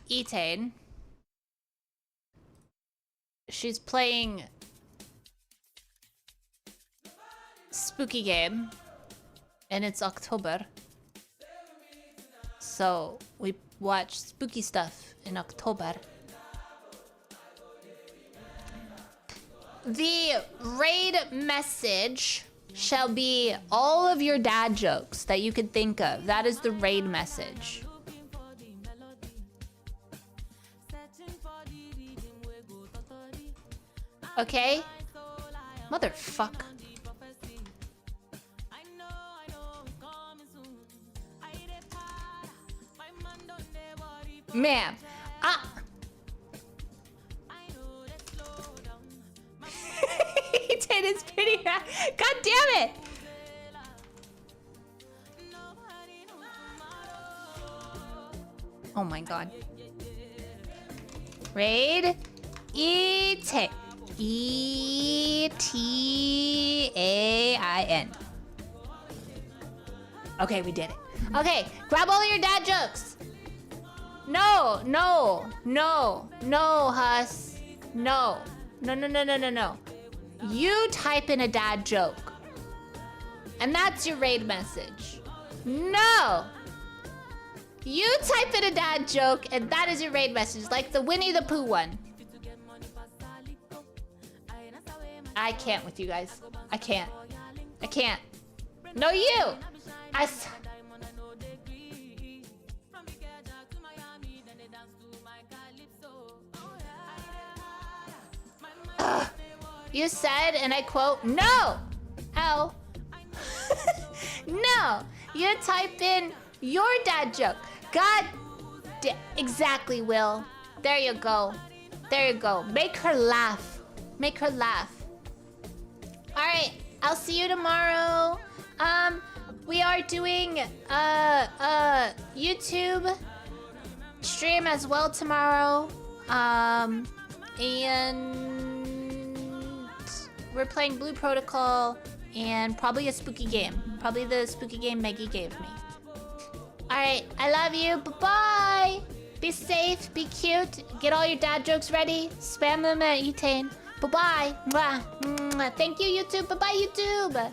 Etain. She's playing spooky game, and it's October. So we watch spooky stuff in October. The raid message shall be all of your dad jokes that you could think of. That is the raid message. Okay? Motherfuck. Man, It's pretty bad. God damn it! Oh my god. Raid Etain. E-T-A-I-N. Okay, we did it. Okay, grab all your dad jokes. No, no, no, no, Huss. No. No. You type in a dad joke. And that's your raid message. No! You type in a dad joke, and that is your raid message, like the Winnie the Pooh one. I can't with you guys. I can't. No, you! You said, and I quote, no! Ow. No! You type in your dad joke. God exactly, Will. There you go. Make her laugh. Alright, I'll see you tomorrow. We are doing YouTube stream as well tomorrow. And we're playing Blue Protocol and probably a spooky game. Probably the spooky game Maggie gave me. Alright, I love you. Bye-bye. Be safe, be cute. Get all your dad jokes ready. Spam them at Etain. Bye-bye. Mwah. Mwah. Thank you, YouTube. Bye-bye, YouTube.